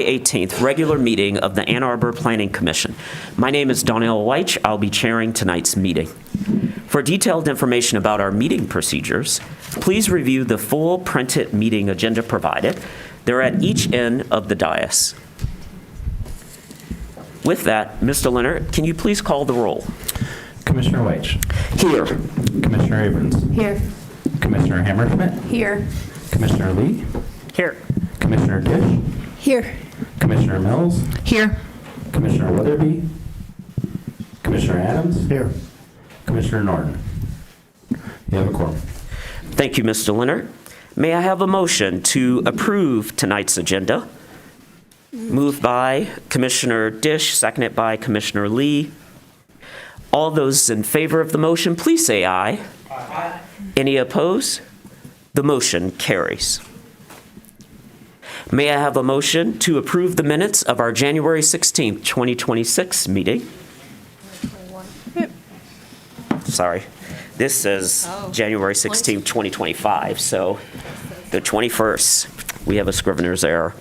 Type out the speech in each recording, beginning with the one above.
18th regular meeting of the Ann Arbor Planning Commission. My name is Donnell Weich. I'll be chairing tonight's meeting. For detailed information about our meeting procedures, please review the full printed meeting agenda provided. They're at each end of the dais. With that, Mr. Leonard, can you please call the roll? Commissioner Weich. Here. Commissioner Abrams. Here. Commissioner Hammerschmidt. Here. Commissioner Lee. Here. Commissioner Dish. Here. Commissioner Mills. Here. Commissioner Weatherby. Commissioner Adams. Here. Commissioner Norton. You have a quorum. Thank you, Mr. Leonard. May I have a motion to approve tonight's agenda? Moved by Commissioner Dish, seconded by Commissioner Lee. All those in favor of the motion, please say aye. Aye. Any opposed? The motion carries. May I have a motion to approve the minutes of our January 16th, 2026 meeting? Sorry, this is January 16th, 2025, so the 21st. We have a scrivener's error.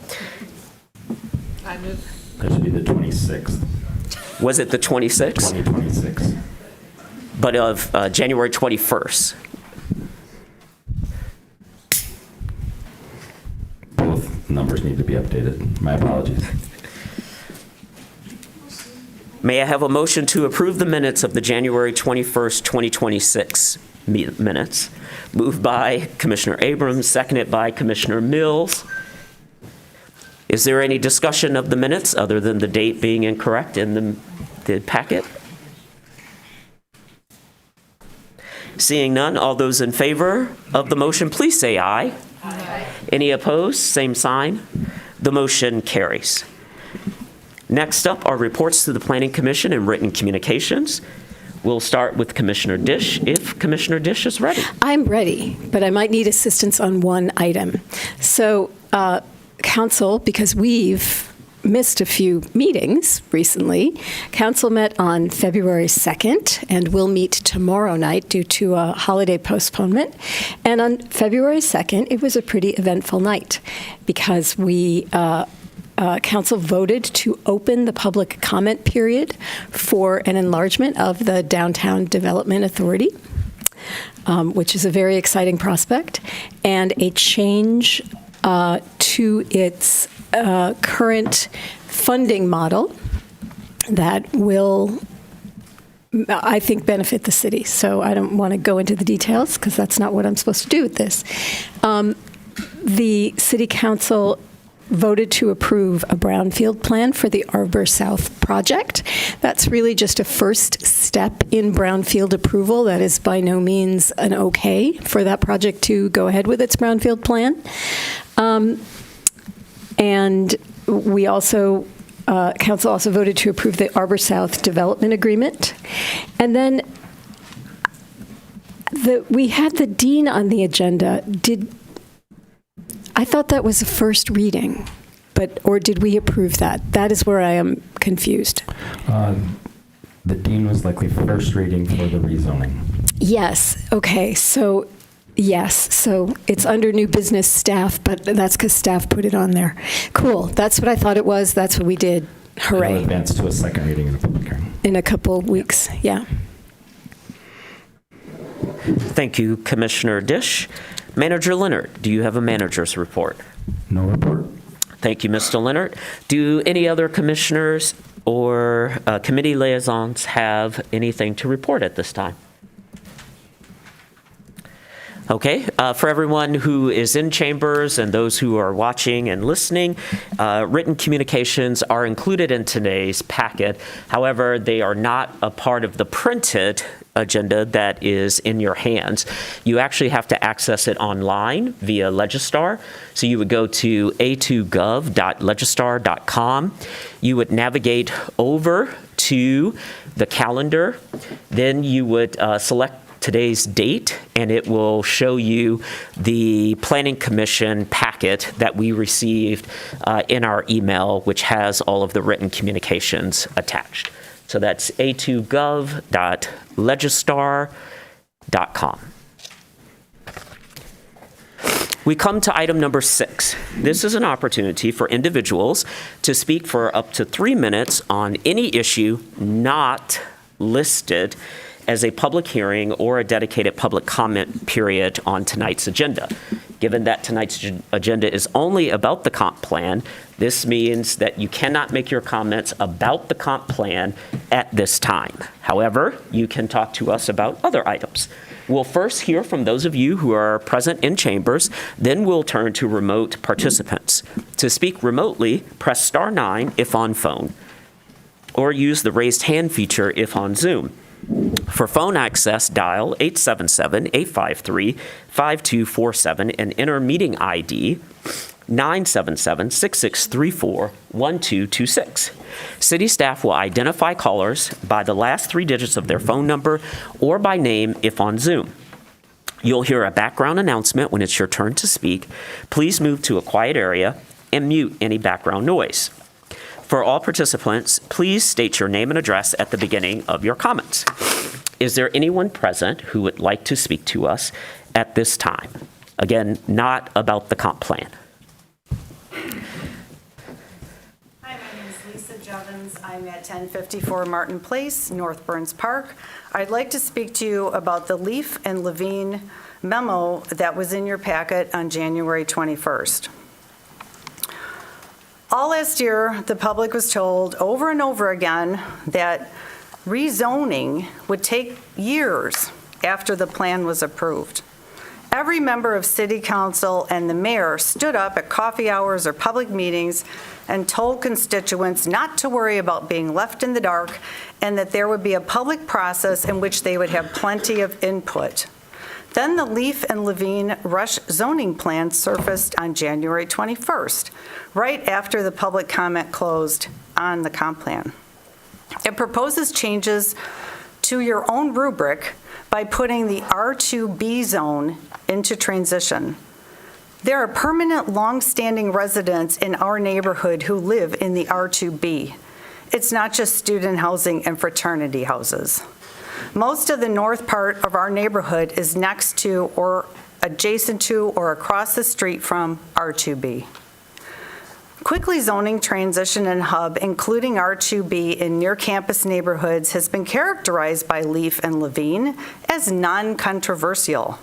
That should be the 26th. Was it the 26th? 2026. But of January 21st. Both numbers need to be updated. My apologies. May I have a motion to approve the minutes of the January 21st, 2026 minutes? Moved by Commissioner Abrams, seconded by Commissioner Mills. Is there any discussion of the minutes other than the date being incorrect in the packet? Seeing none, all those in favor of the motion, please say aye. Aye. Any opposed? Same sign. The motion carries. Next up are reports to the Planning Commission and written communications. We'll start with Commissioner Dish, if Commissioner Dish is ready. I'm ready, but I might need assistance on one item. So, Council, because we've missed a few meetings recently, Council met on February 2nd and will meet tomorrow night due to a holiday postponement. And on February 2nd, it was a pretty eventful night because we Council voted to open the public comment period for an enlargement of the Downtown Development Authority, which is a very exciting prospect, and a change to its current funding model that will, I think, benefit the city. So I don't want to go into the details because that's not what I'm supposed to do with this. The City Council voted to approve a brownfield plan for the Arbor South project. That's really just a first step in brownfield approval. That is by no means an okay for that project to go ahead with its brownfield plan. And we also, Council also voted to approve the Arbor South development agreement. And then we had the dean on the agenda. I thought that was a first reading, or did we approve that? That is where I am confused. The dean was likely first reading for the rezoning. Yes. Okay. So, yes. So it's under new business staff, but that's because staff put it on there. Cool. That's what I thought it was. That's what we did. Hooray. It'll advance to a second reading in a public hearing. In a couple of weeks. Yeah. Thank you, Commissioner Dish. Manager Leonard, do you have a manager's report? No report. Thank you, Mr. Leonard. Do any other commissioners or committee liaisons have anything to report at this time? Okay, for everyone who is in chambers and those who are watching and listening, written communications are included in today's packet. However, they are not a part of the printed agenda that is in your hands. You actually have to access it online via Legistar. So you would go to a2gov.legistar.com. You would navigate over to the calendar. Then you would select today's date, and it will show you the Planning Commission packet that we received in our email, which has all of the written communications attached. So that's a2gov.legistar.com. We come to item number 6. This is an opportunity for individuals to speak for up to 3 minutes on any issue not listed as a public hearing or a dedicated public comment period on tonight's agenda. Given that tonight's agenda is only about the comp plan, this means that you cannot make your comments about the comp plan at this time. However, you can talk to us about other items. We'll first hear from those of you who are present in chambers, then we'll turn to remote participants. To speak remotely, press star 9 if on phone, or use the raised hand feature if on Zoom. For phone access, dial 877-853-5247 and enter meeting ID 977-6634-1226. City staff will identify callers by the last 3 digits of their phone number or by name if on Zoom. You'll hear a background announcement when it's your turn to speak. Please move to a quiet area and mute any background noise. For all participants, please state your name and address at the beginning of your comments. Is there anyone present who would like to speak to us at this time? Again, not about the comp plan. Hi, my name is Lisa Jevons. I'm at 1054 Martin Place, North Burns Park. I'd like to speak to you about the Leaf and Levine memo that was in your packet on January 21st. All last year, the public was told over and over again that rezoning would take years after the plan was approved. Every member of City Council and the mayor stood up at coffee hours or public meetings and told constituents not to worry about being left in the dark and that there would be a public process in which they would have plenty of input. Then the Leaf and Levine Rush zoning plan surfaced on January 21st, right after the public comment closed on the comp plan. It proposes changes to your own rubric by putting the R2B zone into transition. There are permanent, long-standing residents in our neighborhood who live in the R2B. It's not just student housing and fraternity houses. Most of the north part of our neighborhood is next to or adjacent to or across the street from R2B. Quickly zoning transition and hub, including R2B in near-campus neighborhoods, has been characterized by Leaf and Levine as non-controversial.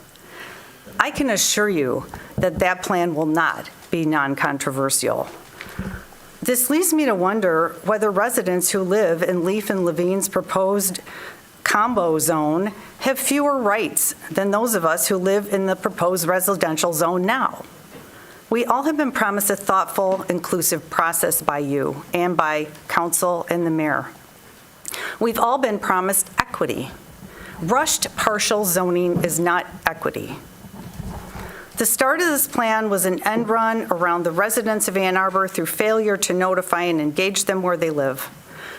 I can assure you that that plan will not be non-controversial. This leads me to wonder whether residents who live in Leaf and Levine's proposed combo zone have fewer rights than those of us who live in the proposed residential zone now. We all have been promised a thoughtful, inclusive process by you and by council and the mayor. We've all been promised equity. Rushed partial zoning is not equity. The start of this plan was an end run around the residents of Ann Arbor through failure to notify and engage them where they live.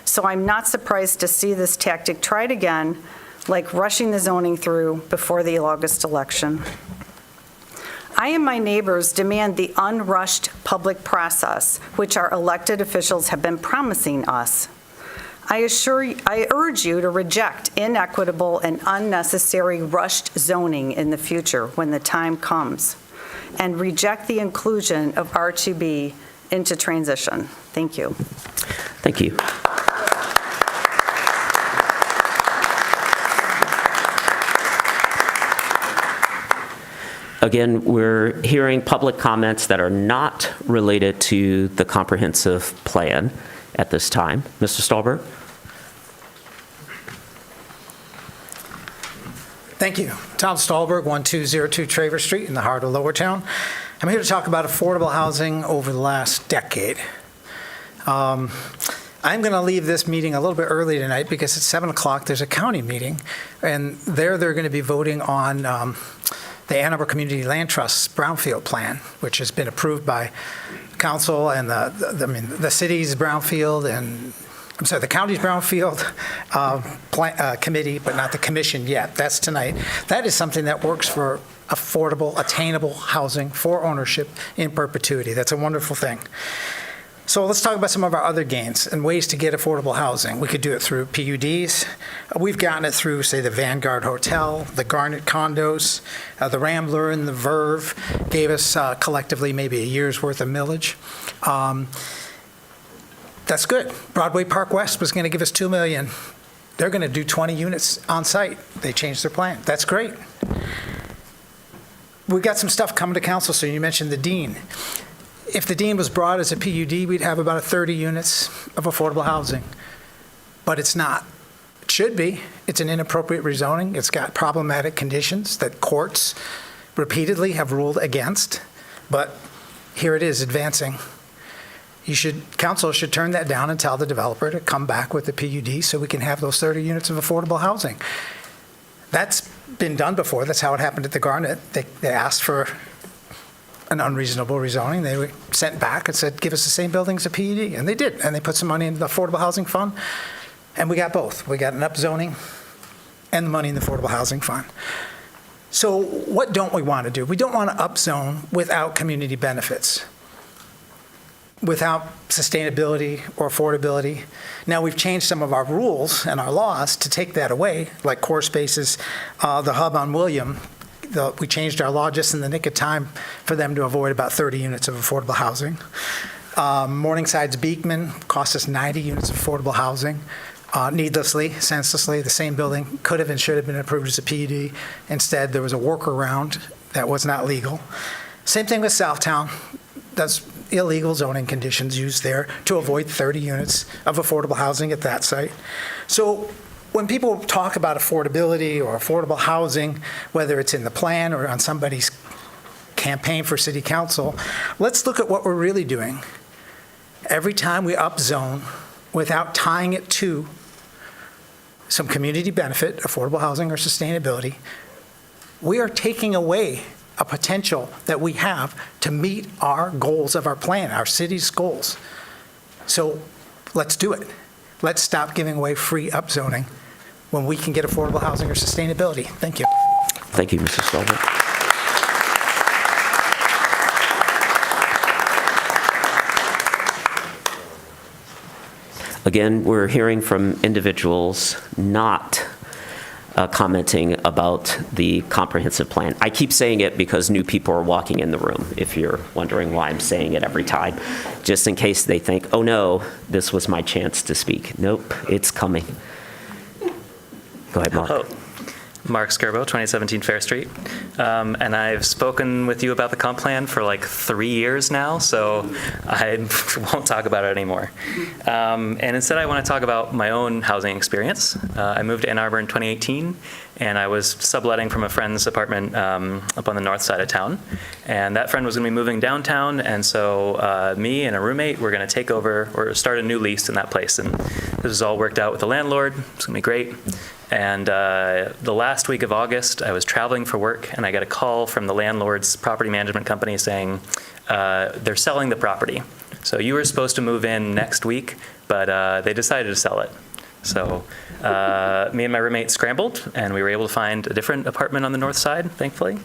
So I'm not surprised to see this tactic tried again, like rushing the zoning through before the August election. I and my neighbors demand the unrushed public process, which our elected officials have been promising us. I urge you to reject inequitable and unnecessary rushed zoning in the future when the time comes, and reject the inclusion of R2B into transition. Thank you. Thank you. Again, we're hearing public comments that are not related to the comprehensive plan at this time. Mr. Stolberg? Thank you. Tom Stolberg, 1202 Travers Street in the heart of Lower Town. I'm here to talk about affordable housing over the last decade. I'm going to leave this meeting a little bit early tonight because at 7 o'clock there's a county meeting, and they're going to be voting on the Ann Arbor Community Land Trust's brownfield plan, which has been approved by council and the city's brownfield and the county's brownfield committee, but not the commission yet. That's tonight. That is something that works for affordable, attainable housing for ownership in perpetuity. That's a wonderful thing. So let's talk about some of our other gains and ways to get affordable housing. We could do it through PUDs. We've gotten it through, say, the Vanguard Hotel, the Garnet condos, the Rambler and the Verve gave us collectively maybe a year's worth of millage. That's good. Broadway Park West was going to give us $2 million. They're going to do 20 units on site. They changed their plan. That's great. We got some stuff coming to council, so you mentioned the Dean. If the Dean was brought as a PUD, we'd have about 30 units of affordable housing. But it's not. It should be. It's an inappropriate rezoning. It's got problematic conditions that courts repeatedly have ruled against. But here it is, advancing. Council should turn that down and tell the developer to come back with the PUD so we can have those 30 units of affordable housing. That's been done before. That's how it happened at the Garnet. They asked for an unreasonable rezoning. They were sent back and said, give us the same building as a PUD. And they did. And they put some money into the Affordable Housing Fund. And we got both. We got an upzoning and the money in the Affordable Housing Fund. So what don't we want to do? We don't want to upzone without community benefits, without sustainability or affordability. Now, we've changed some of our rules and our laws to take that away, like core spaces, the hub on William. We changed our law just in the nick of time for them to avoid about 30 units of affordable housing. Morningside's Beekman cost us 90 units of affordable housing. Needlessly, senselessly, the same building could have and should have been approved as a PUD. Instead, there was a workaround that was not legal. Same thing with Southtown. That's illegal zoning conditions used there to avoid 30 units of affordable housing at that site. So when people talk about affordability or affordable housing, whether it's in the plan or on somebody's campaign for city council, let's look at what we're really doing. Every time we upzone without tying it to some community benefit, affordable housing or sustainability, we are taking away a potential that we have to meet our goals of our plan, our city's goals. So let's do it. Let's stop giving away free upzoning when we can get affordable housing or sustainability. Thank you. Thank you, Mr. Stolberg. Again, we're hearing from individuals not commenting about the comprehensive plan. I keep saying it because new people are walking in the room, if you're wondering why I'm saying it every time, just in case they think, oh no, this was my chance to speak. Nope, it's coming. Go ahead, Mark. Hello. Mark Skirbo, 2017 Fair Street. And I've spoken with you about the comp plan for like 3 years now, so I won't talk about it anymore. And instead, I want to talk about my own housing experience. I moved to Ann Arbor in 2018, and I was subletting from a friend's apartment up on the north side of town. And that friend was going to be moving downtown, and so me and a roommate were going to take over or start a new lease in that place. And this was all worked out with the landlord. It's going to be great. And the last week of August, I was traveling for work, and I got a call from the landlord's property management company saying they're selling the property. So you were supposed to move in next week, but they decided to sell it. So me and my roommate scrambled, and we were able to find a different apartment on the north side, thankfully.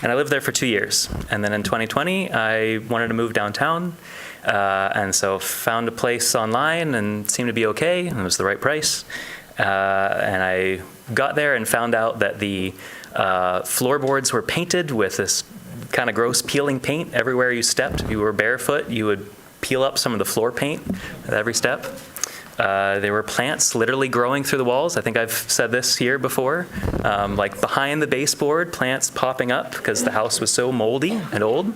And I lived there for 2 years. And then in 2020, I wanted to move downtown, and so found a place online and it seemed to be okay, and it was the right price. And I got there and found out that the floorboards were painted with this kind of gross peeling paint everywhere you stepped. If you were barefoot, you would peel up some of the floor paint at every step. There were plants literally growing through the walls. I think I've said this here before. Like behind the baseboard, plants popping up because the house was so moldy and old.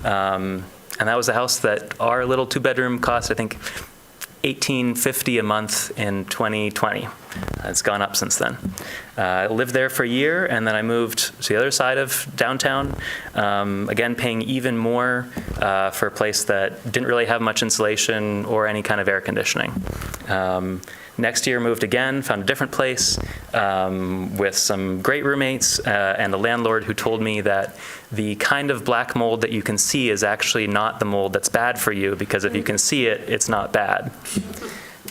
And that was a house that our little 2-bedroom cost, I think, $1,850 a month in 2020. It's gone up since then. I lived there for a year, and then I moved to the other side of downtown, again paying even more for a place that didn't really have much insulation or any kind of air conditioning. Next year, moved again, found a different place with some great roommates and a landlord who told me that the kind of black mold that you can see is actually not the mold that's bad for you, because if you can see it, it's not bad.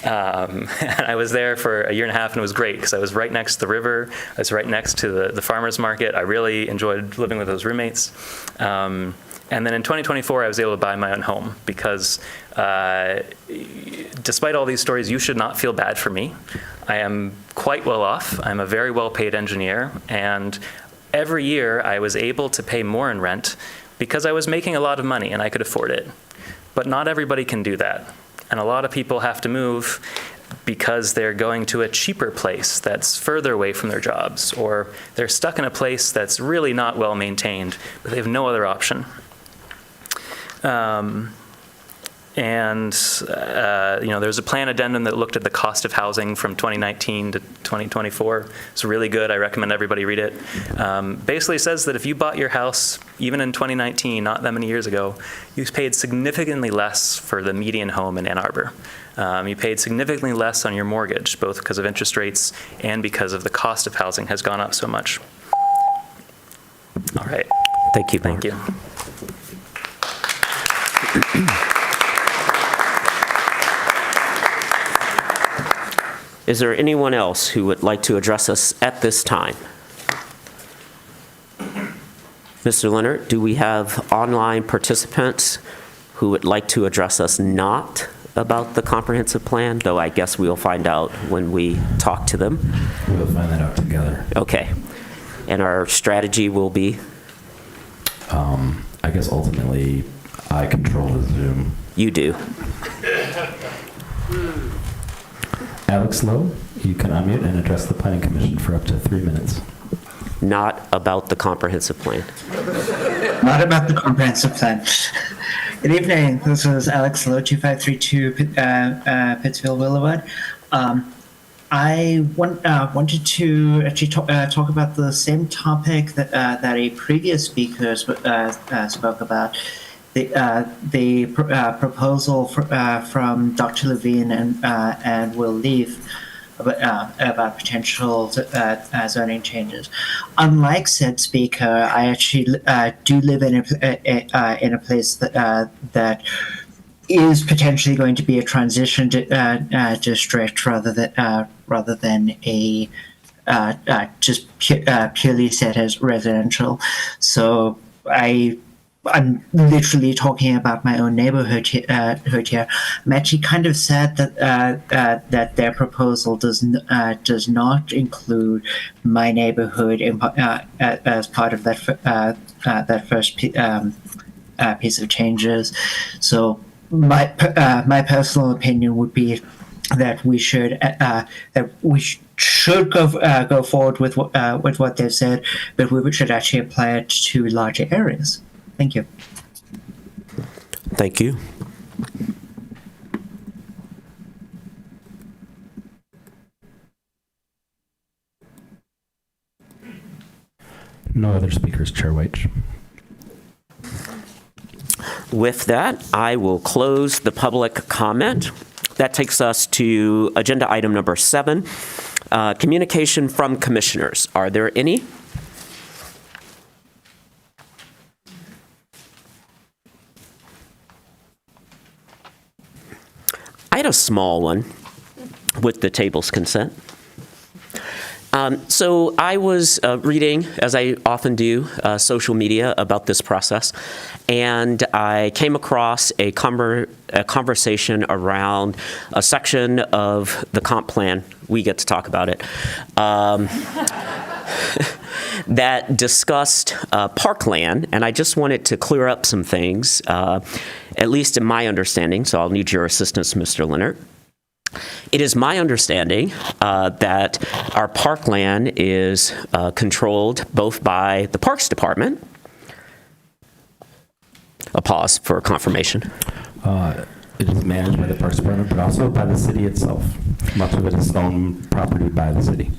And I was there for a year and a half, and it was great because I was right next to the river. I was right next to the farmer's market. I really enjoyed living with those roommates. And And then in 2024, I was able to buy my own home because despite all these stories, you should not feel bad for me. I am quite well off. I'm a very well-paid engineer, and every year I was able to pay more in rent because I was making a lot of money and I could afford it. But not everybody can do that. And a lot of people have to move because they're going to a cheaper place that's further away from their jobs, or they're stuck in a place that's really not well maintained, but they have no other option. There's a plan addendum that looked at the cost of housing from 2019 to 2024. It's really good. I recommend everybody read it. Basically says that if you bought your house, even in 2019, not that many years ago, you paid significantly less for the median home in Ann Arbor. You paid significantly less on your mortgage, both because of interest rates and because of the cost of housing has gone up so much. All right. Thank you, Thank Mark. you. Is there anyone else who would like to address us at this time? Mr. Leonard, do we have online participants who would like to address us not about the comprehensive plan? Though I guess we'll find out when we talk to them. We'll find that out together. Okay. And our strategy will be? I guess ultimately I control the Zoom. You do. Alex Lowe, you can unmute and address the Planning Commission for up to 3 minutes. Not about the comprehensive plan. Not about the comprehensive plan. Good evening. This is Alex Lowe, 2532 Pittsfield Boulevard. I wanted to actually talk about the same topic that a previous speaker spoke about. The proposal from Dr. Levine and Will Leaf about potential zoning changes. Unlike said speaker, I actually do live in a place that is potentially going to be a transition district rather than a just purely set as residential. So I'm literally talking about my own neighborhood here. I'm actually kind of sad that their proposal does not include my neighborhood as part of that first piece of changes. So my personal opinion would be that we should go forward with what they've said, but we should actually apply it to larger areas. Thank you. Thank you. No other speakers, Chair White. With that, I will close the public comment. That takes us to agenda item number 7, communication from commissioners. Are there any? I had a small one with the table's consent. So I was reading, as I often do, social media about this process, and I came across a conversation around a section of the comp plan. We get to talk about it. That discussed parkland, and I just wanted to clear up some things, at least in my understanding, so I'll need your assistance, Mr. Leonard. It is my understanding that our parkland is controlled both by the Parks Department. A pause for confirmation. It is managed by the Parks Department, but also by the city itself. Much of it is owned property by the city.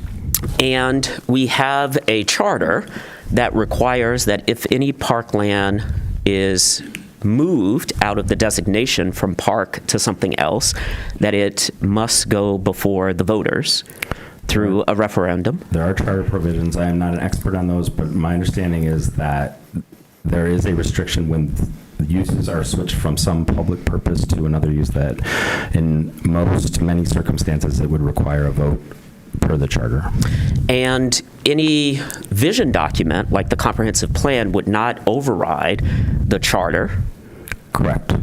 And we have a charter that requires that if any parkland is moved out of the designation from park to something else, that it must go before the voters through a referendum. There are charter provisions. I am not an expert on those, but my understanding is that there is a restriction when uses are switched from some public purpose to another use that in many circumstances it would require a vote per the charter. And any vision document, like the comprehensive plan, would not override the charter. Correct.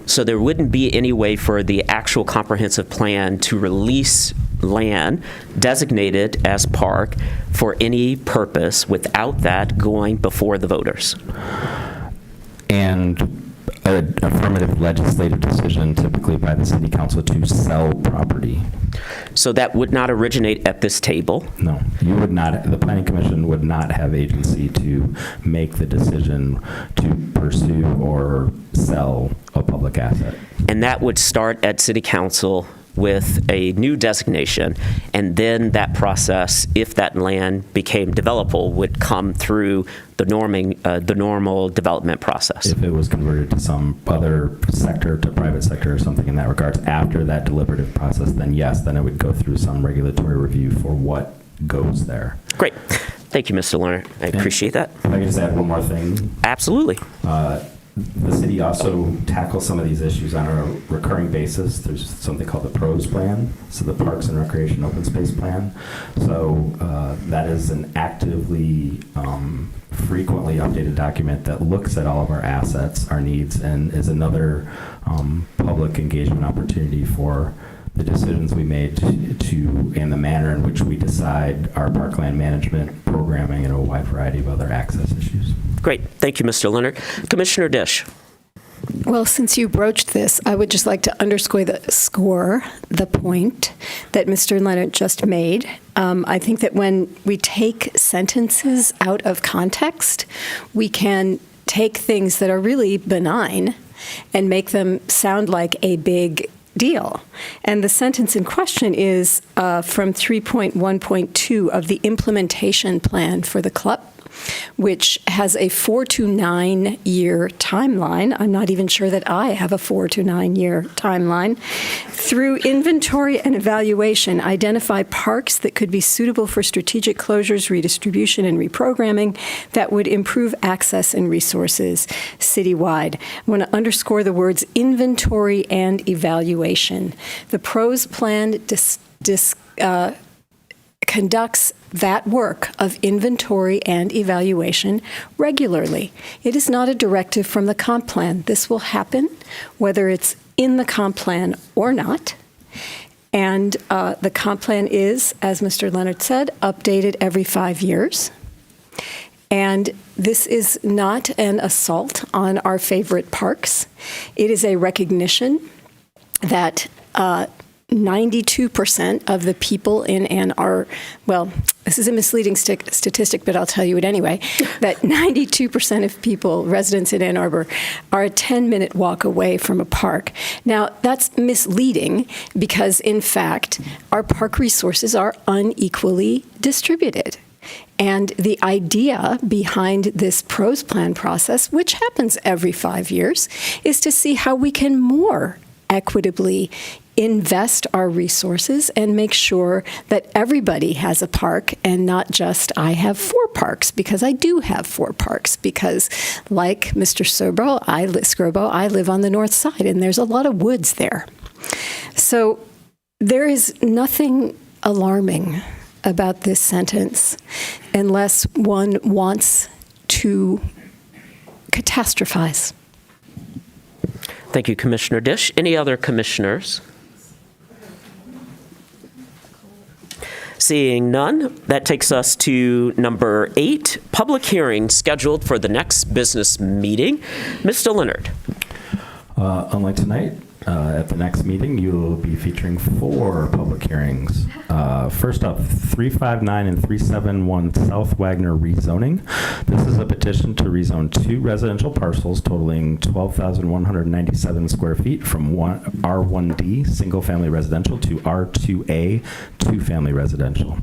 So there wouldn't be any way for the actual comprehensive plan to release land designated as park for any purpose without that going before the voters. And an affirmative legislative decision typically by the city council to sell property. So that would not originate at this table. No, you would not, the planning commission would not have agency to make the decision to pursue or sell a public asset. And that would start at city council with a new designation, and then that process, if that land became developable, would come through the normal development process. If it was converted to some other sector, to private sector or something in that regard, after that deliberative process, then yes, then it would go through some regulatory review for what goes there. Great. Thank you, Mr. Leonard. I appreciate that. If I could just add one more thing. Absolutely. The city also tackles some of these issues on a recurring basis. There's something called the PROS plan, so the Parks and Recreation Open Space Plan. So that is an actively, frequently updated document that looks at all of our assets, our needs, and is another public engagement opportunity for the decisions we made to and the manner in which we decide our parkland management, programming, and a wide variety of other access issues. Great. Thank you, Mr. Leonard. Commissioner Dish. Well, since you broached this, I would just like to underscore the point that Mr. Leonard just made. I think that when we take sentences out of context, we can take things that are really benign and make them sound like a big deal. And the sentence in question is from 3.1.2 of the implementation plan for the club, which has a 4 to 9 year timeline. I'm not even sure that I have a 4 to 9 year timeline. Through inventory and evaluation, identify parks that could be suitable for strategic closures, redistribution, and reprogramming that would improve access and resources citywide. I want to underscore the words inventory and evaluation. The PROS plan conducts that work of inventory and evaluation regularly. It is not a directive from the comp plan. This will happen whether it's in the comp plan or not. And the comp plan is, as Mr. Leonard said, updated every 5 years. And this is not an assault on our favorite parks. It is a recognition that 92% of the people in Ann Arbor, well, this is a misleading statistic, but I'll tell you it anyway, that 92% of people, residents in Ann Arbor, are a 10-minute walk away from a park. Now, that's misleading because, in fact, our park resources are unequally distributed. And the idea behind this PROS plan process, which happens every 5 years, is to see how we can more equitably invest our resources and make sure that everybody has a park and not just I have 4 parks, because I do have 4 parks, because like Mr. Scrabo, I live on the north side and there's a lot of woods there. So there is nothing alarming about this sentence unless one wants to catastrophize. Thank you, Commissioner Dish. Any other commissioners? Seeing none, that takes us to number 8, public hearing scheduled for the next business meeting. Mr. Leonard. Unlike tonight, at the next meeting, you will be featuring 4 public hearings. First up, 359 and 371 South Wagner rezoning. This is a petition to rezone 2 residential parcels totaling 12,197 square feet from R1D, single-family residential, to R2A, two-family residential.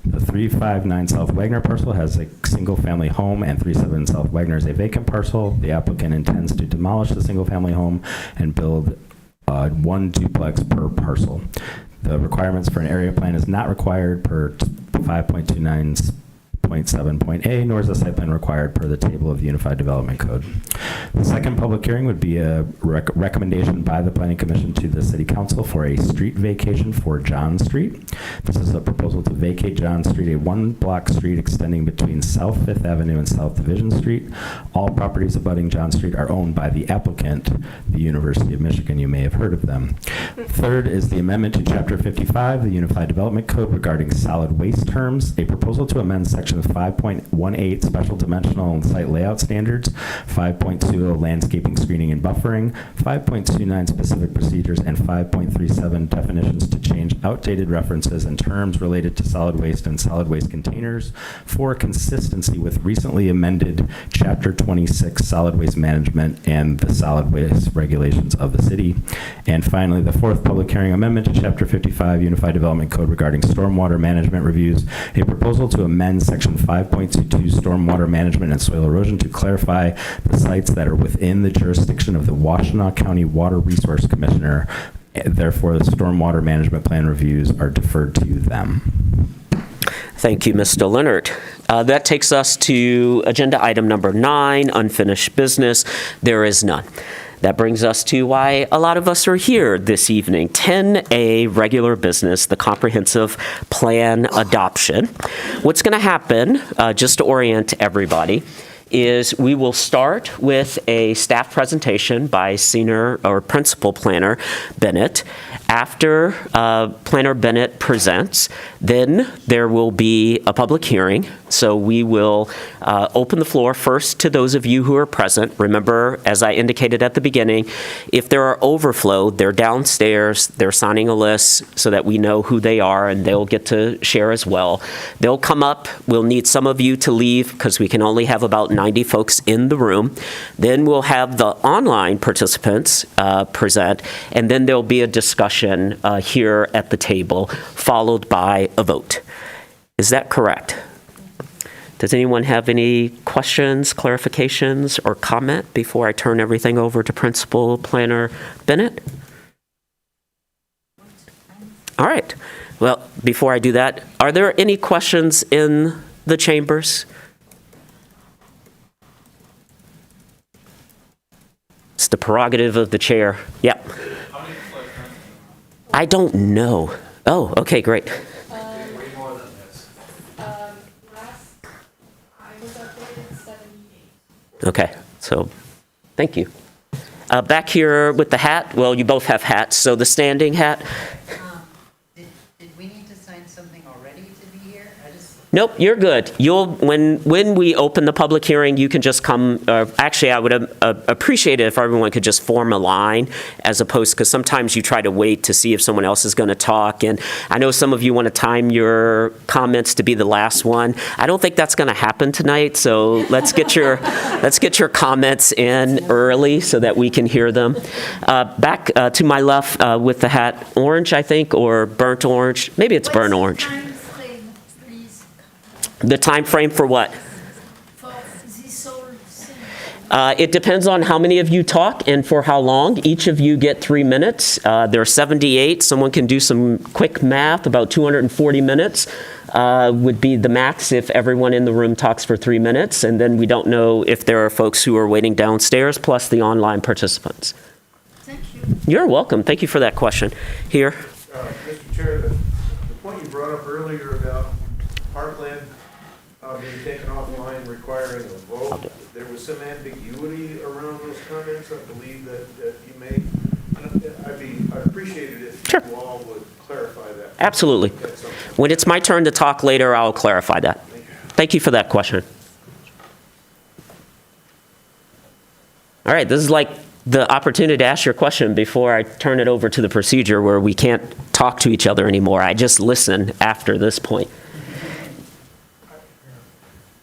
The 359 South Wagner parcel has a single-family home, and 371 South Wagner is a vacant parcel. The applicant intends to demolish the single-family home and build 1 duplex per parcel. The requirements for an area plan is not required per 5.29 1.7.a, nor is a site plan required per the table of the Unified Development Code. The second public hearing would be a recommendation by the Planning Commission to the City Council for a street vacation for John Street. This is a proposal to vacate John Street, a one-block street extending between South Fifth Avenue and South Division Street. All properties abutting John Street are owned by the applicant, the University of Michigan. You may have heard of them. Third is the amendment to Chapter 55, the Unified Development Code regarding solid waste terms, a proposal to amend Section 5.18 Special Dimensional and Site Layout Standards, 5.20 Landscaping, Screening, and Buffering, 5.29 Specific Procedures, and 5.37 Definitions to change outdated references and terms related to solid waste and solid waste containers for consistency with recently amended Chapter 26 Solid Waste Management and the solid waste regulations of the city. And finally, the fourth public hearing, amendment to Chapter 55 Unified Development Code regarding stormwater management reviews, a proposal to amend Section 5.22 Stormwater Management and Soil Erosion to clarify the sites that are within the jurisdiction of the Washtenaw County Water Resource Commissioner. Therefore, the stormwater management plan reviews are deferred to them. Thank you, Mr. Leonard. That takes us to agenda item number 9, unfinished business. There is none. That brings us to why a lot of us are here this evening. 10A, regular business, the comprehensive plan adoption. What's going to happen, just to orient everybody, is we will start with a staff presentation by senior or principal planner Bennett. After Planner Bennett presents, then there will be a public hearing. So we will open the floor first to those of you who are present. Remember, as I indicated at the beginning, if there are overflow, they're downstairs, they're signing a list so that we know who they are and they'll get to share as well. They'll come up. We'll need some of you to leave because we can only have about 90 folks in the room. Then we'll have the online participants present, and then there'll be a discussion here at the table, followed by a vote. Is that correct? Does anyone have any questions, clarifications, or comment before I turn everything over to Principal Planner Bennett? All right. Well, before I do that, are there any questions in the chambers? It's the prerogative of the chair. Yep. I don't know. Oh, okay, great. Way more than this. Last I was updated 78. Okay, so thank you. Back here with the hat, well, you both have hats, so the standing hat. Did we need to sign something already to be here? Nope, you're good. When we open the public hearing, you can just come. Actually, I would appreciate it if everyone could just form a line, as opposed, because sometimes you try to wait to see if someone else is going to talk. And I know some of you want to time your comments to be the last one. I don't think that's going to happen tonight. So let's get your comments in early so that we can hear them. Back to my left with the hat, orange, I think, or burnt orange. Maybe it's burnt orange. The time frame for what? It depends on how many of you talk and for how long. Each of you get 3 minutes. There are 78. Someone can do some quick math. About 240 minutes would be the max if everyone in the room talks for 3 minutes. And then we don't know if there are folks who are waiting downstairs, plus the online participants. Thank you. You're welcome. Thank you for that question. Here. Mr. Chair, the point you brought up earlier about parkland being taken offline requiring a vote, there was some ambiguity around those comments, I believe, that you made. I'd appreciate it if you all would clarify that. Absolutely. When it's my turn to talk later, I'll clarify that. Thank you for that question. All right, this is like the opportunity to ask your question before I turn it over to the procedure where we can't talk to each other anymore. I just listen after this point.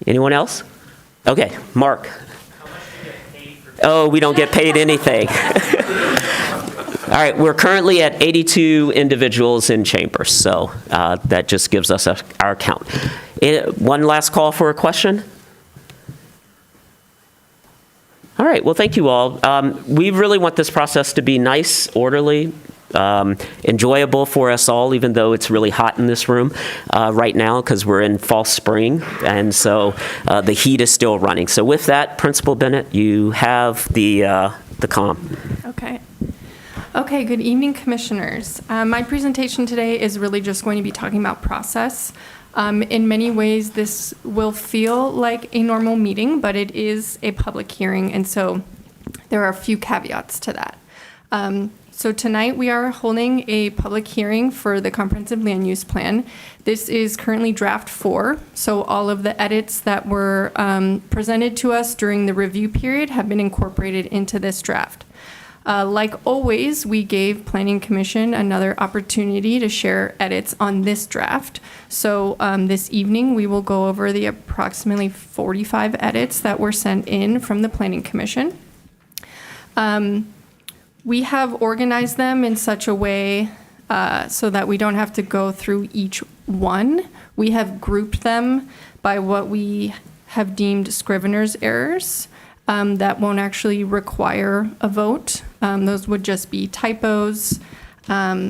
Anyone else? Okay, Mark. How much do you get paid for? Oh, we don't get paid anything. All right, we're currently at 82 individuals in chambers, so that just gives us our count. One last call for a question? All right, well, thank you all. We really want this process to be nice, orderly. enjoyable for us all, even though it's really hot in this room right now because we're in fall spring, and so the heat is still running. So with that, Principal Bennett, you have the comm. Okay. Okay, good evening, commissioners. My presentation today is really just going to be talking about process. In many ways, this will feel like a normal meeting, but it is a public hearing, and so there are a few caveats to that. So tonight we are holding a public hearing for the comprehensive land use plan. This is currently draft 4, so all of the edits that were presented to us during the review period have been incorporated into this draft. Like always, we gave Planning Commission another opportunity to share edits on this draft. So this evening, we will go over the approximately 45 edits that were sent in from the Planning Commission. We have organized them in such a way so that we don't have to go through each one. We have grouped them by what we have deemed scrivener's errors. That won't actually require a vote. Those would just be typos,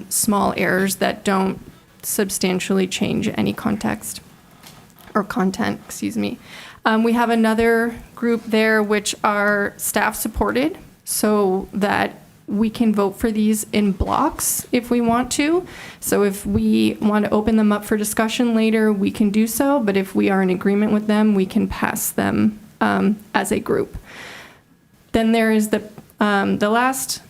small errors that don't substantially change any context or content, excuse me. We have another group there which are staff supported so that we can vote for these in blocks if we want to. So if we want to open them up for discussion later, we can do so. But if we are in agreement with them, we can pass them as a group. Then there is the last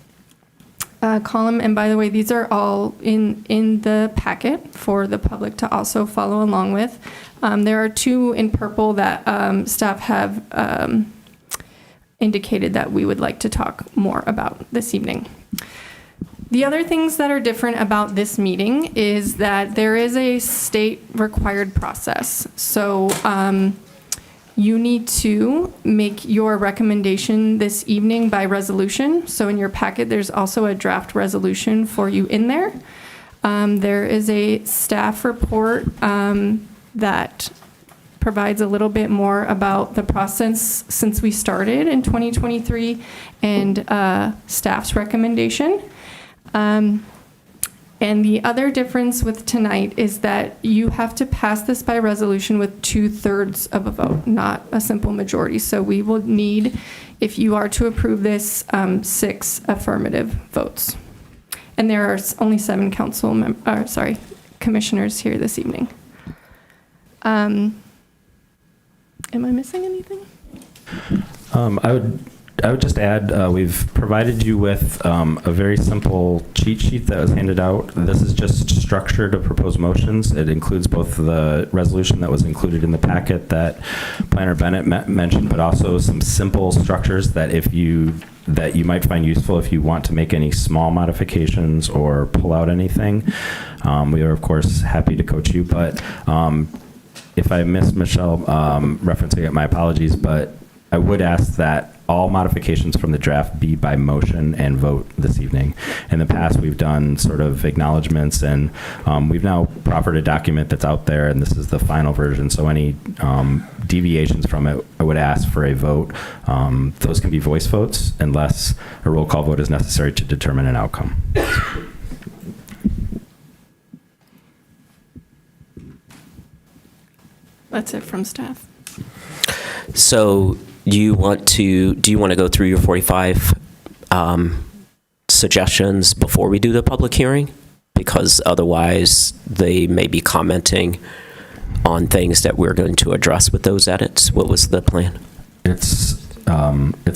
column, and by the way, these are all in the packet for the public to also follow along with. There are 2 in purple that staff have indicated that we would like to talk more about this evening. The other things that are different about this meeting is that there is a state required process. So you need to make your recommendation this evening by resolution. So in your packet, there's also a draft resolution for you in there. There is a staff report that provides a little bit more about the process since we started in 2023 and staff's recommendation. And the other difference with tonight is that you have to pass this by resolution with 2/3 of a vote, not a simple majority. So we will need, if you are to approve this, 6 affirmative votes. And there are only 7 commissioners here this evening. Am I missing anything? I would just add, we've provided you with a very simple cheat sheet that was handed out. This is just structure to propose motions. It includes both the resolution that was included in the packet that Planner Bennett mentioned, but also some simple structures that you might find useful if you want to make any small modifications or pull out anything. We are, of course, happy to coach you, but if I missed Michelle referencing it, my apologies, but I would ask that all modifications from the draft be by motion and vote this evening. In the past, we've done sort of acknowledgements, and we've now proffered a document that's out there, and this is the final version. So any deviations from it, I would ask for a vote. Those can be voice votes unless a roll call vote is necessary to determine an outcome. That's it from staff. So do you want to go through your 45 suggestions before we do the public hearing? Because otherwise they may be commenting on things that we're going to address with those edits. What was the plan? It's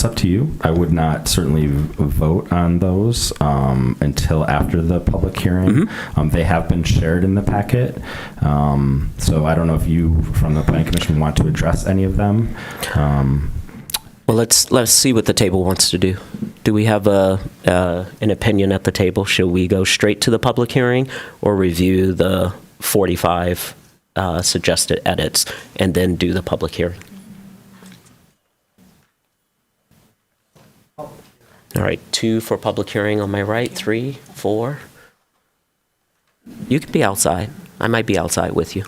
up to you. I would not certainly vote on those until after the public hearing. Mm-hmm. They have been shared in the packet. So I don't know if you from the Planning Commission want to address any of them. Well, let's see what the table wants to do. Do we have an opinion at the table? Should we go straight to the public hearing or review the 45 suggested edits and then do the public hearing? All right, 2 for public hearing on my right, 3, 4. You can be outside. I might be outside with you.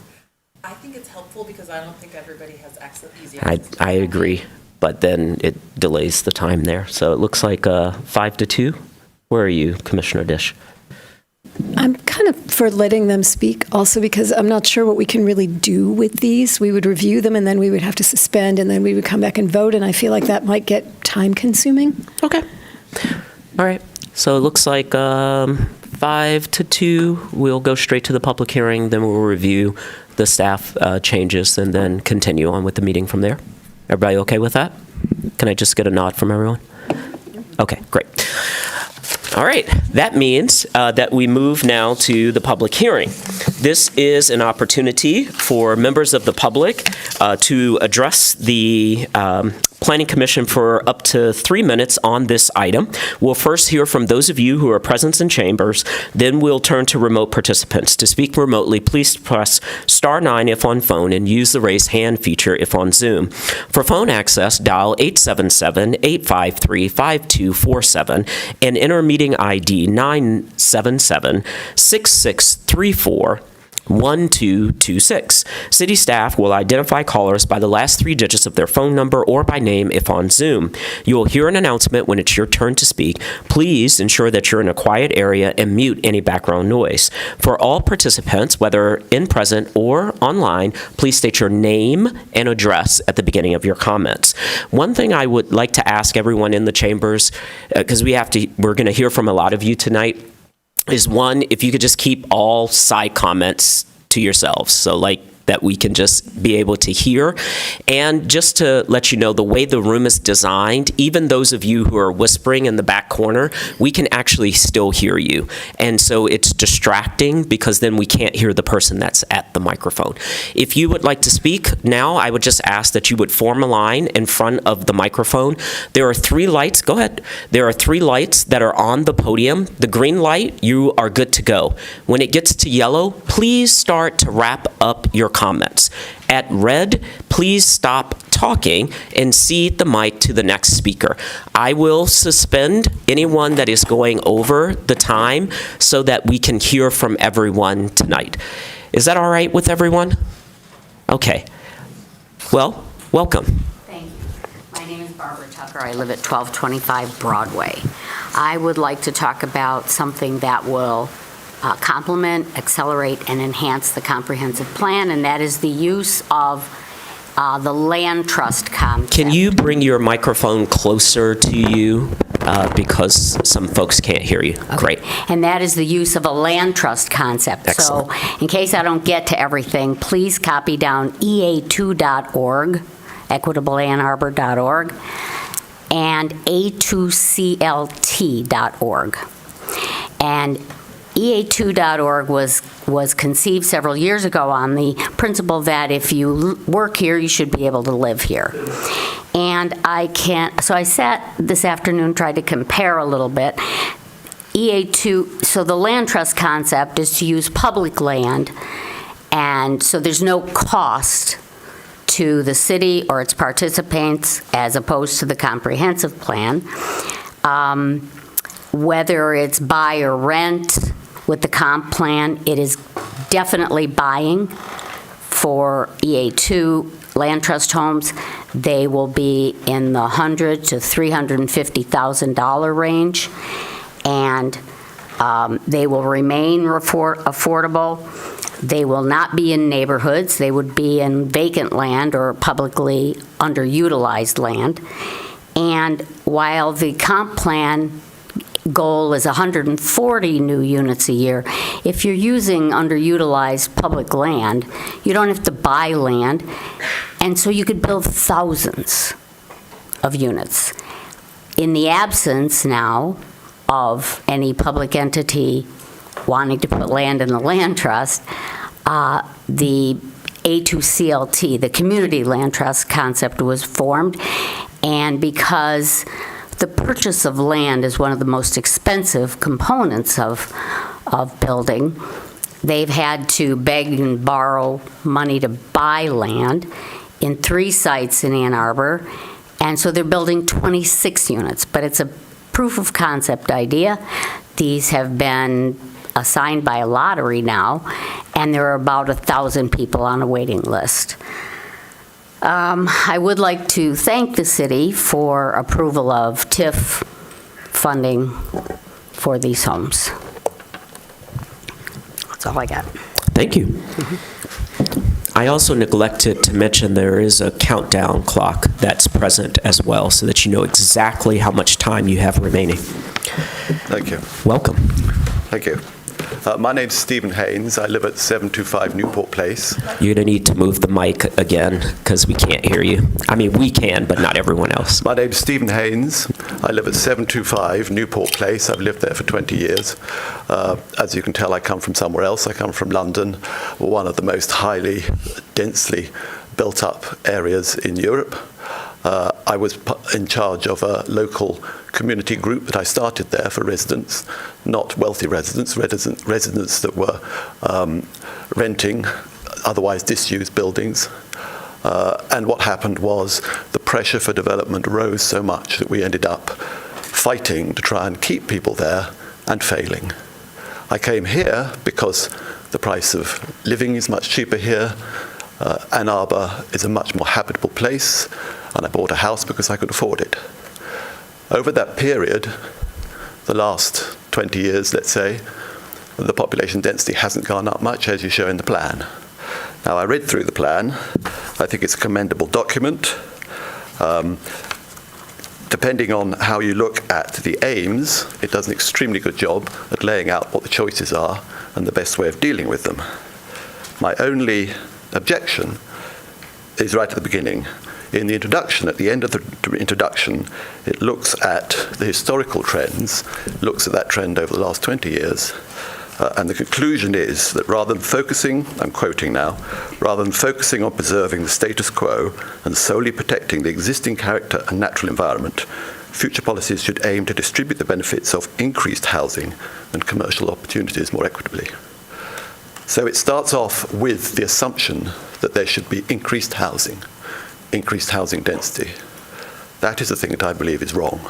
I think it's helpful because I don't think everybody has easy I access. I agree, but then it delays the time there. So it looks like 5-2. Where are you, Commissioner Dish? I'm kind of for letting them speak also because I'm not sure what we can really do with these. We would review them and then we would have to suspend and then we would come back and vote, and I feel like that might get time consuming. Okay. All right. So it looks like 5 to 2, we'll go straight to the public hearing, then we'll review the staff changes and then continue on with the meeting from there. Everybody okay with that? Can I just get a nod from everyone? Okay, great. All right, that means that we move now to the public hearing. This is an opportunity for members of the public to address the Planning Commission for up to 3 minutes on this item. We'll first hear from those of you who are present in chambers, then we'll turn to remote participants. To speak remotely, please press *9 if on phone and use the raise hand feature if on Zoom. For phone access, dial 877-853-5247 and enter meeting ID 977-6634-1226. City staff will identify callers by the last 3 digits of their phone number or by name if on Zoom. You will hear an announcement when it's your turn to speak. Please ensure that you're in a quiet area and mute any background noise. For all participants, whether in person or online, please state your name and address at the beginning of your comments. One thing I would like to ask everyone in the chambers, because we're going to hear from a lot of you tonight, is one, if you could just keep all side comments to yourselves, so like that we can just be able to hear. And just to let you know, the way the room is designed, even those of you who are whispering in the back corner, we can actually still hear you. And so it's distracting because then we can't hear the person that's at the microphone. If you would like to speak now, I would just ask that you would form a line in front of the microphone. There are 3 lights. Go ahead. There are 3 lights that are on the podium. The green light, you are good to go. When it gets to yellow, please start to wrap up your comments. At red, please stop talking and cede the mic to the next speaker. I will suspend anyone that is going over the time so that we can hear from everyone tonight. Is that all right with everyone? Okay. Well, welcome. Thank you. My name is Barbara Tucker. I live at 1225 Broadway. I would like to talk about something that will complement, accelerate, and enhance the comprehensive plan, and that is the use of the land trust concept. Can you bring your microphone closer to you because some folks can't hear you? Okay. Great. And that is the use of a land trust concept. Excellent. So in case I don't get to everything, please copy down ea2.org, equitableannarbor.org, and a2clt.org. And EA2.org was conceived several years ago on the principle that if you work here, you should be able to live here. And so I sat this afternoon, tried to compare a little bit. EA2, so the land trust concept is to use public land, and so there's no cost to the city or its participants as opposed to the comprehensive plan. Whether it's buy or rent, with the comp plan, it is definitely buying for EA2 land trust homes. They will be in the $100,000 to $350,000 range, and they will remain affordable. They will not be in neighborhoods. They would be in vacant land or publicly underutilized land. And while the comp plan goal is 140 new units a year, if you're using underutilized public land, you don't have to buy land, and so you could build thousands of units. In the absence now of any public entity wanting to put land in the land trust, the A2CLT, the community land trust concept, was formed, and because the purchase of land is one of the most expensive components of building, they've had to beg and borrow money to buy land in 3 sites in Ann Arbor, and so they're building 26 units. But it's a proof of concept idea. These have been assigned by a lottery now, and there are about 1,000 people on a waiting list. I would like to thank the city for approval of TIF funding for these homes. That's all I got. Thank you. I also neglected to mention there is a countdown clock that's present as well, so that you know exactly how much time you have remaining. Thank you. Welcome. Thank you. My name's Stephen Haynes. I live at 725 Newport Place. You're going to need to move the mic again because we can't hear you. I mean, we can, but not everyone else. My name's Stephen Haynes. I live at 725 Newport Place. I've lived there for 20 years. As you can tell, I come from somewhere else. I come from London, one of the most highly, densely built-up areas in Europe. I was in charge of a local community group that I started there for residents, not wealthy residents, residents that were renting otherwise disused buildings. And what happened was the pressure for development rose so much that we ended up fighting to try and keep people there and failing. I came here because the price of living is much cheaper here. Ann Arbor is a much more habitable place, and I bought a house because I could afford it. Over that period, the last 20 years, let's say, the population density hasn't gone up much, as you show in the plan. Now, I read through the plan. I think it's a commendable document. Depending on how you look at the aims, it does an extremely good job at laying out what the choices are and the best way of dealing with them. My only objection is right at the beginning. In the introduction, at the end of the introduction, it looks at the historical trends, looks at that trend over the last 20 years, and the conclusion is that rather than focusing, I'm quoting now, rather than focusing on preserving the status quo and solely protecting the existing character and natural environment, future policies should aim to distribute the benefits of increased housing and commercial opportunities more equitably. So it starts off with the assumption that there should be increased housing density. That is the thing that I believe is wrong.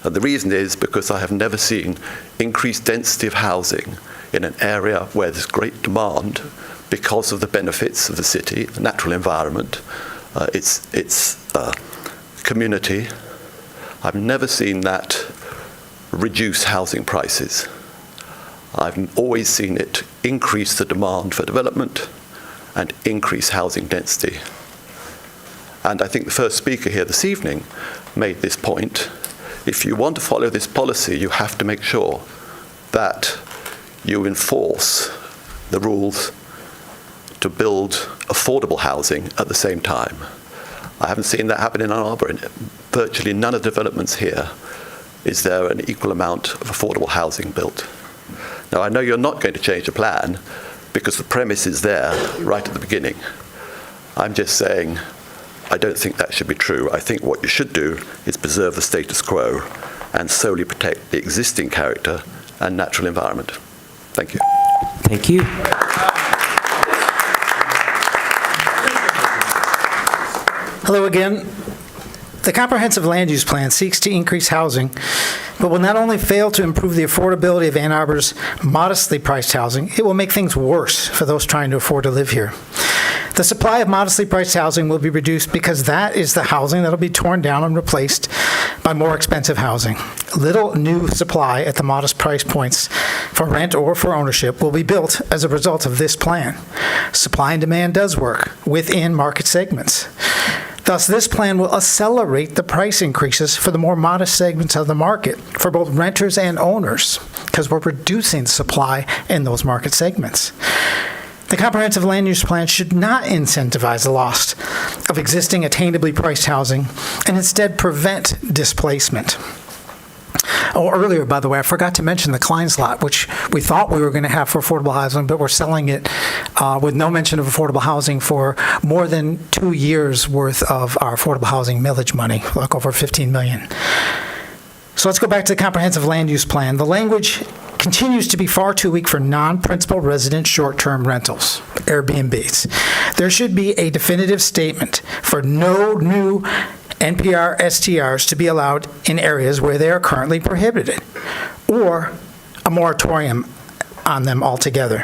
And the reason is because I have never seen increased density of housing in an area where there's great demand because of the benefits of the city, the natural environment, its community. I've never seen that reduce housing prices. I've always seen it increase the demand for development and increase housing density. And I think the first speaker here this evening made this point. If you want to follow this policy, you have to make sure that you enforce the rules to build affordable housing at the same time. I haven't seen that happen in Ann Arbor. In virtually none of the developments here is there an equal amount of affordable housing built. Now, I know you're not going to change the plan because the premise is there right at the beginning. I'm just saying I don't think that should be true. I think what you should do is preserve the status quo and solely protect the existing character and natural environment. Thank you. Thank you. Hello again. The comprehensive land use plan seeks to increase housing, but will not only fail to improve the affordability of Ann Arbor's modestly priced housing, it will make things worse for those trying to afford to live here. The supply of modestly priced housing will be reduced because that is the housing that will be torn down and replaced by more expensive housing. Little new supply at the modest price points for rent or for ownership will be built as a result of this plan. Supply and demand does work within market segments. Thus, this plan will accelerate the price increases for the more modest segments of the market for both renters and owners, because we're reducing supply in those market segments. The comprehensive land use plan should not incentivize the loss of existing attainably priced housing and instead prevent displacement. Oh, earlier, by the way, I forgot to mention the Klein's lot, which we thought we were going to have for affordable housing, but we're selling it with no mention of affordable housing for more than 2 years' worth of our affordable housing millage money, like over $15 million. So let's go back to the comprehensive land use plan. The language continues to be far too weak for non-principal resident short-term rentals, Airbnbs. There should be a definitive statement for no new NPR STRs to be allowed in areas where they are currently prohibited, or a moratorium on them altogether.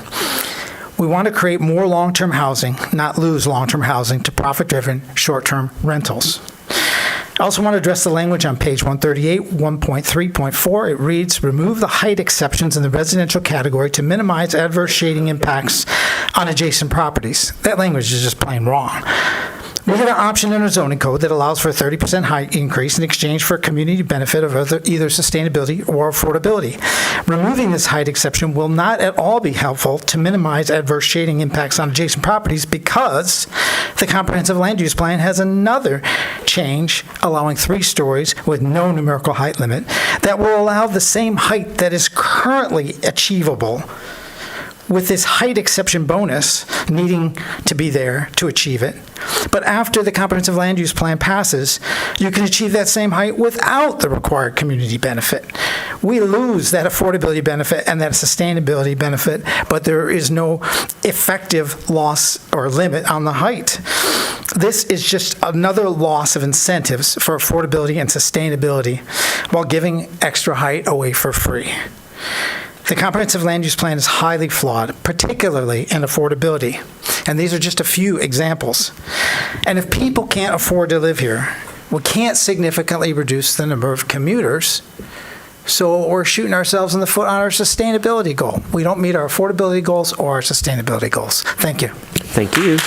We want to create more long-term housing, not lose long-term housing to profit-driven short-term rentals. I also want to address the language on page 138, 1.3.4. It reads, remove the height exceptions in the residential category to minimize adverse shading impacts on adjacent properties. That language is just plain wrong. We have an option in our zoning code that allows for a 30% height increase in exchange for a community benefit of either sustainability or affordability. Removing this height exception will not at all be helpful to minimize adverse shading impacts on adjacent properties because the comprehensive land use plan has another change allowing 3 stories with no numerical height limit that will allow the same height that is currently achievable, with this height exception bonus needing to be there to achieve it. But after the comprehensive land use plan passes, you can achieve that same height without the required community benefit. We lose that affordability benefit and that sustainability benefit, but there is no effective loss or limit on the height. This is just another loss of incentives for affordability and sustainability while giving extra height away for free. The comprehensive land use plan is highly flawed, particularly in affordability. And these are just a few examples. And if people can't afford to live here, we can't significantly reduce the number of commuters. So we're shooting ourselves in the foot on our sustainability goal. We don't meet our affordability goals or our sustainability goals. Thank you. Thank you.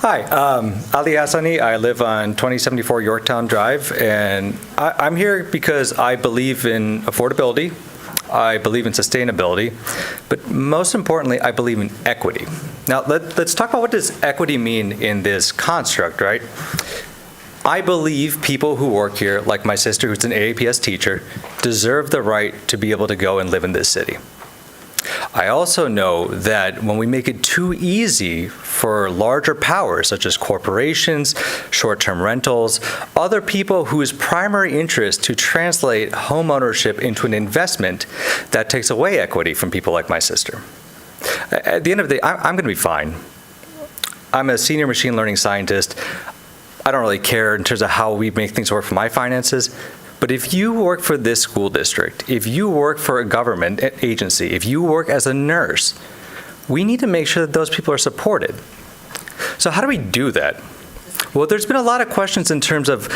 Hi, Ali Hassani. I live on 2074 Yorktown Drive, and I'm here because I believe in affordability, I believe in sustainability, but most importantly, I believe in equity. Now, let's talk about what does equity mean in this construct, right? I believe people who work here, like my sister who's an AAPS teacher, deserve the right to be able to go and live in this city. I also know that when we make it too easy for larger powers, such as corporations, short-term rentals, other people whose primary interest to translate home ownership into an investment, that takes away equity from people like my sister. At the end of the day, I'm going to be fine. I'm a senior machine learning scientist. I don't really care in terms of how we make things work for my finances. But if you work for this school district, if you work for a government agency, if you work as a nurse, we need to make sure that those people are supported. So how do we do that? Well, there's been a lot of questions in terms of,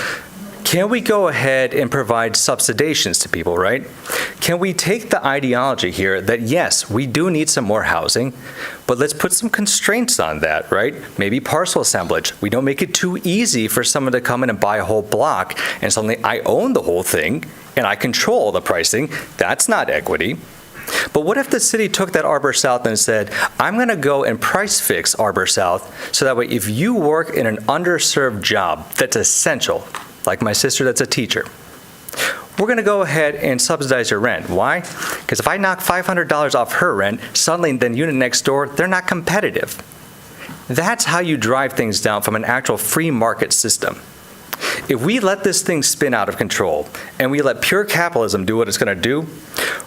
can we go ahead and provide subsidizations to people, right? Can we take the ideology here that, yes, we do need some more housing, but let's put some constraints on that, right? Maybe parcel assemblage. We don't make it too easy for someone to come in and buy a whole block and suddenly I own the whole thing and I control the pricing. That's not equity. But what if the city took that Arbor South and said, I'm going to go and price fix Arbor South so that way if you work in an underserved job that's essential, like my sister that's a teacher, we're going to go ahead and subsidize your rent. Why? Because if I knock $500 off her rent, suddenly the unit next door, they're not competitive. That's how you drive things down from an actual free market system. If we let this thing spin out of control and we let pure capitalism do what it's going to do,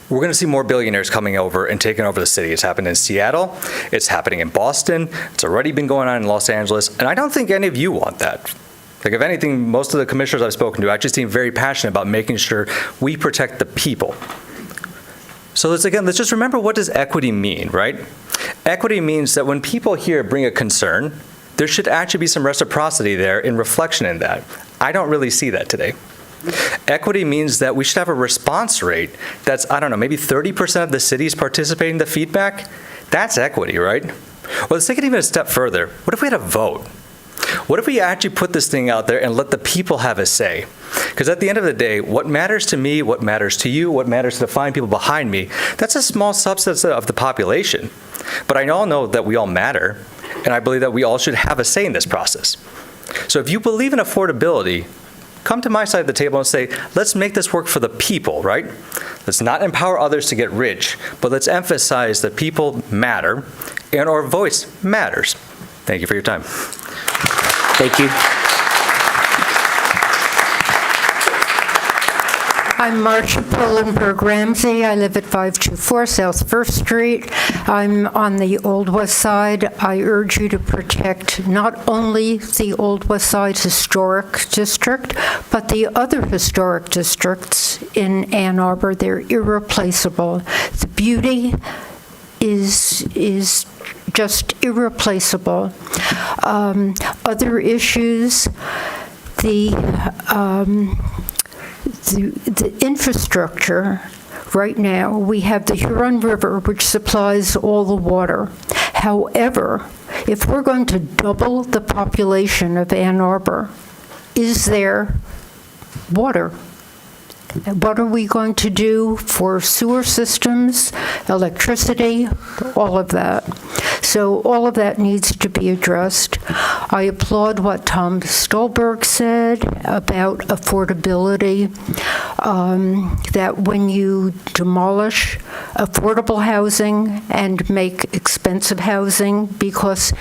we're going to see more billionaires coming over and taking over the city. It's happened in Seattle. It's happening in Boston. It's already been going on in Los Angeles. And I don't think any of you want that. Like, if anything, most of the commissioners I've spoken to actually seem very passionate about making sure we protect the people. So let's just remember, what does equity mean, right? Equity means that when people here bring a concern, there should actually be some reciprocity there in reflection in that. I don't really see that today. Equity means that we should have a response rate that's, I don't know, maybe 30% of the cities participating in the feedback. That's equity, right? Well, let's take it even a step further. What if we had a vote? What if we actually put this thing out there and let the people have a say? Because at the end of the day, what matters to me, what matters to you, what matters to the fine people behind me, that's a small subset of the population. But I all know that we all matter, and I believe that we all should have a say in this process. So if you believe in affordability, come to my side of the table and say, let's make this work for the people, right? Let's not empower others to get rich, but let's emphasize that people matter and our voice matters. Thank you for your time. Thank you. I'm Marsha Pullenberg Ramsey. I live at 524 South First Street. I'm on the Old West Side. I urge you to protect not only the Old West Side Historic District, but the other historic districts in Ann Arbor. They're irreplaceable. The beauty is just irreplaceable. Other issues, the infrastructure. Right now, we have the Huron River, which supplies all the water. However, if we're going to double the population of Ann Arbor, is there water? What are we going to do for sewer systems, electricity, all of that? So all of that needs to be addressed. I applaud what Tom Stolberg said about affordability, that when you demolish affordable housing and make expensive housing, because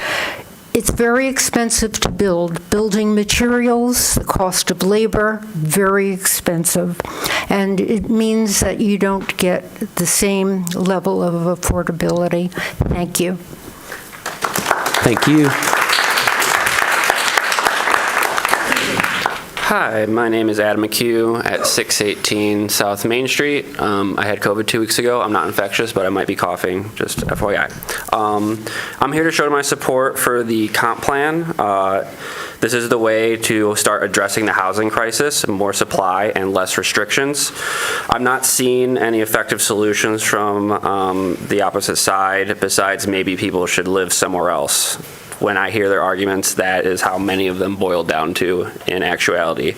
it's very expensive to build. Building materials, the cost of labor, very expensive. And it means that you don't get the same level of affordability. Thank you. Thank you. Hi, my name is Adam McHugh at 618 South Main Street. I had COVID 2 weeks ago. I'm not infectious, but I might be coughing, just FYI. I'm here to show my support for the comp plan. This is the way to start addressing the housing crisis, more supply and less restrictions. I'm not seeing any effective solutions from the opposite side, besides maybe people should live somewhere else. When I hear their arguments, that is how many of them boil down to in actuality.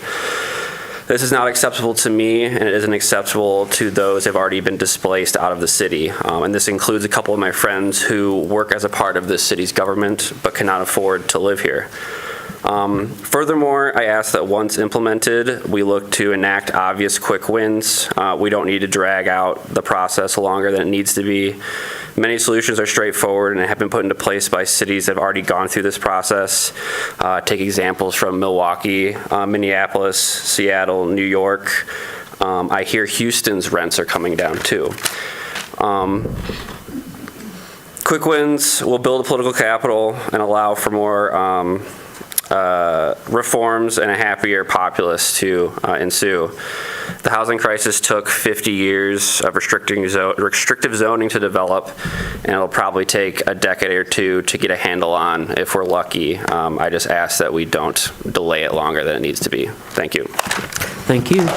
This is not acceptable to me, and it isn't acceptable to those who have already been displaced out of the city. And this includes a couple of my friends who work as a part of this city's government but cannot afford to live here. Furthermore, I ask that once implemented, we look to enact obvious quick wins. We don't need to drag out the process longer than it needs to be. Many solutions are straightforward and have been put into place by cities that have already gone through this process. Take examples from Milwaukee, Minneapolis, Seattle, New York. I hear Houston's rents are coming down too. Quick wins will build a political capital and allow for more reforms and a happier populace to ensue. The housing crisis took 50 years of restrictive zoning to develop, and it'll probably take a decade or two to get a handle on if we're lucky. I just ask that we don't delay it longer than it needs to be. Thank you. Thank you.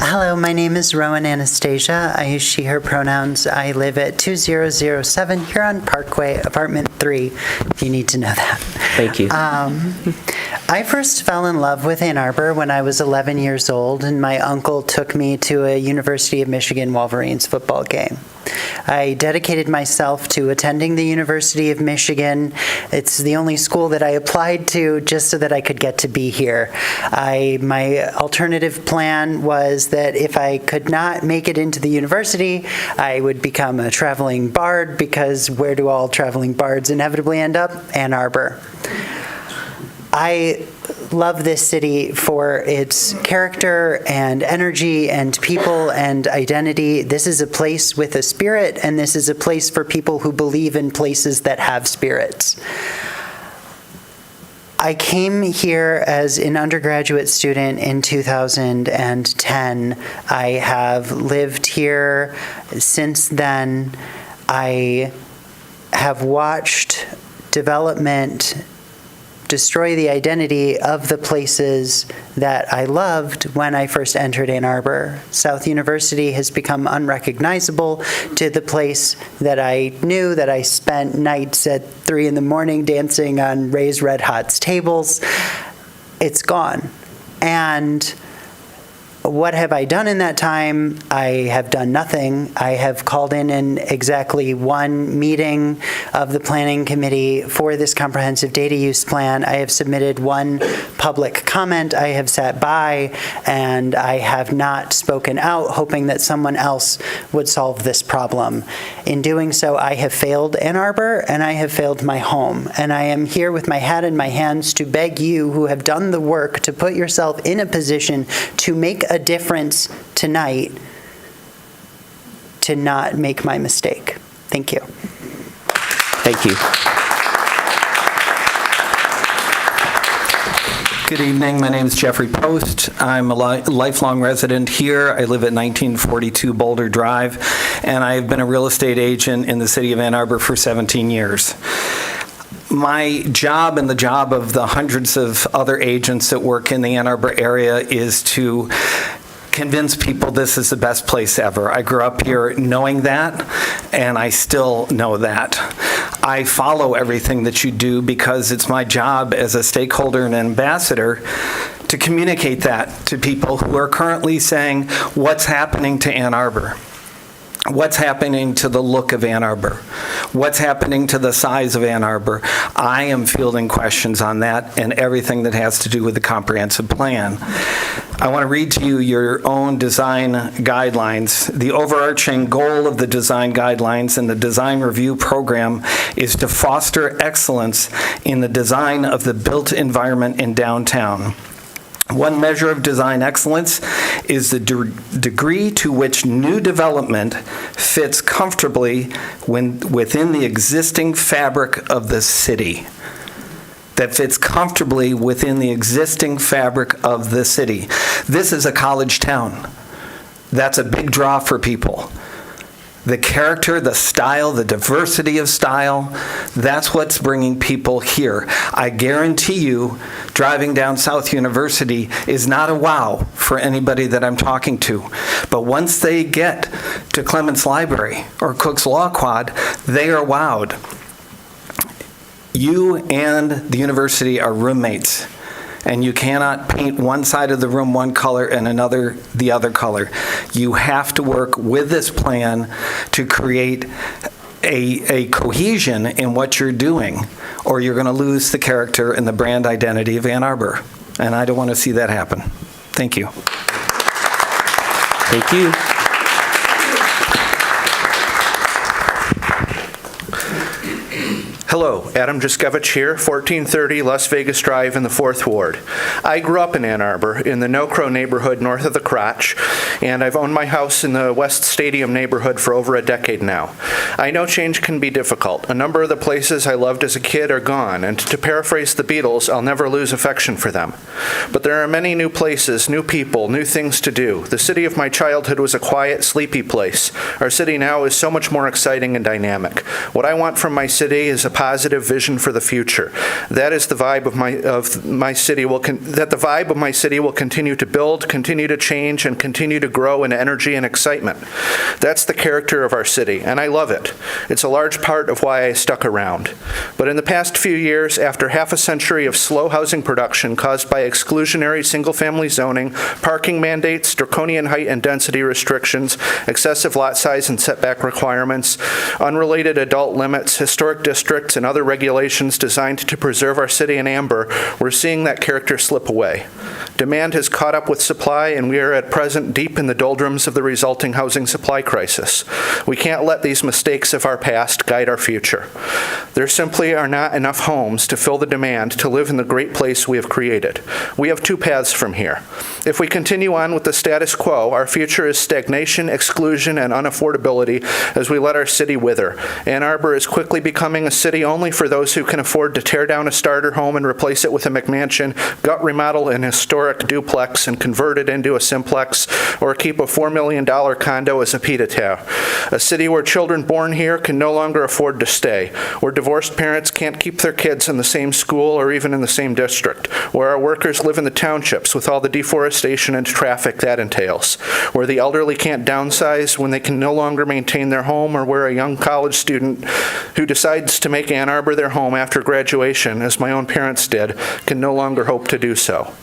Hello, my name is Rowan Anastasia. I use she, her pronouns. I live at 2007 Huron Parkway, apartment 3, if you need to know that. Thank you. I first fell in love with Ann Arbor when I was 11 years old, and my uncle took me to a University of Michigan Wolverines football game. I dedicated myself to attending the University of Michigan. It's the only school that I applied to just so that I could get to be here. My alternative plan was that if I could not make it into the university, I would become a traveling bard, because where do all traveling bards inevitably end up? Ann Arbor. I love this city for its character and energy and people and identity. This is a place with a spirit, and this is a place for people who believe in places that have spirits. I came here as an undergraduate student in 2010. I have lived here since then. I have watched development destroy the identity of the places that I loved when I first entered Ann Arbor. South University has become unrecognizable to the place that I knew, that I spent nights at 3 in the morning dancing on Ray's Red Hot's tables. It's gone. And what have I done in that time? I have done nothing. I have called in exactly one meeting of the Planning Committee for this comprehensive data use plan. I have submitted one public comment. I have sat by, and I have not spoken out, hoping that someone else would solve this problem. In doing so, I have failed Ann Arbor, and I have failed my home. And I am here with my hat in my hands to beg you, who have done the work, to put yourself in a position to make a difference tonight, to not make my mistake. Thank you. Thank you. Good evening. My name is Jeffrey Post. I'm a lifelong resident here. I live at 1942 Boulder Drive, and I've been a real estate agent in the city of Ann Arbor for 17 years. My job and the job of the hundreds of other agents that work in the Ann Arbor area is to convince people this is the best place ever. I grew up here knowing that, and I still know that. I follow everything that you do because it's my job as a stakeholder and ambassador to communicate that to people who are currently saying, what's happening to Ann Arbor? What's happening to the look of Ann Arbor? What's happening to the size of Ann Arbor? I am fielding questions on that and everything that has to do with the comprehensive plan. I want to read to you your own design guidelines. The overarching goal of the design guidelines and the design review program is to foster excellence in the design of the built environment in downtown. One measure of design excellence is the degree to which new development fits comfortably within the existing fabric of the city. That fits comfortably within the existing fabric of the city. This is a college town. That's a big draw for people. The character, the style, the diversity of style, that's what's bringing people here. I guarantee you, driving down South University is not a wow for anybody that I'm talking to. But once they get to Clements Library or Cook's Law Quad, they are wowed. You and the university are roommates. And you cannot paint one side of the room one color and another the other color. You have to work with this plan to create a cohesion in what you're doing, or you're going to lose the character and the brand identity of Ann Arbor. And I don't want to see that happen. Thank you. Thank you. Hello, Adam Juskevich here, 1430 Las Vegas Drive in the 4th Ward. I grew up in Ann Arbor in the No Crow neighborhood north of the Crotch, and I've owned my house in the West Stadium neighborhood for over a decade now. I know change can be difficult. A number of the places I loved as a kid are gone, and to paraphrase the Beatles, I'll never lose affection for them. But there are many new places, new people, new things to do. The city of my childhood was a quiet, sleepy place. Our city now is so much more exciting and dynamic. What I want from my city is a positive vision for the future. That is the vibe of my city that the vibe of my city will continue to build, continue to change, and continue to grow in energy and excitement. That's the character of our city, and I love it. It's a large part of why I stuck around. But in the past few years, after half a century of slow housing production caused by exclusionary single-family zoning, parking mandates, draconian height and density restrictions, excessive lot size and setback requirements, unrelated adult limits, historic districts, and other regulations designed to preserve our city in amber, we're seeing that character slip away. Demand has caught up with supply, and we are at present deep in the doldrums of the resulting housing supply crisis. We can't let these mistakes of our past guide our future. There simply are not enough homes to fill the demand to live in the great place we have created. We have two paths from here. If we continue on with the status quo, our future is stagnation, exclusion, and unaffordability as we let our city wither. Ann Arbor is quickly becoming a city only for those who can afford to tear down a starter home and replace it with a McMansion, gut remodel an historic duplex and convert it into a simplex, or keep a $4 million condo as a pied-à-terre. A city where children born here can no longer afford to stay, where divorced parents can't keep their kids in the same school or even in the same district, where our workers live in the townships with all the deforestation and traffic that entails, where the elderly can't downsize when they can no longer maintain their home, or where a young college student who decides to make Ann Arbor their home after graduation, as my own parents did, can no longer hope to do so.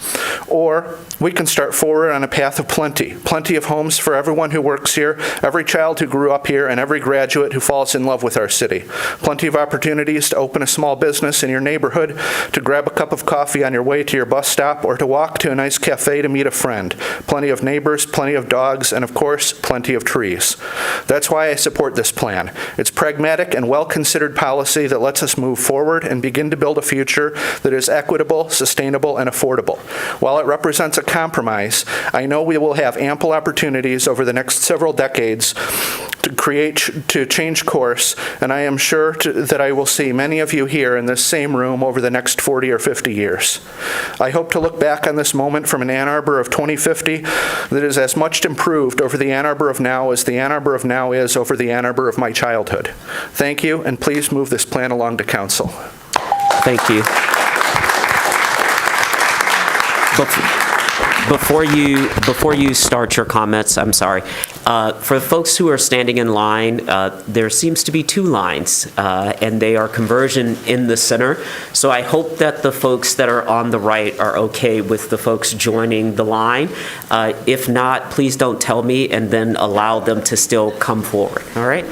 Or we can start forward on a path of plenty of homes for everyone who works here, every child who grew up here, and every graduate who falls in love with our city. Plenty of opportunities to open a small business in your neighborhood, to grab a cup of coffee on your way to your bus stop, or to walk to a nice cafe to meet a friend. Plenty of neighbors, plenty of dogs, and of course, plenty of trees. That's why I support this plan. It's pragmatic and well-considered policy that lets us move forward and begin to build a future that is equitable, sustainable, and affordable. While it represents a compromise, I know we will have ample opportunities over the next several decades to change course, and I am sure that I will see many of you here in this same room over the next 40 or 50 years. I hope to look back on this moment from an Ann Arbor of 2050 that is as much improved over the Ann Arbor of now as the Ann Arbor of now is over the Ann Arbor of my childhood. Thank you, and please move this plan along to council. Thank you. Before you start your comments, I'm sorry. For the folks who are standing in line, there seems to be two lines, and they are conversion in the center. So I hope that the folks that are on the right are okay with the folks joining the line. If not, please don't tell me, and then allow them to still come forward. All right?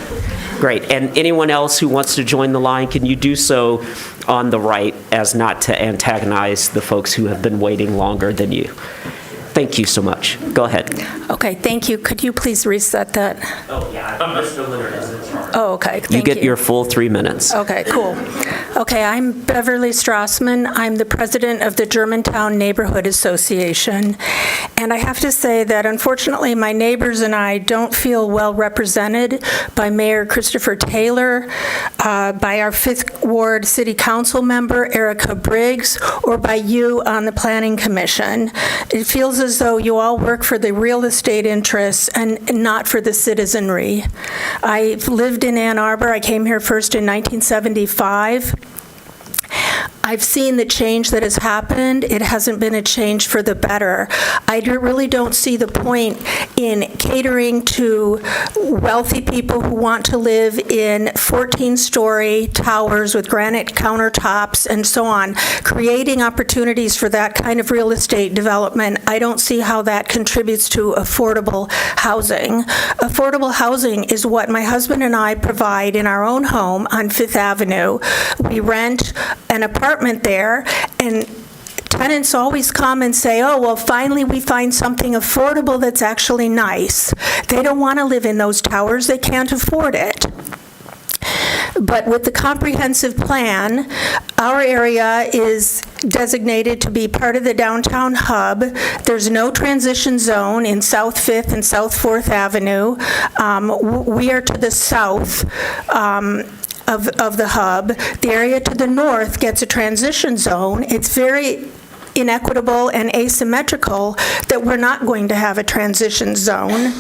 Great. And anyone else who wants to join the line, can you do so on the right as not to antagonize the folks who have been waiting longer than you? Thank you so much. Go ahead. Okay, thank you. Could you please reset that? Oh, yeah. Mr. Leonard is in charge. Oh, okay. Thank you get your full 3 minutes. Okay, cool. Okay, I'm Beverly Strassman. I'm the president of the Germantown Neighborhood Association. And I have to say that unfortunately my neighbors and I don't feel well represented by Mayor Christopher Taylor, by our 5th Ward City Council member Erica Briggs, or by you on the Planning Commission. It feels as though you all work for the real estate interests and not for the citizenry. I've lived in Ann Arbor. I came here first in 1975. I've seen the change that has happened. It hasn't been a change for the better. I really don't see the point in catering to wealthy people who want to live in 14-story towers with granite countertops and so on, creating opportunities for that kind of real estate development. I don't see how that contributes to affordable housing. Affordable housing is what my husband and I provide in our own home on 5th Avenue. We rent an apartment there, and tenants always come and say, oh, well, finally we find something affordable that's actually nice. They don't want to live in those towers. They can't afford it. But with the comprehensive plan, our area is designated to be part of the downtown hub. There's no transition zone in South 5th and South 4th Avenue. We are to the south of the hub. The area to the north gets a transition zone. It's very inequitable and asymmetrical that we're not going to have a transition zone.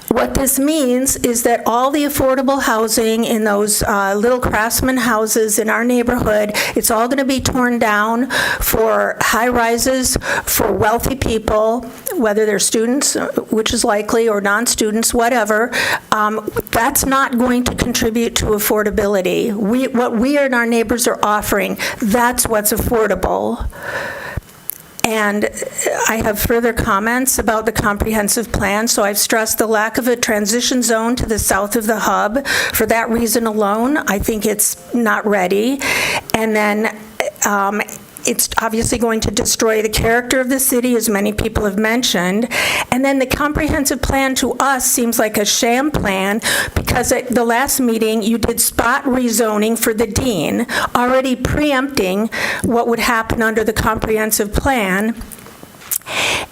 What this means is that all the affordable housing in those little craftsman houses in our neighborhood, it's all going to be torn down for high-rises for wealthy people, whether they're students, which is likely, or non-students, whatever. That's not going to contribute to affordability. What we and our neighbors are offering, that's what's affordable. And I have further comments about the comprehensive plan. So I've stressed the lack of a transition zone to the south of the hub. For that reason alone, I think it's not ready. And then it's obviously going to destroy the character of the city, as many people have mentioned. And then the comprehensive plan to us seems like a sham plan, because at the last meeting, you did spot rezoning for the dean, already preempting what would happen under the comprehensive plan.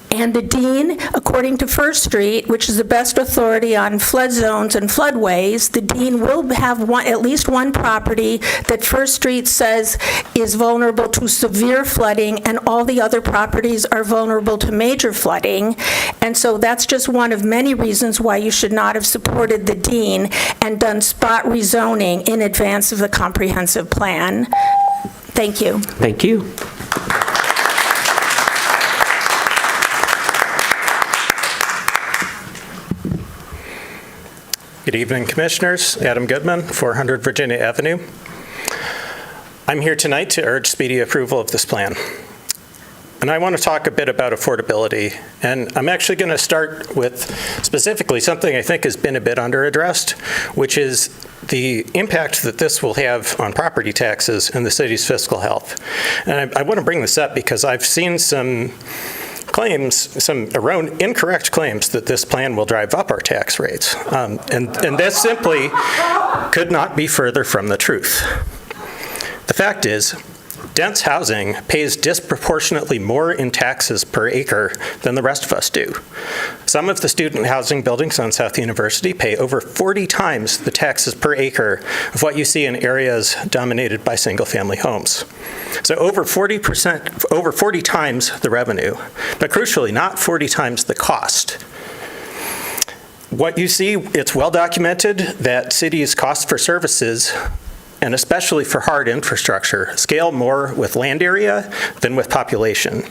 And the dean, according to First Street, which is the best authority on flood zones and floodways, the dean will have at least one property that First Street says is vulnerable to severe flooding, and all the other properties are vulnerable to major flooding. And so that's just one of many reasons why you should not have supported the dean and done spot rezoning in advance of the comprehensive plan. Thank you. Thank you. Good evening, Commissioners. Adam Goodman, 400 Virginia Avenue. I'm here tonight to urge speedy approval of this plan. And I want to talk a bit about affordability. And I'm actually going to start with specifically something I think has been a bit under-addressed, which is the impact that this will have on property taxes and the city's fiscal health. And I want to bring this up because I've seen some claims, some incorrect claims that this plan will drive up our tax rates. And that simply could not be further from the truth. The fact is, dense housing pays disproportionately more in taxes per acre than the rest of us do. Some of the student housing buildings on South University pay over 40 times the taxes per acre of what you see in areas dominated by single-family homes. So over 40 times the revenue, but crucially, not 40 times the cost. What you see, it's well documented that cities' costs for services, and especially for hard infrastructure, scale more with land area than with population.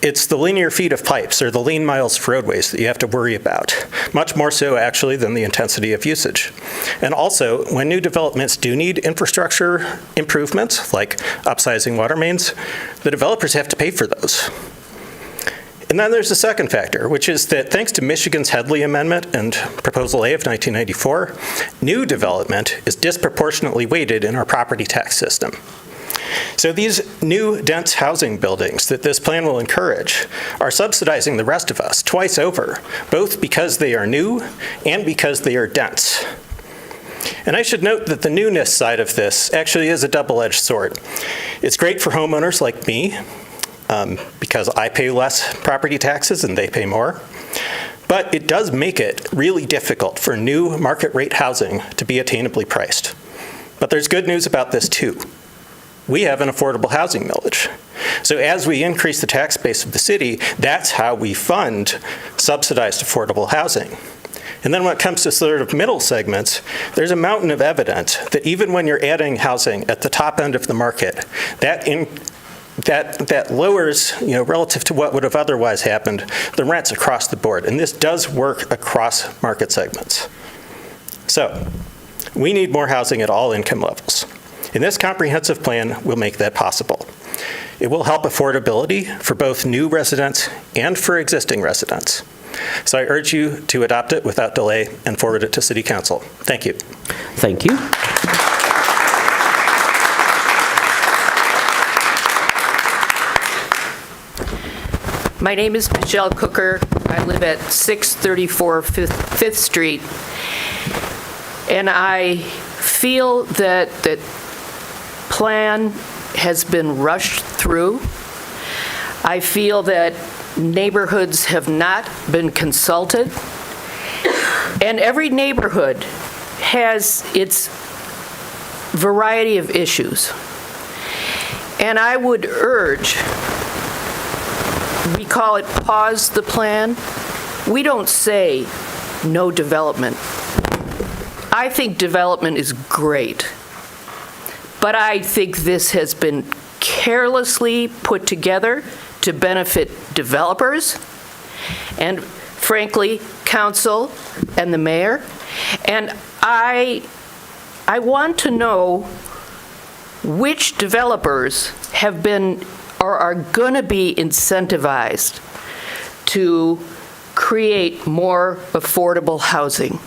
It's the linear feet of pipes or the lean miles of roadways that you have to worry about, much more so actually than the intensity of usage. And also, when new developments do need infrastructure improvements, like upsizing water mains, the developers have to pay for those. And then there's the second factor, which is that thanks to Michigan's Headley Amendment and Proposal A of 1994, new development is disproportionately weighted in our property tax system. So these new dense housing buildings that this plan will encourage are subsidizing the rest of us twice over, both because they are new and because they are dense. And I should note that the newness side of this actually is a double-edged sword. It's great for homeowners like me, because I pay less property taxes and they pay more. But it does make it really difficult for new market rate housing to be attainably priced. But there's good news about this too. We have an affordable housing millage. So as we increase the tax base of the city, that's how we fund subsidized affordable housing. And then when it comes to sort of middle segments, there's a mountain of evidence that even when you're adding housing at the top end of the market, that lowers, relative to what would have otherwise happened, the rents across the board. And this does work across market segments. So we need more housing at all income levels. And this comprehensive plan will make that possible. It will help affordability for both new residents and for existing residents. So I urge you to adopt it without delay and forward it to City Council. Thank you. Thank you. My name is Michelle Cooker. I live at 634 5th Street. And I feel that the plan has been rushed through. I feel that neighborhoods have not been consulted. And every neighborhood has its variety of issues. And I would urge, we call it pause the plan. We don't say no development. I think development is great, but I think this has been carelessly put together to benefit developers and, frankly, council and the mayor. And I want to know which developers have been or are going to be incentivized to create more affordable housing.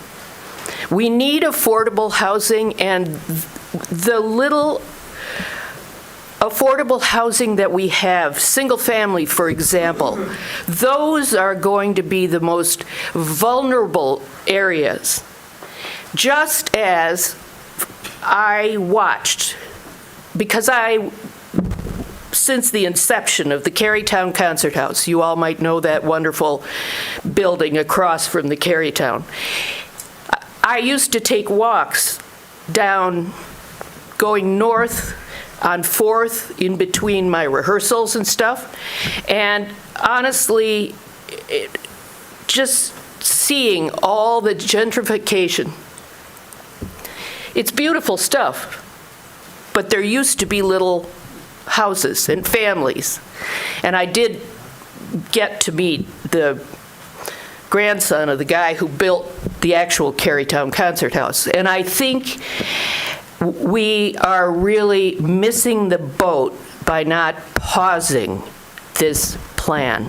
We need affordable housing, and the little affordable housing that we have, single family, for example, those are going to be the most vulnerable areas. Just as I watched, because since the inception of the Carytown Concert House, you all might know that wonderful building across from the Carytown. I used to take walks down, going north on 4th in between my rehearsals and stuff. And honestly, just seeing all the gentrification, it's beautiful stuff. But there used to be little houses and families. And I did get to meet the grandson of the guy who built the actual Carytown Concert House. And I think we are really missing the boat by not pausing this plan.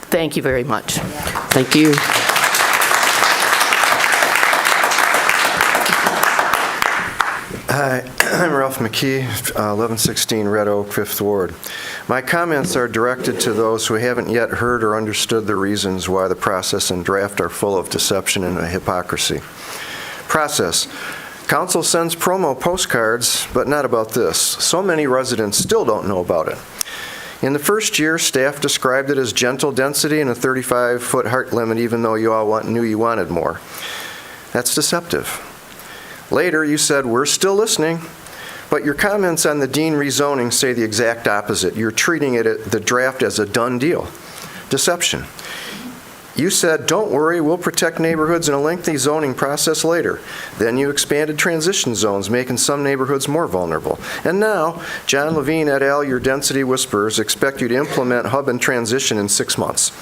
Thank you very much. Thank you. Hi, I'm Ralph McKee, 1116 Red Oak, 5th Ward. My comments are directed to those who haven't yet heard or understood the reasons why the process and draft are full of deception and hypocrisy. Process. Council sends promo postcards, but not about this. So many residents still don't know about it. In the first year, staff described it as gentle density and a 35-foot height limit, even though you all knew you wanted more. That's deceptive. Later, you said, we're still listening, but your comments on the Dean rezoning say the exact opposite. You're treating it, the draft, as a done deal. Deception. You said, don't worry, we'll protect neighborhoods in a lengthy zoning process later. Then you expanded transition zones, making some neighborhoods more vulnerable. And now, John Levine et al., your density whisperers, expect you to implement hub and transition in 6 months.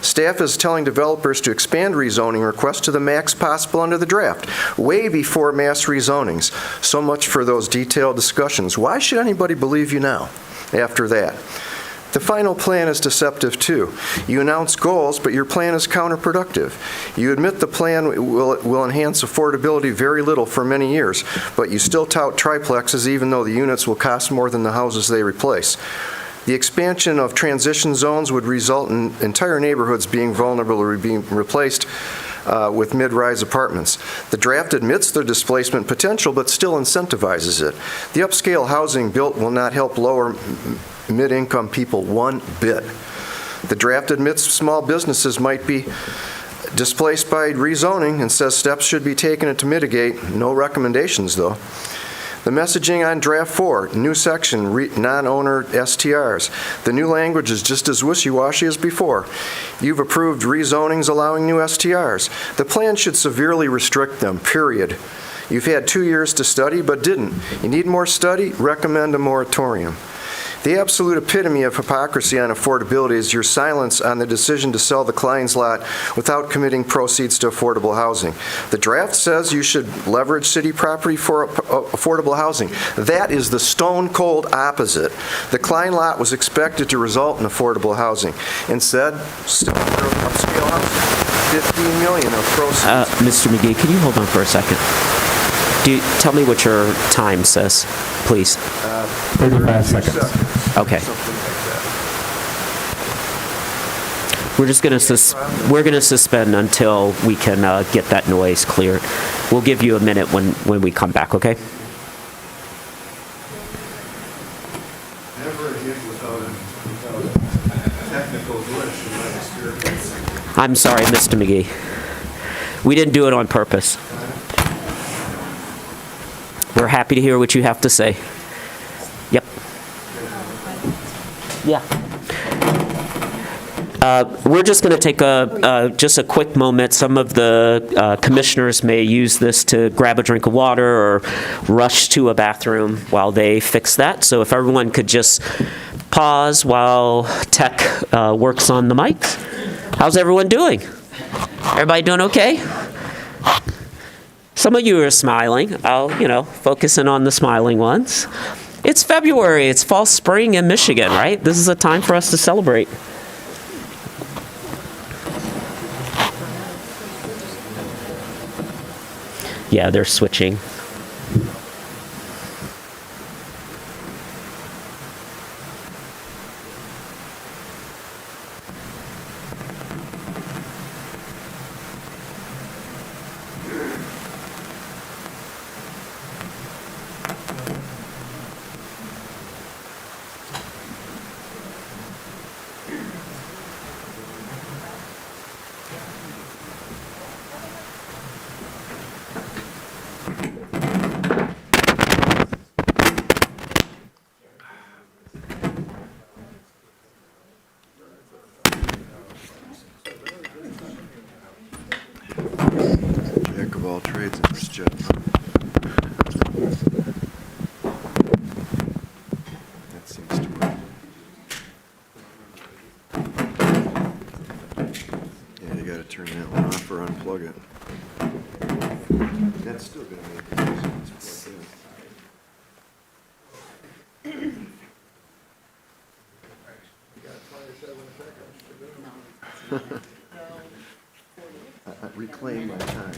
Staff is telling developers to expand rezoning requests to the max possible under the draft, way before mass rezonings. So much for those detailed discussions. Why should anybody believe you now, after that? The final plan is deceptive too. You announce goals, but your plan is counterproductive. You admit the plan will enhance affordability very little for many years, but you still tout triplexes even though the units will cost more than the houses they replace. The expansion of transition zones would result in entire neighborhoods being vulnerable or being replaced with mid-rise apartments. The draft admits the displacement potential, but still incentivizes it. The upscale housing built will not help lower mid-income people one bit. The draft admits small businesses might be displaced by rezoning and says steps should be taken to mitigate. No recommendations, though. The messaging on draft 4, new section, non-owner STRs. The new language is just as wishy-washy as before. You've approved rezonings allowing new STRs. The plan should severely restrict them, period. You've had 2 years to study, but didn't. You need more study? Recommend a moratorium. The absolute epitome of hypocrisy on affordability is your silence on the decision to sell the Klein's lot without committing proceeds to affordable housing. The draft says you should leverage city property for affordable housing. That is the stone-cold opposite. The Klein lot was expected to result in affordable housing. Instead, still upscale housing. $15 million of proceeds. Mr. McGee, can you hold on for a second? Tell me what your time says, please. 35 seconds. Okay. We're gonna suspend until we can get that noise cleared. We'll give you a minute when we come back. Okay. Never a hit without a technical glitch in my experience. I'm sorry, Mr. McGee. We didn't do it on purpose. We're happy to hear what you have to say. Yep. Yeah. We're just going to take just a quick moment. Some of the commissioners may use this to grab a drink of water or rush to a bathroom while they fix that. So if everyone could just pause while tech works on the mics. How's everyone doing? Everybody doing okay? Some of you are smiling. I'll, focusing on the smiling ones. It's February. It's fall spring in Michigan, right? This is a time for us to celebrate. Yeah, they're switching. Jack of all trades in this jet. That seems to work. Yeah, you gotta turn that one off or unplug it. That's still gonna make it easy when it's plugged in. Reclaim my time.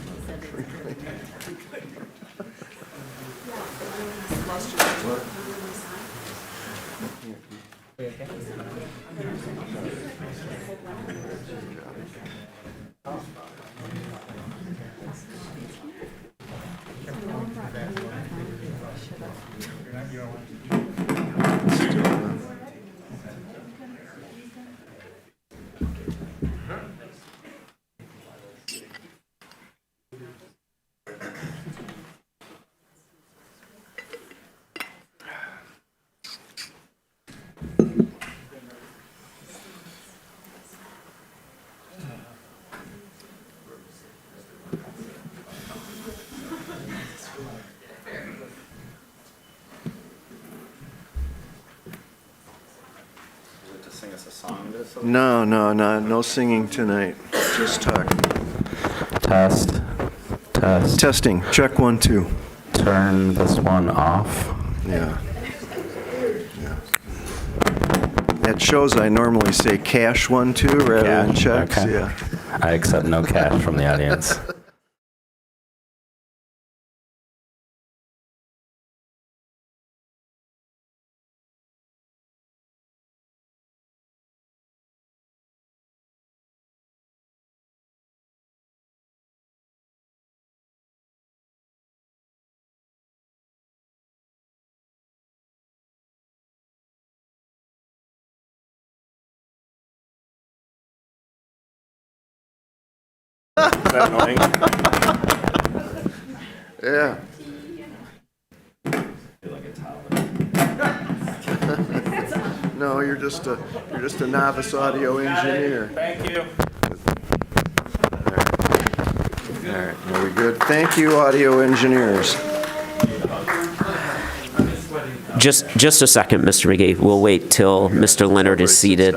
No singing tonight. Just talking. Test. Testing. Check 1, 2. Turn this one off. Yeah. That shows I normally say cash 1, 2 rather than checks. Okay. Yeah. I accept no cash from the audience. Is that annoying? Yeah. No, you're just a novice audio engineer. Thank you. All right, very good. Thank you, audio engineers. Just a second, Mr. McGee. We'll wait till Mr. Leonard is seated.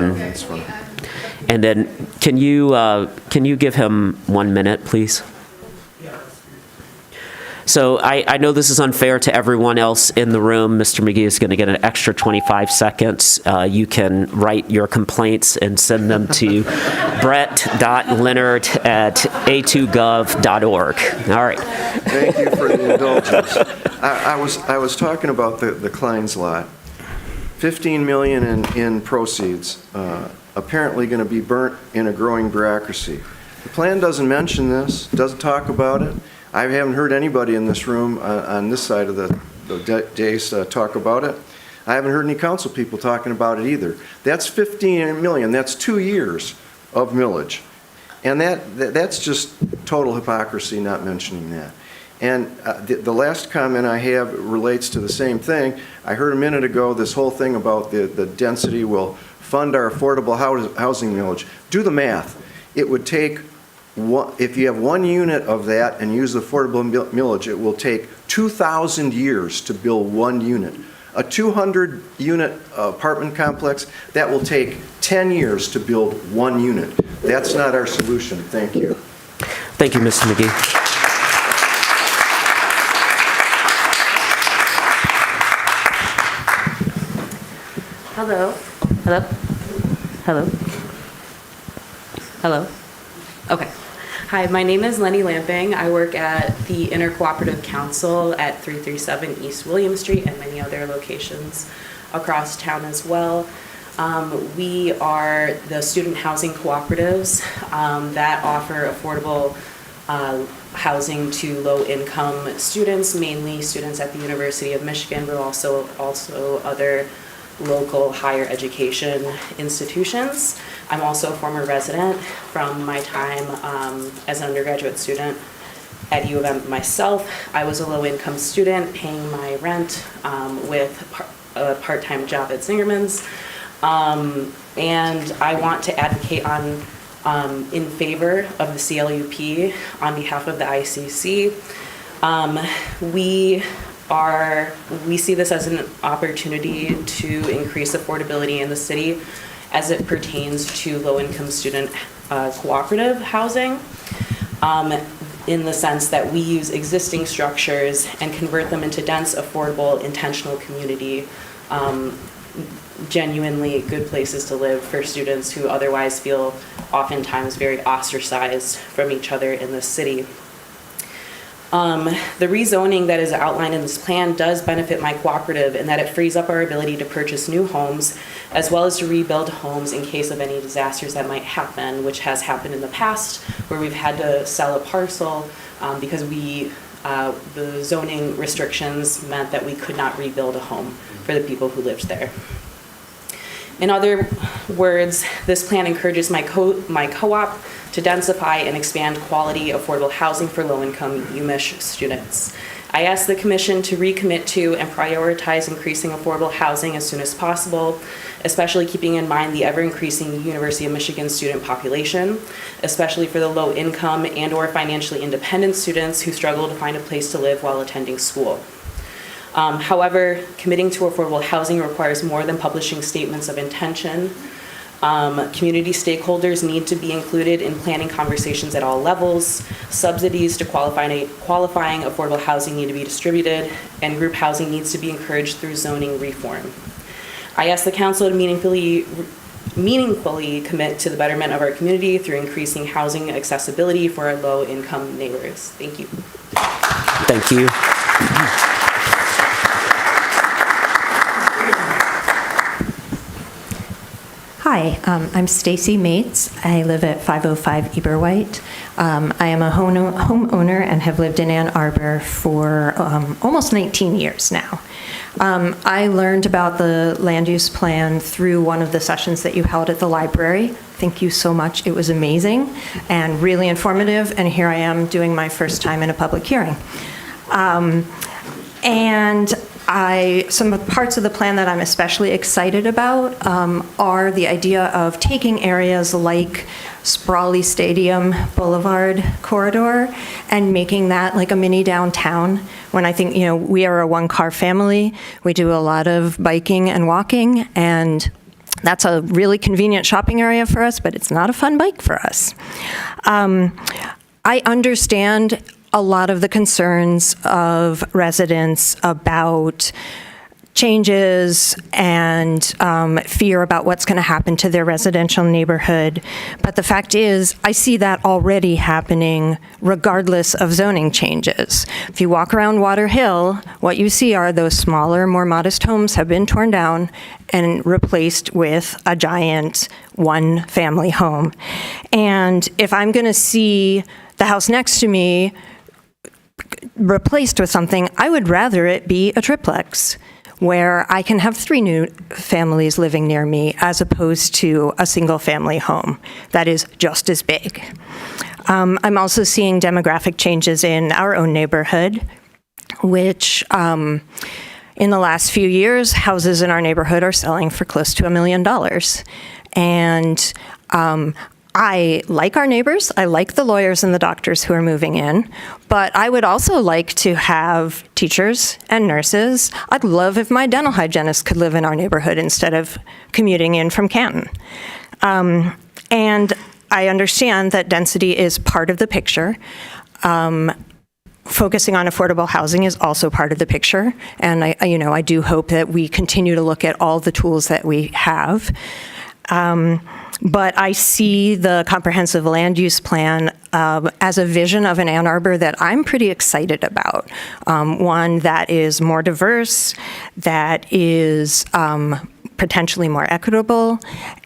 And then can you give him 1 minute, please? So I know this is unfair to everyone else in the room. Mr. McGee is going to get an extra 25 seconds. You can write your complaints and send them to brett.leonard@a2gov.org. All right. Thank you for the indulgence. I was talking about the Klein's lot. $15 million in proceeds, apparently going to be burnt in a growing bureaucracy. The plan doesn't mention this, doesn't talk about it. I haven't heard anybody in this room on this side of the dais talk about it. I haven't heard any council people talking about it either. That's $15 million. That's 2 years of millage. And that's just total hypocrisy not mentioning that. And the last comment I have relates to the same thing. I heard a minute ago this whole thing about the density will fund our affordable housing millage. Do the math. It would take, if you have 1 unit of that and use the affordable millage, it will take 2,000 years to build 1 unit. A 200-unit apartment complex, that will take 10 years to build 1 unit. That's not our solution. Thank you. Thank you, Mr. McGee. Hello. Hello. Hello. Hello. Okay. Hi, my name is Lenny Lamping. I work at the Intercooperative Council at 337 East William Street and many other locations across town as well. We are the student housing cooperatives that offer affordable housing to low-income students, mainly students at the University of Michigan, but also other local higher education institutions. I'm also a former resident from my time as an undergraduate student at U of M myself. I was a low-income student paying my rent with a part-time job at Zingerman's. And I want to advocate in favor of the CLUP on behalf of the ICC. We see this as an opportunity to increase affordability in the city as it pertains to low-income student cooperative housing, in the sense that we use existing structures and convert them into dense, affordable, intentional community, genuinely good places to live for students who otherwise feel oftentimes very ostracized from each other in the city. The rezoning that is outlined in this plan does benefit my cooperative in that it frees up our ability to purchase new homes as well as to rebuild homes in case of any disasters that might happen, which has happened in the past where we've had to sell a parcel because we the zoning restrictions meant that we could not rebuild a home for the people who lived there. In other words, this plan encourages my co-op to densify and expand quality, affordable housing for low-income UMich students. I ask the Commission to recommit to and prioritize increasing affordable housing as soon as possible, especially keeping in mind the ever-increasing University of Michigan student population, especially for the low-income and/or financially independent students who struggle to find a place to live while attending school. However, committing to affordable housing requires more than publishing statements of intention. Community stakeholders need to be included in planning conversations at all levels. Subsidies to qualifying affordable housing need to be distributed, and group housing needs to be encouraged through zoning reform. I ask the Council to meaningfully commit to the betterment of our community through increasing housing accessibility for our low-income neighbors. Thank you. Thank you. Hi, I'm Stacy Mates. I live at 505 Eberwhite. I am a homeowner and have lived in Ann Arbor for almost 19 years now. I learned about the land use plan through one of the sessions that you held at the library. Thank you so much. It was amazing and really informative, and here I am doing my first time in a public hearing. Some parts of the plan that I'm especially excited about are the idea of taking areas like sprawly Stadium Boulevard corridor and making that like a mini downtown. When I think, we are a one-car family, we do a lot of biking and walking, and that's a really convenient shopping area for us, but it's not a fun bike for us. I understand a lot of the concerns of residents about changes and fear about what's going to happen to their residential neighborhood. But the fact is, I see that already happening regardless of zoning changes. If you walk around Water Hill, what you see are those smaller, more modest homes have been torn down and replaced with a giant one-family home. And if I'm going to see the house next to me replaced with something, I would rather it be a triplex where I can have 3 new families living near me as opposed to a single family home that is just as big. I'm also seeing demographic changes in our own neighborhood, which in the last few years, houses in our neighborhood are selling for close to $1 million. And I like our neighbors, I like the lawyers and the doctors who are moving in, but I would also like to have teachers and nurses. I'd love if my dental hygienist could live in our neighborhood instead of commuting in from Canton. And I understand that density is part of the picture. Focusing on affordable housing is also part of the picture, and I do hope that we continue to look at all the tools that we have. But I see the comprehensive land use plan as a vision of an Ann Arbor that I'm pretty excited about. One that is more diverse, that is potentially more equitable,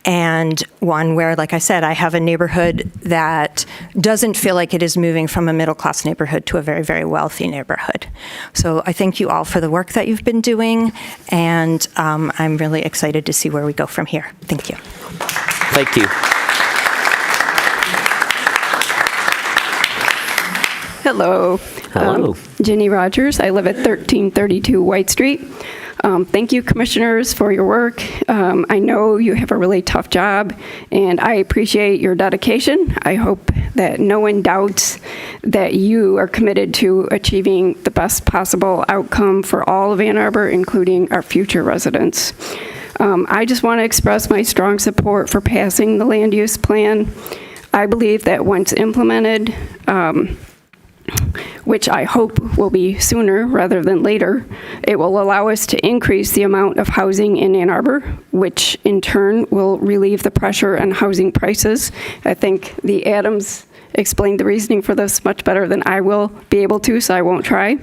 and one where, like I said, I have a neighborhood that doesn't feel like it is moving from a middle-class neighborhood to a very, very wealthy neighborhood. So I thank you all for the work that you've been doing, and I'm really excited to see where we go from here. Thank you. Thank you. Hello. Hello. Jenny Rogers. I live at 1332 White Street. Thank you, commissioners, for your work. I know you have a really tough job, and I appreciate your dedication. I hope that no one doubts that you are committed to achieving the best possible outcome for all of Ann Arbor, including our future residents. I just want to express my strong support for passing the land use plan. I believe that once implemented, which I hope will be sooner rather than later, it will allow us to increase the amount of housing in Ann Arbor, which in turn will relieve the pressure on housing prices. I think the Adams explained the reasoning for this much better than I will be able to, so I won't try.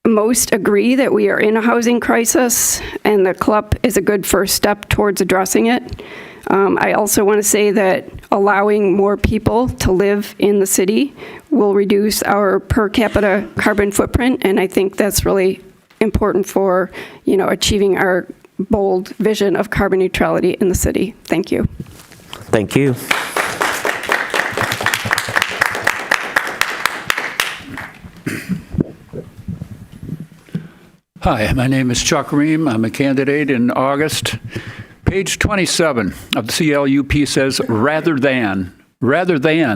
Most agree that we are in a housing crisis, and the CLUP is a good first step towards addressing it. I also want to say that allowing more people to live in the city will reduce our per capita carbon footprint, and I think that's really important for, achieving our bold vision of carbon neutrality in the city. Thank you. Thank you. Hi, my name is Chuck Ream. I'm a candidate in August. Page 27 of the CLUP says, rather than,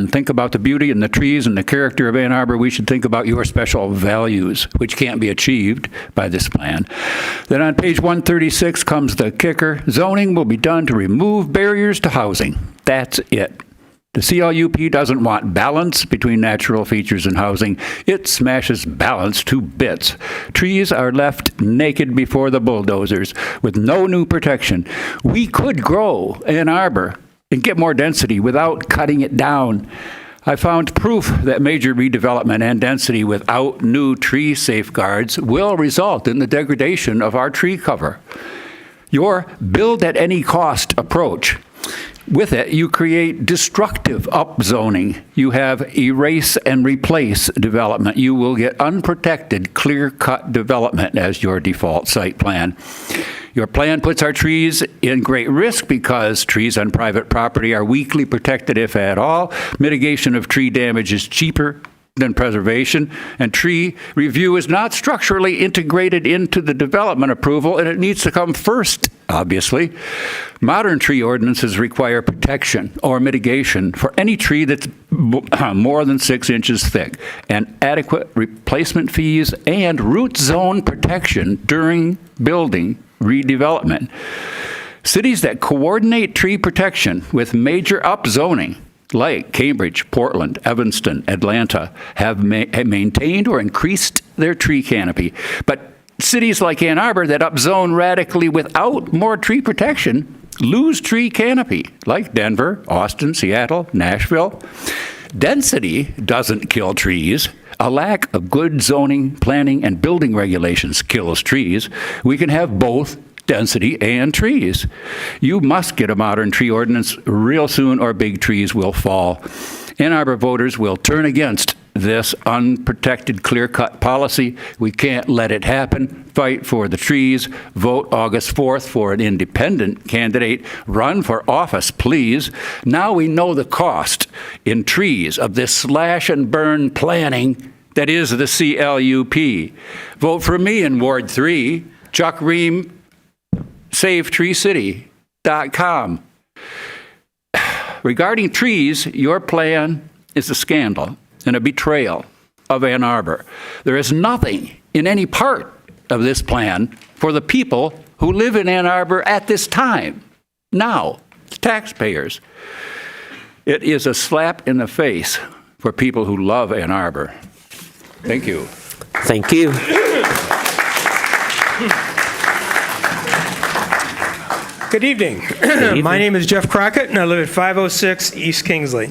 think about the beauty and the trees and the character of Ann Arbor, we should think about your special values, which can't be achieved by this plan. Then on page 136 comes the kicker. Zoning will be done to remove barriers to housing. That's it. The CLUP doesn't want balance between natural features and housing. It smashes balance to bits. Trees are left naked before the bulldozers with no new protection. We could grow Ann Arbor and get more density without cutting it down. I found proof that major redevelopment and density without new tree safeguards will result in the degradation of our tree cover. Your build at any cost approach, with it, you create destructive upzoning. You have erase and replace development. You will get unprotected, clear-cut development as your default site plan. Your plan puts our trees in great risk because trees on private property are weakly protected, if at all. Mitigation of tree damage is cheaper than preservation, and tree review is not structurally integrated into the development approval, and it needs to come first, obviously. Modern tree ordinances require protection or mitigation for any tree that's more than 6 inches thick, and adequate replacement fees and root zone protection during building redevelopment. Cities that coordinate tree protection with major upzoning, like Cambridge, Portland, Evanston, Atlanta, have maintained or increased their tree canopy. But cities like Ann Arbor that upzone radically without more tree protection lose tree canopy, like Denver, Austin, Seattle, Nashville. Density doesn't kill trees. A lack of good zoning, planning, and building regulations kills trees. We can have both density and trees. You must get a modern tree ordinance real soon or big trees will fall. Ann Arbor voters will turn against this unprotected, clear-cut policy. We can't let it happen. Fight for the trees. Vote August 4th for an independent candidate. Run for office, please. Now we know the cost in trees of this slash and burn planning that is the CLUP. Vote for me in Ward 3. Chuck Ream, SaveTreeCity.com. Regarding trees, your plan is a scandal and a betrayal of Ann Arbor. There is nothing in any part of this plan for the people who live in Ann Arbor at this time, now, taxpayers. It is a slap in the face for people who love Ann Arbor. Thank you. Thank you. Good evening. My name is Jeff Crockett, and I live at 506 East Kingsley.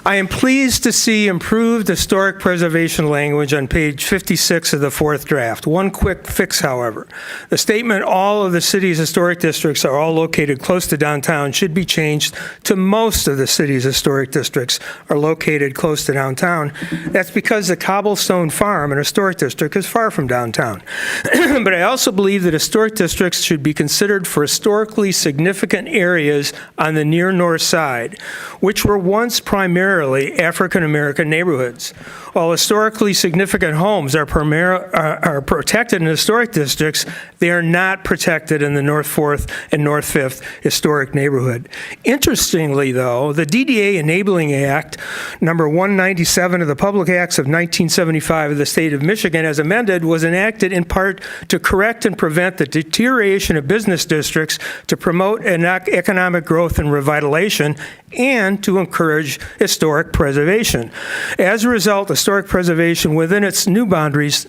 I am pleased to see improved historic preservation language on page 56 of the fourth draft. One quick fix, however. The statement, all of the city's historic districts are all located close to downtown, should be changed to most of the city's historic districts are located close to downtown. That's because the Cobblestone Farm, an historic district, is far from downtown. But I also believe that historic districts should be considered for historically significant areas on the near north side, which were once primarily African-American neighborhoods. While historically significant homes are protected in historic districts, they are not protected in the North 4th and North 5th historic neighborhood. Interestingly, though, the DDA Enabling Act, number 197 of the Public Acts of 1975 of the state of Michigan, as amended, was enacted in part to correct and prevent the deterioration of business districts, to promote economic growth and revitalization, and to encourage historic preservation. As a result, historic preservation within its new boundaries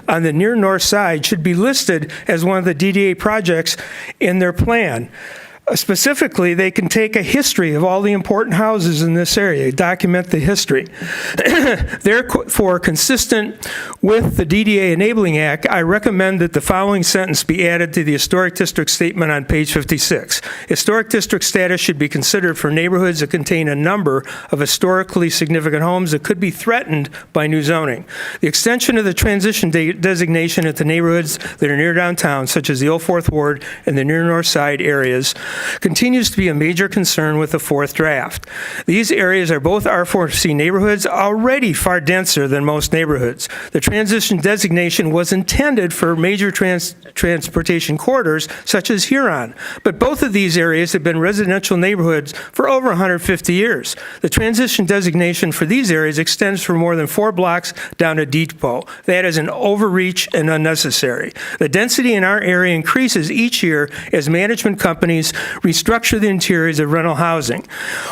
on the near north side should be listed as one of the DDA projects in their plan. Specifically, they can take a history of all the important houses in this area, document the history. Therefore, consistent with the DDA Enabling Act, I recommend that the following sentence be added to the Historic District Statement on page 56. Historic District status should be considered for neighborhoods that contain a number of historically significant homes that could be threatened by new zoning. The extension of the transition designation into neighborhoods that are near downtown, such as the Old Fourth Ward and the near North Side areas, continues to be a major concern with the fourth draft. These areas are both R4C neighborhoods, already far denser than most neighborhoods. The transition designation was intended for major transportation corridors, such as Huron, but both of these areas have been residential neighborhoods for over 150 years. The transition designation for these areas extends for more than 4 blocks down to Depot. That is an overreach and unnecessary. The density in our area increases each year as management companies restructure the interiors of rental housing.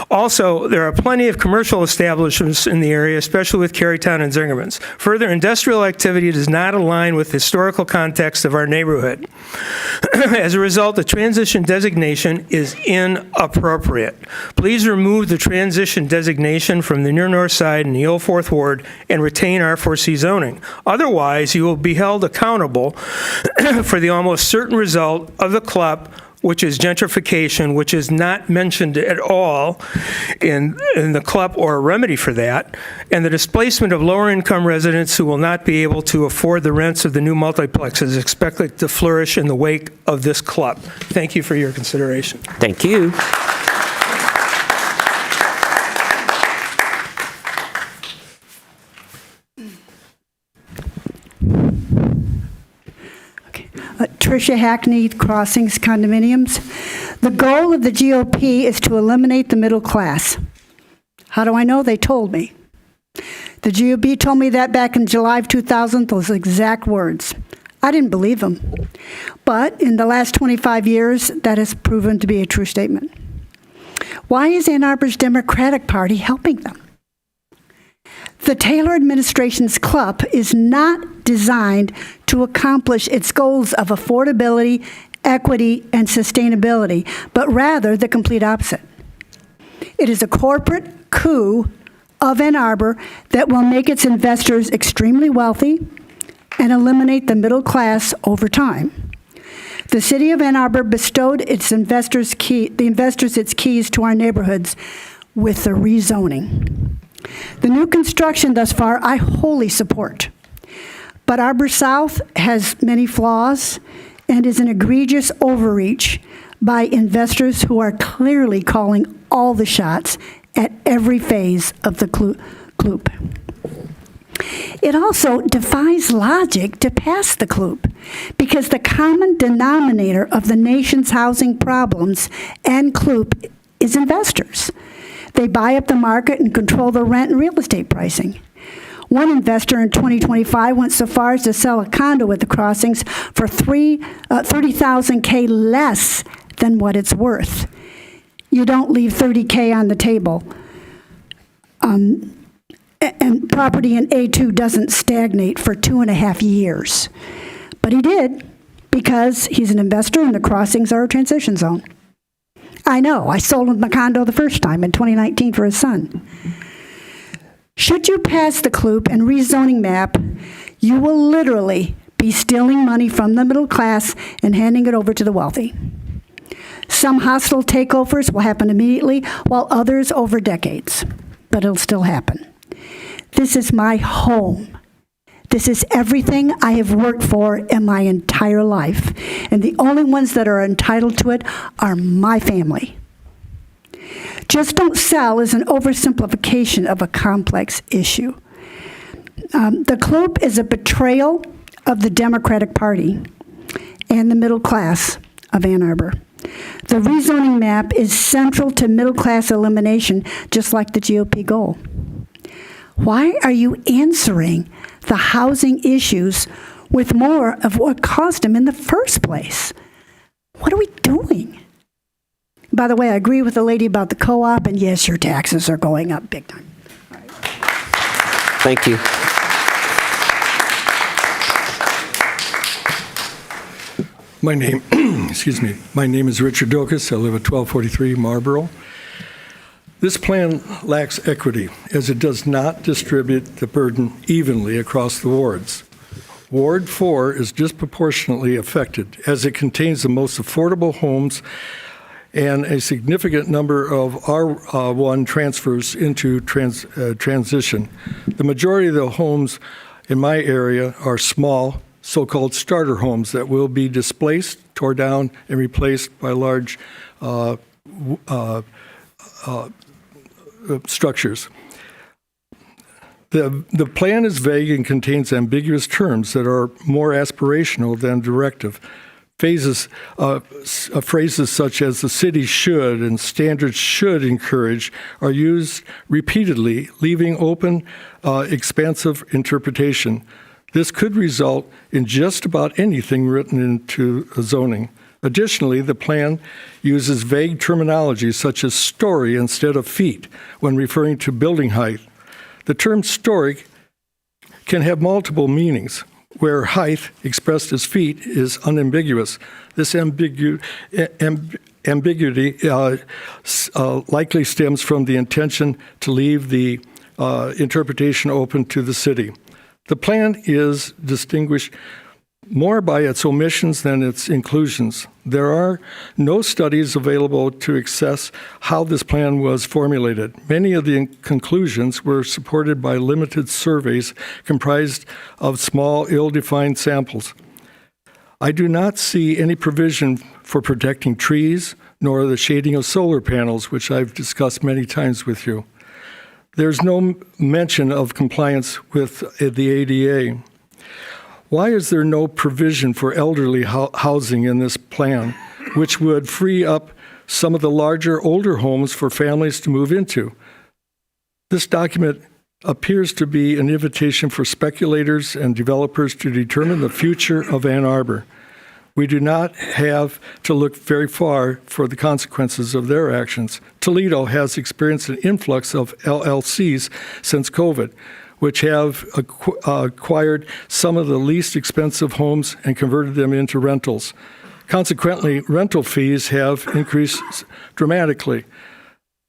Also, there are plenty of commercial establishments in the area, especially with Carytown and Zingerman's. Further, industrial activity does not align with the historical context of our neighborhood. As a result, the transition designation is inappropriate. Please remove the transition designation from the near North Side and the Old Fourth Ward and retain R4C zoning. Otherwise, you will be held accountable for the almost certain result of the CLUP, which is gentrification, which is not mentioned at all in the CLUP or a remedy for that, and the displacement of lower-income residents who will not be able to afford the rents of the new multiplexes expected to flourish in the wake of this CLUP. Thank you for your consideration. Thank you. Tricia Hackney, Crossings Condominiums. The goal of the GOP is to eliminate the middle class. How do I know? They told me. The GOP told me that back in July of 2000, those exact words. I didn't believe them. But in the last 25 years, that has proven to be a true statement. Why is Ann Arbor's Democratic Party helping them? The Taylor administration's CLUP is not designed to accomplish its goals of affordability, equity, and sustainability, but rather the complete opposite. It is a corporate coup of Ann Arbor that will make its investors extremely wealthy and eliminate the middle class over time. The city of Ann Arbor bestowed its investors its keys to our neighborhoods with the rezoning. The new construction thus far, I wholly support. But Arbor South has many flaws and is an egregious overreach by investors who are clearly calling all the shots at every phase of the CLUP. It also defies logic to pass the CLUP because the common denominator of the nation's housing problems and CLUP is investors. They buy up the market and control the rent and real estate pricing. One investor in 2025 went so far as to sell a condo at the Crossings for $30,000 less than what it's worth. You don't leave $30,000 on the table. And property in A2 doesn't stagnate for 2.5 years. But he did because he's an investor and the Crossings are a transition zone. I know, I sold him my condo the first time in 2019 for his son. Should you pass the CLUP and rezoning map, you will literally be stealing money from the middle class and handing it over to the wealthy. Some hostile takeovers will happen immediately, while others over decades, but it'll still happen. This is my home. This is everything I have worked for in my entire life, and the only ones that are entitled to it are my family. Just don't sell is an oversimplification of a complex issue. The CLUP is a betrayal of the Democratic Party and the middle class of Ann Arbor. The rezoning map is central to middle class elimination, just like the GOP goal. Why are you answering the housing issues with more of what caused them in the first place? What are we doing? By the way, I agree with the lady about the co-op, and yes, your taxes are going up big time. Thank you. My name, excuse me, my name is Richard Dokas. I live at 1243 Marlboro. This plan lacks equity as it does not distribute the burden evenly across the wards. Ward 4 is disproportionately affected as it contains the most affordable homes and a significant number of R1 transfers into transition. The majority of the homes in my area are small, so-called starter homes that will be displaced, tore down, and replaced by large structures. The plan is vague and contains ambiguous terms that are more aspirational than directive. Phrases such as the city should and standards should encourage are used repeatedly, leaving open expansive interpretation. This could result in just about anything written into zoning. Additionally, the plan uses vague terminology such as story instead of feet when referring to building height. The term story can have multiple meanings, where height, expressed as feet, is unambiguous. This ambiguity likely stems from the intention to leave the interpretation open to the city. The plan is distinguished more by its omissions than its inclusions. There are no studies available to assess how this plan was formulated. Many of the conclusions were supported by limited surveys comprised of small, ill-defined samples. I do not see any provision for protecting trees, nor the shading of solar panels, which I've discussed many times with you. There's no mention of compliance with the ADA. Why is there no provision for elderly housing in this plan, which would free up some of the larger, older homes for families to move into? This document appears to be an invitation for speculators and developers to determine the future of Ann Arbor. We do not have to look very far for the consequences of their actions. Toledo has experienced an influx of LLCs since COVID, which have acquired some of the least expensive homes and converted them into rentals. Consequently, rental fees have increased dramatically.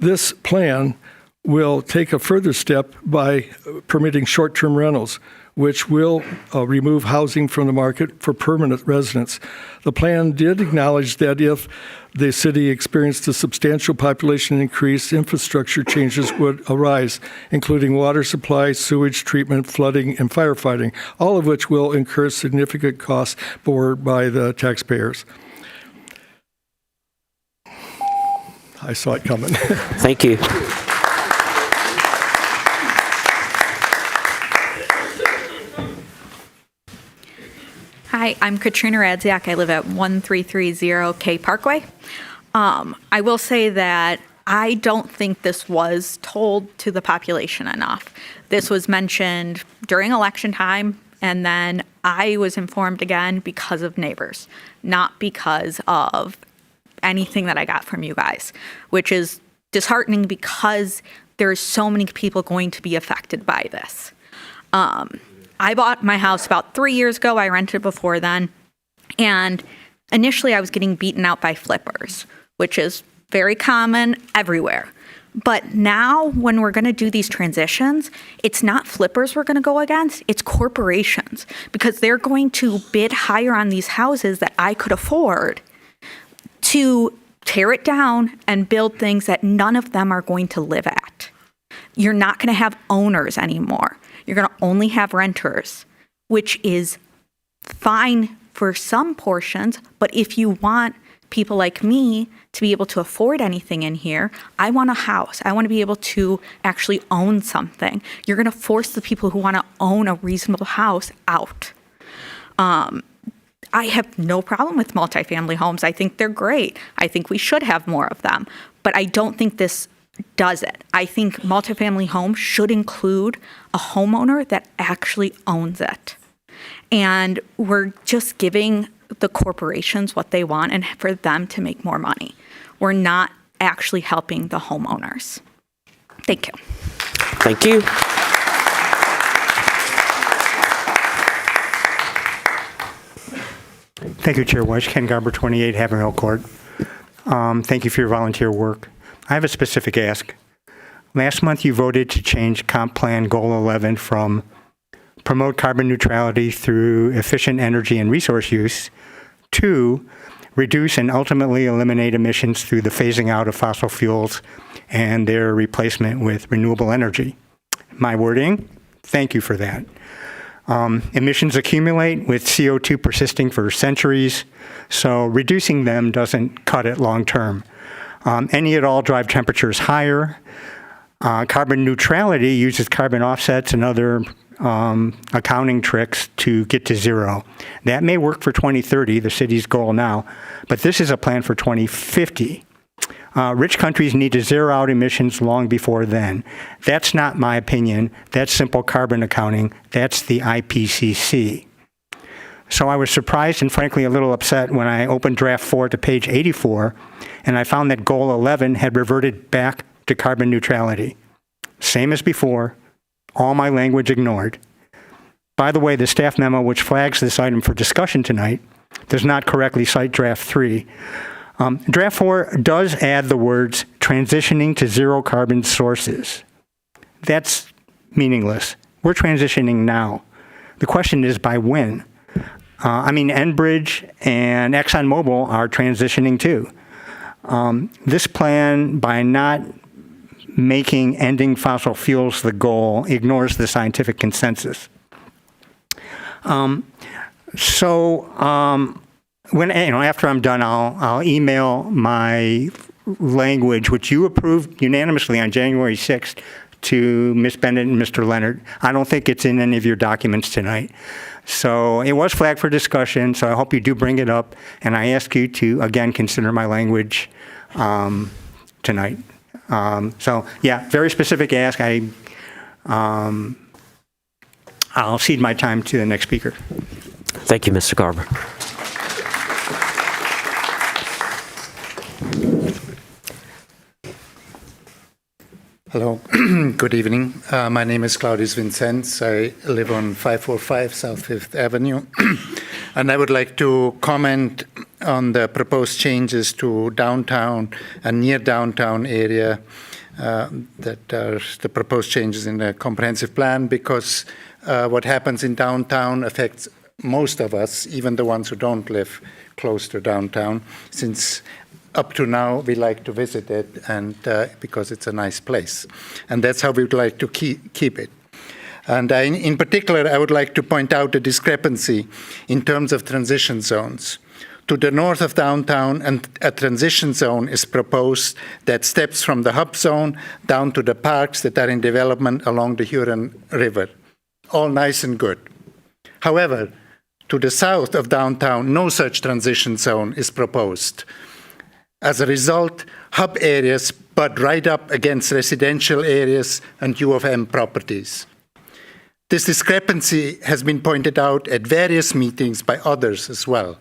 This plan will take a further step by permitting short-term rentals, which will remove housing from the market for permanent residents. The plan did acknowledge that if the city experienced a substantial population increase, infrastructure changes would arise, including water supply, sewage treatment, flooding, and firefighting, all of which will incur significant costs borne by the taxpayers. I saw it coming. Thank you. Hi, I'm Katrina Radziak. I live at 1330 K Parkway. I will say that I don't think this was told to the population enough. This was mentioned during election time, and then I was informed again because of neighbors, not because of anything that I got from you guys, which is disheartening because there's so many people going to be affected by this. I bought my house about 3 years ago. I rented before then. And initially I was getting beaten out by flippers, which is very common everywhere. But now when we're going to do these transitions, it's not flippers we're going to go against, it's corporations, because they're going to bid higher on these houses that I could afford to tear it down and build things that none of them are going to live at. You're not going to have owners anymore. You're going to only have renters, which is fine for some portions, but if you want people like me to be able to afford anything in here, I want a house. I want to be able to actually own something. You're going to force the people who want to own a reasonable house out. I have no problem with multifamily homes. I think they're great. I think we should have more of them, but I don't think this does it. I think multifamily homes should include a homeowner that actually owns it. And we're just giving the corporations what they want and for them to make more money. We're not actually helping the homeowners. Thank you. Thank you. Thank you, Chair Wedge. Ken Garber, 28 Haverhill Court. Thank you for your volunteer work. I have a specific ask. Last month, you voted to change Comp Plan Goal 11 from promote carbon neutrality through efficient energy and resource use to reduce and ultimately eliminate emissions through the phasing out of fossil fuels and their replacement with renewable energy. My wording, thank you for that. Emissions accumulate with CO2 persisting for centuries, so reducing them doesn't cut it long term. Any at all drive temperatures higher. Carbon neutrality uses carbon offsets and other accounting tricks to get to zero. That may work for 2030, the city's goal now, but this is a plan for 2050. Rich countries need to zero out emissions long before then. That's not my opinion. That's simple carbon accounting. That's the IPCC. So I was surprised and frankly a little upset when I opened draft 4 to page 84 and I found that goal 11 had reverted back to carbon neutrality. Same as before, all my language ignored. By the way, the staff memo which flags this item for discussion tonight does not correctly cite draft 3. Draft 4 does add the words transitioning to zero carbon sources. That's meaningless. We're transitioning now. The question is by when? Enbridge and ExxonMobil are transitioning too. This plan, by not making ending fossil fuels the goal, ignores the scientific consensus. After I'm done, I'll email my language, which you approved unanimously on January 6th, to Ms. Bennett and Mr. Leonard. I don't think it's in any of your documents tonight. So it was flagged for discussion, so I hope you do bring it up, and I ask you to, again, consider my language tonight. Very specific ask. I'll cede my time to the next speaker. Thank you, Mr. Garber. Hello, good evening. My name is Claudius Vincenz. I live on 545 South Fifth Avenue. And I would like to comment on the proposed changes to downtown and near downtown area that are the proposed changes in the comprehensive plan, because what happens in downtown affects most of us, even the ones who don't live close to downtown, since up to now we like to visit it, and because it's a nice place. And that's how we would like to keep it. And in particular, I would like to point out a discrepancy in terms of transition zones. To the north of downtown, and a transition zone is proposed that steps from the hub zone down to the parks that are in development along the Huron River. All nice and good. However, to the south of downtown, no such transition zone is proposed. As a result, hub areas butt right up against residential areas and U of M properties. This discrepancy has been pointed out at various meetings by others as well.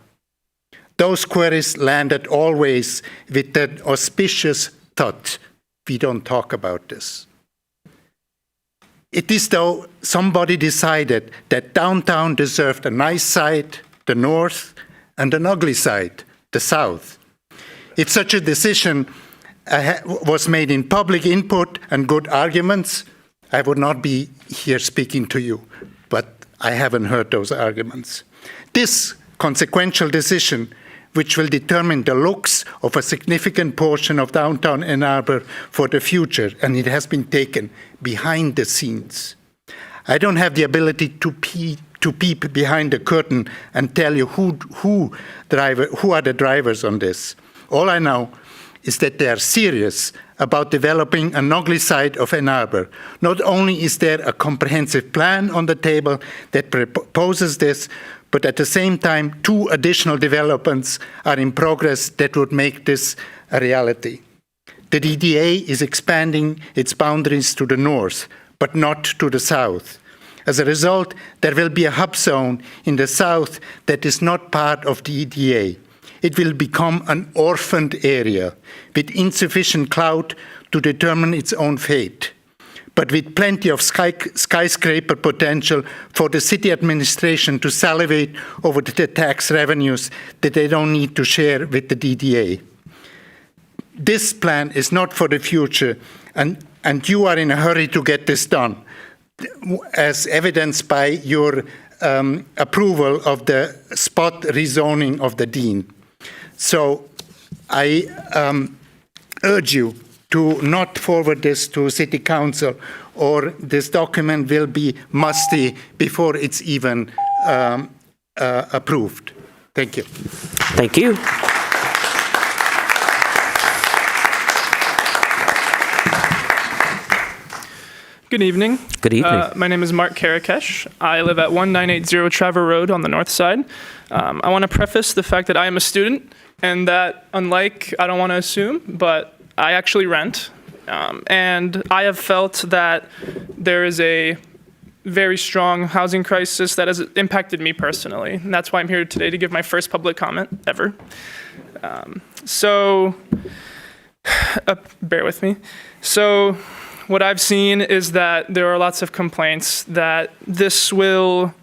Those queries landed always with the auspicious thought, we don't talk about this. It is though somebody decided that downtown deserved a nice side, the north, and an ugly side, the south. If such a decision was made in public input and good arguments, I would not be here speaking to you, but I haven't heard those arguments. This consequential decision, which will determine the looks of a significant portion of downtown Ann Arbor for the future, and it has been taken behind the scenes. I don't have the ability to peep behind the curtain and tell you who are the drivers on this. All I know is that they are serious about developing an ugly side of Ann Arbor. Not only is there a comprehensive plan on the table that proposes this, but at the same time, 2 additional developments are in progress that would make this a reality. The DDA is expanding its boundaries to the north, but not to the south. As a result, there will be a hub zone in the south that is not part of the EDA. It will become an orphaned area with insufficient clout to determine its own fate. but with plenty of skyscraper potential for the city administration to salivate over the tax revenues that they don't need to share with the DDA. This plan is not for the future, and you are in a hurry to get this done, as evidenced by your approval of the spot rezoning of the Dean. So I urge you to not forward this to City Council, or this document will be musty before it's even approved. Thank you. Thank you. Good evening. Good evening. My name is Mark Karakesh. I live at 1980 Trevor Road on the north side. I want to preface the fact that I am a student, and that unlike, I don't want to assume, but I actually rent. And I have felt that there is a very strong housing crisis that has impacted me personally. And that's why I'm here today to give my first public comment ever. Bear with me. So what I've seen is that there are lots of complaints that this will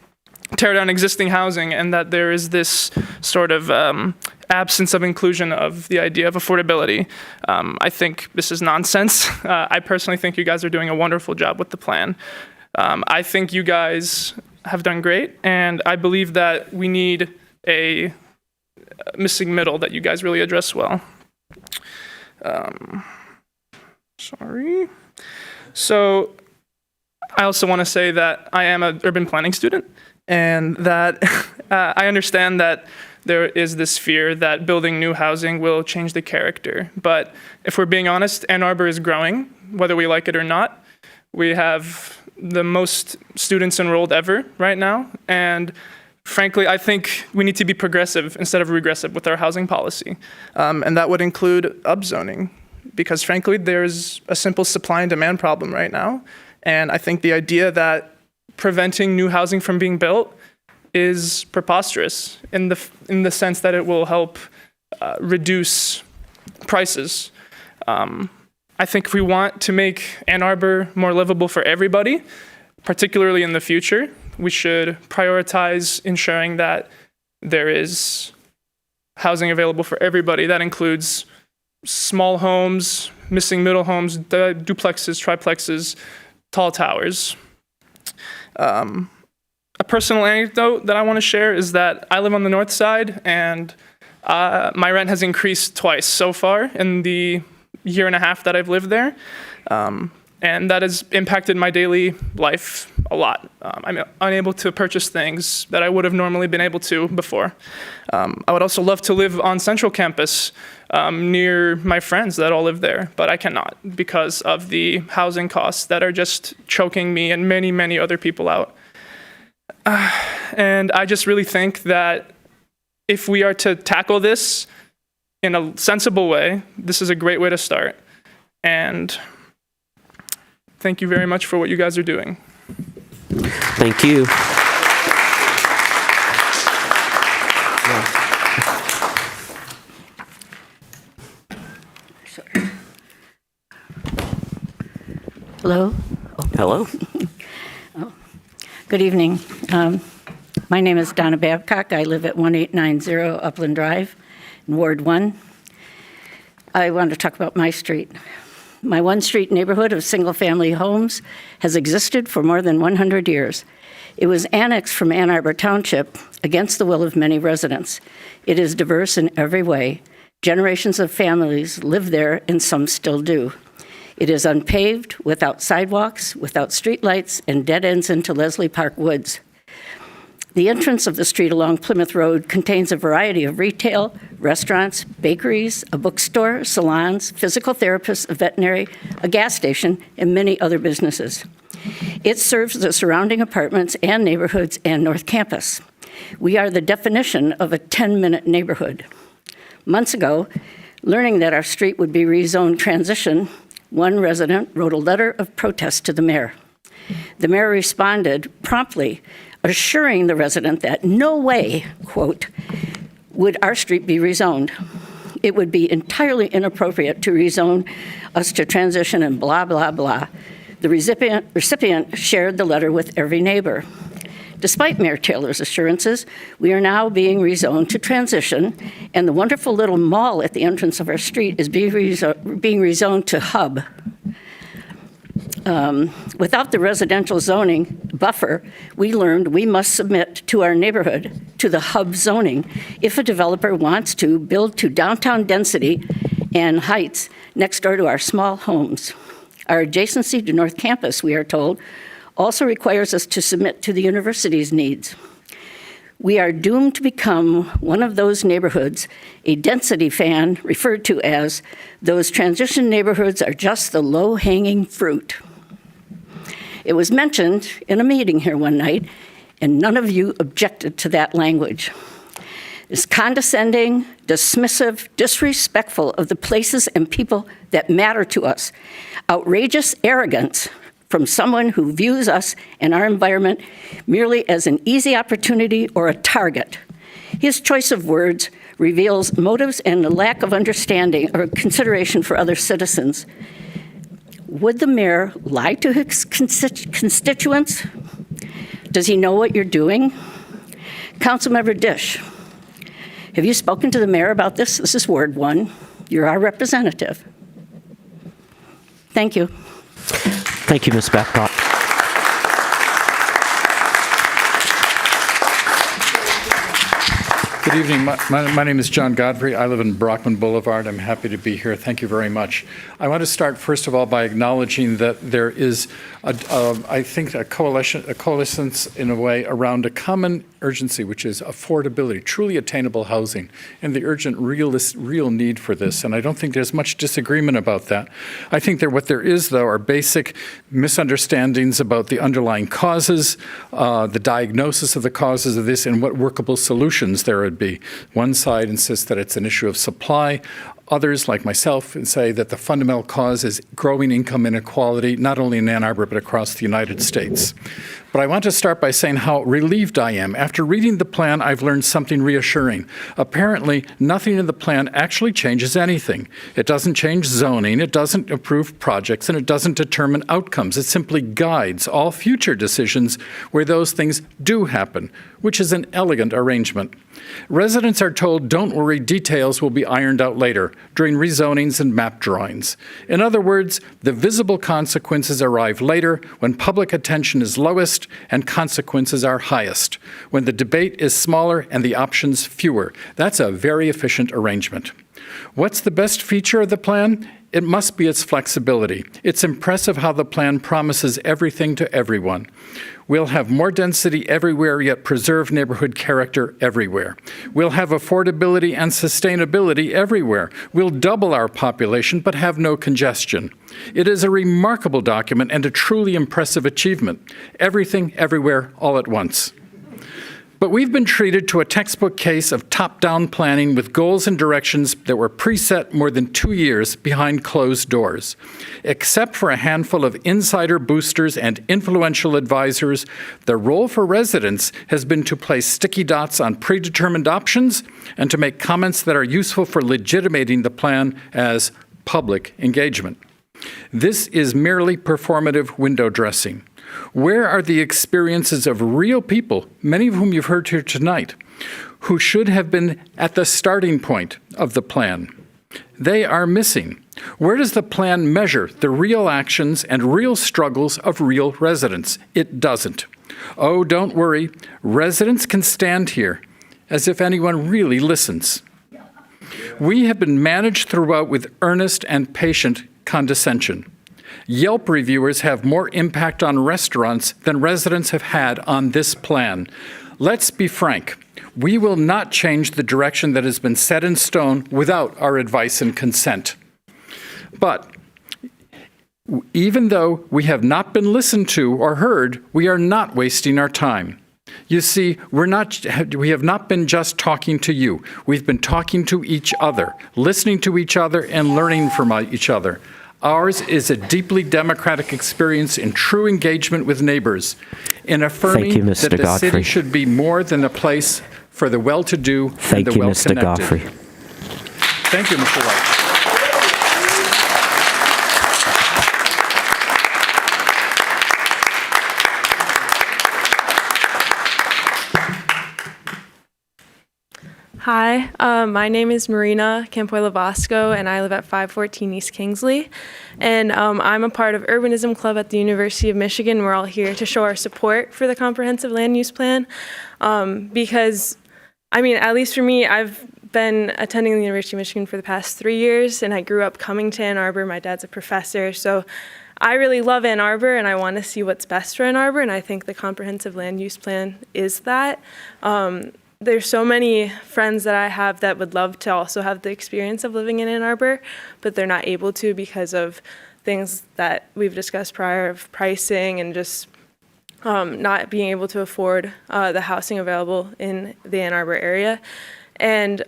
tear down existing housing, and that there is this sort of absence of inclusion of the idea of affordability. I think this is nonsense. I personally think you guys are doing a wonderful job with the plan. I think you guys have done great, and I believe that we need a missing middle that you guys really address well. Sorry. So I also want to say that I am an urban planning student, and that I understand that there is this fear that building new housing will change the character. But if we're being honest, Ann Arbor is growing, whether we like it or not. We have the most students enrolled ever right now. And frankly, I think we need to be progressive instead of regressive with our housing policy. And that would include upzoning, because frankly, there's a simple supply and demand problem right now. And I think the idea that preventing new housing from being built is preposterous in the sense that it will help reduce prices. I think if we want to make Ann Arbor more livable for everybody, particularly in the future, we should prioritize ensuring that there is housing available for everybody. That includes small homes, missing middle homes, duplexes, triplexes, tall towers. A personal anecdote that I want to share is that I live on the north side, and my rent has increased twice so far in the year and a half that I've lived there. And that has impacted my daily life a lot. I'm unable to purchase things that I would have normally been able to before. I would also love to live on Central Campus near my friends that all live there, but I cannot because of the housing costs that are just choking me and many, many other people out. And I just really think that if we are to tackle this in a sensible way, this is a great way to start. And thank you very much for what you guys are doing. Thank you. Hello. Hello. Good evening. My name is Donna Babcock. I live at 1890 Upland Drive in Ward 1. I want to talk about my street. My one-street neighborhood of single-family homes has existed for more than 100 years. It was annexed from Ann Arbor Township against the will of many residents. It is diverse in every way. Generations of families live there, and some still do. It is unpaved, without sidewalks, without streetlights, and dead ends into Leslie Park Woods. The entrance of the street along Plymouth Road contains a variety of retail, restaurants, bakeries, a bookstore, salons, physical therapists, a veterinary, a gas station, and many other businesses. It serves the surrounding apartments and neighborhoods and North Campus. We are the definition of a 10-minute neighborhood. Months ago, learning that our street would be rezoned transition, one resident wrote a letter of protest to the mayor. The mayor responded promptly, assuring the resident that no way, quote, would our street be rezoned. It would be entirely inappropriate to rezone us to transition and blah, blah, blah. The recipient shared the letter with every neighbor. Despite Mayor Taylor's assurances, we are now being rezoned to transition, and the wonderful little mall at the entrance of our street is being rezoned to hub. Without the residential zoning buffer, we learned we must submit to our neighborhood to the hub zoning if a developer wants to build to downtown density and heights next door to our small homes. Our adjacency to North Campus, we are told, also requires us to submit to the university's needs. We are doomed to become one of those neighborhoods a density fan referred to as those transition neighborhoods are just the low-hanging fruit. It was mentioned in a meeting here one night, and none of you objected to that language. It's condescending, dismissive, disrespectful of the places and people that matter to us. Outrageous arrogance from someone who views us and our environment merely as an easy opportunity or a target. His choice of words reveals motives and a lack of understanding or consideration for other citizens. Would the mayor lie to his constituents? Does he know what you're doing? Councilmember Dish, have you spoken to the mayor about this? This is Ward 1. You're our representative. Thank you. Thank you, Ms. Babcock. Good evening. My name is John Godfrey. I live in Brockman Boulevard. I'm happy to be here. Thank you very much. I want to start, first of all, by acknowledging that there is, I think, a coalescence in a way around a common urgency, which is affordability, truly attainable housing, and the urgent, real need for this. And I don't think there's much disagreement about that. I think that what there is, though, are basic misunderstandings about the underlying causes, the diagnosis of the causes of this, and what workable solutions there would be. One side insists that it's an issue of supply. Others, like myself, say that the fundamental cause is growing income inequality, not only in Ann Arbor, but across the United States. But I want to start by saying how relieved I am. After reading the plan, I've learned something reassuring. Apparently, nothing in the plan actually changes anything. It doesn't change zoning, it doesn't approve projects, and it doesn't determine outcomes. It simply guides all future decisions where those things do happen, which is an elegant arrangement. Residents are told, don't worry, details will be ironed out later, during rezonings and map drawings. In other words, the visible consequences arrive later when public attention is lowest and consequences are highest, when the debate is smaller and the options fewer. That's a very efficient arrangement. What's the best feature of the plan? It must be its flexibility. It's impressive how the plan promises everything to everyone. We'll have more density everywhere, yet preserve neighborhood character everywhere. We'll have affordability and sustainability everywhere. We'll double our population, but have no congestion. It is a remarkable document and a truly impressive achievement. Everything, everywhere, all at once. But we've been treated to a textbook case of top-down planning with goals and directions that were preset more than 2 years behind closed doors. Except for a handful of insider boosters and influential advisors, the role for residents has been to place sticky dots on predetermined options and to make comments that are useful for legitimating the plan as public engagement. This is merely performative window dressing. Where are the experiences of real people, many of whom you've heard here tonight, who should have been at the starting point of the plan? They are missing. Where does the plan measure the real actions and real struggles of real residents? It doesn't. Oh, don't worry. Residents can stand here as if anyone really listens. We have been managed throughout with earnest and patient condescension. Yelp reviewers have more impact on restaurants than residents have had on this plan. Let's be frank. We will not change the direction that has been set in stone without our advice and consent. But even though we have not been listened to or heard, we are not wasting our time. You see, we have not been just talking to you. We've been talking to each other, listening to each other, and learning from each other. Ours is a deeply democratic experience in true engagement with neighbors, in affirming that the city should be more than a place for the well-to-do and the well-connected. Thank you, Mr. Godfrey. Thank you, Mr. White. Hi, my name is Marina Campoy-Lavasco, and I live at 514 East Kingsley. And I'm a part of Urbanism Club at the University of Michigan. We're all here to show our support for the comprehensive land use plan because, I mean, at least for me, I've been attending the University of Michigan for the past 3 years, and I grew up coming to Ann Arbor. My dad's a professor, so I really love Ann Arbor, and I want to see what's best for Ann Arbor, and I think the comprehensive land use plan is that. There's so many friends that I have that would love to also have the experience of living in Ann Arbor, but they're not able to because of things that we've discussed prior of pricing and just not being able to afford the housing available in the Ann Arbor area. And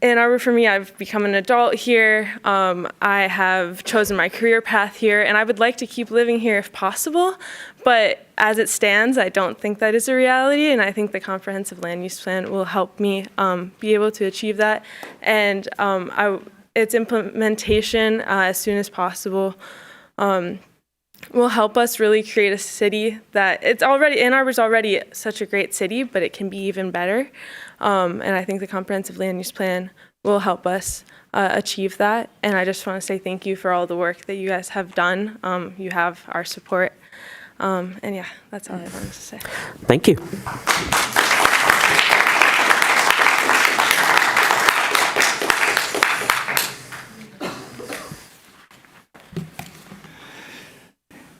Ann Arbor, for me, I've become an adult here. I have chosen my career path here, and I would like to keep living here if possible. But as it stands, I don't think that is a reality, and I think the comprehensive land use plan will help me be able to achieve that. And its implementation as soon as possible will help us really create a city that Ann Arbor's already such a great city, but it can be even better. And I think the comprehensive land use plan will help us achieve that. And I just want to say thank you for all the work that you guys have done. You have our support. And yeah, that's all I wanted to say. Thank you.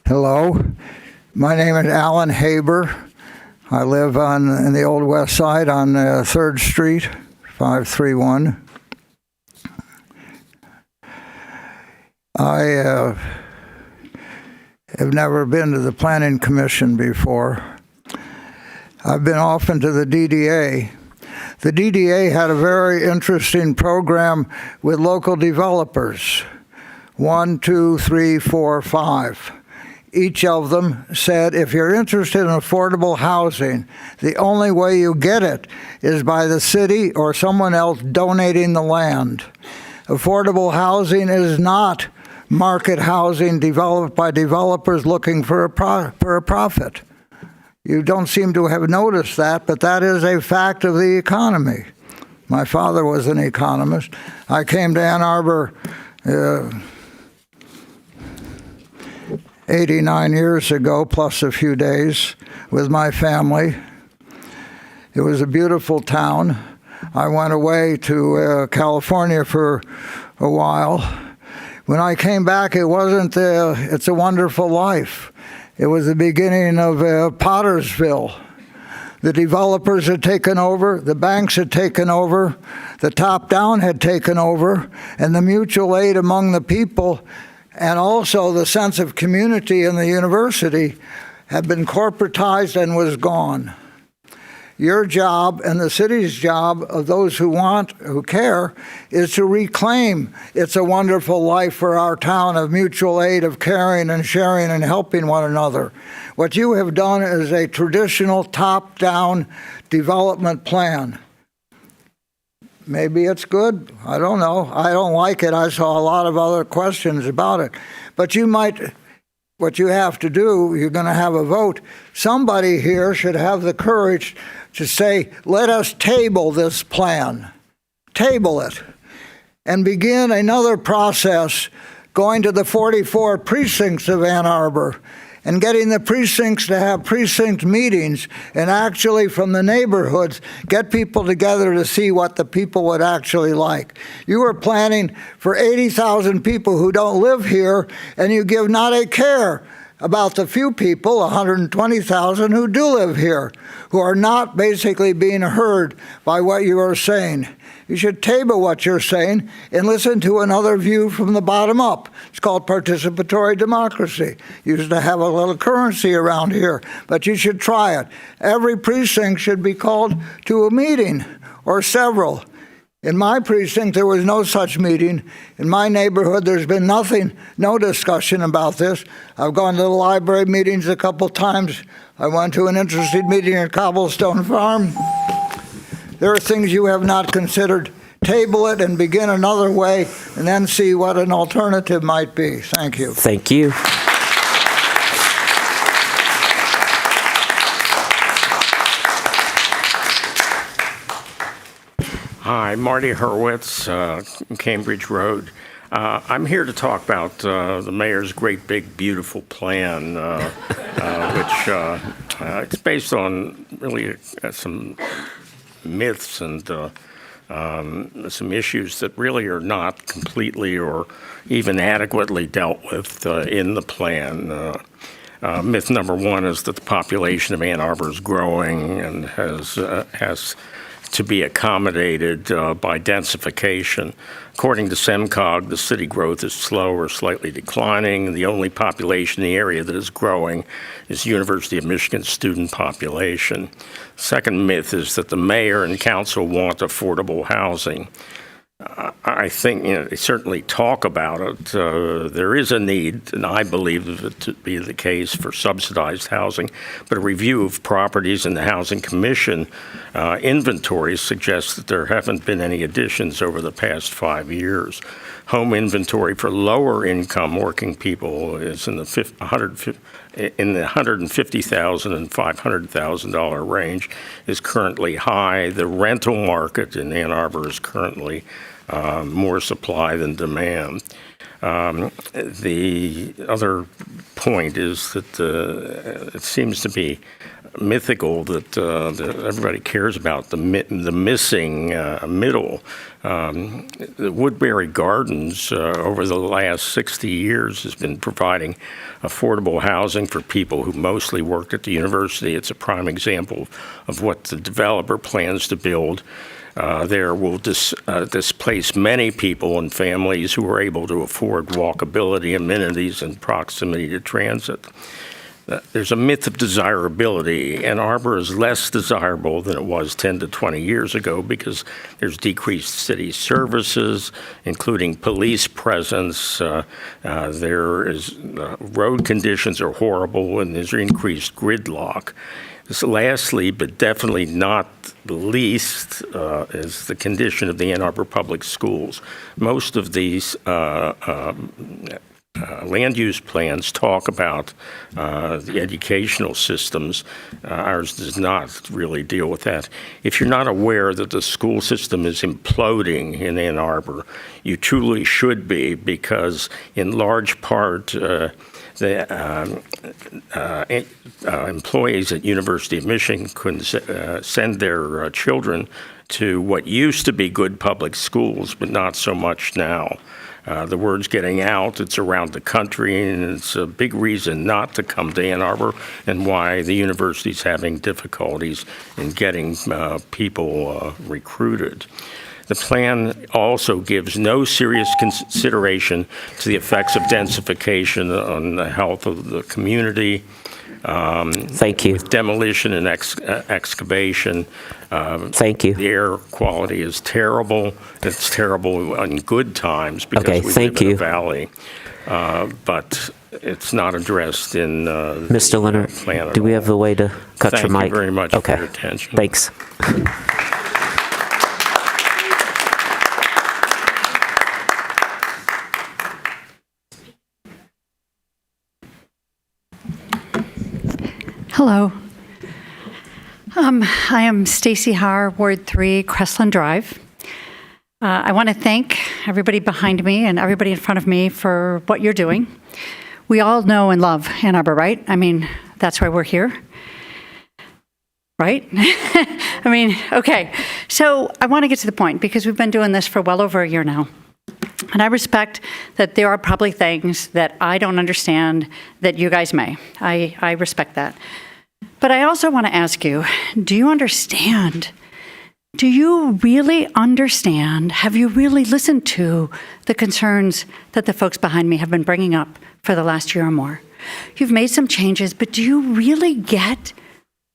Hello, my name is Alan Haber. I live in the Old West Side on 3rd Street, 531. I have never been to the Planning Commission before. I've been often to the DDA. The DDA had a very interesting program with local developers. 1, 2, 3, 4, 5. Each of them said, if you're interested in affordable housing, the only way you get it is by the city or someone else donating the land. Affordable housing is not market housing developed by developers looking for a profit. You don't seem to have noticed that, but that is a fact of the economy. My father was an economist. I came to Ann Arbor 89 years ago, plus a few days, with my family. It was a beautiful town. I went away to California for a while. When I came back, it wasn't It's a Wonderful Life. It was the beginning of Pottersville. The developers had taken over, the banks had taken over, the top-down had taken over, and the mutual aid among the people and also the sense of community in the university had been corporatized and was gone. Your job and the city's job of those who care, is to reclaim It's a Wonderful Life for our town of mutual aid, of caring and sharing and helping one another. What you have done is a traditional top-down development plan. Maybe it's good. I don't know. I don't like it. I saw a lot of other questions about it. But what you have to do, you're going to have a vote. Somebody here should have the courage to say, let us table this plan. Table it. And begin another process going to the 44 precincts of Ann Arbor and getting the precincts to have precinct meetings and actually from the neighborhoods get people together to see what the people would actually like. You are planning for 80,000 people who don't live here, and you give not a care about the few people, 120,000, who do live here, who are not basically being heard by what you are saying. You should table what you're saying and listen to another view from the bottom up. It's called participatory democracy. Used to have a little currency around here, but you should try it. Every precinct should be called to a meeting or several. In my precinct, there was no such meeting. In my neighborhood, there's been nothing, no discussion about this. I've gone to the library meetings a couple times. I went to an interesting meeting at Cobblestone Farm. There are things you have not considered. Table it and begin another way, and then see what an alternative might be. Thank you. Thank you. Hi, Marty Hurwitz, Cambridge Road. I'm here to talk about the mayor's great big beautiful plan, which it's based on really some myths and some issues that really are not completely or even adequately dealt with in the plan. Myth number one is that the population of Ann Arbor is growing and has to be accommodated by densification. According to SEMCOG, the city growth is slow or slightly declining. The only population in the area that is growing is University of Michigan student population. Second myth is that the mayor and council want affordable housing. I think they certainly talk about it. There is a need, and I believe it to be the case, for subsidized housing. But a review of properties in the Housing Commission inventory suggests that there haven't been any additions over the past 5 years. Home inventory for lower income working people is in the $150,000 and $500,000 range is currently high. The rental market in Ann Arbor is currently more supply than demand. The other point is that it seems to be mythical that everybody cares about the missing middle. The Woodbury Gardens over the last 60 years has been providing affordable housing for people who mostly worked at the university. It's a prime example of what the developer plans to build. There will displace many people and families who are able to afford walkability, amenities, and proximity to transit. There's a myth of desirability. Ann Arbor is less desirable than it was 10 to 20 years ago because there's decreased city services, including police presence. Road conditions are horrible, and there's increased gridlock. Lastly, but definitely not the least, is the condition of the Ann Arbor Public Schools. Most of these land use plans talk about the educational systems. Ours does not really deal with that. If you're not aware that the school system is imploding in Ann Arbor, you truly should be, because in large part, the employees at University of Michigan couldn't send their children to what used to be good public schools, but not so much now. The word's getting out. It's around the country, and it's a big reason not to come to Ann Arbor and why the university's having difficulties in getting people recruited. The plan also gives no serious consideration to the effects of densification on the health of the community. Thank you. With demolition and excavation. Thank you. The air quality is terrible. It's terrible in good times because we live in a valley. But it's not addressed in Mr. Leonard, plan at do we all. have a way to cut your mic? Thank you very much for your attention. Thanks. Hello. I am Stacy Haar, Ward 3, Crestland Drive. I want to thank everybody behind me and everybody in front of me for what you're doing. We all know and love Ann Arbor, right? I mean, that's why we're here, right? I mean, okay. So I want to get to the point because we've been doing this for well over a year now. And I respect that there are probably things that I don't understand that you guys may. I respect that. But I also want to ask you, do you understand? Do you really understand? Have you really listened to the concerns that the folks behind me have been bringing up for the last year or more? You've made some changes, but do you really get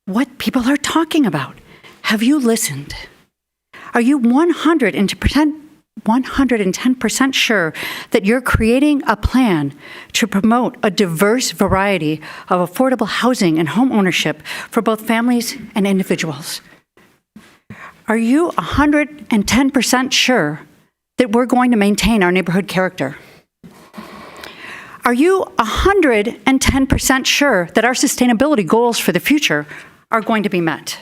what people are talking about? Have you listened? Are you 110% sure that you're creating a plan to promote a diverse variety of affordable housing and home ownership for both families and individuals? Are you 110% sure that we're going to maintain our neighborhood character? Are you 110% sure that our sustainability goals for the future are going to be met?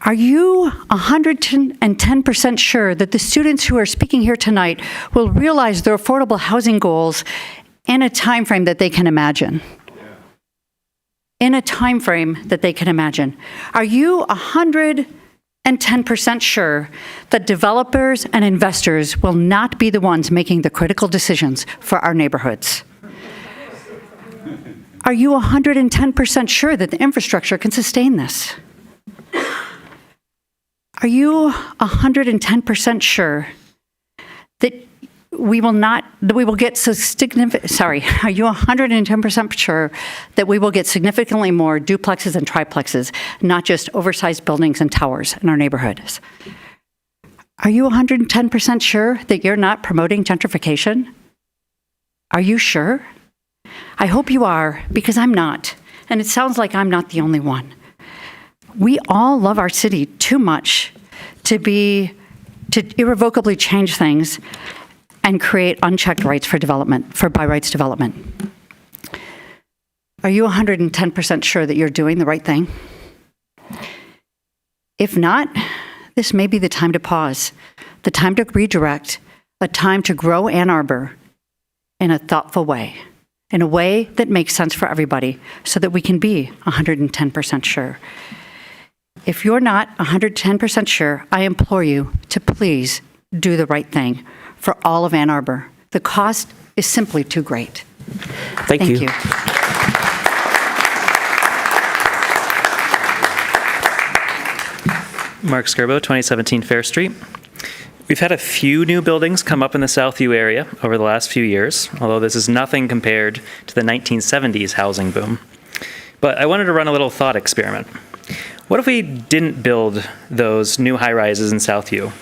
Are you 110% sure that the students who are speaking here tonight will realize their affordable housing goals in a time frame that they can imagine? In a time frame that they can imagine. Are you 110% sure that developers and investors will not be the ones making the critical decisions for our neighborhoods? Are you 110% sure that the infrastructure can sustain this? Are you 110% sure that we will get are you 110% sure that we will get significantly more duplexes and triplexes, not just oversized buildings and towers in our neighborhoods? Are you 110% sure that you're not promoting gentrification? Are you sure? I hope you are, because I'm not. And it sounds like I'm not the only one. We all love our city too much to irrevocably change things and create unchecked rights for development, for by rights development. Are you 110% sure that you're doing the right thing? If not, this may be the time to pause, the time to redirect, a time to grow Ann Arbor in a thoughtful way, in a way that makes sense for everybody, so that we can be 110% sure. If you're not 110% sure, I implore you to please do the right thing for all of Ann Arbor. The cost is simply too great. Thank you. Mark Skirbo, 2017 Fair Street. We've had a few new buildings come up in the Southview area over the last few years, although this is nothing compared to the 1970s housing boom. But I wanted to run a little thought experiment. What if we didn't build those new high-rises in Southview?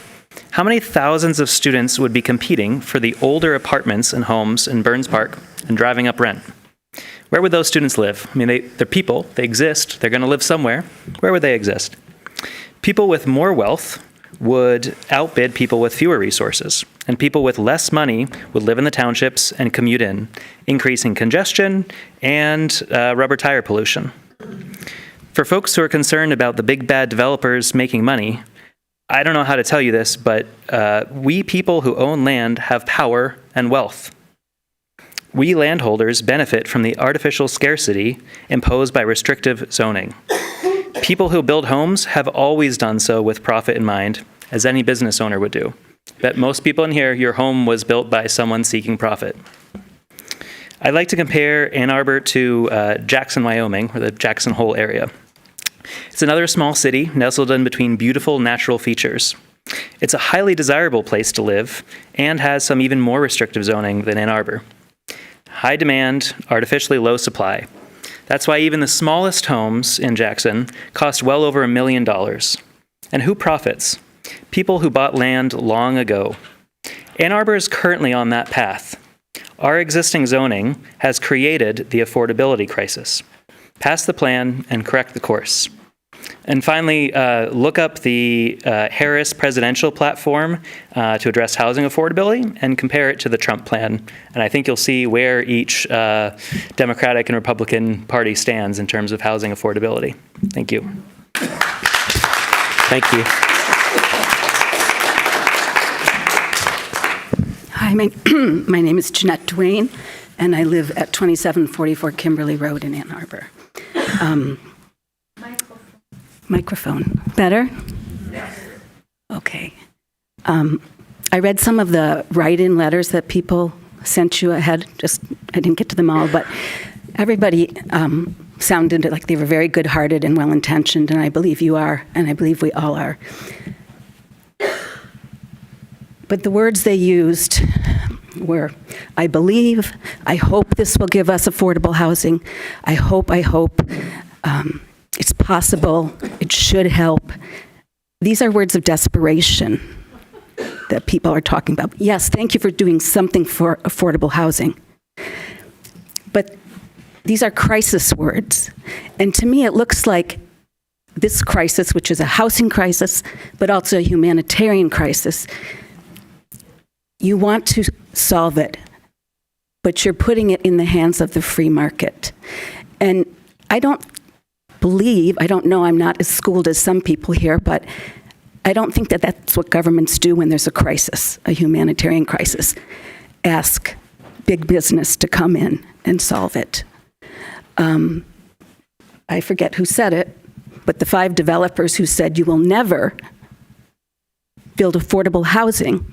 How many thousands of students would be competing for the older apartments and homes in Burns Park and driving up rent? Where would those students live? I mean, they're people, they exist, they're going to live somewhere. Where would they exist? People with more wealth would outbid people with fewer resources, and people with less money would live in the townships and commute in, increasing congestion and rubber tire pollution. For folks who are concerned about the big bad developers making money, I don't know how to tell you this, but we people who own land have power and wealth. We landholders benefit from the artificial scarcity imposed by restrictive zoning. People who build homes have always done so with profit in mind, as any business owner would do. Bet most people in here, your home was built by someone seeking profit. I'd like to compare Ann Arbor to Jackson, Wyoming, or the Jackson Hole area. It's another small city nestled in between beautiful natural features. It's a highly desirable place to live and has some even more restrictive zoning than Ann Arbor. High demand, artificially low supply. That's why even the smallest homes in Jackson cost well over $1 million. And who profits? People who bought land long ago. Ann Arbor is currently on that path. Our existing zoning has created the affordability crisis. Pass the plan and correct the course. And finally, look up the Harris presidential platform to address housing affordability and compare it to the Trump plan. And I think you'll see where each Democratic and Republican party stands in terms of housing affordability. Thank you. Thank you. Hi, my name is Jeanette Duane, and I live at 2744 Kimberly Road in Ann Arbor. Microphone. Better? Yes. Okay. I read some of the write-in letters that people sent you ahead. I didn't get to them all, but everybody sounded like they were very good-hearted and well-intentioned, and I believe you are, and I believe we all are. But the words they used were, I believe, I hope this will give us affordable housing. I hope, it's possible, it should help. These are words of desperation that people are talking about. Yes, thank you for doing something for affordable housing. But these are crisis words. And to me, it looks like this crisis, which is a housing crisis, but also a humanitarian crisis, you want to solve it, but you're putting it in the hands of the free market. And I don't believe, I don't know, I'm not as schooled as some people here, but I don't think that that's what governments do when there's a crisis, a humanitarian crisis. Ask big business to come in and solve it. I forget who said it, but the 5 developers who said you will never build affordable housing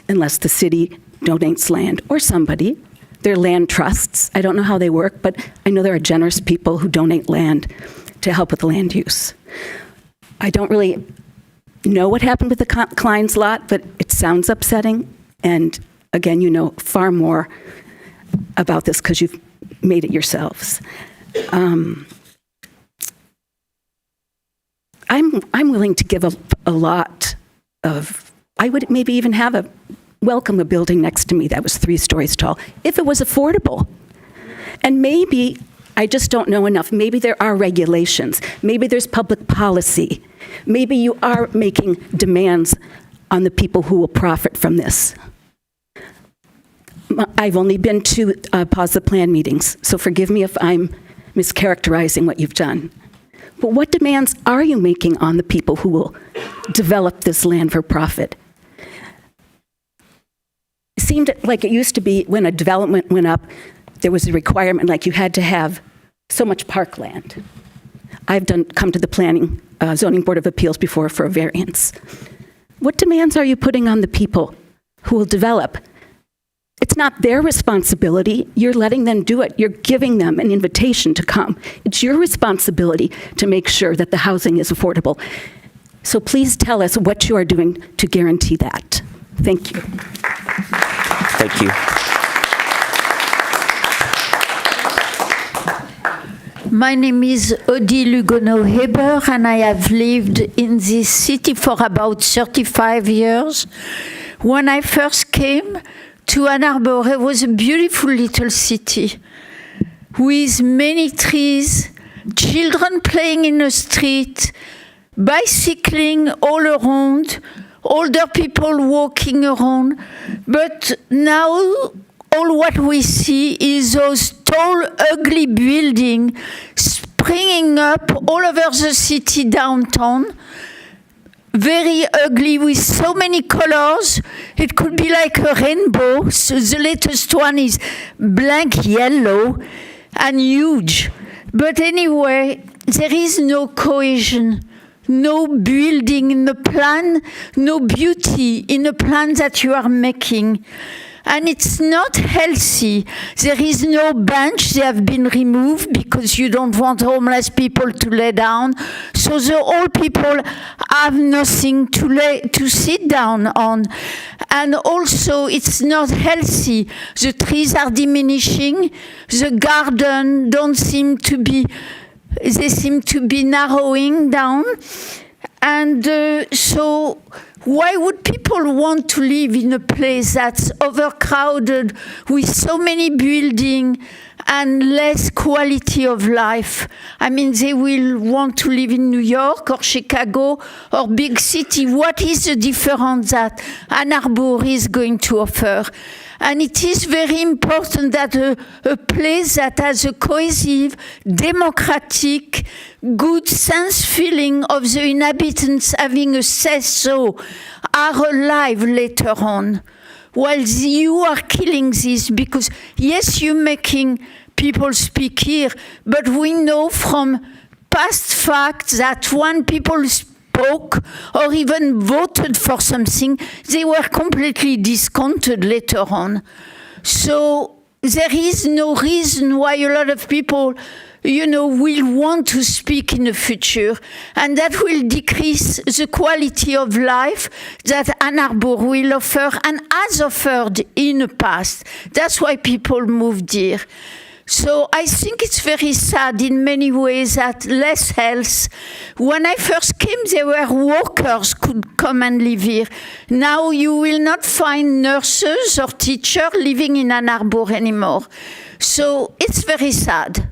unless the city donates land, or somebody. They're land trusts. I don't know how they work, but I know there are generous people who donate land to help with land use. I don't really know what happened with the Klein's lot, but it sounds upsetting. And again, you know far more about this because you've made it yourselves. I'm willing to give a lot of, I would maybe even have welcome a building next to me that was 3 stories tall, if it was affordable. And maybe, I just don't know enough, maybe there are regulations, maybe there's public policy, maybe you are making demands on the people who will profit from this. I've only been to pause the plan meetings, so forgive me if I'm mischaracterizing what you've done. But what demands are you making on the people who will develop this land for profit? It seemed like it used to be when a development went up, there was a requirement like you had to have so much parkland. I've come to the Planning Zoning Board of Appeals before for a variance. What demands are you putting on the people who will develop? It's not their responsibility. You're letting them do it. You're giving them an invitation to come. It's your responsibility to make sure that the housing is affordable. So please tell us what you are doing to guarantee that. Thank you. Thank you. My name is Odile Huguenot-Heber, and I have lived in this city for about 35 years. When I first came to Ann Arbor, it was a beautiful little city with many trees, children playing in the street, bicycling all around, older people walking around. But now all what we see is those tall, ugly buildings springing up all over the city downtown. Very ugly with so many colors. It could be like a rainbow. So the latest one is blank yellow and huge. But anyway, there is no cohesion, no building in the plan, no beauty in the plan that you are making. And it's not healthy. There is no bench. They have been removed because you don't want homeless people to lay down. So the old people have nothing to sit down on. And also, it's not healthy. The trees are diminishing. The garden they seem to be narrowing down. And so why would people want to live in a place that's overcrowded with so many buildings and less quality of life? I mean, they will want to live in New York or Chicago or big city. What is the difference that Ann Arbor is going to offer? And it is very important that a place that has a cohesive, democratic, good sense feeling of the inhabitants having a say-so are alive later on. While you are killing this, because yes, you're making people speak here, but we know from past facts that when people spoke or even voted for something, they were completely discounted later on. So there is no reason why a lot of people, will want to speak in the future, and that will decrease the quality of life that Ann Arbor will offer and has offered in the past. That's why people moved here. So I think it's very sad in many ways that less health. When I first came, there were workers could come and live here. Now you will not find nurses or teachers living in Ann Arbor anymore. So it's very sad.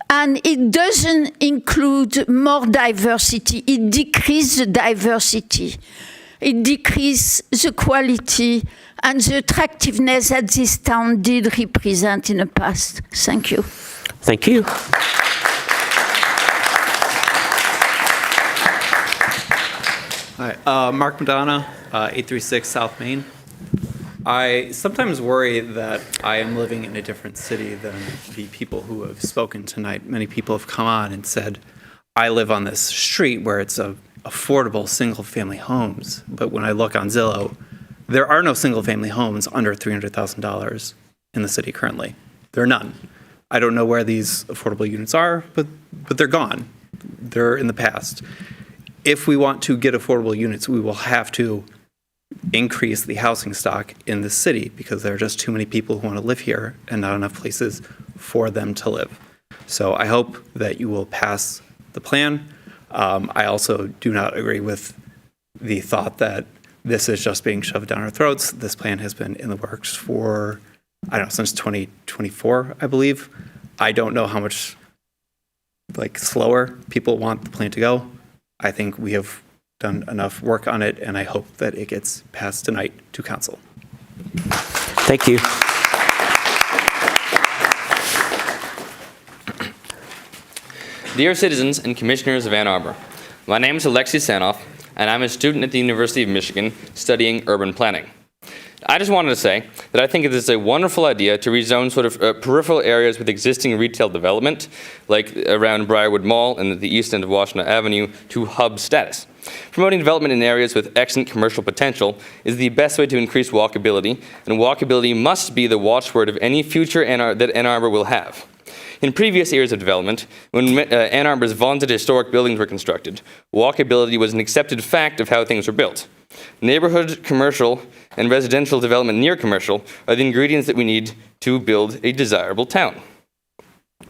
And it doesn't include more diversity. It decreases the diversity. It decreases the quality and the attractiveness that this town did represent in the past. Thank you. Thank you. Hi, Mark Madonna, 836 South Main. I sometimes worry that I am living in a different city than the people who have spoken tonight. Many people have come on and said, I live on this street where it's affordable single-family homes. But when I look on Zillow, there are no single-family homes under $300,000 in the city currently. There are none. I don't know where these affordable units are, but they're gone. They're in the past. If we want to get affordable units, we will have to increase the housing stock in the city because there are just too many people who want to live here and not enough places for them to live. So I hope that you will pass the plan. I also do not agree with the thought that this is just being shoved down our throats. This plan has been in the works for, I don't know, since 2024, I believe. I don't know how much slower people want the plan to go. I think we have done enough work on it, and I hope that it gets passed tonight to council. Thank you. Dear citizens and commissioners of Ann Arbor, my name is Alexei Sanoff, and I'm a student at the University of Michigan studying urban planning. I just wanted to say that I think it is a wonderful idea to rezone sort of peripheral areas with existing retail development, like around Briarwood Mall and the east end of Washington Avenue, to hub status. Promoting development in areas with excellent commercial potential is the best way to increase walkability, and walkability must be the watchword of any future that Ann Arbor will have. In previous eras of development, when Ann Arbor's vaunted historic buildings were constructed, walkability was an accepted fact of how things were built. Neighborhood, commercial, and residential development near commercial are the ingredients that we need to build a desirable town.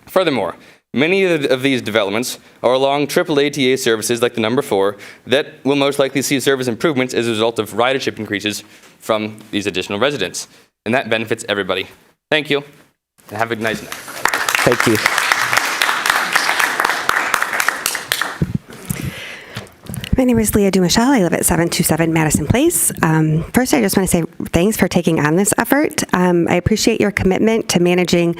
Furthermore, many of these developments are along AAA TA services like the number 4 that will most likely see service improvements as a result of ridership increases from these additional residents. And that benefits everybody. Thank you, and have a nice night. Thank you. My name is Leah Dumichel. I live at 727 Madison Place. First, I just want to say thanks for taking on this effort. I appreciate your commitment to managing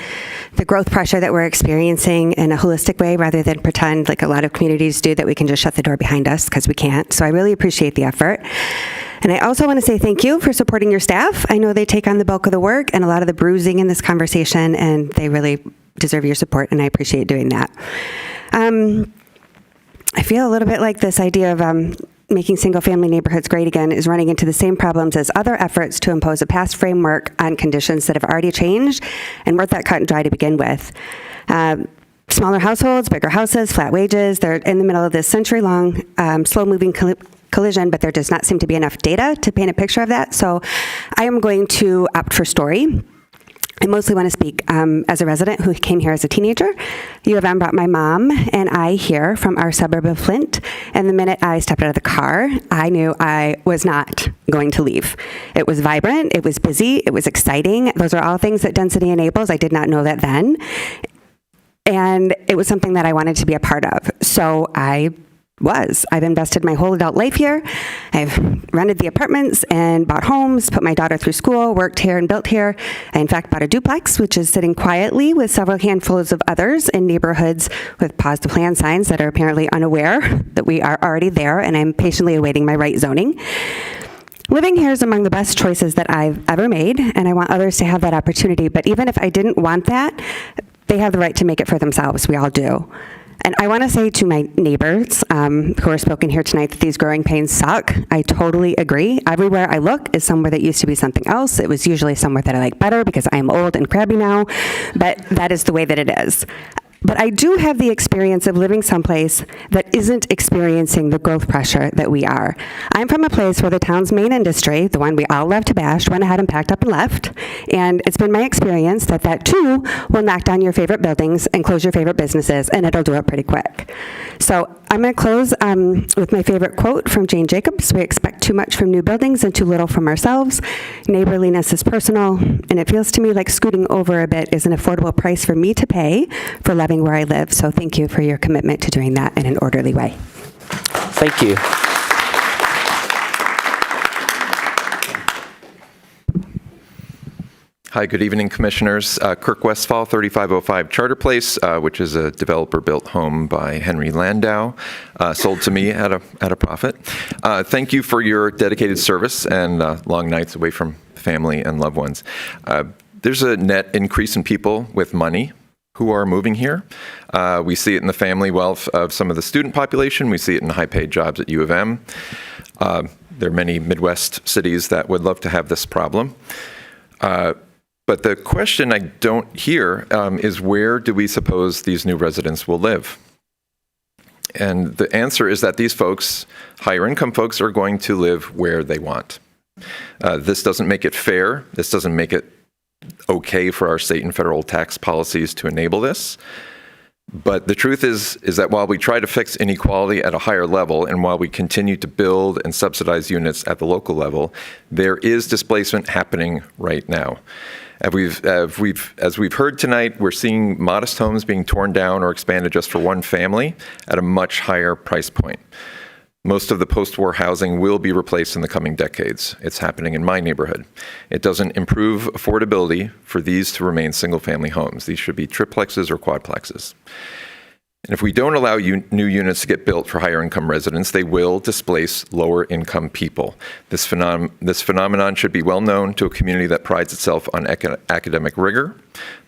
the growth pressure that we're experiencing in a holistic way rather than pretend like a lot of communities do that we can just shut the door behind us, because we can't. So I really appreciate the effort. And I also want to say thank you for supporting your staff. I know they take on the bulk of the work and a lot of the bruising in this conversation, and they really deserve your support, and I appreciate doing that. I feel a little bit like this idea of making single-family neighborhoods great again is running into the same problems as other efforts to impose a past framework on conditions that have already changed and weren't that cut and dry to begin with. Smaller households, bigger houses, flat wages, they're in the middle of this century-long, slow-moving collision, but there does not seem to be enough data to paint a picture of that. So I am going to opt for story. I mostly want to speak as a resident who came here as a teenager. U of M brought my mom and I here from our suburb of Flint, and the minute I stepped out of the car, I knew I was not going to leave. It was vibrant, it was busy, it was exciting. Those are all things that density enables. I did not know that then. And it was something that I wanted to be a part of. So I've invested my whole adult life here. I've rented the apartments and bought homes, put my daughter through school, worked here and built here. I, in fact, bought a duplex, which is sitting quietly with several handfuls of others in neighborhoods with pause to plan signs that are apparently unaware that we are already there, and I'm patiently awaiting my right zoning. Living here is among the best choices that I've ever made, and I want others to have that opportunity. But even if I didn't want that, they have the right to make it for themselves. We all do. And I want to say to my neighbors who are spoken here tonight that these growing pains suck. I totally agree. Everywhere I look is somewhere that used to be something else. It was usually somewhere that I like better because I am old and crabby now, but that is the way that it is. But I do have the experience of living someplace that isn't experiencing the growth pressure that we are. I'm from a place where the town's main industry, the one we all love to bash, went ahead and packed up and left. And it's been my experience that that too will knock down your favorite buildings and close your favorite businesses, and it'll do it pretty quick. So I'm going to close with my favorite quote from Jane Jacobs. We expect too much from new buildings and too little from ourselves. Neighborliness is personal, and it feels to me like scooting over a bit is an affordable price for me to pay for loving where I live. So thank you for your commitment to doing that in an orderly way. Thank you. Hi, good evening, Commissioners. Kirk Westfall, 3505 Charter Place, which is a developer-built home by Henry Landau, sold to me at a profit. Thank you for your dedicated service and long nights away from family and loved ones. There's a net increase in people with money who are moving here. We see it in the family wealth of some of the student population. We see it in high-paid jobs at U of M. There are many Midwest cities that would love to have this problem. But the question I don't hear is, where do we suppose these new residents will live? And the answer is that these folks, higher income folks, are going to live where they want. This doesn't make it fair. This doesn't make it okay for our state and federal tax policies to enable this. But the truth is that while we try to fix inequality at a higher level, and while we continue to build and subsidize units at the local level, there is displacement happening right now. As we've heard tonight, we're seeing modest homes being torn down or expanded just for one family at a much higher price point. Most of the post-war housing will be replaced in the coming decades. It's happening in my neighborhood. It doesn't improve affordability for these to remain single-family homes. These should be triplexes or quadplexes. And if we don't allow new units to get built for higher income residents, they will displace lower income people. This phenomenon should be well known to a community that prides itself on academic rigor.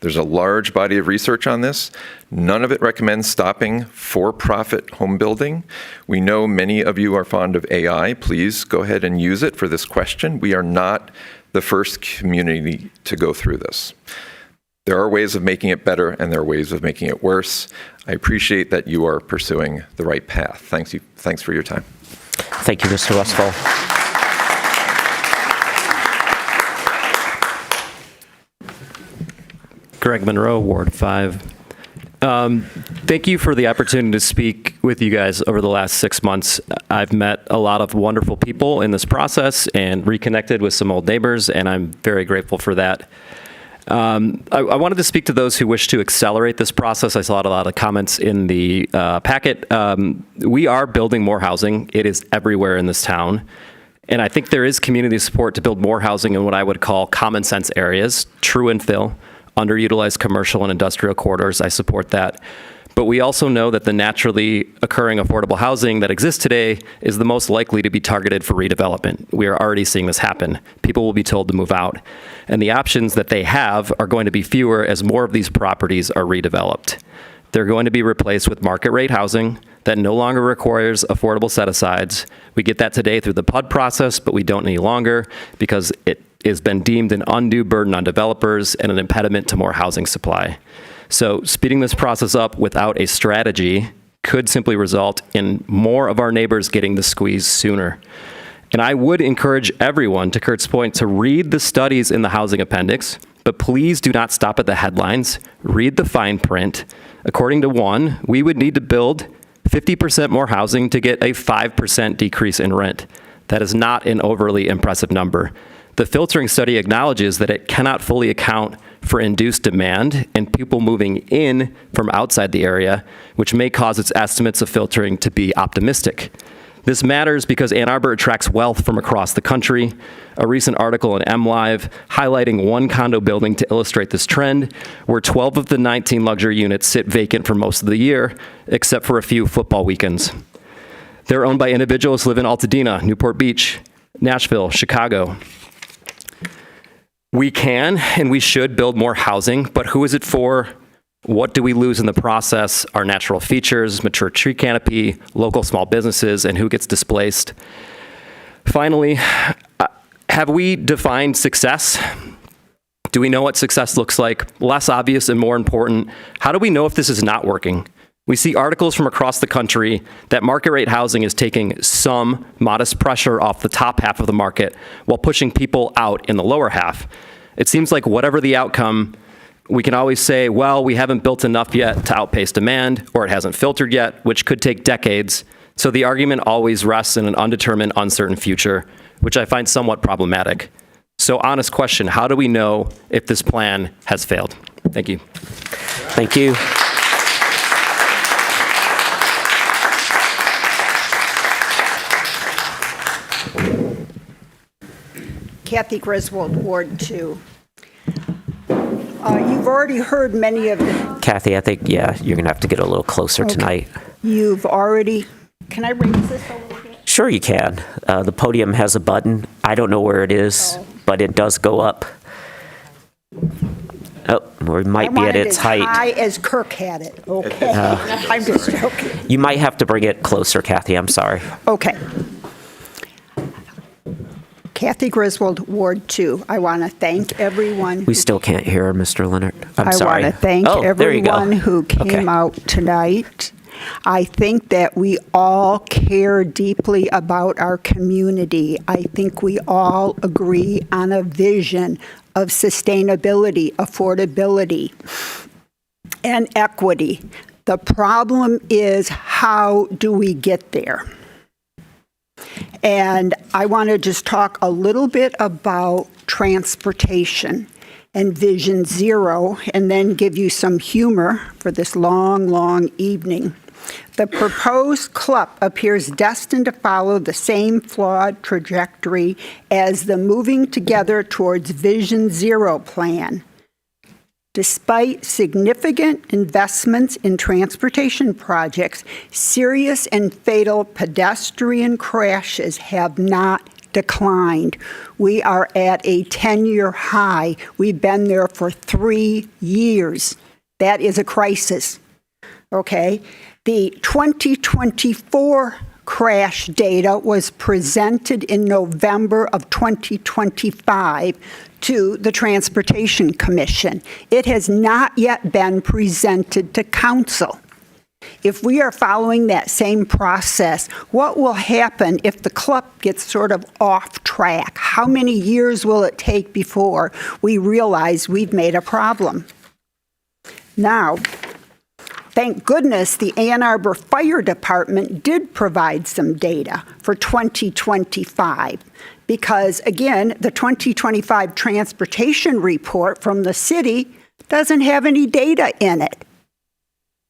There's a large body of research on this. None of it recommends stopping for-profit home building. We know many of you are fond of AI. Please go ahead and use it for this question. We are not the first community to go through this. There are ways of making it better, and there are ways of making it worse. I appreciate that you are pursuing the right path. Thanks for your time. Thank you, Mr. Westfall. Greg Monroe, Ward 5. Thank you for the opportunity to speak with you guys over the last 6 months. I've met a lot of wonderful people in this process and reconnected with some old neighbors, and I'm very grateful for that. I wanted to speak to those who wish to accelerate this process. I saw a lot of comments in the packet. We are building more housing. It is everywhere in this town. And I think there is community support to build more housing in what I would call common sense areas, true infill, underutilized commercial and industrial corridors. I support that. But we also know that the naturally occurring affordable housing that exists today is the most likely to be targeted for redevelopment. We are already seeing this happen. People will be told to move out. And the options that they have are going to be fewer as more of these properties are redeveloped. They're going to be replaced with market rate housing that no longer requires affordable set-asides. We get that today through the PUD process, but we don't any longer because it has been deemed an undue burden on developers and an impediment to more housing supply. So speeding this process up without a strategy could simply result in more of our neighbors getting the squeeze sooner. And I would encourage everyone, to Kurt's point, to read the studies in the housing appendix, but please do not stop at the headlines. Read the fine print. According to one, we would need to build 50% more housing to get a 5% decrease in rent. That is not an overly impressive number. The filtering study acknowledges that it cannot fully account for induced demand and people moving in from outside the area, which may cause its estimates of filtering to be optimistic. This matters because Ann Arbor attracts wealth from across the country. A recent article in MLive highlighting one condo building to illustrate this trend, where 12 of the 19 luxury units sit vacant for most of the year, except for a few football weekends. They're owned by individuals who live in Altadena, Newport Beach, Nashville, Chicago. We can and we should build more housing, but who is it for? What do we lose in the process? Our natural features, mature tree canopy, local small businesses, and who gets displaced? Finally, have we defined success? Do we know what success looks like? Less obvious and more important, how do we know if this is not working? We see articles from across the country that market rate housing is taking some modest pressure off the top half of the market while pushing people out in the lower half. It seems like whatever the outcome, we can always say, well, we haven't built enough yet to outpace demand, or it hasn't filtered yet, which could take decades. So the argument always rests in an undetermined, uncertain future, which I find somewhat problematic. So honest question, how do we know if this plan has failed? Thank you. Thank you. Kathy Griswold, Ward 2. You've already heard many of them. Kathy, I think, yeah, you're going to have to get a little closer tonight. You've already, can I raise this a little bit? Sure you can. The podium has a button. I don't know where it is, but it does go up. Oh, or it might be at its height. High as Kirk had it, okay? I'm just joking. You might have to bring it closer, Kathy. I'm sorry. Okay. Kathy Griswold, Ward 2. I want to thank everyone. We still can't hear her, Mr. Leonard. I'm I sorry. want to thank there you go. everyone who came out tonight. I think that we all care deeply about our community. I think we all agree on a vision of sustainability, affordability, and equity. The problem is, how do we get there? And I want to just talk a little bit about transportation and Vision Zero, and then give you some humor for this long, long evening. The proposed CLUP appears destined to follow the same flawed trajectory as the Moving Together Towards Vision Zero plan. Despite significant investments in transportation projects, serious and fatal pedestrian crashes have not declined. We are at a 10-year high. We've been there for 3 years. That is a crisis, okay? The 2024 crash data was presented in November of 2025 to the Transportation Commission. It has not yet been presented to Council. If we are following that same process, what will happen if the CLUP gets sort of off track? How many years will it take before we realize we've made a problem? Now, thank goodness the Ann Arbor Fire Department did provide some data for 2025 because, again, the 2025 transportation report from the city doesn't have any data in it.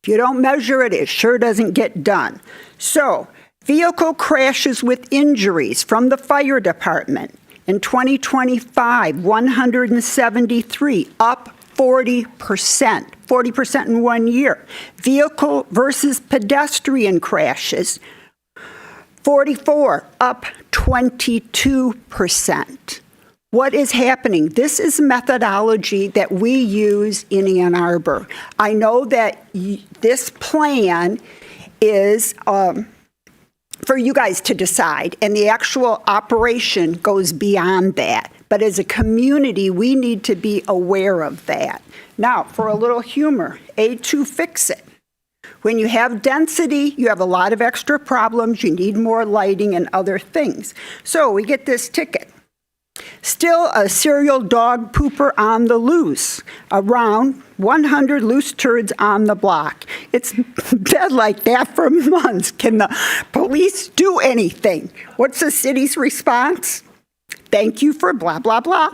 If you don't measure it, it sure doesn't get done. So, vehicle crashes with injuries from the fire department in 2025, 173, up 40% in 1 year. Vehicle versus pedestrian crashes, 44, up 22%. What is happening? This is methodology that we use in Ann Arbor. I know that this plan is for you guys to decide, and the actual operation goes beyond that. But as a community, we need to be aware of that. Now, for a little humor, A2 fix it. When you have density, you have a lot of extra problems. You need more lighting and other things. So we get this ticket. Still a serial dog pooper on the loose. Around 100 loose turds on the block. It's been like that for months. Can the police do anything? What's the city's response? Thank you for blah, blah, blah.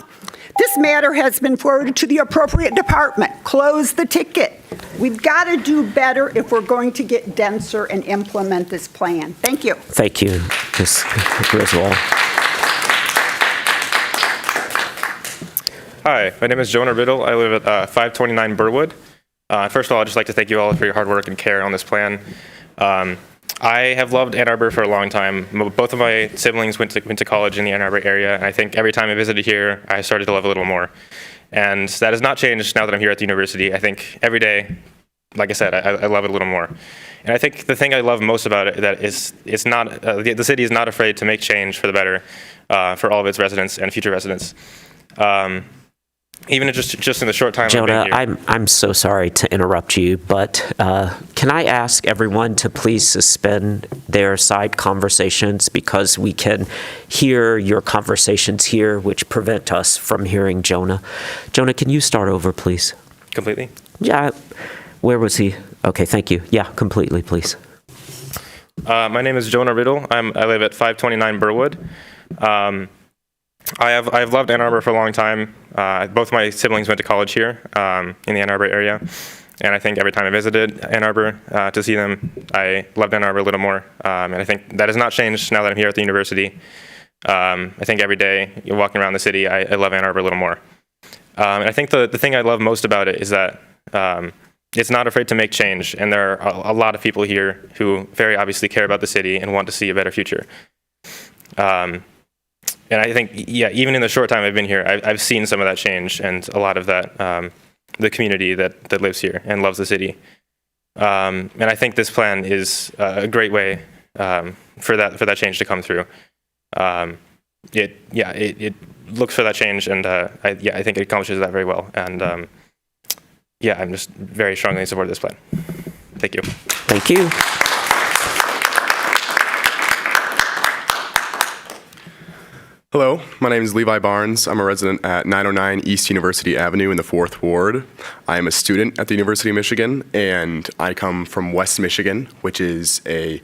This matter has been forwarded to the appropriate department. Close the ticket. We've got to do better if we're going to get denser and implement this plan. Thank you. Thank you, Ms. Griswold. Hi, my name is Jonah Riddle. I live at 529 Burwood. First of all, I'd just like to thank you all for your hard work and care on this plan. I have loved Ann Arbor for a long time. Both of my siblings went to college in the Ann Arbor area, and I think every time I visited here, I started to love it a little more. And that has not changed now that I'm here at the university. I think every day, like I said, I love it a little more. And I think the thing I love most about it that is it's not the city is not afraid to make change for the better for all of its residents and future residents. Even just in the short time Jonah, I've been here. I'm so sorry to interrupt you, but can I ask everyone to please suspend their side conversations because we can hear your conversations here, which prevent us from hearing Jonah. Jonah, can you start over, please? Completely? Yeah. Where was he? Okay, thank you. Yeah, completely, please. My name is Jonah Riddle. I live at 529 Burwood. I've loved Ann Arbor for a long time. Both my siblings went to college here in the Ann Arbor area, and I think every time I visited Ann Arbor to see them, I loved Ann Arbor a little more. And I think that has not changed now that I'm here at the university. I think every day, walking around the city, I love Ann Arbor a little more. And I think the thing I love most about it is that it's not afraid to make change, and there are a lot of people here who very obviously care about the city and want to see a better future. And I think, yeah, even in the short time I've been here, I've seen some of that change and a lot of that, the community that lives here and loves the city. And I think this plan is a great way for that change to come through. It looks for that change, and I think it accomplishes that very well. And I'm just very strongly in support of this plan. Thank you. Thank you. Hello, my name is Levi Barnes. I'm a resident at 909 East University Avenue in the 4th Ward. I am a student at the University of Michigan, and I come from West Michigan, which is a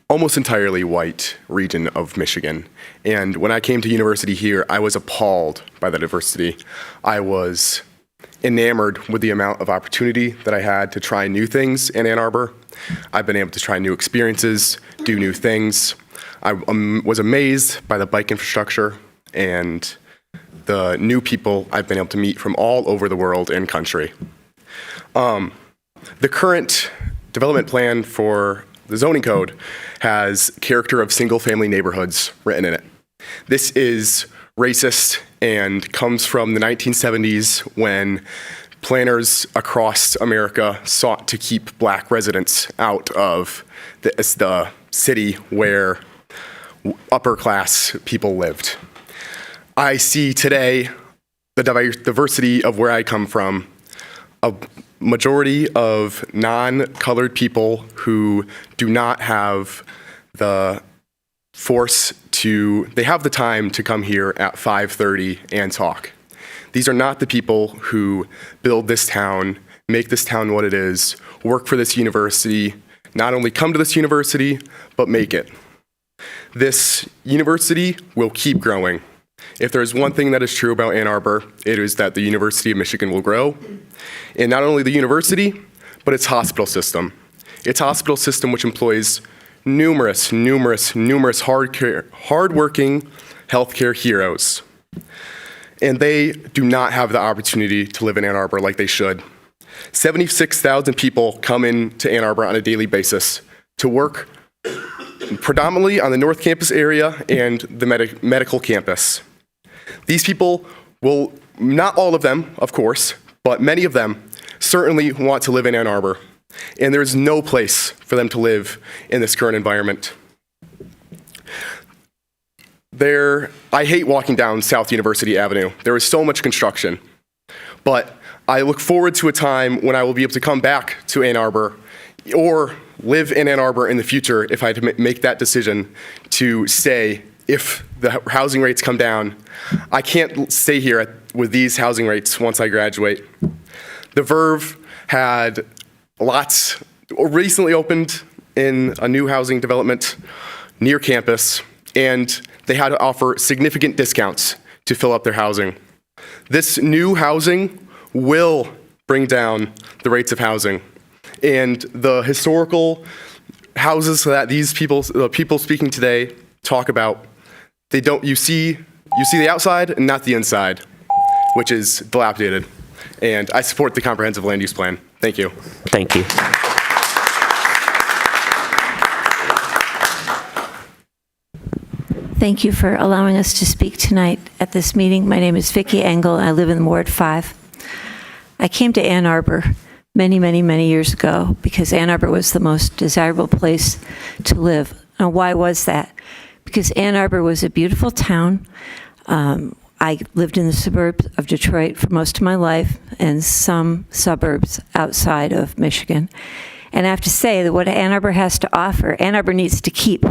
almost entirely white region of Michigan. And when I came to university here, I was appalled by the diversity. I was enamored with the amount of opportunity that I had to try new things in Ann Arbor. I've been able to try new experiences, do new things. I was amazed by the bike infrastructure and the new people I've been able to meet from all over the world and country. The current development plan for the zoning code has character of single-family neighborhoods written in it. This is racist and comes from the 1970s when planners across America sought to keep black residents out of the city where upper class people lived. I see today the diversity of where I come from, a majority of non-colored people who do not have the force they have the time to come here at 5:30 and talk. These are not the people who build this town, make this town what it is, work for this university, not only come to this university, but make it. This university will keep growing. If there's one thing that is true about Ann Arbor, it is that the University of Michigan will grow. And not only the university, but its hospital system. Its hospital system, which employs numerous hard-working healthcare heroes. And they do not have the opportunity to live in Ann Arbor like they should. 76,000 people come into Ann Arbor on a daily basis to work predominantly on the North Campus area and the medical campus. These people will, not all of them, of course, but many of them certainly want to live in Ann Arbor. And there's no place for them to live in this current environment. I hate walking down South University Avenue. There is so much construction. But I look forward to a time when I will be able to come back to Ann Arbor or live in Ann Arbor in the future if I had to make that decision to stay if the housing rates come down. I can't stay here with these housing rates once I graduate. The Verve had recently opened in a new housing development near campus, and they had to offer significant discounts to fill up their housing. This new housing will bring down the rates of housing. And the historical houses that the people speaking today talk about, you see the outside and not the inside, which is dilapidated. And I support the comprehensive land use plan. Thank you. Thank you. Thank you for allowing us to speak tonight at this meeting. My name is Vicki Engel. I live in Ward 5. I came to Ann Arbor many years ago because Ann Arbor was the most desirable place to live. Now, why was that? Because Ann Arbor was a beautiful town. I lived in the suburbs of Detroit for most of my life and some suburbs outside of Michigan. And I have to say that what Ann Arbor has to offer, Ann Arbor needs to keep.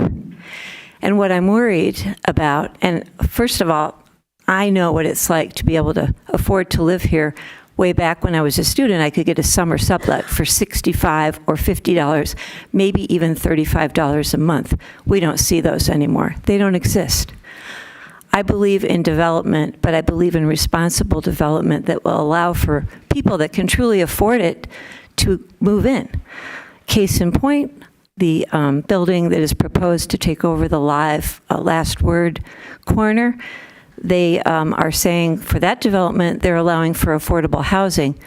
And what I'm worried about, and first of all, I know what it's like to be able to afford to live here. Way back when I was a student, I could get a summer sublet for $65 or $50, maybe even $35 a month. We don't see those anymore. They don't exist. I believe in development, but I believe in responsible development that will allow for people that can truly afford it to move in. Case in point, the building that is proposed to take over the Last Word corner, They are saying for that development, they're allowing for affordable housing,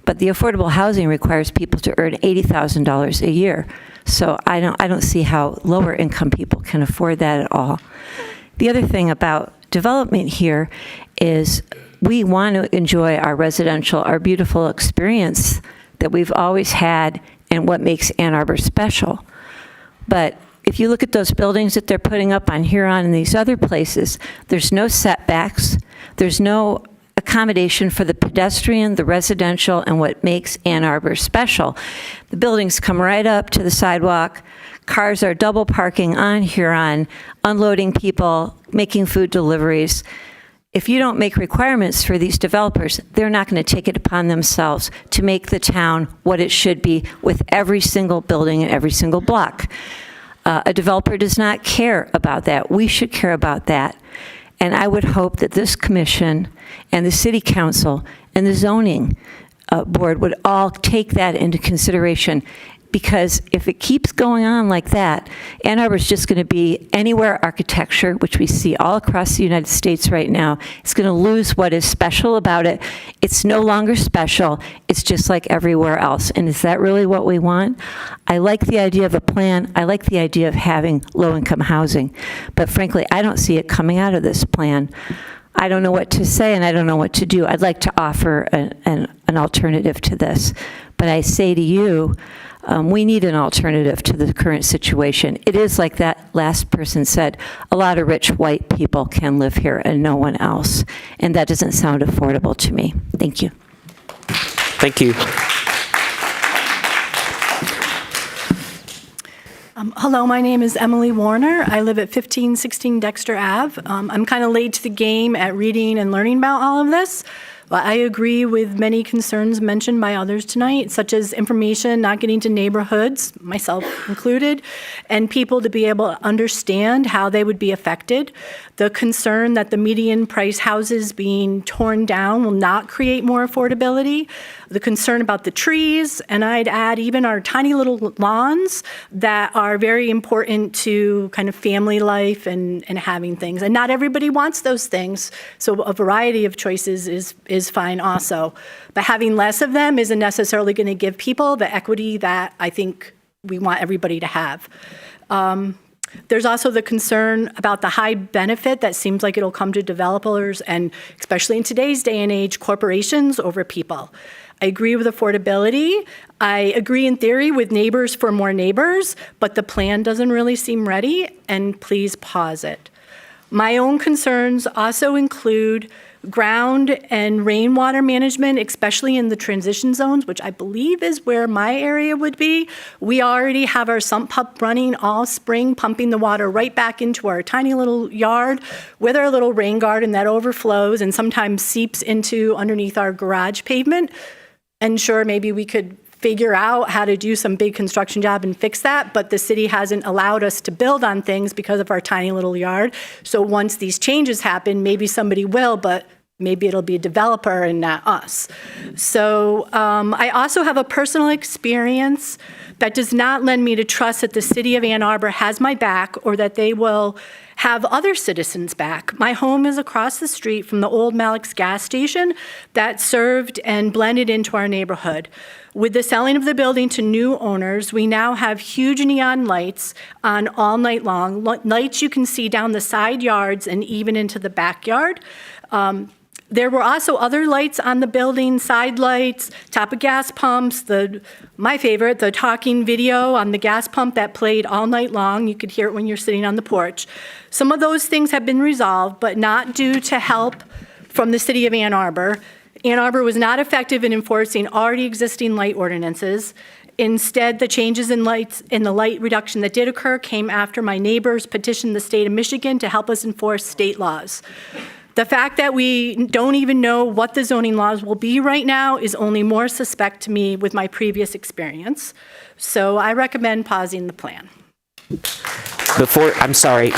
but the affordable housing requires people to earn $80,000 a year. So I don't see how lower income people can afford that at all. The other thing about development here is we want to enjoy our residential, our beautiful experience that we've always had and what makes Ann Arbor special. But if you look at those buildings that they're putting up on Huron and these other places, there's no setbacks, there's no accommodation for the pedestrian, the residential, and what makes Ann Arbor special. The buildings come right up to the sidewalk. Cars are double parking on Huron, unloading people, making food deliveries. If you don't make requirements for these developers, they're not going to take it upon themselves to make the town what it should be with every single building and every single block. A developer does not care about that. We should care about that. And I would hope that this commission and the city council and the zoning board would all take that into consideration, because if it keeps going on like that, Ann Arbor is just going to be anywhere architecture, which we see all across the United States right now. It's going to lose what is special about it. It's no longer special. It's just like everywhere else. And is that really what we want? I like the idea of a plan. I like the idea of having low-income housing. But frankly, I don't see it coming out of this plan. I don't know what to say, and I don't know what to do. I'd like to offer an alternative to this. But I say to you, we need an alternative to the current situation. It is like that last person said, a lot of rich white people can live here and no one else. And that doesn't sound affordable to me. Thank you. Thank you. Hello, my name is Emily Warner. I live at 1516 Dexter Ave. I'm kind of late to the game at reading and learning about all of this. Well, I agree with many concerns mentioned by others tonight, such as information not getting to neighborhoods, myself included, and people to be able to understand how they would be affected. The concern that the median price houses being torn down will not create more affordability. The concern about the trees, and I'd add even our tiny little lawns that are very important to kind of family life and having things. And not everybody wants those things, so a variety of choices is fine also. But having less of them isn't necessarily going to give people the equity that I think we want everybody to have. There's also the concern about the high benefit that seems like it'll come to developers, and especially in today's day and age, corporations over people. I agree with affordability. I agree in theory with neighbors for more neighbors, but the plan doesn't really seem ready, and please pause it. My own concerns also include ground and rainwater management, especially in the transition zones, which I believe is where my area would be. We already have our sump pump running all spring, pumping the water right back into our tiny little yard with our little rain garden that overflows and sometimes seeps into underneath our garage pavement. And sure, maybe we could figure out how to do some big construction job and fix that, but the city hasn't allowed us to build on things because of our tiny little yard. So once these changes happen, maybe somebody will, but maybe it'll be a developer and not us. So I also have a personal experience that does not lend me to trust that the city of Ann Arbor has my back or that they will have other citizens back. My home is across the street from the old Malik's gas station that served and blended into our neighborhood. With the selling of the building to new owners, we now have huge neon lights on all night long, lights you can see down the side yards and even into the backyard. There were also other lights on the building, side lights, top of gas pumps, my favorite, the talking video on the gas pump that played all night long. You could hear it when you're sitting on the porch. Some of those things have been resolved, but not due to help from the city of Ann Arbor. Ann Arbor was not effective in enforcing already existing light ordinances. Instead, the changes in the light reduction that did occur came after my neighbors petitioned the state of Michigan to help us enforce state laws. The fact that we don't even know what the zoning laws will be right now is only more suspect to me with my previous experience. So I recommend pausing the plan. I'm sorry.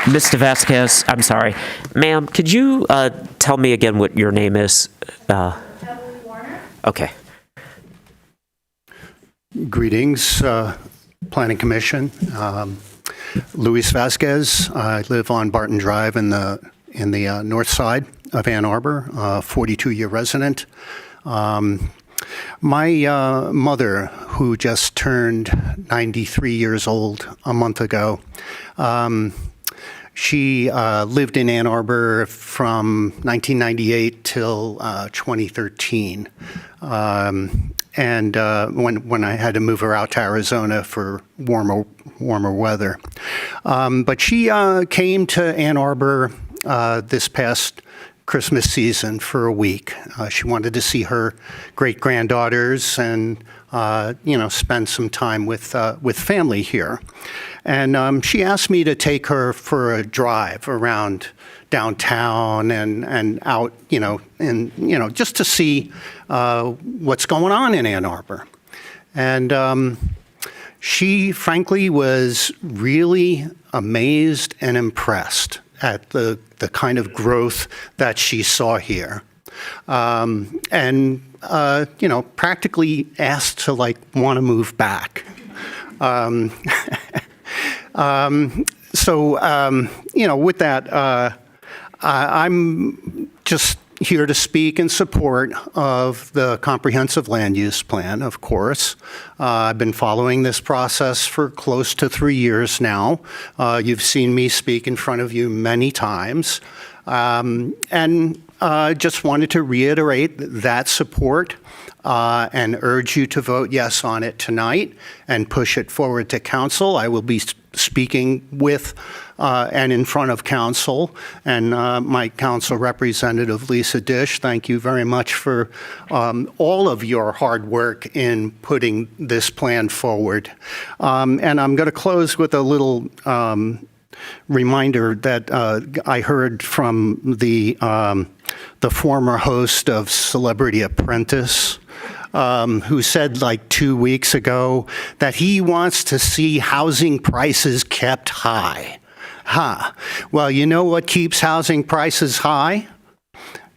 Mr. Vasquez, I'm sorry. Ma'am, could you tell me again what your name is? Emily Warner. Okay. Greetings, Planning Commission. Luis Vasquez. I live on Barton Drive in the north side of Ann Arbor, 42-year resident. My mother, who just turned 93 years old a month ago, she lived in Ann Arbor from 1998 till 2013. And when I had to move her out to Arizona for warmer weather. But she came to Ann Arbor this past Christmas season for a week. She wanted to see her great-granddaughters and spend some time with family here. And she asked me to take her for a drive around downtown and out, just to see what's going on in Ann Arbor. And she, frankly, was really amazed and impressed at the kind of growth that she saw here. Practically asked to want to move back. With that, I'm just here to speak in support of the comprehensive land use plan, of course. I've been following this process for close to 3 years now. You've seen me speak in front of you many times. Just wanted to reiterate that support and urge you to vote yes on it tonight and push it forward to council. I will be speaking with and in front of council, and my council representative, Lisa Dish. Thank you very much for all of your hard work in putting this plan forward. And I'm going to close with a little reminder that I heard from the former host of Celebrity Apprentice, who said 2 weeks ago that he wants to see housing prices kept high. Well, you know what keeps housing prices high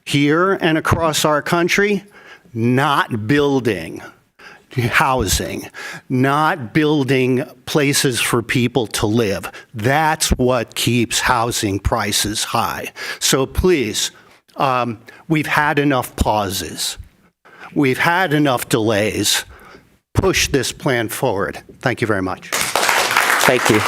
here and across our country? Not building housing, not building places for people to live. That's what keeps housing prices high. So please, we've had enough pauses. We've had enough delays. Push this plan forward. Thank you very much. Thank you.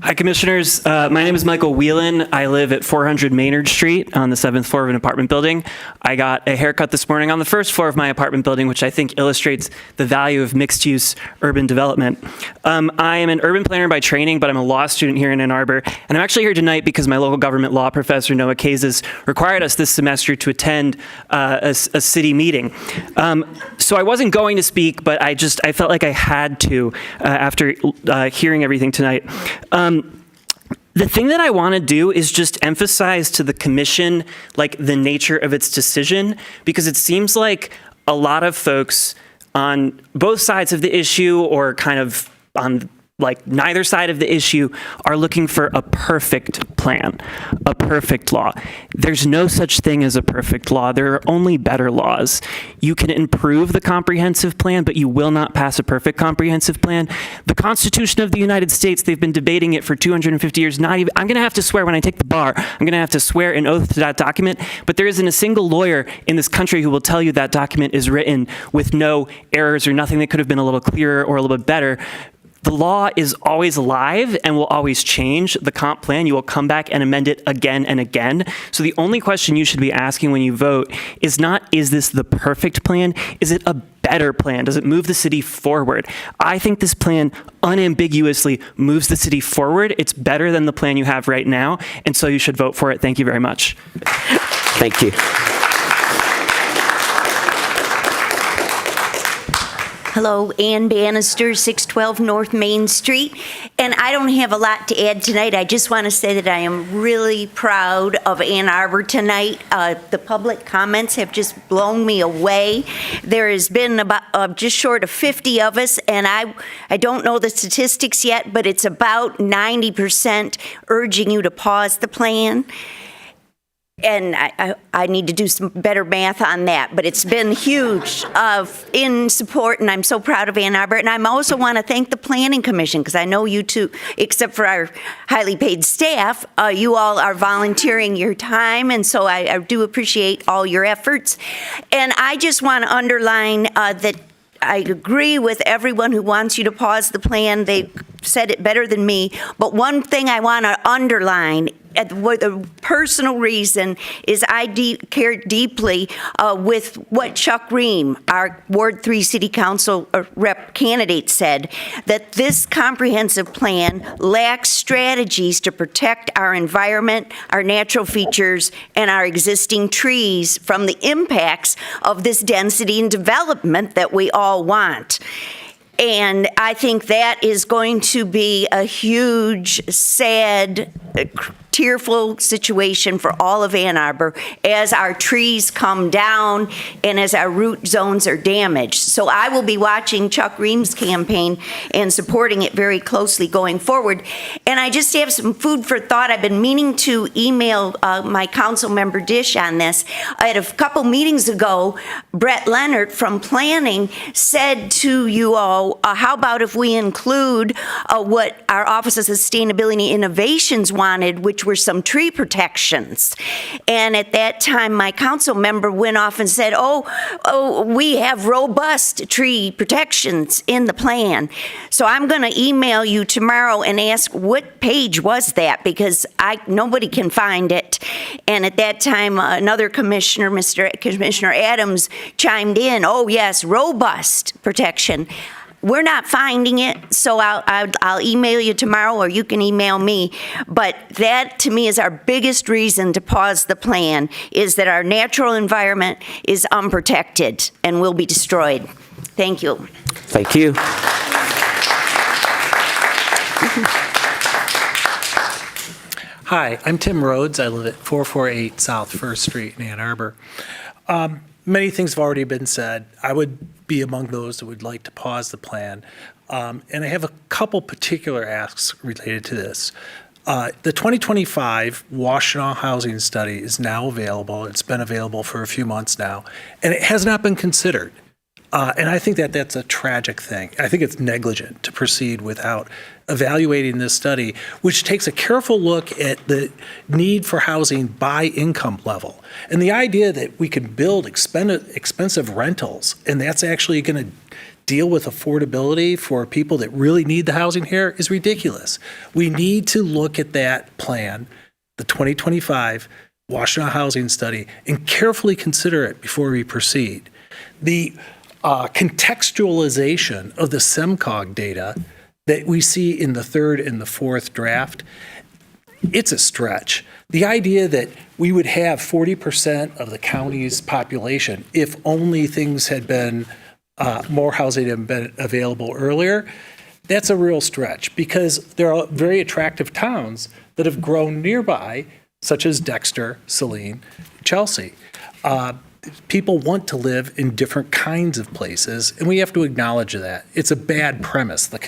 Hi, Commissioners. My name is Michael Whelan. I live at 400 Maynard Street on the 7th floor of an apartment building. I got a haircut this morning on the first floor of my apartment building, which I think illustrates the value of mixed-use urban development. I am an urban planner by training, but I'm a law student here in Ann Arbor. And I'm actually here tonight because my local government law professor, Noah Kazes, required us this semester to attend a city meeting. So I wasn't going to speak, but I felt like I had to after hearing everything tonight. The thing that I want to do is just emphasize to the commission, the nature of its decision, because it seems like a lot of folks on both sides of the issue or kind of on neither side of the issue are looking for a perfect plan, a perfect law. There's no such thing as a perfect law. There are only better laws. You can improve the comprehensive plan, but you will not pass a perfect comprehensive plan. The Constitution of the United States, they've been debating it for 250 years. I'm going to have to swear when I take the bar. I'm going to have to swear an oath to that document, but there isn't a single lawyer in this country who will tell you that document is written with no errors or nothing that could have been a little clearer or a little bit better. The law is always alive and will always change. The comp plan, you will come back and amend it again and again. So the only question you should be asking when you vote is not, is this the perfect plan? Is it a better plan? Does it move the city forward? I think this plan unambiguously moves the city forward. It's better than the plan you have right now, and so you should vote for it. Thank you very much. Thank you. Hello, Ann Bannister, 612 North Main Street. And I don't have a lot to add tonight. I just want to say that I am really proud of Ann Arbor tonight. The public comments have just blown me away. There has been about just short of 50 of us, and I don't know the statistics yet, but it's about 90% urging you to pause the plan. and I need to do some better math on that, but it's been huge in support, and I'm so proud of Ann Arbor. And I also want to thank the Planning Commission, because I know you two, except for our highly paid staff, you all are volunteering your time, and so I do appreciate all your efforts. And I just want to underline that I agree with everyone who wants you to pause the plan. They said it better than me. But one thing I want to underline, the personal reason, is I care deeply with what Chuck Ream, our Ward 3 City Council rep candidate, said, that this comprehensive plan lacks strategies to protect our environment, our natural features, and our existing trees from the impacts of this density and development that we all want. And I think that is going to be a huge, sad, tearful situation for all of Ann Arbor as our trees come down and as our root zones are damaged. So I will be watching Chuck Ream's campaign and supporting it very closely going forward. And I just have some food for thought. I've been meaning to email my council member Dish on this. At a couple meetings ago, Brett Leonard from Planning said to you all, how about if we include what our Office of Sustainability Innovations wanted, which were some tree protections. And at that time, my council member went off and said, oh, we have robust tree protections in the plan. So I'm going to email you tomorrow and ask what page was that, because nobody can find it. And at that time, another commissioner, Commissioner Adams, chimed in, oh yes, robust protection. We're not finding it, so I'll email you tomorrow, or you can email me. But that, to me, is our biggest reason to pause the plan, is that our natural environment is unprotected and will be destroyed. Thank you. Thank you. Hi, I'm Tim Rhodes. I live at 448 South First Street in Ann Arbor. Many things have already been said. I would be among those that would like to pause the plan. And I have a couple particular asks related to this. The 2025 Washtenaw Housing Study is now available. It's been available for a few months now, and it has not been considered. And I think that that's a tragic thing. I think it's negligent to proceed without evaluating this study, which takes a careful look at the need for housing by income level. And the idea that we could build expensive rentals, and that's actually going to deal with affordability for people that really need the housing here, is ridiculous. We need to look at that plan, the 2025 Washtenaw Housing Study, and carefully consider it before we proceed. The contextualization of the SEMCOG data that we see in the third and the fourth draft, it's a stretch. The idea that we would have 40% of the county's population if only things had been, more housing had been available earlier, that's a real stretch, because there are very attractive towns that have grown nearby, such as Dexter, Saline, Chelsea. People want to live in different kinds of places, and we have to acknowledge that. It's a bad premise, the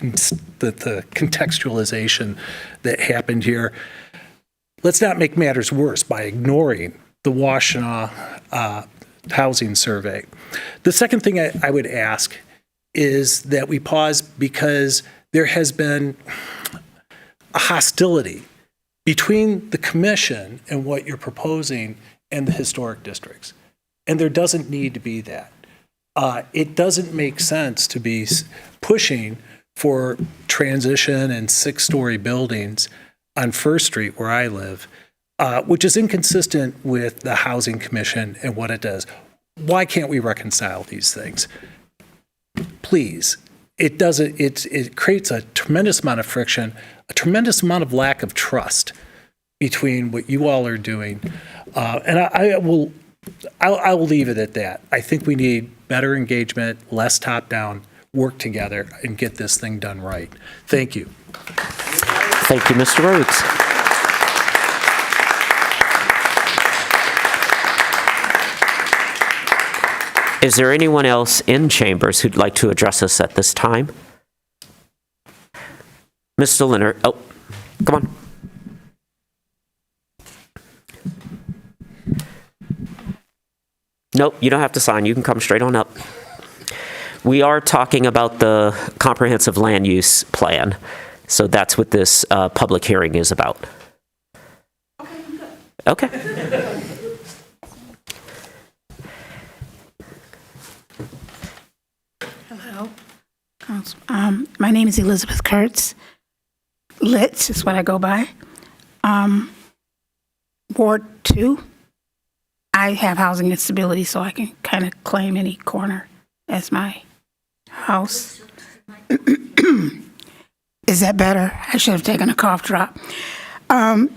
contextualization that happened here. Let's not make matters worse by ignoring the Washtenaw housing survey. The second thing I would ask is that we pause, because there has been a hostility between the commission and what you're proposing and the historic districts. And there doesn't need to be that. It doesn't make sense to be pushing for transition and 6-story buildings on First Street, where I live, which is inconsistent with the Housing Commission and what it does. Why can't we reconcile these things? Please. It doesn't. It creates a tremendous amount of friction, a tremendous amount of lack of trust between what you all are doing, and I'll leave it at that. I think we need better engagement, less top-down, work together, and get this thing done right. Thank you. Thank you, Mr. Rhodes. Is there anyone else in chambers who'd like to address us at this time? Mr. Leonard, oh, come on. Nope, you don't have to sign. You can come straight on up. We are talking about the comprehensive land use plan. So that's what this public hearing is about. Okay. Hello. My name is Elizabeth Kurtz. Litz is what I go by. Ward 2. I have housing instability, so I can kind of claim any corner as my house. Is that better? I should have taken a cough drop. I've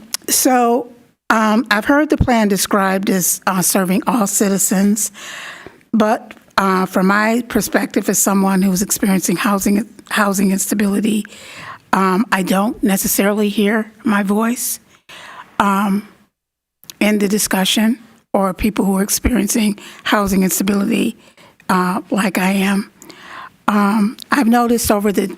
heard the plan described as serving all citizens, but from my perspective as someone who's experiencing housing instability, I don't necessarily hear my voice in the discussion, or people who are experiencing housing instability like I am. I've noticed over the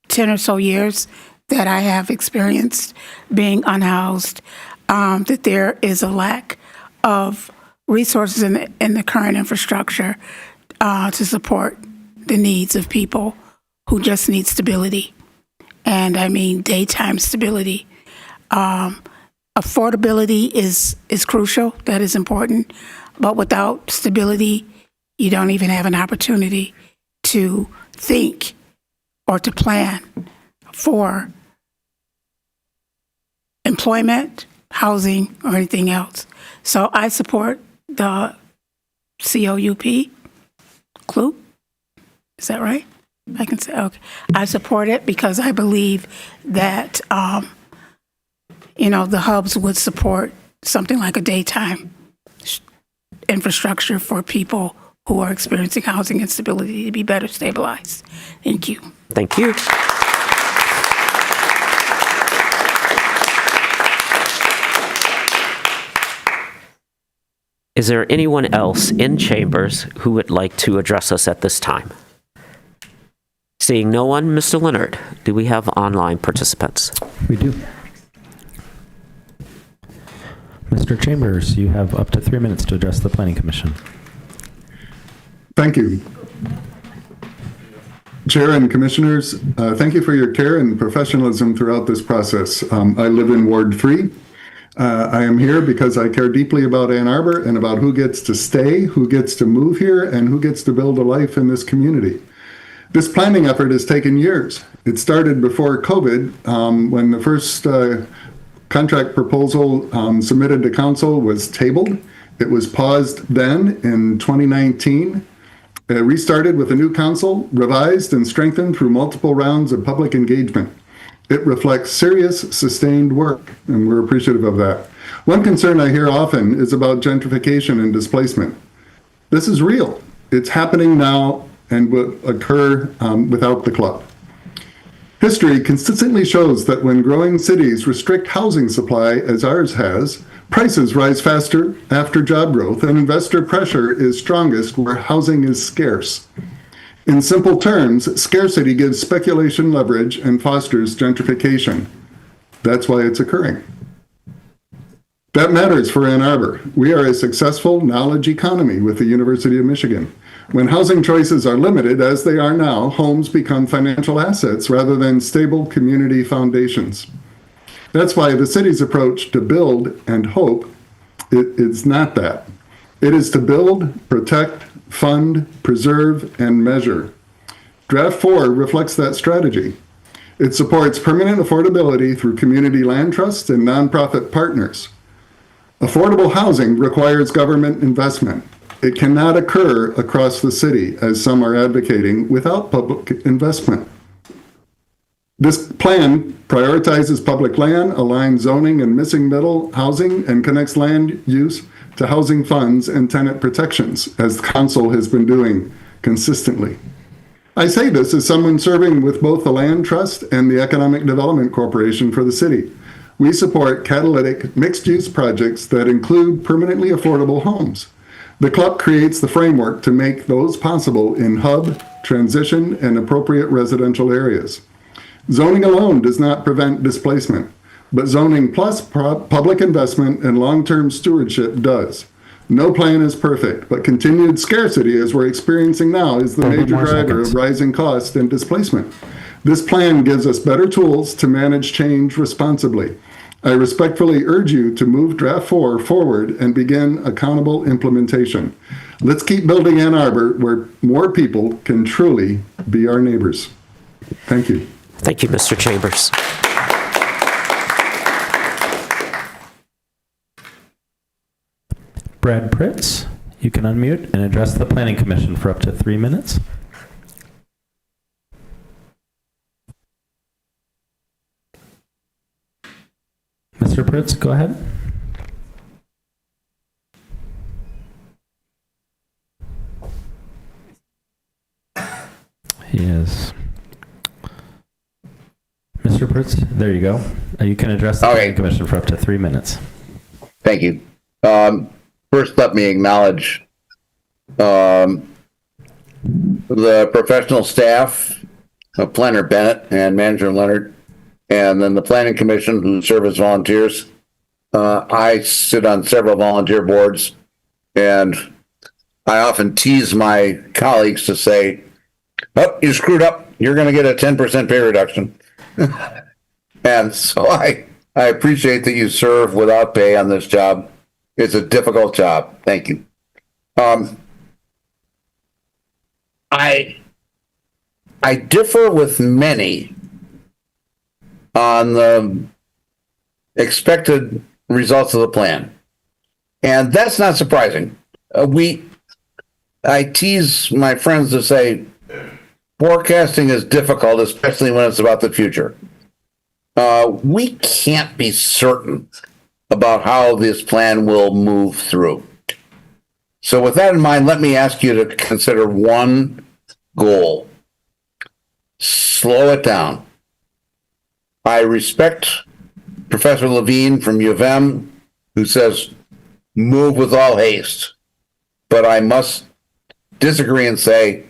10 or so years that I have experienced being unhoused, that there is a lack of resources in the current infrastructure to support the needs of people who just need stability. And I mean daytime stability. Affordability is crucial, that is important, but without stability, you don't even have an opportunity to think or to plan for employment, housing, or anything else. So I support the COUP. Is that right? I can say, okay. I support it because I believe that, the hubs would support something like a daytime infrastructure for people who are experiencing housing instability to be better stabilized. Thank you. Thank you. Is there anyone else in chambers who would like to address us at this time? Seeing no one, Mr. Leonard, do we have online participants? We do. Mr. Chambers, you have up to 3 minutes to address the Planning Commission. Thank you. Chair and Commissioners, thank you for your care and professionalism throughout this process. I live in Ward 3. I am here because I care deeply about Ann Arbor and about who gets to stay, who gets to move here, and who gets to build a life in this community. This planning effort has taken years. It started before COVID, when the first contract proposal submitted to council was tabled. It was paused then in 2019. Restarted with a new council, revised and strengthened through multiple rounds of public engagement. It reflects serious, sustained work, and we're appreciative of that. One concern I hear often is about gentrification and displacement. This is real. It's happening now and will occur without the club. History consistently shows that when growing cities restrict housing supply, as ours has, prices rise faster after job growth, and investor pressure is strongest where housing is scarce. In simple terms, scarcity gives speculation leverage and fosters gentrification. That's why it's occurring. That matters for Ann Arbor. We are a successful knowledge economy with the University of Michigan. When housing choices are limited, as they are now, homes become financial assets rather than stable community foundations. That's why the city's approach to build and hope, it's not that. It is to build, protect, fund, preserve, and measure. Draft 4 reflects that strategy. It supports permanent affordability through community land trusts and nonprofit partners. Affordable housing requires government investment. It cannot occur across the city, as some are advocating, without public investment. This plan prioritizes public land, aligns zoning and missing middle housing, and connects land use to housing funds and tenant protections, as the council has been doing consistently. I say this as someone serving with both the Land Trust and the Economic Development Corporation for the city. We support catalytic mixed-use projects that include permanently affordable homes. The club creates the framework to make those possible in hub, transition, and appropriate residential areas. Zoning alone does not prevent displacement, but zoning plus public investment and long-term stewardship does. No plan is perfect, but continued scarcity, as we're experiencing now, is the 30 major more driver seconds. of rising cost and displacement. This plan gives us better tools to manage change responsibly. I respectfully urge you to move Draft 4 forward and begin accountable implementation. Let's keep building Ann Arbor where more people can truly be our neighbors. Thank you. Thank you, Mr. Chambers. Brad Pritz, you can unmute and address the Planning Commission for up to 3 minutes. Mr. Pritz, go ahead. He is. Mr. Pritz, there you go. You can address the Planning Commission for up to 3 minutes. Thank you. First, let me acknowledge the professional staff of Planner Bennett and Manager Leonard, and then the Planning Commission who serve as volunteers. I sit on several volunteer boards, and I often tease my colleagues to say, "Oh, you screwed up. You're going to get a 10% pay reduction." And so I appreciate that you serve without pay on this job. It's a difficult job. Thank you. I differ with many on the expected results of the plan. And that's not surprising. I tease my friends to say, forecasting is difficult, especially when it's about the future. We can't be certain about how this plan will move through. So with that in mind, let me ask you to consider one goal. Slow it down. I respect Professor Levine from U of M, who says, move with all haste. But I must disagree and say,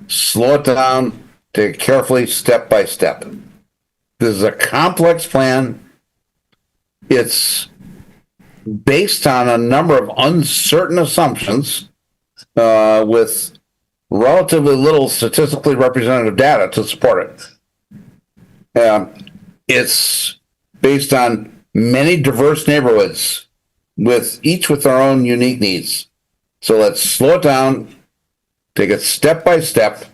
slow it down, take it carefully, step by step. This is a complex plan. It's based on a number of uncertain assumptions with relatively little statistically representative data to support it. It's based on many diverse neighborhoods each with their own unique needs. So let's slow it down, take it step by step.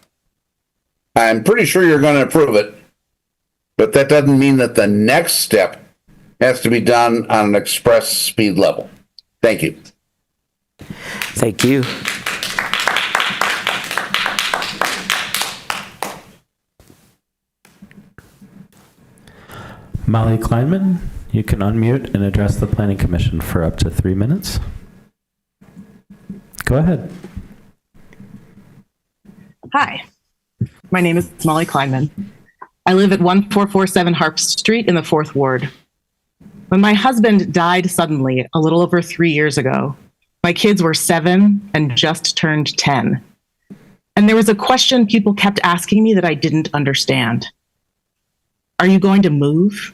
I'm pretty sure you're going to approve it, but that doesn't mean that the next step has to be done on an express speed level. Thank you. Thank you. Molly Kleinman, you can unmute and address the Planning Commission for up to 3 minutes. Go ahead. Hi, my name is Molly Kleinman. I live at 1447 Harp Street in the 4th Ward. When my husband died suddenly a little over 3 years ago, my kids were 7 and just turned 10. And there was a question people kept asking me that I didn't understand. Are you going to move?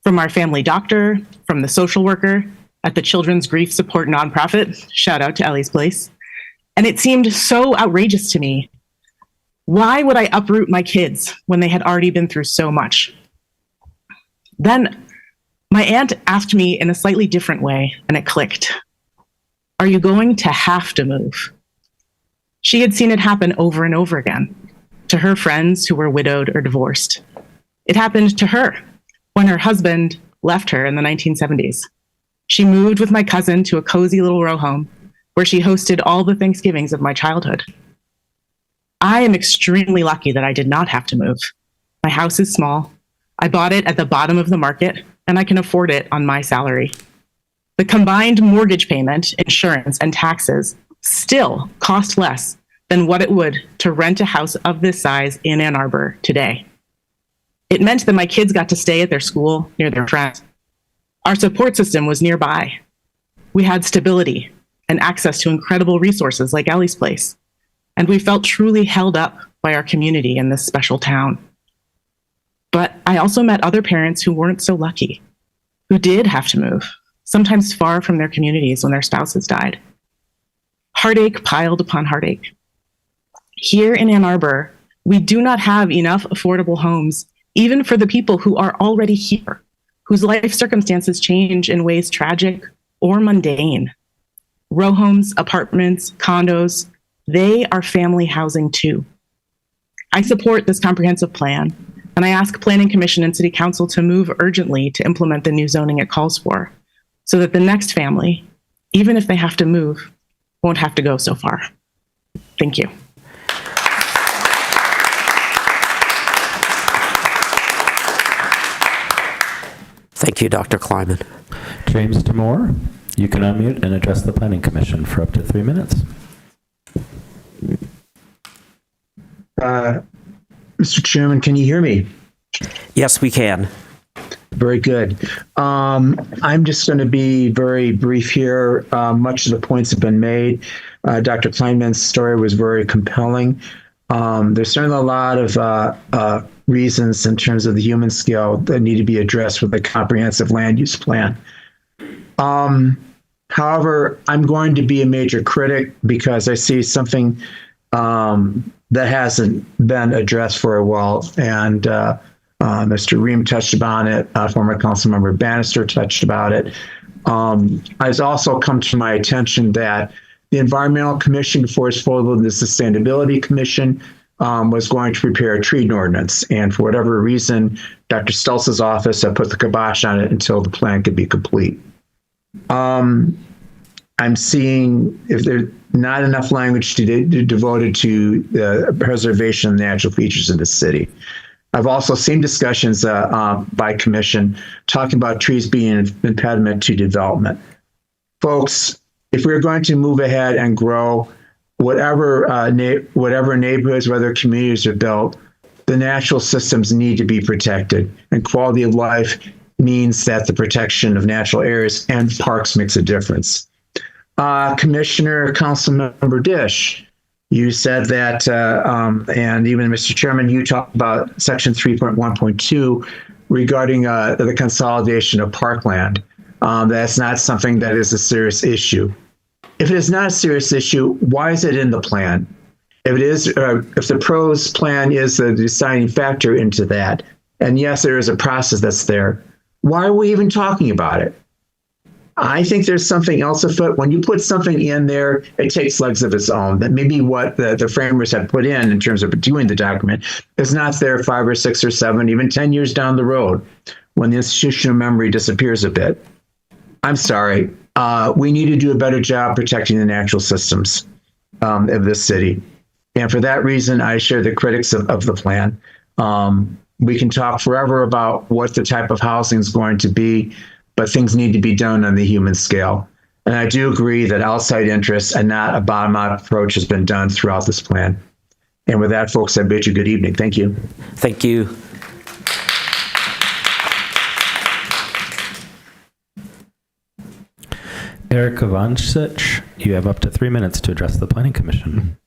From our family doctor, from the social worker at the Children's Grief Support nonprofit, shout out to Ellie's Place. And it seemed so outrageous to me. Why would I uproot my kids when they had already been through so much? Then my aunt asked me in a slightly different way, and it clicked. Are you going to have to move? She had seen it happen over and over again to her friends who were widowed or divorced. It happened to her when her husband left her in the 1970s. She moved with my cousin to a cozy little row home where she hosted all the Thanksgivings of my childhood. I am extremely lucky that I did not have to move. My house is small. I bought it at the bottom of the market, and I can afford it on my salary. The combined mortgage payment, insurance, and taxes still cost less than what it would to rent a house of this size in Ann Arbor today. It meant that my kids got to stay at their school near their friends. Our support system was nearby. We had stability and access to incredible resources like Ellie's Place. And we felt truly held up by our community in this special town. But I also met other parents who weren't so lucky, who did have to move. sometimes far from their communities when their spouses died. Heartache piled upon heartache. Here in Ann Arbor, we do not have enough affordable homes, even for the people who are already here, whose life circumstances change in ways tragic or mundane. Row homes, apartments, condos, they are family housing too. I support this comprehensive plan, and I ask Planning Commission and City Council to move urgently to implement the new zoning it calls for, so that the next family, even if they have to move, won't have to go so far. Thank you. Thank you, Dr. Kleiman. James Damore, you can unmute and address the Planning Commission for up to 3 minutes. Mr. Chairman, can you hear me? Yes, we can. Very good. I'm just going to be very brief here. Much of the points have been made. Dr. Kleinman's story was very compelling. There's certainly a lot of reasons in terms of the human scale that need to be addressed with a comprehensive land use plan. However, I'm going to be a major critic because I see something that hasn't been addressed for a while. And Mr. Ream touched upon it. Former Councilmember Bannister touched about it. It's also come to my attention that the Environmental Commission, before it's folded in the Sustainability Commission, was going to prepare a tree ordinance. And for whatever reason, Dr. Stultz's office had put the kibosh on it until the plan could be complete. I'm seeing if there's not enough language devoted to the preservation of natural features of the city. I've also seen discussions by commission talking about trees being an impediment to development. Folks, if we're going to move ahead and grow, whatever neighborhoods, whether communities are built, the natural systems need to be protected. And quality of life means that the protection of natural areas and parks makes a difference. Commissioner, Councilmember Dish, you said that, and even Mr. Chairman, you talked about Section 3.1.2 regarding the consolidation of parkland. That's not something that is a serious issue. If it is not a serious issue, why is it in the plan? If it is, if the pros plan is the deciding factor into that, and yes, there is a process that's there, why are we even talking about it? I think there's something else afoot. When you put something in there, it takes legs of its own. That maybe what the framers have put in terms of doing the document is not there 5 or 6 or 7, even 10 years down the road when the institutional memory disappears a bit. I'm sorry. We need to do a better job protecting the natural systems of this city. And for that reason, I share the critics of the plan. We can talk forever about what the type of housing is going to be, but things need to be done on the human scale. And I do agree that outside interests and not a bottom-up approach has been done throughout this plan. And with that, folks, I bid you good evening. Thank you. Thank you. Eric Ivancic, you have up to 3 minutes to address the Planning Commission.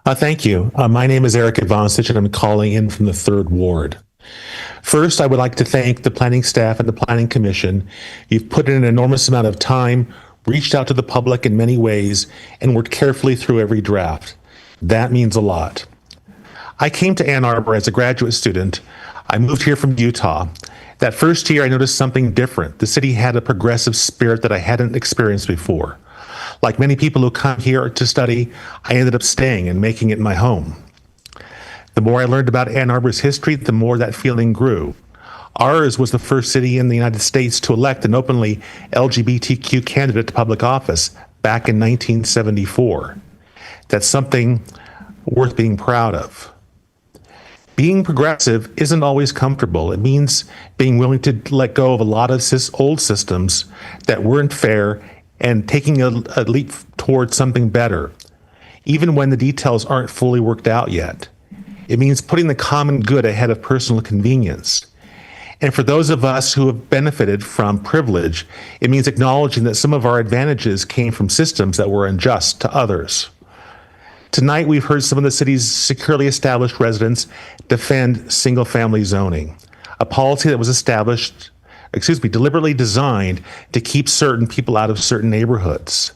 Thank you. My name is Eric Ivancic, and I'm calling in from the 3rd Ward. First, I would like to thank the planning staff and the Planning Commission. You've put in an enormous amount of time, reached out to the public in many ways, and worked carefully through every draft. That means a lot. I came to Ann Arbor as a graduate student. I moved here from Utah. That first year, I noticed something different. The city had a progressive spirit that I hadn't experienced before. Like many people who come here to study, I ended up staying and making it my home. The more I learned about Ann Arbor's history, the more that feeling grew. Ours was the first city in the United States to elect an openly LGBTQ candidate to public office back in 1974. That's something worth being proud of. Being progressive isn't always comfortable. It means being willing to let go of a lot of old systems that weren't fair and taking a leap towards something better, even when the details aren't fully worked out yet. It means putting the common good ahead of personal convenience. And for those of us who have benefited from privilege, it means acknowledging that some of our advantages came from systems that were unjust to others. Tonight, we've heard some of the city's securely established residents defend single-family zoning, a policy that was established deliberately designed to keep certain people out of certain neighborhoods.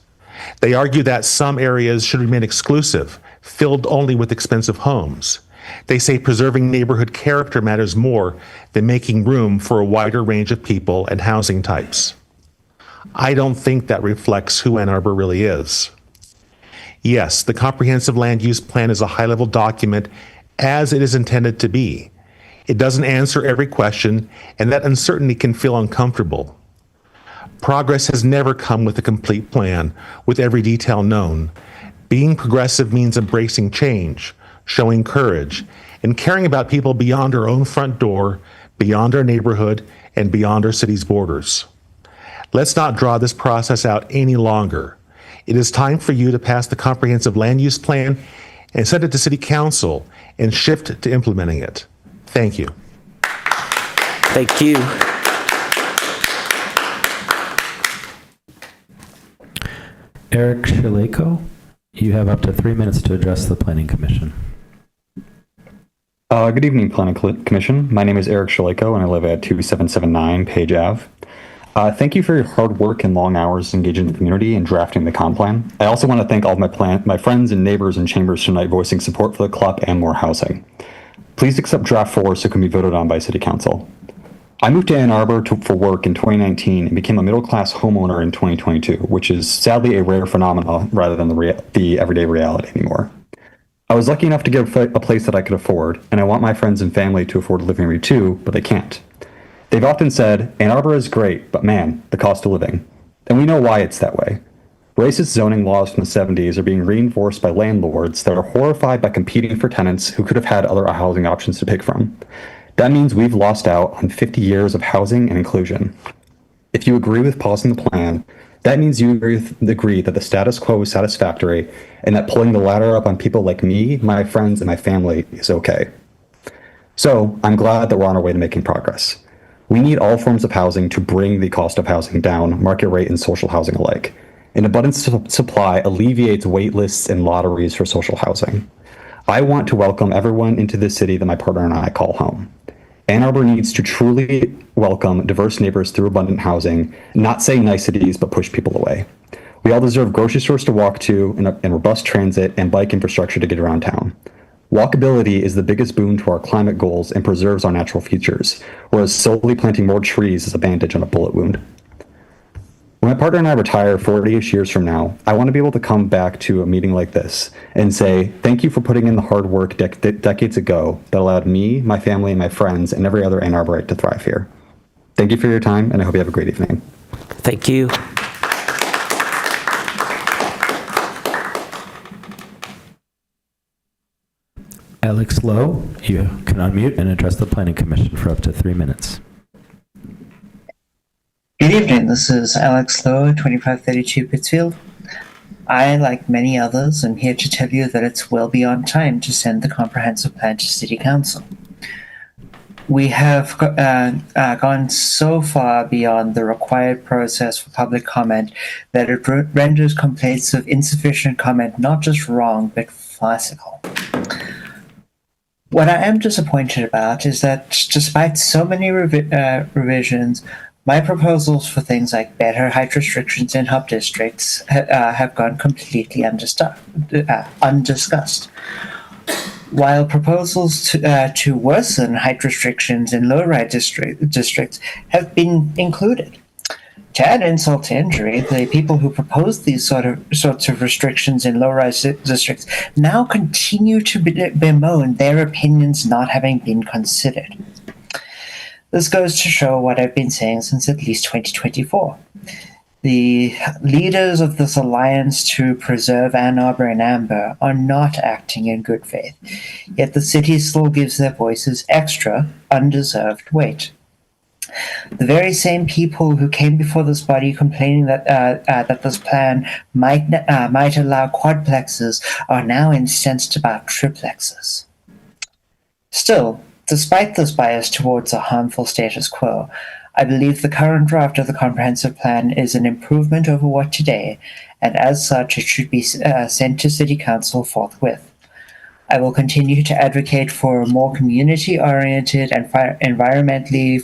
They argue that some areas should remain exclusive, filled only with expensive homes. They say preserving neighborhood character matters more than making room for a wider range of people and housing types. I don't think that reflects who Ann Arbor really is. Yes, the Comprehensive Land Use Plan is a high-level document as it is intended to be. It doesn't answer every question, and that uncertainty can feel uncomfortable. Progress has never come with a complete plan, with every detail known. Being progressive means embracing change, showing courage, and caring about people beyond our own front door, beyond our neighborhood, and beyond our city's borders. Let's not draw this process out any longer. It is time for you to pass the Comprehensive Land Use Plan and send it to City Council and shift to implementing it. Thank you. Thank you. Eric Shaleko, you have up to 3 minutes to address the Planning Commission. Good evening, Planning Commission. My name is Eric Shaleko, and I live at 2779 Page Ave. Thank you for your hard work and long hours engaging the community and drafting the comp plan. I also want to thank all of my friends and neighbors in chambers tonight voicing support for the club and more housing. Please accept draft 4 so it can be voted on by City Council. I moved to Ann Arbor for work in 2019 and became a middle-class homeowner in 2022, which is sadly a rare phenomenon rather than the everyday reality anymore. I was lucky enough to get a place that I could afford, and I want my friends and family to afford living here too, but they can't. They've often said, Ann Arbor is great, but man, the cost of living. And we know why it's that way. Racist zoning laws from the 70s are being reinforced by landlords that are horrified by competing for tenants who could have had other housing options to pick from. That means we've lost out on 50 years of housing and inclusion. If you agree with pausing the plan, that means you agree that the status quo is satisfactory and that pulling the ladder up on people like me, my friends, and my family is okay. So I'm glad that we're on our way to making progress. We need all forms of housing to bring the cost of housing down, market rate and social housing alike. An abundant supply alleviates wait lists and lotteries for social housing. I want to welcome everyone into the city that my partner and I call home. Ann Arbor needs to truly welcome diverse neighbors through abundant housing, not say niceties, but push people away. We all deserve grocery stores to walk to and robust transit and bike infrastructure to get around town. Walkability is the biggest boon to our climate goals and preserves our natural features, whereas solely planting more trees is a bandage on a bullet wound. When my partner and I retire 40-ish years from now, I want to be able to come back to a meeting like this and say, thank you for putting in the hard work decades ago that allowed me, my family, and my friends, and every other Ann Arborite to thrive here. Thank you for your time, and I hope you have a great evening. Thank you. Alex Lowe, you can unmute and address the Planning Commission for up to 3 minutes. Good evening, this is Alex Lowe, 2532 Pittsfield. I, like many others, am here to tell you that it's well beyond time to send the comprehensive plan to City Council. We have gone so far beyond the required process for public comment that it renders complaints of insufficient comment not just wrong, but farcical. What I am disappointed about is that despite so many revisions, my proposals for things like better height restrictions in hub districts have gone completely undiscussed. While proposals to worsen height restrictions in low-rise districts have been included. To add insult to injury, the people who proposed these sorts of restrictions in low-rise districts now continue to bemoan their opinions not having been considered. This goes to show what I've been saying since at least 2024. The leaders of this alliance to preserve Ann Arbor and Amber are not acting in good faith, yet the city still gives their voices extra, undeserved weight. The very same people who came before this body complaining that this plan might allow quadplexes are now incensed about triplexes. Still, despite this bias towards a harmful status quo, I believe the current draft of the comprehensive plan is an improvement over what today, and as such it should be sent to City Council forthwith. I will continue to advocate for a more community-oriented and environmentally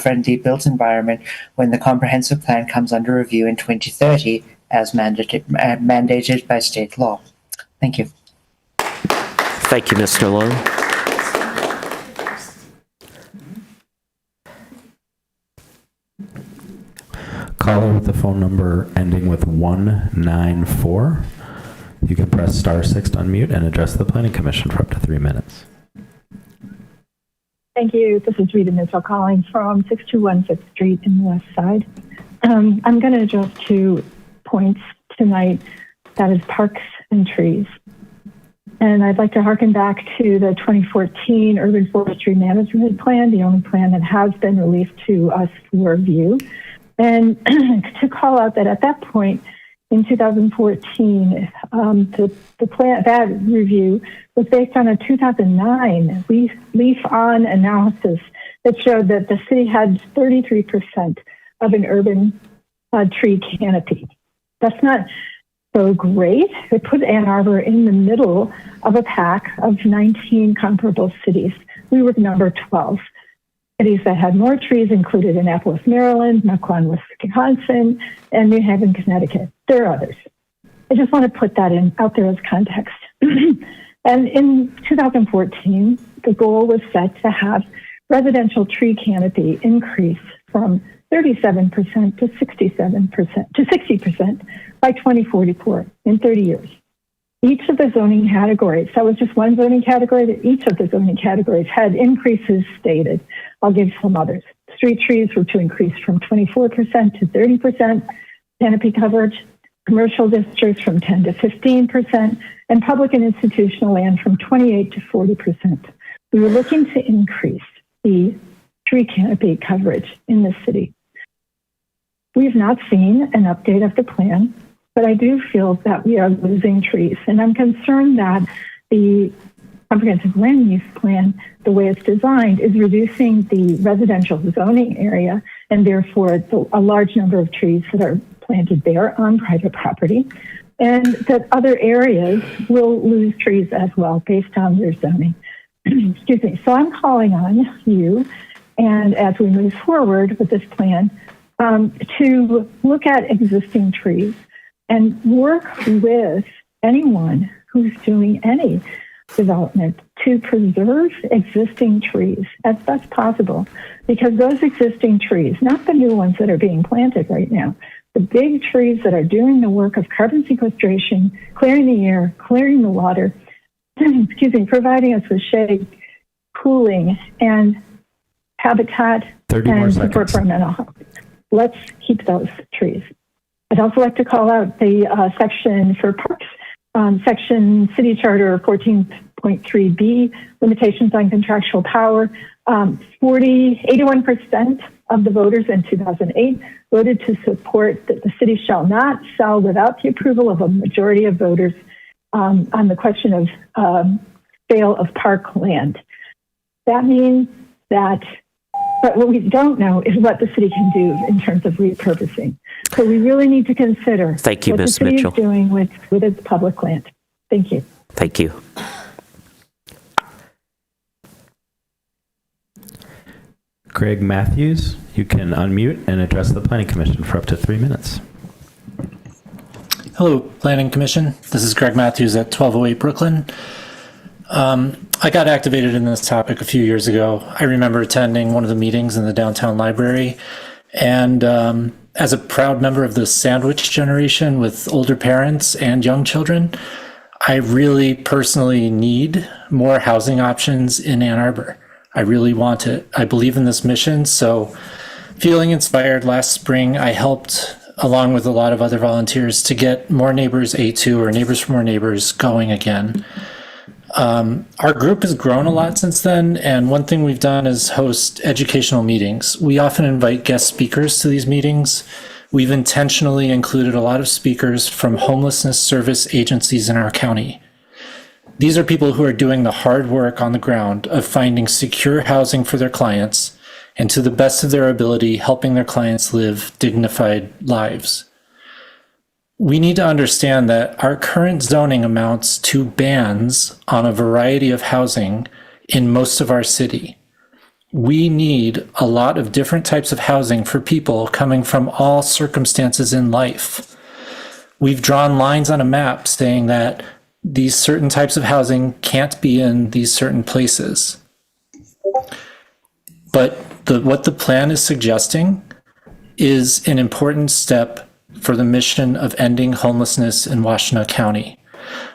friendly built environment when the comprehensive plan comes under review in 2030 as mandated by state law. Thank you. Thank you, Mr. Lowe. Caller with the phone number ending with 194. You can press *6 to unmute and address the Planning Commission for up to 3 minutes. Thank you. This is Rita Mitchell calling from 6215 5th Street in the West Side. I'm going to address 2 points tonight. That is parks and trees. And I'd like to harken back to the 2014 Urban Forestry Management Plan, the only plan that has been released to us for review. And to call out that at that point, in 2014, the plan, that review was based on a 2009 leaf-on analysis that showed that the city had 33% of an urban tree canopy. That's not so great. It put Ann Arbor in the middle of a pack of 19 comparable cities. We were number 12. Cities that had more trees included Annapolis, Maryland, Mequon, Wisconsin, and New Haven, Connecticut. There are others. I just want to put that out there as context. And in 2014, the goal was set to have residential tree canopy increase from 37% to 67% to 60% by 2044 in 30 years. Each of the zoning categories, that was just one zoning category, that each of the zoning categories had increases stated. I'll give some others. Street trees were to increase from 24% to 30% canopy coverage, commercial districts from 10 to 15%, and public and institutional land from 28 to 40%. We were looking to increase the tree canopy coverage in the city. We have not seen an update of the plan, but I do feel that we are losing trees. And I'm concerned that the comprehensive land use plan, the way it's designed, is reducing the residential zoning area and therefore a large number of trees that are planted there on private property, and that other areas will lose trees as well based on their zoning. Excuse me. So I'm calling on you, and as we move forward with this plan, to look at existing trees and work with anyone who's doing any development to preserve existing trees as best possible, because those existing trees, not the new ones that are being planted right now, the big trees that are doing the work of carbon sequestration, clearing the air, clearing the water, excuse me, providing us with shade, cooling, and habitat and support for our mental health. Let's keep those trees. I'd also like to call out the section for parks, section City Charter 14.3B, limitations on contractual power. 81% of the voters in 2008 voted to support that the city shall not sell without the approval of a majority of voters on the question of sale of park land. That means that, but what we don't know is what the city can do in terms of repurposing. So we really need to consider what the city is doing with its public land. Thank you. Thank you. Greg Matthews, you can unmute and address the Planning Commission for up to 3 minutes. Hello, Planning Commission. This is Greg Matthews at 1208 Brooklyn. I got activated in this topic a few years ago. I remember attending one of the meetings in the downtown library, and as a proud member of the sandwich generation with older parents and young children, I really personally need more housing options in Ann Arbor. I really want it. I believe in this mission, so feeling inspired last spring, I helped, along with a lot of other volunteers, to get More Neighbors A2, or Neighbors for More Neighbors, going again. Our group has grown a lot since then, and one thing we've done is host educational meetings. We often invite guest speakers to these meetings. We've intentionally included a lot of speakers from homelessness service agencies in our county. These are people who are doing the hard work on the ground of finding secure housing for their clients and, to the best of their ability, helping their clients live dignified lives. We need to understand that our current zoning amounts to bans on a variety of housing in most of our city. we need a lot of different types of housing for people coming from all circumstances in life. We've drawn lines on a map saying that these certain types of housing can't be in these certain places. But what the plan is suggesting is an important step for the mission of ending homelessness in Washtenaw County.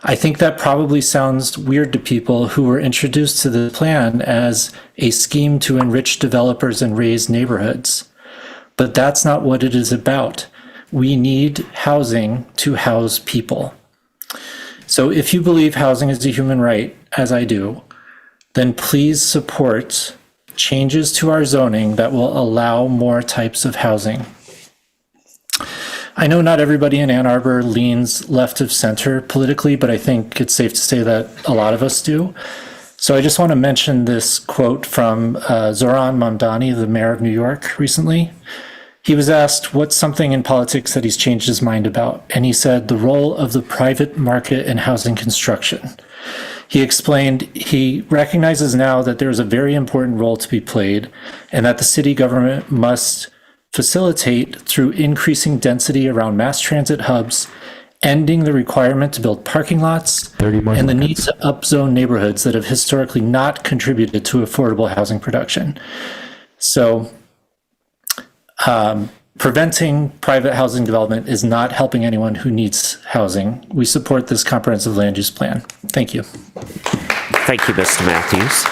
I think that probably sounds weird to people who were introduced to the plan as a scheme to enrich developers and raise neighborhoods. But that's not what it is about. We need housing to house people. So if you believe housing is a human right, as I do, then please support changes to our zoning that will allow more types of housing. I know not everybody in Ann Arbor leans left of center politically, but I think it's safe to say that a lot of us do. So I just want to mention this quote from Zoran Mamdani, the mayor of New York, recently. He was asked what's something in politics that he's changed his mind about, and he said the role of the private market in housing construction. He explained he recognizes now that there is a very important role to be played and that the city government must facilitate through increasing density around mass transit hubs, ending the requirement to build parking lots, and the need to upzone neighborhoods that have historically not contributed to affordable housing production. So preventing private housing development is not helping anyone who needs housing. We support this comprehensive land use plan. Thank you. Thank you, Mr. Matthews.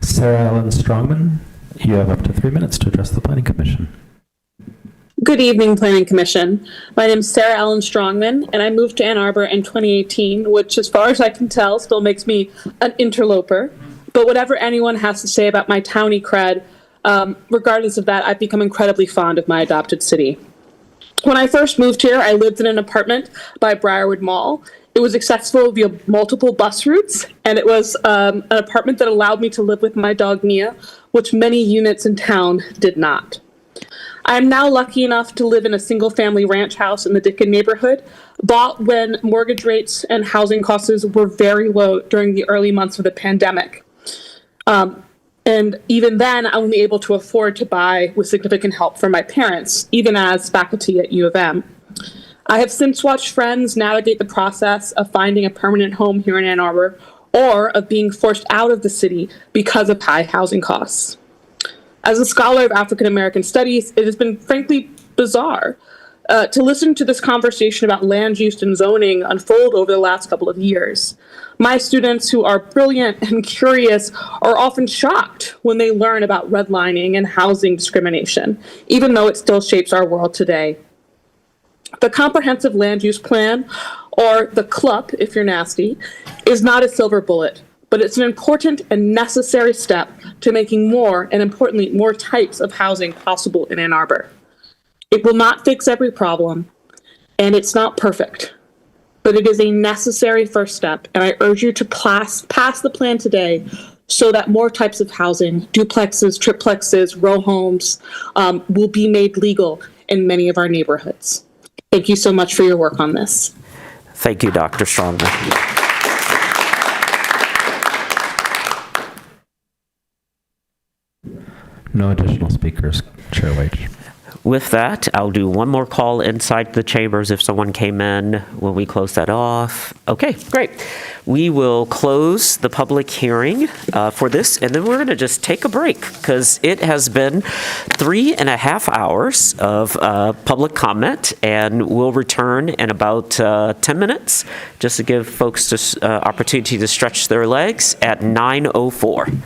Sarah Ellen Strongman, you have up to 3 minutes to address the Planning Commission. Good evening, Planning Commission. My name is Sarah Ellen Strongman, and I moved to Ann Arbor in 2018, which, as far as I can tell, still makes me an interloper. But whatever anyone has to say about my townie cred, regardless of that, I've become incredibly fond of my adopted city. When I first moved here, I lived in an apartment by Briarwood Mall. It was accessible via multiple bus routes, and it was an apartment that allowed me to live with my dog Mia, which many units in town did not. I am now lucky enough to live in a single-family ranch house in the Dickon neighborhood, bought when mortgage rates and housing costs were very low during the early months of the pandemic. And even then, I'm only able to afford to buy with significant help from my parents, even as faculty at U of M. I have since watched friends navigate the process of finding a permanent home here in Ann Arbor, or of being forced out of the city because of high housing costs. As a scholar of African American studies, it has been frankly bizarre to listen to this conversation about land use and zoning unfold over the last couple of years. My students, who are brilliant and curious, are often shocked when they learn about redlining and housing discrimination, even though it still shapes our world today. The Comprehensive Land Use Plan, or the CLUP if you're nasty, is not a silver bullet, but it's an important and necessary step to making more, and importantly, more types of housing possible in Ann Arbor. It will not fix every problem, and it's not perfect, but it is a necessary first step, and I urge you to pass the plan today so that more types of housing, duplexes, triplexes, row homes, will be made legal in many of our neighborhoods. Thank you so much for your work on this. Thank you, Dr. Strongman. No additional speakers, Chair Waite. With that, I'll do one more call inside the chambers if someone came in when we close that off. Okay, great. We will close the public hearing for this, and then we're going to just take a break because it has been 3.5 hours of public comment, and we'll return in about 10 minutes just to give folks this opportunity to stretch their legs at 9:04.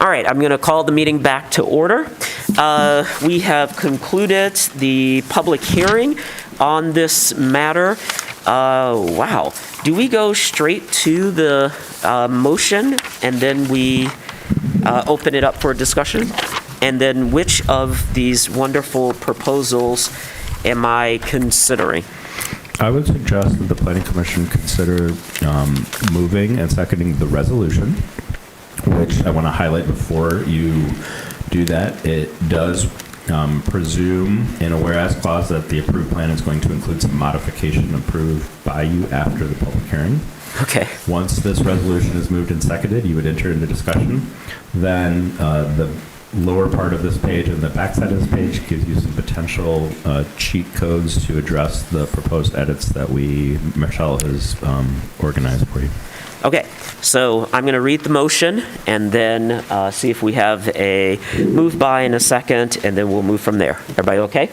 All right, I'm going to call the meeting back to order. We have concluded the public hearing on this matter. Wow. Do we go straight to the motion and then we open it up for discussion? And then which of these wonderful proposals am I considering? I would suggest that the Planning Commission consider moving and seconding the resolution, which I want to highlight before you do that. It does presume in a whereas clause that the approved plan is going to include some modification approved by you after the public hearing. Okay. Once this resolution is moved and seconded, you would enter into discussion. Then the lower part of this page and the backside of this page gives you some potential cheat codes to address the proposed edits that Michelle has organized for you. Okay, so I'm going to read the motion and then see if we have a move by in a second, and then we'll move from there. Everybody okay?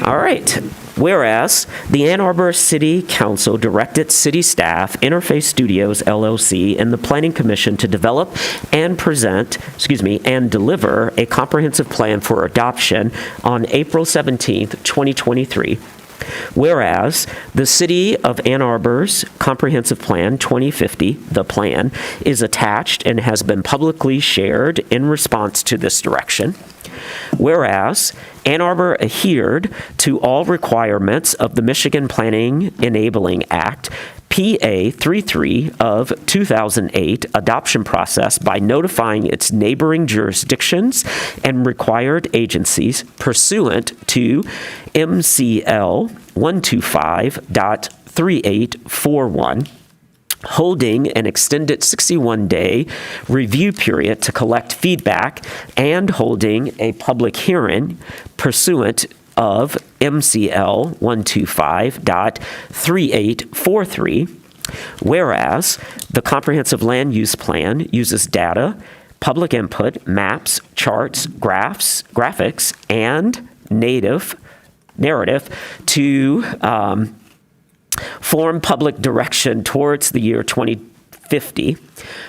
All right. Whereas the Ann Arbor City Council directed city staff, Interface Studios LLC, and the Planning Commission to develop and and deliver a comprehensive plan for adoption on April 17th, 2023. Whereas the City of Ann Arbor's Comprehensive Plan 2050, the plan, is attached and has been publicly shared in response to this direction. Whereas Ann Arbor adhered to all requirements of the Michigan Planning Enabling Act, PA 33 of 2008 adoption process by notifying its neighboring jurisdictions and required agencies pursuant to MCL 125.3841, holding an extended 61-day review period to collect feedback and holding a public hearing pursuant of MCL 125.3843, whereas the Comprehensive Land Use Plan uses data, public input, maps, charts, graphs, graphics, and narrative to form public direction towards the year 2050,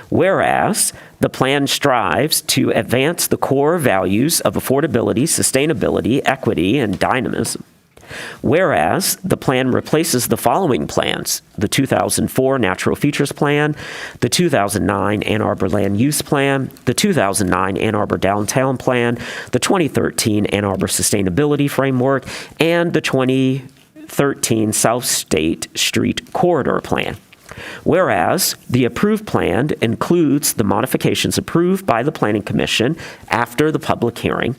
whereas the plan strives to advance the core values of affordability, sustainability, equity, and dynamism. Whereas the plan replaces the following plans: the 2004 Natural Features Plan, the 2009 Ann Arbor Land Use Plan, the 2009 Ann Arbor Downtown Plan, the 2013 Ann Arbor Sustainability Framework, and the 2013 South State Street Corridor Plan. Whereas the approved plan includes the modifications approved by the Planning Commission after the public hearing.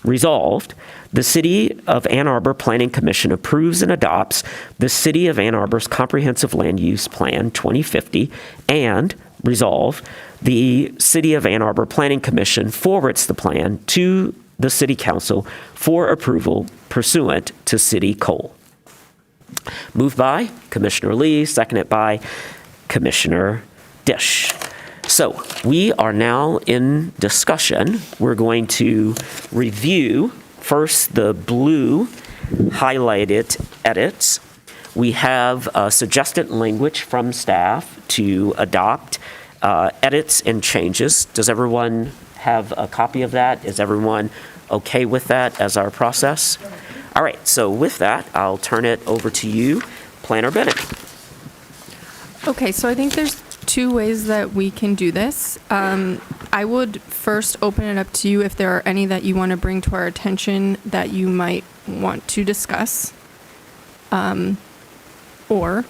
Resolved, the City of Ann Arbor Planning Commission approves and adopts the City of Ann Arbor's Comprehensive Land Use Plan 2050, and resolved, the City of Ann Arbor Planning Commission forwards the plan to the City Council for approval pursuant to City Code. Moved by Commissioner Lee, seconded by Commissioner Dish. So we are now in discussion. We're going to review first the blue highlighted edits. We have suggested language from staff to adopt edits and changes. Does everyone have a copy of that? Is everyone okay with that as our process? All right, so with that, I'll turn it over to you, Planner Bennett. Okay, so I think there's two ways that we can do this. I would first open it up to you if there are any that you want to bring to our attention that you might want to discuss. Or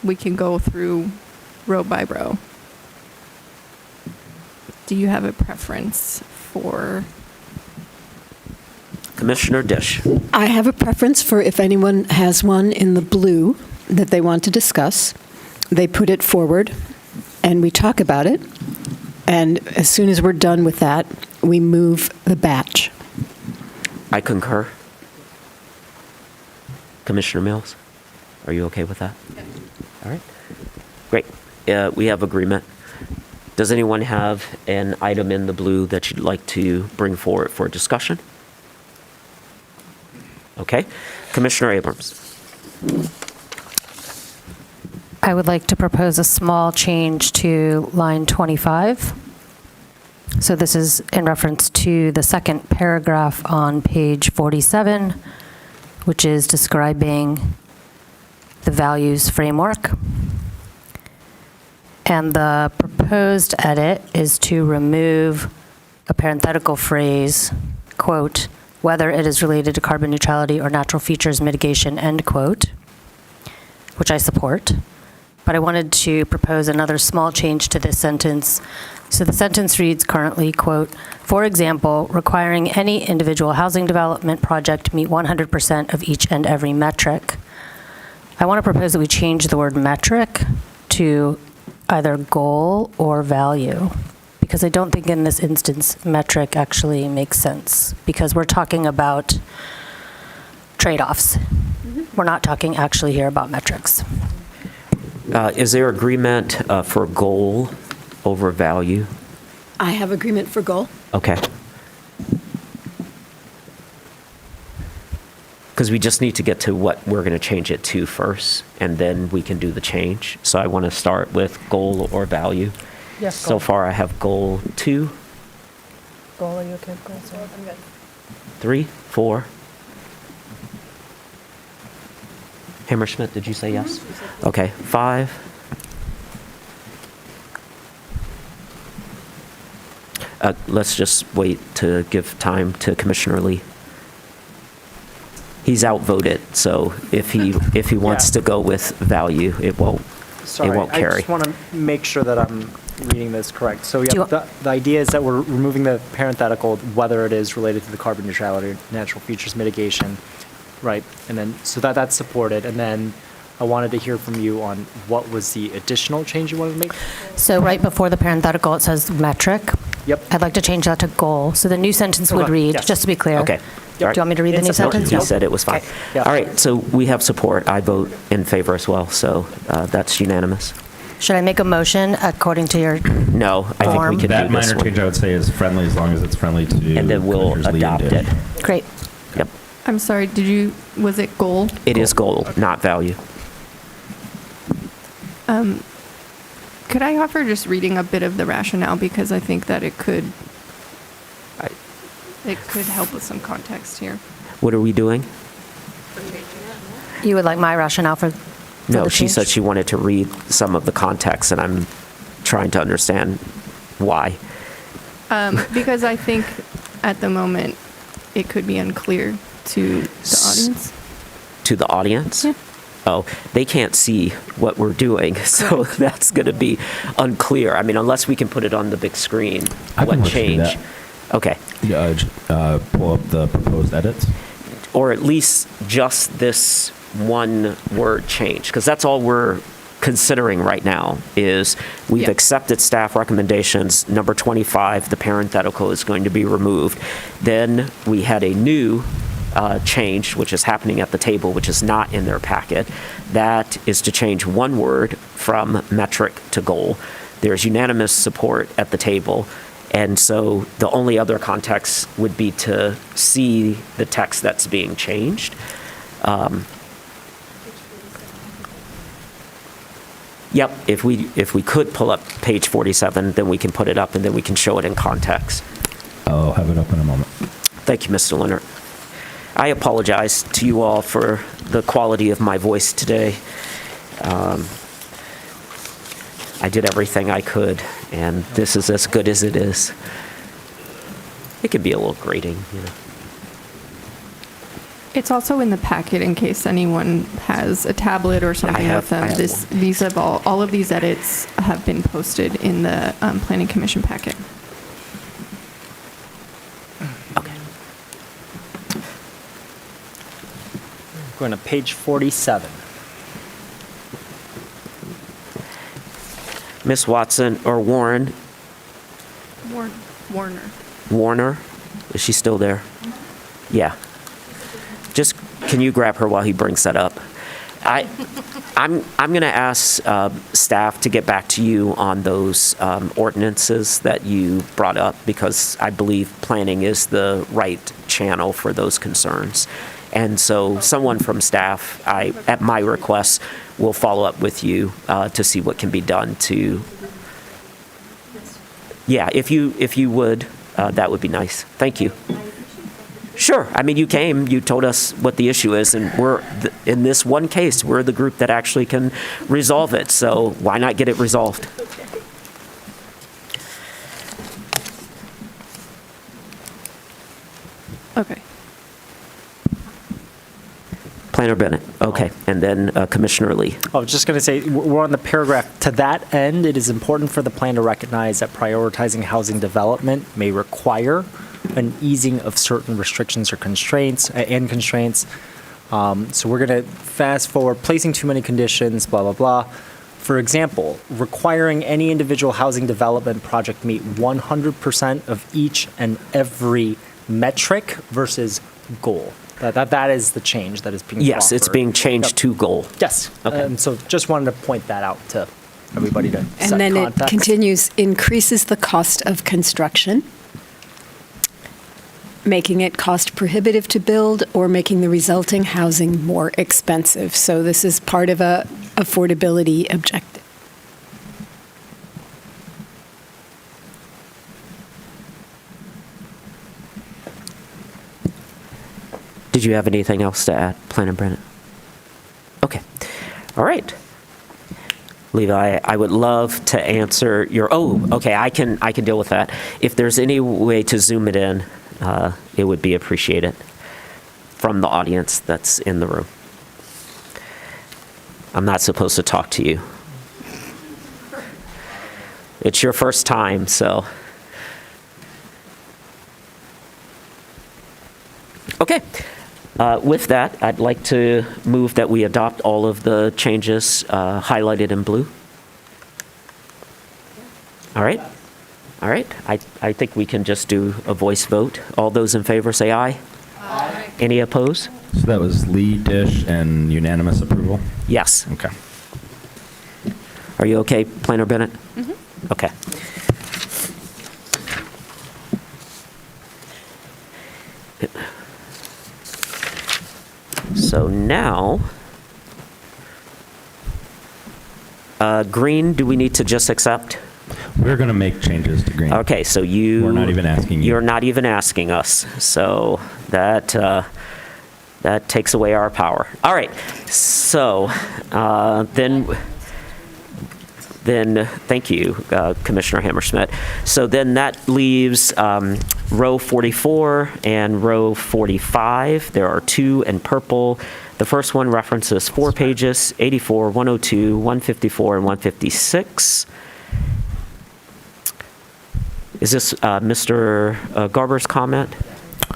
we can go through row by row. Do you have a preference for... Commissioner Dish. I have a preference for if anyone has one in the blue that they want to discuss, they put it forward and we talk about it. And as soon as we're done with that, we move the batch. I concur. Commissioner Mills, are you okay with that? Yes. All right. Great. We have agreement. Does anyone have an item in the blue that you'd like to bring forward for discussion? Okay. Commissioner Abrams. I would like to propose a small change to line 25. So this is in reference to the second paragraph on page 47, which is describing the values framework. And the proposed edit is to remove a parenthetical phrase, quote, whether it is related to carbon neutrality or natural features mitigation, end quote, which I support. But I wanted to propose another small change to this sentence. So the sentence reads currently, quote, for example, requiring any individual housing development project meet 100% of each and every metric. I want to propose that we change the word metric to either goal or value, because I don't think in this instance metric actually makes sense, because we're talking about trade-offs. We're not talking actually here about metrics. Is there agreement for goal over value? I have agreement for goal. Okay. Because we just need to get to what we're going to change it to first, and then we can do the change. So I want to start with goal or value. Yes, So far I have goal 2, Goal, are you okay with goal? Sorry. I'm good. 3, 4. Hammerschmidt, did you say yes? Okay, 5. Let's just wait to give time to Commissioner Lee. He's outvoted, so if he wants to go with value, it won't carry. I just want to make sure that I'm reading this correct. So yeah, the idea is that we're removing the parenthetical, whether it is related to the carbon neutrality or natural features mitigation, right? And then, so that's supported. And then I wanted to hear from you on what was the additional change you wanted to make? So right before the parenthetical, it says metric. Yep. I'd like to change that to goal. So the new sentence would read, just to be clear. Okay. Do you want me to read the new sentence? He said it was fine. Okay. All right, so we have support. I vote in favor as well, so that's unanimous. Should I make a motion according to your No, I think we can That do this minor one. change I would say is friendly as long as it's friendly to. And then we'll Commissioners Lee and adopt Dish. it. Great. Yep. I'm sorry, was it goal? It is goal, not value. Could I offer just reading a bit of the rationale, because I think that it could help with some context here. What are we doing? You would like my rationale for No, the she change? said she wanted to read some of the context, and I'm trying to understand why. Because I think at the moment it could be unclear to the audience. To the audience? Yeah. Oh, they can't see what we're doing, so that's going to be unclear. I mean, unless we can put it on the big screen, I can what let you do change? that. Okay. Pull up the proposed edits. Or at least just this one word change, because that's all we're considering right now is we've accepted staff recommendations. Number 25, the parenthetical is going to be removed. Then we had a new change, which is happening at the table, which is not in their packet. That is to change one word from metric to goal. There's unanimous support at the table. And so the only other context would be to see the text that's being changed. Yep, if we could pull up page 47, then we can put it up and then we can show it in context. I'll have it up in a moment. Thank you, Mr. Leonard. I apologize to you all for the quality of my voice today. I did everything I could, and this is as good as it is. It could be a little grating, you know. It's also in the packet in case anyone has a tablet or something with them. These have all of these edits have been posted in the Planning Commission packet. Okay. Going to page 47. Miss Watson or Warren. Warner. Warner, is she still there? Yeah. Just, can you grab her while he brings that up? I'm going to ask staff to get back to you on those ordinances that you brought up, because I believe planning is the right channel for those concerns. And so someone from staff, at my request, will follow up with you to see what can be done to Yeah, if you would, that would be nice. Thank you. Sure. I mean, you came, you told us what the issue is, and in this one case, we're the group that actually can resolve it. So why not get it resolved? Okay. Planner Bennett. Okay. And then Commissioner Lee. I was just going to say, we're on the paragraph. To that end, it is important for the plan to recognize that prioritizing housing development may require an easing of certain restrictions or constraints. So we're going to fast forward, placing too many conditions, blah, blah, blah. For example, requiring any individual housing development project meet 100% of each and every metric versus goal. That is the change that is being Yes, it's offered. being changed to goal. Yes. Okay. So just wanted to point that out to everybody to set And then context. it continues, increases the cost of construction, making it cost prohibitive to build or making the resulting housing more expensive. So this is part of a affordability objective. Did you have anything else to add, Planner Bennett? Okay. All right. Levi, I would love to answer your, okay, I can deal with that. If there's any way to zoom it in, it would be appreciated from the audience that's in the room. I'm not supposed to talk to you. It's your first time, so. Okay. With that, I'd like to move that we adopt all of the changes highlighted in blue. All right. All right. I think we can just do a voice vote. All those in favor say aye. Aye. Any opposed? So that was Lee, Dish, and unanimous approval? Yes. Okay. Are you okay, Planner Bennett? Mm-hmm. Okay. So now, green, do we need to just accept? We're going to make changes to green. Okay, so We're not even asking you. You're not even asking us. So that takes away our power. All right. So then thank you, Commissioner Hammersmith. So then that leaves row 44 and row 45. There are two in purple. The first one references 4 pages, 84, 102, 154, and 156. Is this Mr. Garber's comment?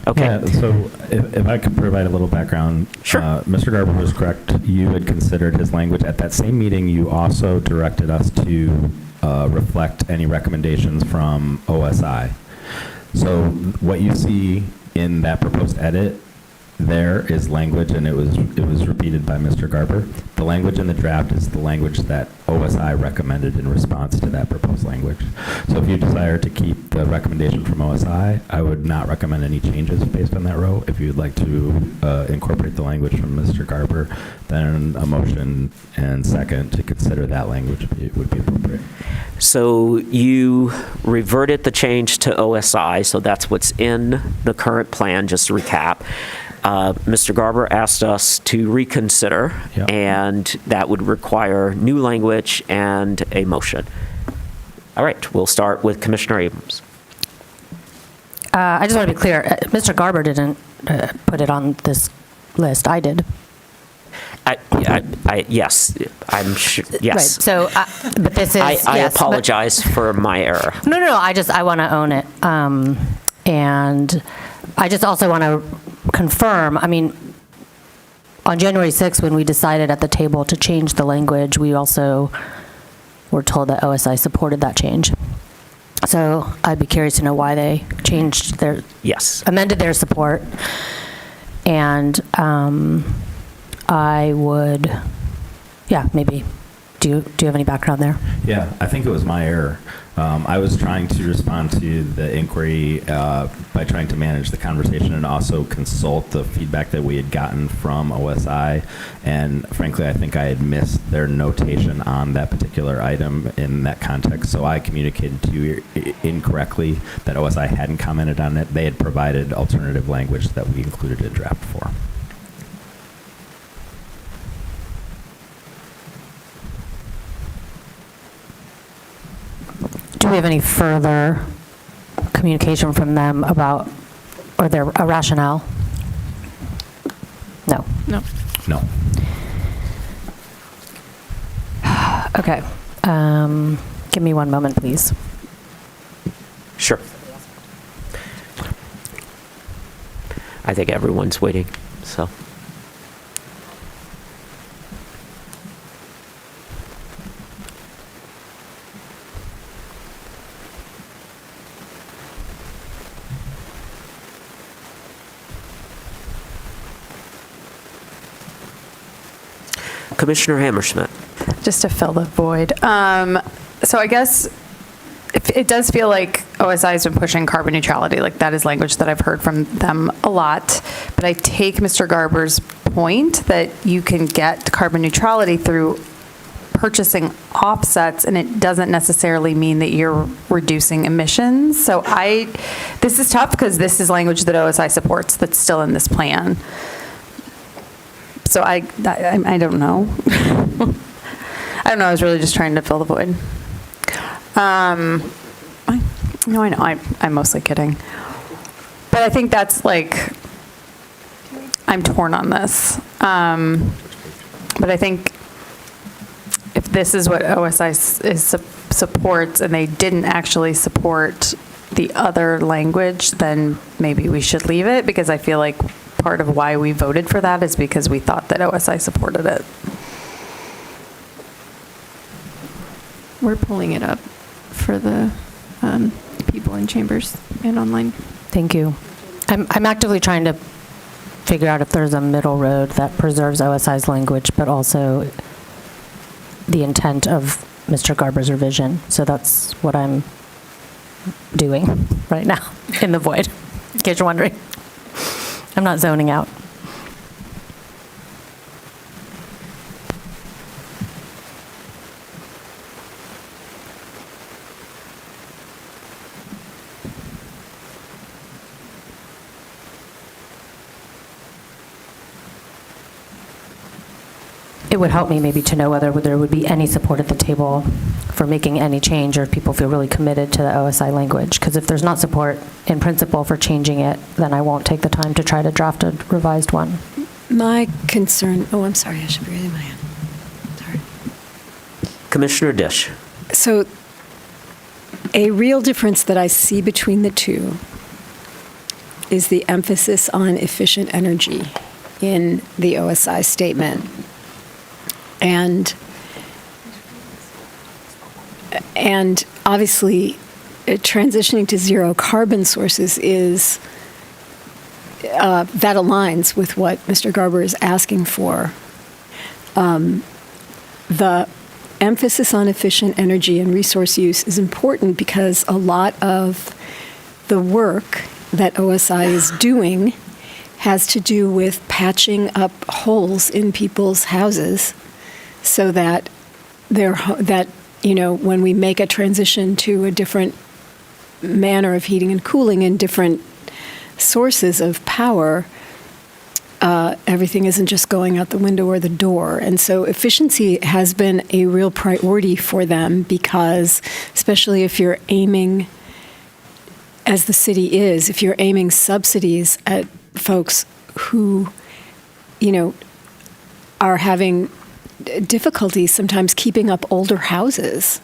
Okay. Yeah, so if I could provide a little background. Sure. Mr. Garber was correct. You had considered his language. At that same meeting, you also directed us to reflect any recommendations from OSI. So what you see in that proposed edit there is language, and it was repeated by Mr. Garber. The language in the draft is the language that OSI recommended in response to that proposed language. So if you desire to keep the recommendation from OSI, I would not recommend any changes based on that row. If you'd like to incorporate the language from Mr. Garber, then a motion and second to consider that language would be appropriate. So you reverted the change to OSI, so that's what's in the current plan, just to recap. Mr. Garber asked us to reconsider, Yep. and that would require new language and a motion. All right, we'll start with Commissioner Abrams. I just want to be clear. Mr. Garber didn't put it on this list. I did. Yes, I'm sure, yes. Right. So, but this is. I apologize for my error. No. I want to own it. And I just also want to confirm, I mean, on January 6th, when we decided at the table to change the language, we also were told that OSI supported that change. So I'd be curious to know why they changed their, amended their support. And I would, maybe, do you have any background there? Yeah, I think it was my error. I was trying to respond to the inquiry by trying to manage the conversation and also consult the feedback that we had gotten from OSI. And frankly, I think I had missed their notation on that particular item in that context. So I communicated to you incorrectly that OSI hadn't commented on it. They had provided alternative language that we included in draft 4. Do we have any further communication from them about, or their rationale? No. No. No. Okay. Give me one moment, please. Sure. I think everyone's waiting, so. Commissioner Hammersmith. Just to fill the void. So I guess it does feel like OSI has been pushing carbon neutrality. Like that is language that I've heard from them a lot. But I take Mr. Garber's point that you can get carbon neutrality through purchasing offsets, and it doesn't necessarily mean that you're reducing emissions. So this is tough because this is language that OSI supports that's still in this plan. So I don't know. I don't know. I was really just trying to fill the void. I know. I'm mostly kidding. But I think that's like, I'm torn on this. But I think if this is what OSI supports and they didn't actually support the other language, then maybe we should leave it, because I feel like part of why we voted for that is because we thought that OSI supported it. We're pulling it up for the people in chambers and online. Thank you. I'm actively trying to figure out if there's a middle road that preserves OSI's language, but also the intent of Mr. Garber's revision. So that's what I'm doing right now in the void, in case you're wondering. I'm not zoning out. It would help me maybe to know whether there would be any support at the table for making any change, or if people feel really committed to the OSI language. Because if there's not support in principle for changing it, then I won't take the time to try to draft a revised one. My concern, I'm sorry, I should be raising my hand. Sorry. Commissioner Dish. So a real difference that I see between the two is the emphasis on efficient energy in the OSI statement. And obviously, transitioning to zero carbon sources is, that aligns with what Mr. Garber is asking for. The emphasis on efficient energy and resource use is important because a lot of the work that OSI is doing has to do with patching up holes in people's houses, so that when we make a transition to a different manner of heating and cooling and different sources of power, everything isn't just going out the window or the door. And so efficiency has been a real priority for them, because especially if you're aiming, as the city is, if you're aiming subsidies at folks who, are having difficulties sometimes keeping up older houses,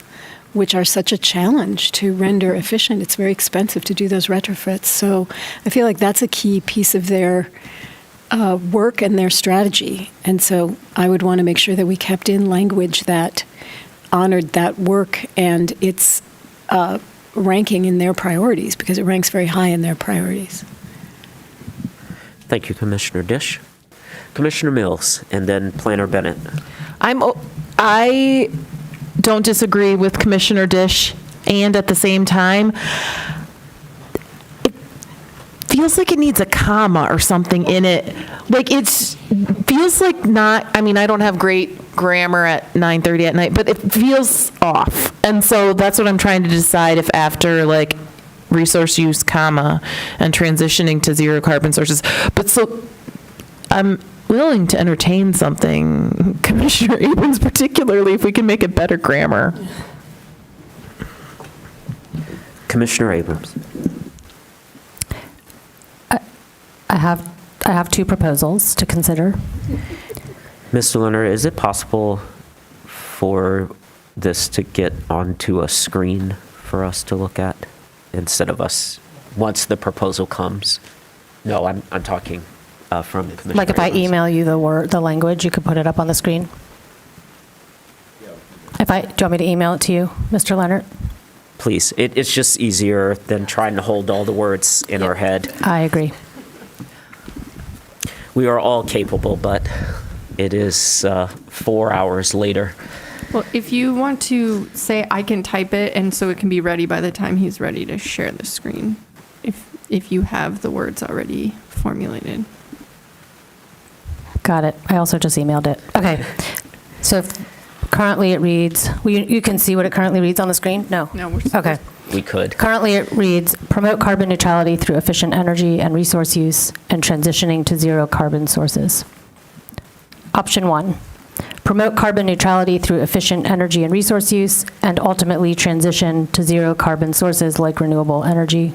which are such a challenge to render efficient. It's very expensive to do those retrofits. So I feel like that's a key piece of their work and their strategy. And so I would want to make sure that we kept in language that honored that work and its ranking in their priorities, because it ranks very high in their priorities. Thank you, Commissioner Dish. Commissioner Mills, and then Planner Bennett. I don't disagree with Commissioner Dish and at the same time, it feels like it needs a comma or something in it. Like feels like not, I mean, I don't have great grammar at 9:30 at night, but it feels off. And so that's what I'm trying to decide, if after like resource use, comma, and transitioning to zero carbon sources. But so I'm willing to entertain something, Commissioner Abrams, particularly if we can make it better grammar. Commissioner Abrams. I have two proposals to consider. Mr. Leonard, is it possible for this to get onto a screen for us to look at instead of us once the proposal comes? No, I'm talking from Commissioner Like if I Abrams. email you the language, you could put it up on the screen? Do you want me to email it to you, Mr. Leonard? Please, it's just easier than trying to hold all the words in our head. I agree. We are all capable, but it is 4 hours later. Well, if you want to say I can type it and so it can be ready by the time he's ready to share the screen, if you have the words already formulated. Got it. I also just emailed it. Okay. So currently it reads, you can see what it currently reads on the screen? No? No, we're Okay. We could. Currently it reads, promote carbon neutrality through efficient energy and resource use and transitioning to zero carbon sources. Option 1, promote carbon neutrality through efficient energy and resource use and ultimately transition to zero carbon sources like renewable energy.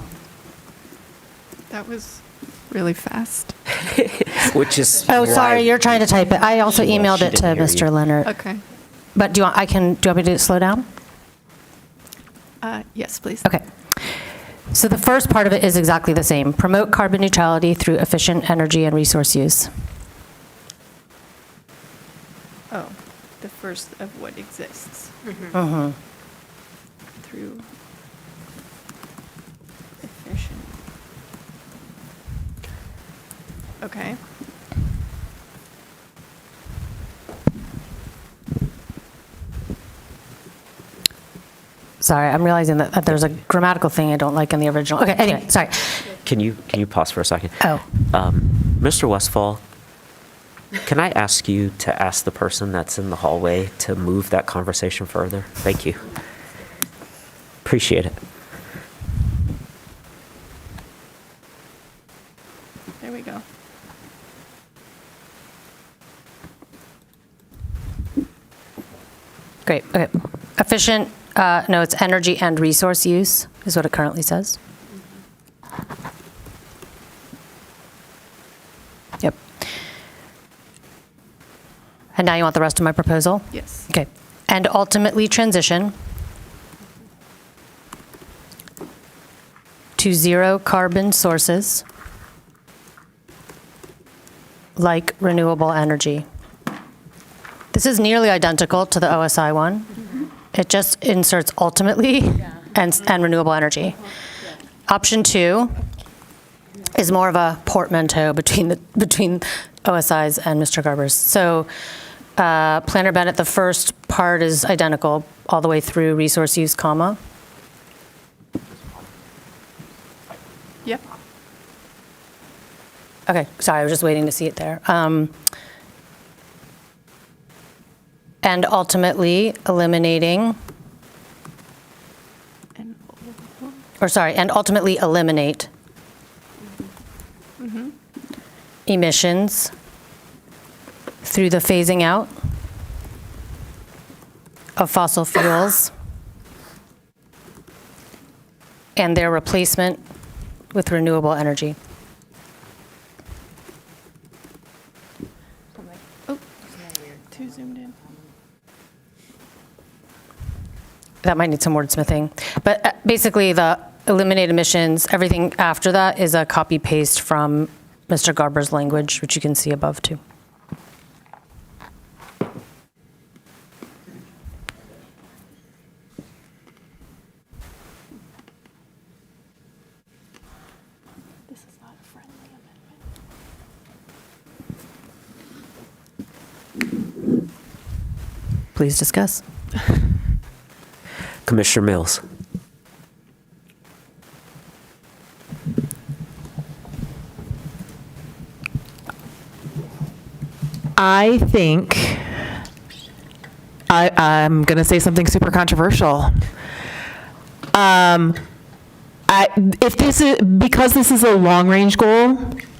That was really fast. Which is Oh, sorry, you're trying to type it. I also emailed it to Mr. Leonard. Okay. But do you want me to slow down? Yes, please. Okay. So the first part of it is exactly the same. Promote carbon neutrality through efficient energy and resource use. Oh, the first of what exists. Mm-hmm. Through efficient. Okay. Sorry, I'm realizing that there's a grammatical thing I don't like in the original. Okay, anyway, sorry. Can you pause for a second? Oh. Mr. Westfall, can I ask you to ask the person that's in the hallway to move that conversation further? Thank you. Appreciate it. There we go. Great, okay. Efficient, no, it's energy and resource use is what it currently says. Yep. And now you want the rest of my proposal? Yes. Okay. And ultimately transition to zero carbon sources like renewable energy. This is nearly identical to the OSI one. It just inserts ultimately and renewable energy. Option 2 is more of a portmanteau between OSI's and Mr. Garber's. So Planner Bennett, the first part is identical all the way through resource use, comma. Yep. Okay, sorry, I was just waiting to see it there. And ultimately eliminating, and ultimately eliminate emissions through the phasing out of fossil fuels and their replacement with renewable energy. Oh, too zoomed in. That might need some wordsmithing. But basically, the eliminate emissions, everything after that is a copy paste from Mr. Garber's language, which you can see above too. This is not a friendly amendment. Please discuss. Commissioner Mills. I think I'm going to say something super controversial. If this is because this is a long range goal,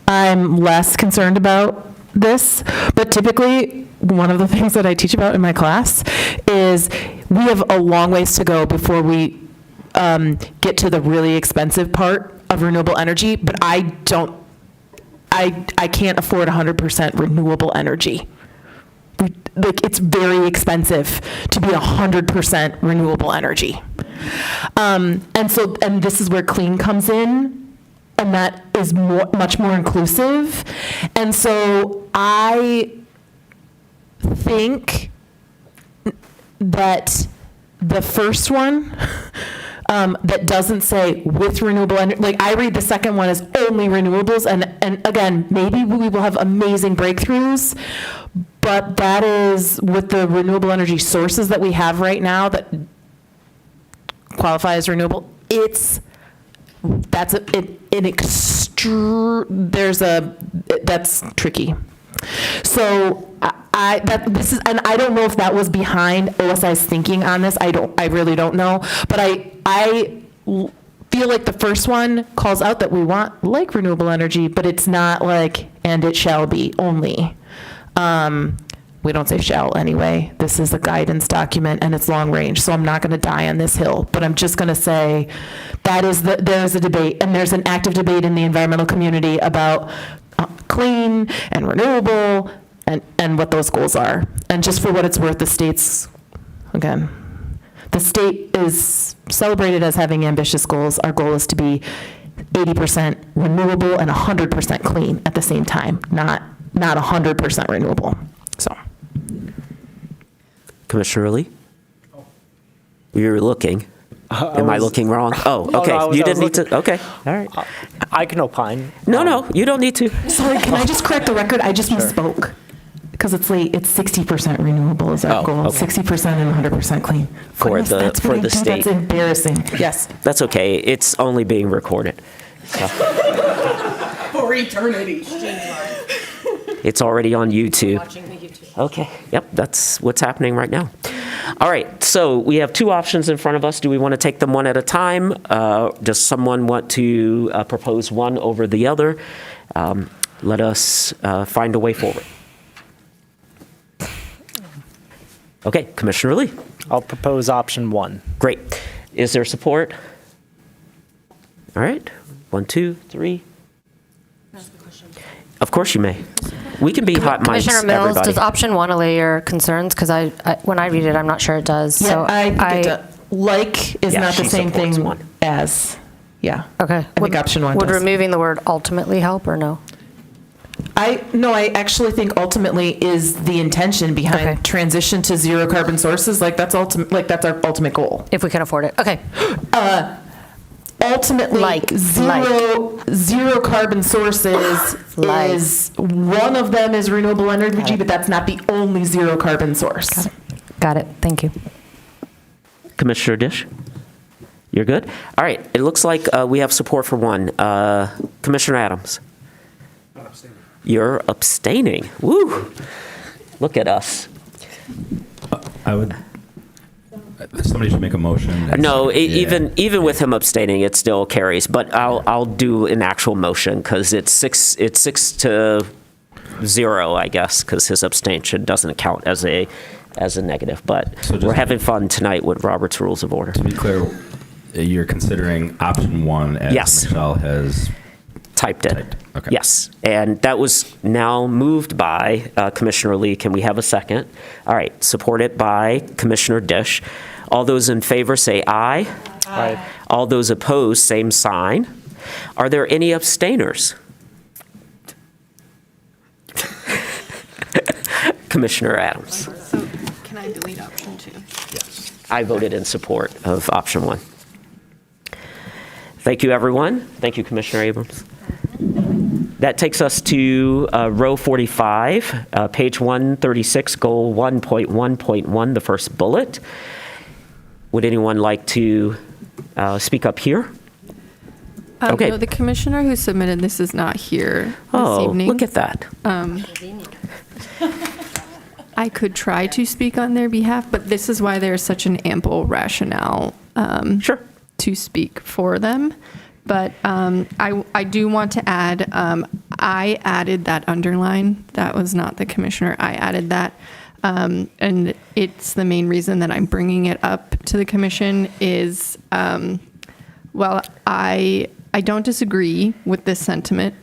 I'm less concerned about this. But typically, one of the things that I teach about in my class is we have a long ways to go before we get to the really expensive part of renewable energy. But I can't afford 100% renewable energy. Like, it's very expensive to be 100% renewable energy. And this is where clean comes in, and that is much more inclusive. And so I think that the first one that doesn't say with renewable energy, like I read the second one as only renewables, and again, maybe we will have amazing breakthroughs, but that is with the renewable energy sources that we have right now that qualify as renewable. That's tricky. So I don't know if that was behind OSI's thinking on this. I really don't know. But I feel like the first one calls out that we want like renewable energy, but it's not like, and it shall be only. We don't say shall anyway. This is a guidance document and it's long range, so I'm not going to die on this hill. But I'm just going to say there's a debate, and there's an active debate in the environmental community about clean and renewable and what those goals are. And just for what it's worth, the state is celebrated as having ambitious goals. Our goal is to be 80% renewable and 100% clean at the same time, not 100% renewable. So, Commissioner Lee? You're looking. Am I looking wrong? Oh, okay. No, you didn't need to. Okay. All right. I can opine. No, you don't need to. Sorry, can I just correct the record? I just misspoke. Because it's late. It's 60% renewable is our goal. Okay. 60% and 100% clean. For the state. That's embarrassing. Yes. That's okay. It's only being recorded. So. For eternity. It's already on YouTube. Okay. Yep. That's what's happening right now. All right. So we have two options in front of us. Do we want to take them one at a time? Does someone want to propose one over the other? Let us find a way forward. Okay. Commissioner Lee. I'll propose option 1. Great. Is there support? All right. 1, 2, 3. Of course you may. We can be hot mics, Commissioner Mills, everybody. does option 1 allay your concerns? Because when I read it, I'm not sure it does. Yeah, So I think it does. Like is not the she same supports thing one. as, yeah. Okay. I think option 1 Would does. removing the word ultimately help or no? I actually think ultimately is the intention behind transition to zero carbon sources. Like that's our ultimate goal. If we can afford it. Okay. Ultimately, zero carbon sources is one of them is renewable energy, but that's not the only zero carbon source. Got it. Thank you. Commissioner Dish? You're good? All right. It looks like we have support for one. Commissioner Adams? You're abstaining. Woo! Look at us. Somebody should make a motion. No, even with him abstaining, it still carries. But I'll do an actual motion because it's 6-0, I guess, because his abstention doesn't count as a negative. But we're having fun tonight with Robert's Rules of Order. To be clear, you're considering option 1 as Michelle has typed it. Okay. Yes, and that was now moved by Commissioner Lee. Can we have a second? All right, supported by Commissioner Dish. All those in favor say aye. Aye. All those opposed, same sign. Are there any abstainers? Commissioner Adams. So can I delete option 2? Yes. I voted in support of option 1. Thank you, everyone. Thank you, Commissioner Abrams. That takes us to row 45, page 136, goal 1.1.1, the first bullet. Would anyone like to speak up here? Okay. No, the commissioner who submitted this is not here this Oh, evening. look at that. I could try to speak on their behalf, but this is why there's such an ample rationale to speak for them. But I do want to add, I added that underline. That was not the commissioner. I added that. And it's the main reason that I'm bringing it up to the commission is, well, I don't disagree with this sentiment.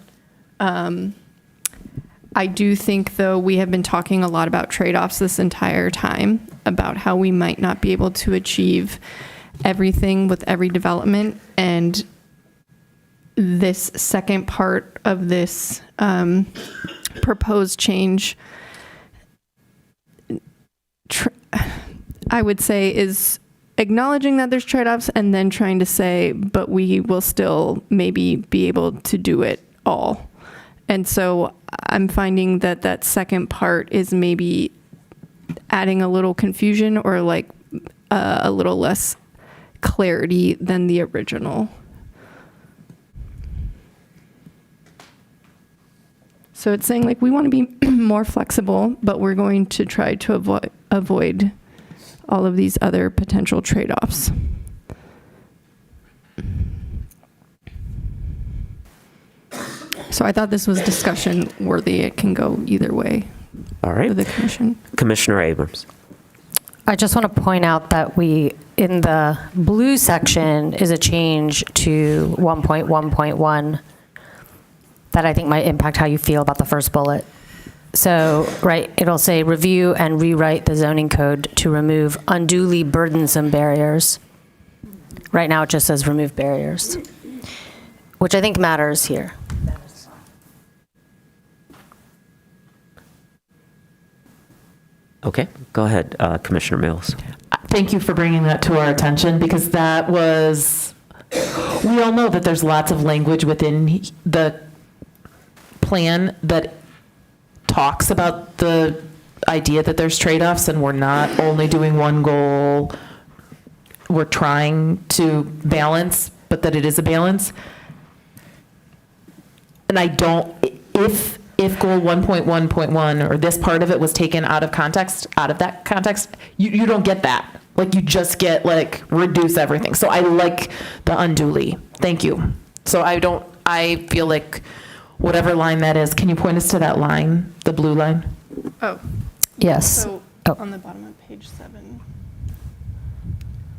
I do think, though, we have been talking a lot about trade-offs this entire time, about how we might not be able to achieve everything with every development. And this second part of this proposed change, I would say, is acknowledging that there's trade-offs and then trying to say, but we will still maybe be able to do it all. And so I'm finding that that second part is maybe adding a little confusion or like a little less clarity than the original. So it's saying like we want to be more flexible, but we're going to try to avoid all of these other potential trade-offs. So I thought this was discussion worthy. It can go either way. All right. For the commission. Commissioner Abrams. I just want to point out that in the blue section is a change to 1.1.1 that I think might impact how you feel about the first bullet. So, right, it'll say review and rewrite the zoning code to remove unduly burdensome barriers. Right now it just says remove barriers, which I think matters here. Okay, go ahead, Commissioner Mills. Thank you for bringing that to our attention, because that was, we all know that there's lots of language within the plan that talks about the idea that there's trade-offs and we're not only doing one goal, we're trying to balance, but that it is a balance. And I don't, if goal 1.1.1 or this part of it was taken out of that context, you don't get that. Like you just get like reduce everything. So I like the unduly. Thank you. So I feel like whatever line that is, can you point us to that line, the blue line? Oh. Yes. So on the bottom of page 7.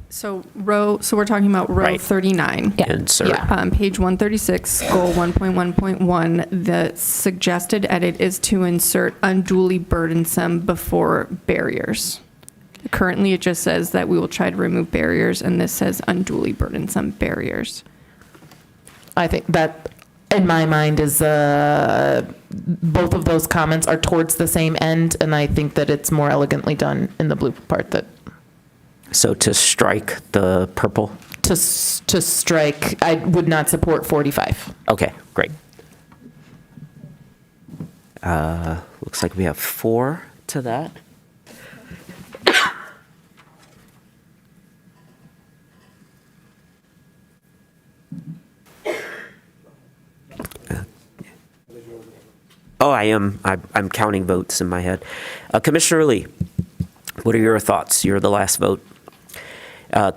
So we're talking about row 39. Yeah. Insert. Yeah. Page 136, goal 1.1.1, the suggested edit is to insert unduly burdensome before barriers. Currently, it just says that we will try to remove barriers, and this says unduly burdensome barriers. I think that, in my mind, is both of those comments are towards the same end, and I think that it's more elegantly done in the blue part. So to strike the purple? To strike, I would not support 45. Okay, great. Looks like we have 4 to that. Oh, I am. I'm counting votes in my head. Commissioner Lee, what are your thoughts? You're the last vote.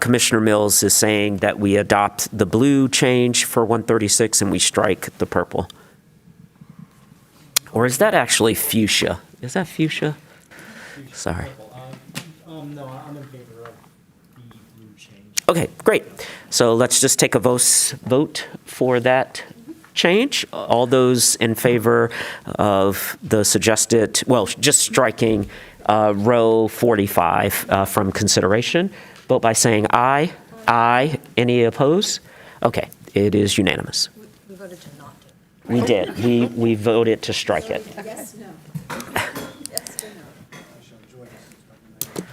Commissioner Mills is saying that we adopt the blue change for 136 and we strike the purple. Or is that actually fuchsia? Is that fuchsia? Sorry. No, I'm in favor of the blue change. Okay, great. So let's just take a vote for that change. All those in favor of the suggested, well, just striking row 45 from consideration, vote by saying aye. Aye. Any opposed? Okay, it is unanimous. We voted to not do it. We did. We voted to strike it. Yes, no. Yes or no.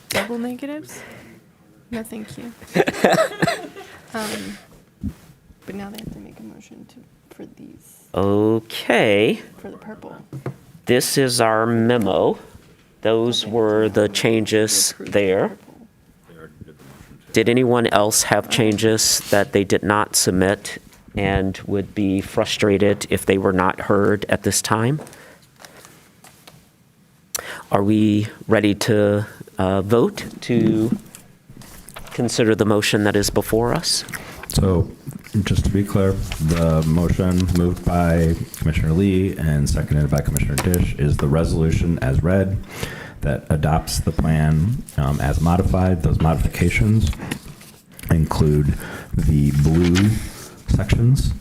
Double negatives? No, thank you. But now they have to make a motion for these. Okay. For the purple. This is our memo. Those were the changes there. Did anyone else have changes that they did not submit and would be frustrated if they were not heard at this time? Are we ready to vote to consider the motion that is before us? So, just to be clear, the motion moved by Commissioner Lee and seconded by Commissioner Dish is the resolution as read that adopts the plan as modified. Those modifications include the blue sections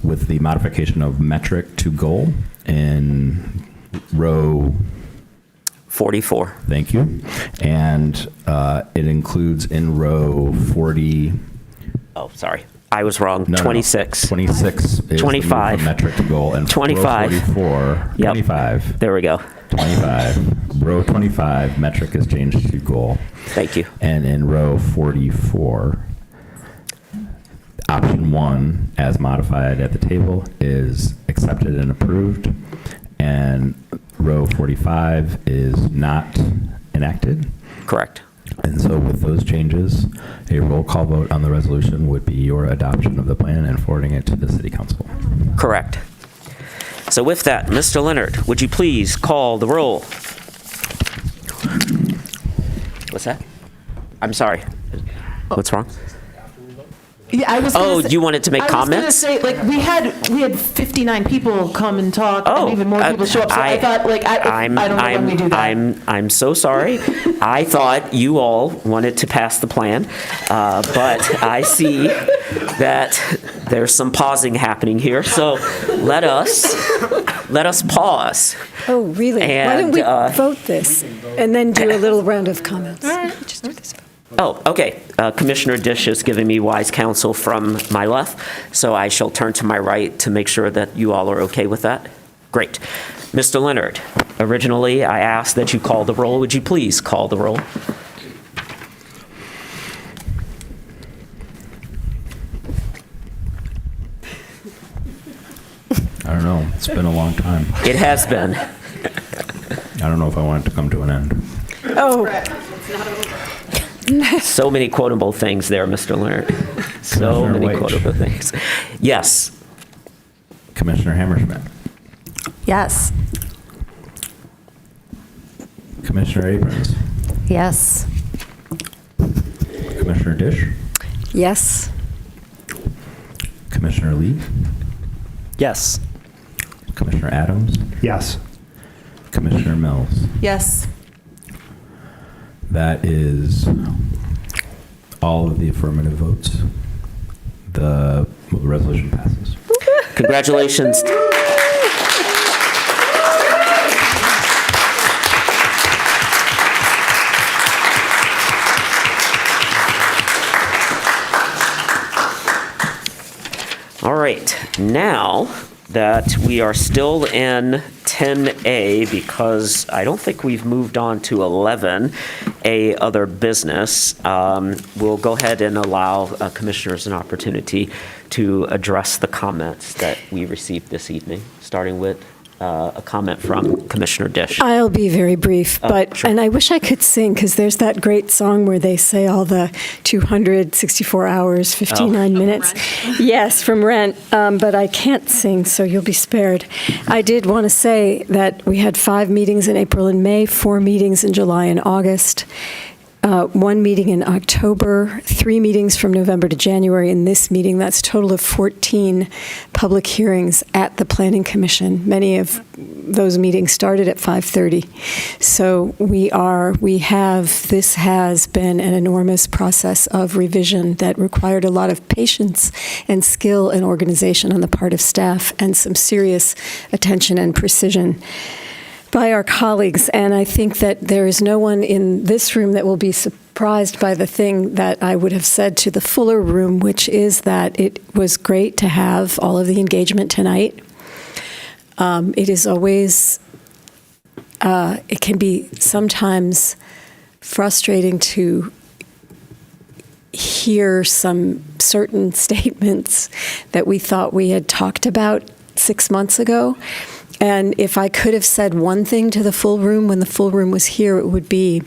with the modification of metric to goal in row 44. Thank you. And it includes in row 40. Oh, sorry. I was wrong. 26. 26 is 25. the metric to goal. And 25. Row 44. Yep. 25. There we go. 25. Row 25, metric is changed to goal. Thank you. And in row 44, option 1, as modified at the table, is accepted and approved. And row 45 is not enacted. Correct. And so with those changes, a roll call vote on the resolution would be your adoption of the plan and forwarding it to the City Council. Correct. So with that, Mr. Leonard, would you please call the roll? What's that? I'm sorry. What's wrong? Yeah, I was. Oh, you wanted to make comments? I was going to say, like, we had 59 people come and talk, and even more people show up. So I thought, like, I don't know when we do that. I'm so sorry. I thought you all wanted to pass the plan, but I see that there's some pausing happening here. So let us pause. Oh, really? And, why don't we vote this and then do a little round of comments? All right. Just do this. Oh, okay. Commissioner Dish is giving me wise counsel from my left, so I shall turn to my right to make sure that you all are okay with that. Great. Mr. Leonard, originally I asked that you call the roll. Would you please call the roll? I don't know. It's been a long time. It has been. I don't know if I want it to come to an end. Oh. So many quotable things there, Mr. Leonard. So Commissioner many Waitch. quotable things. Yes. Commissioner Hammerschmidt. Yes. Commissioner Abrams. Yes. Commissioner Dish. Yes. Commissioner Lee. Yes. Commissioner Adams. Yes. Commissioner Mills. Yes. That is all of the affirmative votes. The resolution passes. Congratulations. All right, now that we are still in 10A, because I don't think we've moved on to 11A, other business, we'll go ahead and allow commissioners an opportunity to address the comments that we received this evening, starting with a comment from Commissioner Dish. I'll be very brief, but sure. and I wish I could sing because there's that great song where they say all the 264 hours, 59 minutes. Yes, from Rent, but I can't sing, so you'll be spared. I did want to say that we had 5 meetings in April and May, 4 meetings in July and August. 1 meeting in October, 3 meetings from November to January, and this meeting, that's a total of 14 public hearings at the Planning Commission. Many of those meetings started at 5:30. So this has been an enormous process of revision that required a lot of patience and skill and organization on the part of staff and some serious attention and precision by our colleagues, and I think that there is no one in this room that will be surprised by the thing that I would have said to the fuller room, which is that it was great to have all of the engagement tonight. It is always, it can be sometimes frustrating to hear some certain statements that we thought we had talked about 6 months ago. And if I could have said one thing to the full room when the full room was here, it would be,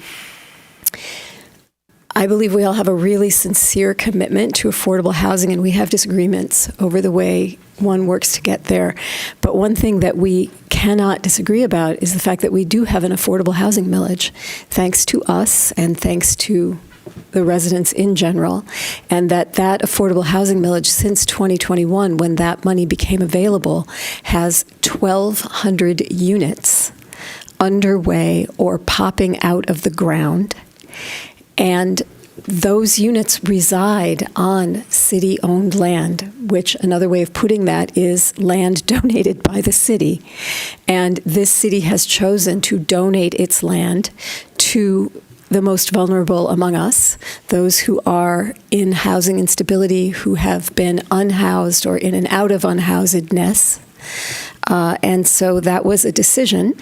I believe we all have a really sincere commitment to affordable housing, and we have disagreements over the way one works to get there. But one thing that we cannot disagree about is the fact that we do have an affordable housing millage, thanks to us and thanks to the residents in general, and that affordable housing millage since 2021, when that money became available, has 1,200 units underway or popping out of the ground. And those units reside on city-owned land, which another way of putting that is land donated by the city. And this city has chosen to donate its land to the most vulnerable among us, those who are in housing instability, who have been unhoused or in and out of unhousedness. And so that was a decision.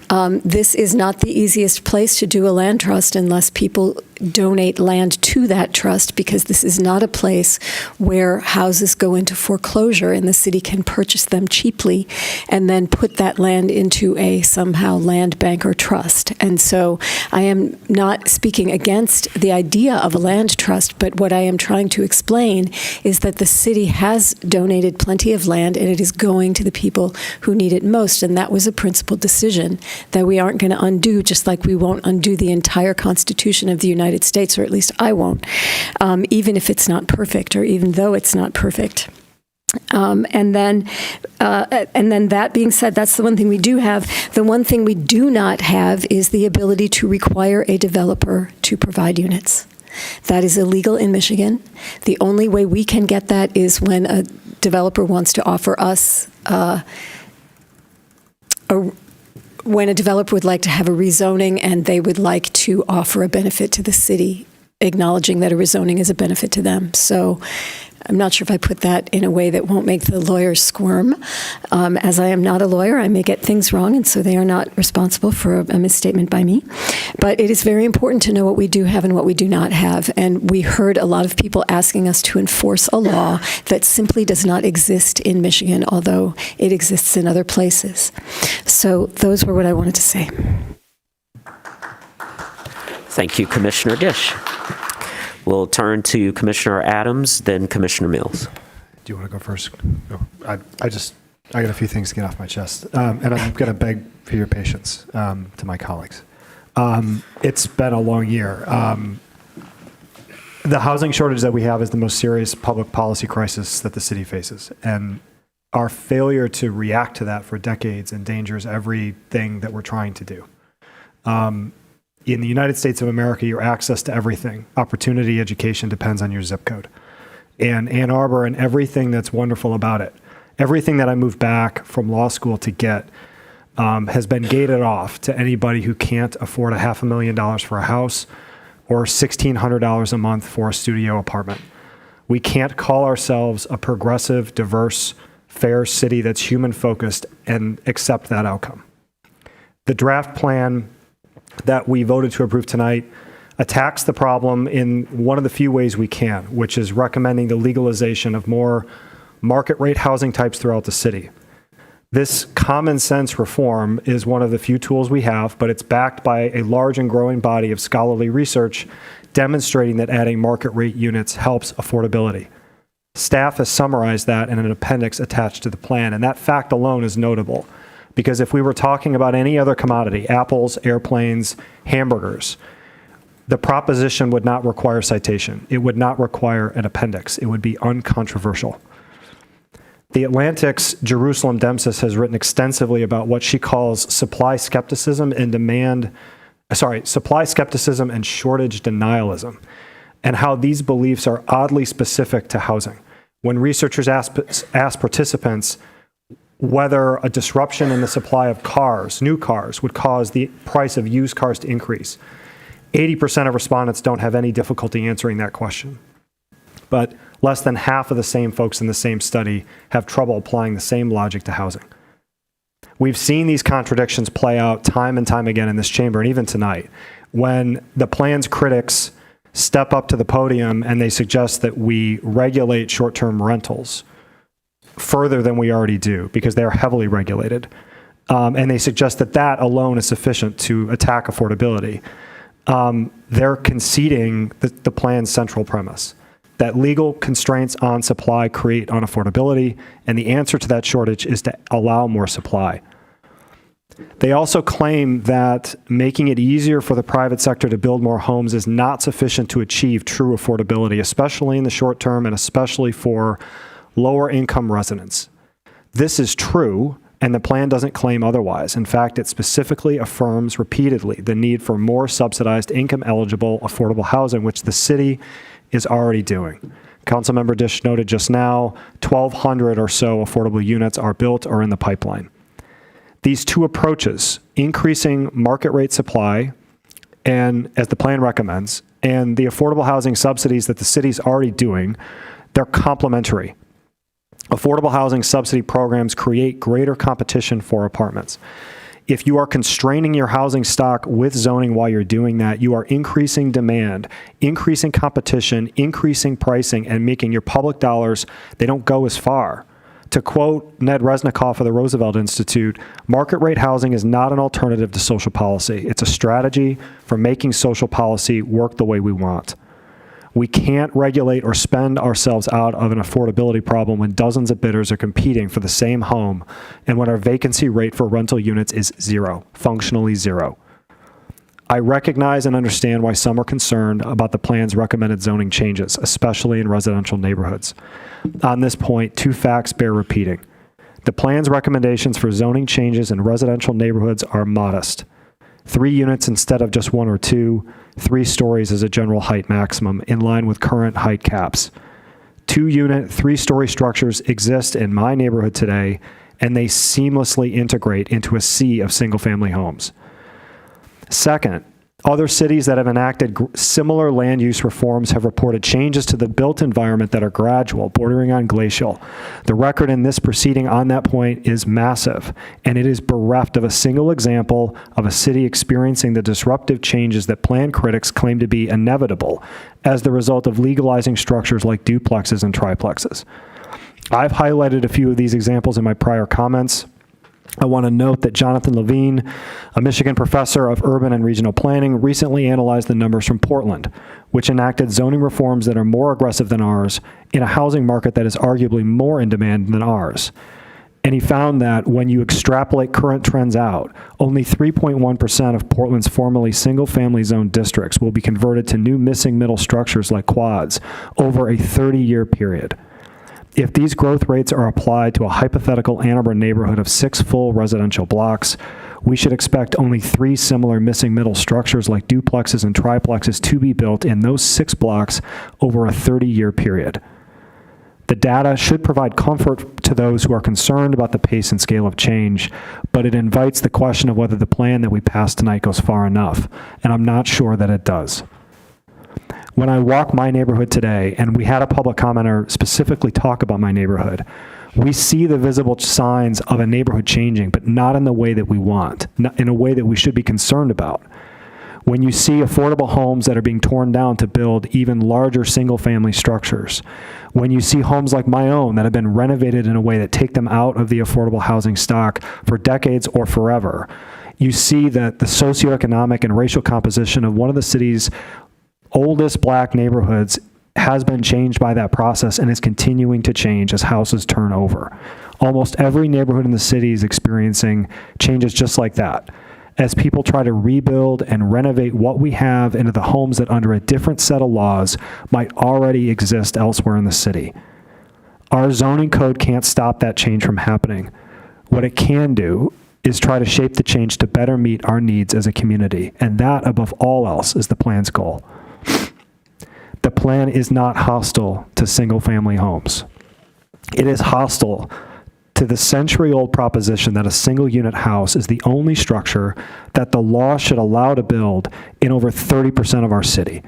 This is not the easiest place to do a land trust unless people donate land to that trust, because this is not a place where houses go into foreclosure and the city can purchase them cheaply and then put that land into a somehow land bank or trust. And so I am not speaking against the idea of a land trust, but what I am trying to explain is that the city has donated plenty of land and it is going to the people who need it most. And that was a principled decision that we aren't going to undo, just like we won't undo the entire Constitution of the United States, or at least I won't, even if it's not perfect, or even though it's not perfect. And then that being said, that's the one thing we do have. The one thing we do not have is the ability to require a developer to provide units. That is illegal in Michigan. The only way we can get that is when a developer wants to offer us when a developer would like to have a rezoning and they would like to offer a benefit to the city, acknowledging that a rezoning is a benefit to them. So I'm not sure if I put that in a way that won't make the lawyers squirm. As I am not a lawyer, I may get things wrong, and so they are not responsible for a misstatement by me. But it is very important to know what we do have and what we do not have. And we heard a lot of people asking us to enforce a law that simply does not exist in Michigan, although it exists in other places. So those were what I wanted to say. Thank you, Commissioner Gish. We'll turn to Commissioner Adams, then Commissioner Mills. Do you want to go first? No. I got a few things to get off my chest, and I'm going to beg for your patience to my colleagues. It's been a long year. The housing shortage that we have is the most serious public policy crisis that the city faces, and our failure to react to that for decades endangers everything that we're trying to do. In the United States of America, your access to everything, opportunity, education, depends on your zip code. And Ann Arbor and everything that's wonderful about it, everything that I moved back from law school to get has been gated off to anybody who can't afford $500,000 for a house or $1,600 a month for a studio apartment. We can't call ourselves a progressive, diverse, fair city that's human-focused and accept that outcome. The draft plan that we voted to approve tonight attacks the problem in one of the few ways we can, which is recommending the legalization of more market rate housing types throughout the city. This common sense reform is one of the few tools we have, but it's backed by a large and growing body of scholarly research demonstrating that adding market rate units helps affordability. Staff has summarized that in an appendix attached to the plan, and that fact alone is notable. Because if we were talking about any other commodity, apples, airplanes, hamburgers, the proposition would not require citation. It would not require an appendix. It would be uncontroversial. The Atlantic's Jerusalem Dempsis has written extensively about what she calls supply skepticism and shortage denialism, and how these beliefs are oddly specific to housing. When researchers ask participants whether a disruption in the supply of cars, new cars, would cause the price of used cars to increase, 80% of respondents don't have any difficulty answering that question. But less than half of the same folks in the same study have trouble applying the same logic to housing. We've seen these contradictions play out time and time again in this chamber, and even tonight, when the plan's critics step up to the podium and they suggest that we regulate short-term rentals further than we already do, because they are heavily regulated. And they suggest that that alone is sufficient to attack affordability. they're conceding the plan's central premise, that legal constraints on supply create unaffordability, and the answer to that shortage is to allow more supply. They also claim that making it easier for the private sector to build more homes is not sufficient to achieve true affordability, especially in the short term and especially for lower income residents. This is true, and the plan doesn't claim otherwise. In fact, it specifically affirms repeatedly the need for more subsidized income-eligible affordable housing, which the city is already doing. Councilmember Dish noted just now, 1,200 or so affordable units are built or in the pipeline. These two approaches, increasing market rate supply, and as the plan recommends, and the affordable housing subsidies that the city's already doing, they're complementary. Affordable housing subsidy programs create greater competition for apartments. If you are constraining your housing stock with zoning while you're doing that, you are increasing demand, increasing competition, increasing pricing, and making your public dollars, they don't go as far. To quote Ned Resnikoff of the Roosevelt Institute, market rate housing is not an alternative to social policy. It's a strategy for making social policy work the way we want. We can't regulate or spend ourselves out of an affordability problem when dozens of bidders are competing for the same home and when our vacancy rate for rental units is zero, functionally zero. I recognize and understand why some are concerned about the plan's recommended zoning changes, especially in residential neighborhoods. On this point, two facts bear repeating. The plan's recommendations for zoning changes in residential neighborhoods are modest. 3 units instead of just 1 or 2, 3 stories as a general height maximum, in line with current height caps. 2-unit, 3-story structures exist in my neighborhood today, and they seamlessly integrate into a sea of single-family homes. Second, other cities that have enacted similar land use reforms have reported changes to the built environment that are gradual, bordering on glacial. The record in this proceeding on that point is massive, and it is bereft of a single example of a city experiencing the disruptive changes that plan critics claim to be inevitable as the result of legalizing structures like duplexes and triplexes. I've highlighted a few of these examples in my prior comments. I want to note that Jonathan Levine, a Michigan professor of urban and regional planning, recently analyzed the numbers from Portland, which enacted zoning reforms that are more aggressive than ours in a housing market that is arguably more in demand than ours. And he found that when you extrapolate current trends out, only 3.1% of Portland's formerly single-family zone districts will be converted to new missing middle structures like quads over a 30-year period. If these growth rates are applied to a hypothetical Ann Arbor neighborhood of 6 full residential blocks, we should expect only 3 similar missing middle structures like duplexes and triplexes to be built in those 6 blocks over a 30-year period. The data should provide comfort to those who are concerned about the pace and scale of change, but it invites the question of whether the plan that we passed tonight goes far enough, and I'm not sure that it does. When I walk my neighborhood today, and we had a public commenter specifically talk about my neighborhood, we see the visible signs of a neighborhood changing, but not in the way that we want, not in a way that we should be concerned about. When you see affordable homes that are being torn down to build even larger single-family structures, when you see homes like my own that have been renovated in a way that take them out of the affordable housing stock for decades or forever, you see that the socioeconomic and racial composition of one of the city's oldest black neighborhoods has been changed by that process and is continuing to change as houses turn over. Almost every neighborhood in the city is experiencing changes just like that, as people try to rebuild and renovate what we have into the homes that under a different set of laws might already exist elsewhere in the city. Our zoning code can't stop that change from happening. What it can do is try to shape the change to better meet our needs as a community, and that, above all else, is the plan's goal. The plan is not hostile to single-family homes. It is hostile to the century-old proposition that a single-unit house is the only structure that the law should allow to build in over 30% of our city.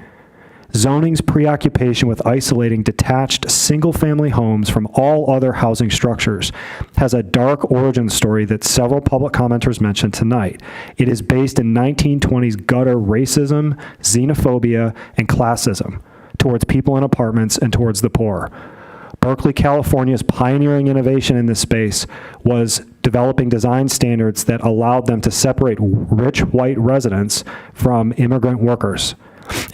Zoning's preoccupation with isolating detached single-family homes from all other housing structures has a dark origin story that several public commenters mentioned tonight. It is based in 1920s gutter racism, xenophobia, and classism towards people in apartments and towards the poor. Berkeley, California's pioneering innovation in this space was developing design standards that allowed them to separate rich white residents from immigrant workers.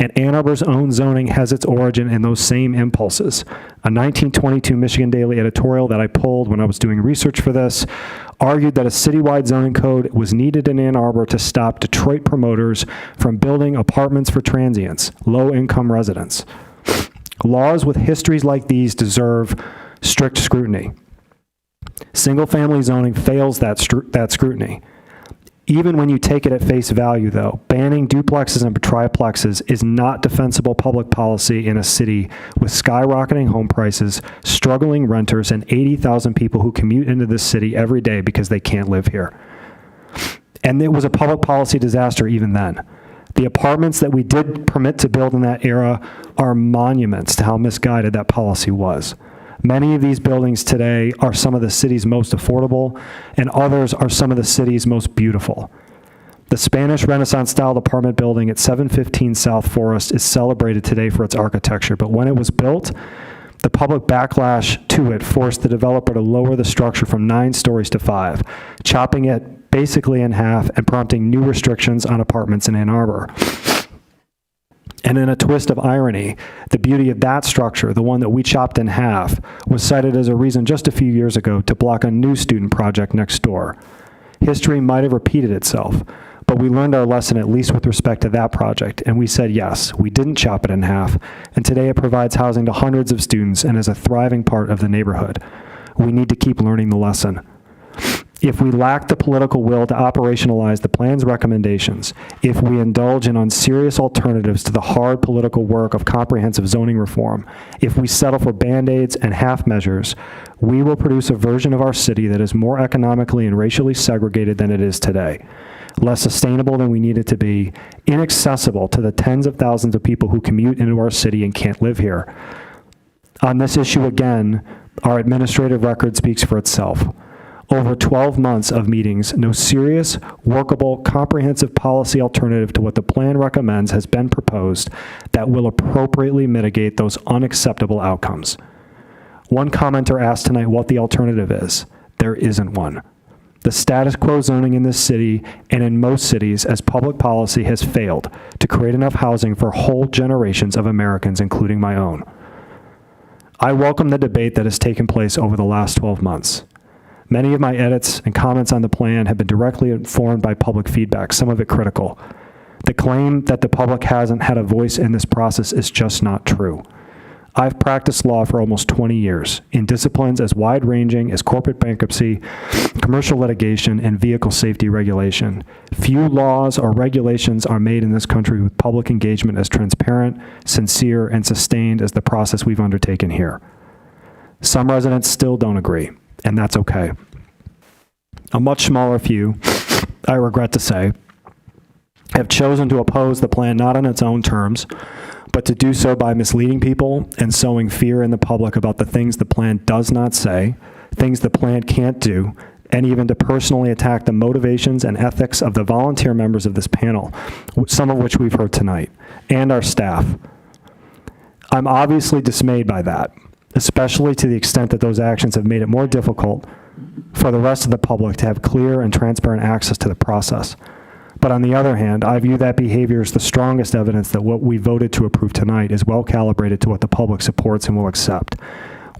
And Ann Arbor's own zoning has its origin in those same impulses. A 1922 Michigan Daily editorial that I pulled when I was doing research for this argued that a citywide zoning code was needed in Ann Arbor to stop Detroit promoters from building apartments for transients, low-income residents. Laws with histories like these deserve strict scrutiny. Single-family zoning fails that scrutiny. Even when you take it at face value, though, banning duplexes and triplexes is not defensible public policy in a city with skyrocketing home prices, struggling renters, and 80,000 people who commute into this city every day because they can't live here. And it was a public policy disaster even then. The apartments that we did permit to build in that era are monuments to how misguided that policy was. Many of these buildings today are some of the city's most affordable, and others are some of the city's most beautiful. The Spanish Renaissance-styled apartment building at 715 South Forest is celebrated today for its architecture, but when it was built, the public backlash to it forced the developer to lower the structure from 9 stories to 5, chopping it basically in half and prompting new restrictions on apartments in Ann Arbor. And in a twist of irony, the beauty of that structure, the one that we chopped in half, was cited as a reason just a few years ago to block a new student project next door. History might have repeated itself, but we learned our lesson at least with respect to that project, and we said yes, we didn't chop it in half, and today it provides housing to hundreds of students and is a thriving part of the neighborhood. We need to keep learning the lesson. If we lack the political will to operationalize the plan's recommendations, if we indulge in unserious alternatives to the hard political work of comprehensive zoning reform, if we settle for Band-Aids and half measures, we will produce a version of our city that is more economically and racially segregated than it is today, less sustainable than we need it to be, inaccessible to the tens of thousands of people who commute into our city and can't live here. On this issue again, our administrative record speaks for itself. Over 12 months of meetings, no serious, workable, comprehensive policy alternative to what the plan recommends has been proposed that will appropriately mitigate those unacceptable outcomes. One commenter asked tonight what the alternative is. There isn't one. The status quo zoning in this city and in most cities as public policy has failed to create enough housing for whole generations of Americans, including my own. I welcome the debate that has taken place over the last 12 months. Many of my edits and comments on the plan have been directly informed by public feedback, some of it critical. The claim that the public hasn't had a voice in this process is just not true. I've practiced law for almost 20 years in disciplines as wide-ranging as corporate bankruptcy, commercial litigation, and vehicle safety regulation. Few laws or regulations are made in this country with public engagement as transparent, sincere, and sustained as the process we've undertaken here. Some residents still don't agree, and that's okay. A much smaller few, I regret to say, have chosen to oppose the plan not on its own terms, but to do so by misleading people and sowing fear in the public about the things the plan does not say, things the plan can't do, and even to personally attack the motivations and ethics of the volunteer members of this panel, some of which we've heard tonight, and our staff. I'm obviously dismayed by that, especially to the extent that those actions have made it more difficult for the rest of the public to have clear and transparent access to the process. But on the other hand, I view that behavior as the strongest evidence that what we voted to approve tonight is well calibrated to what the public supports and will accept.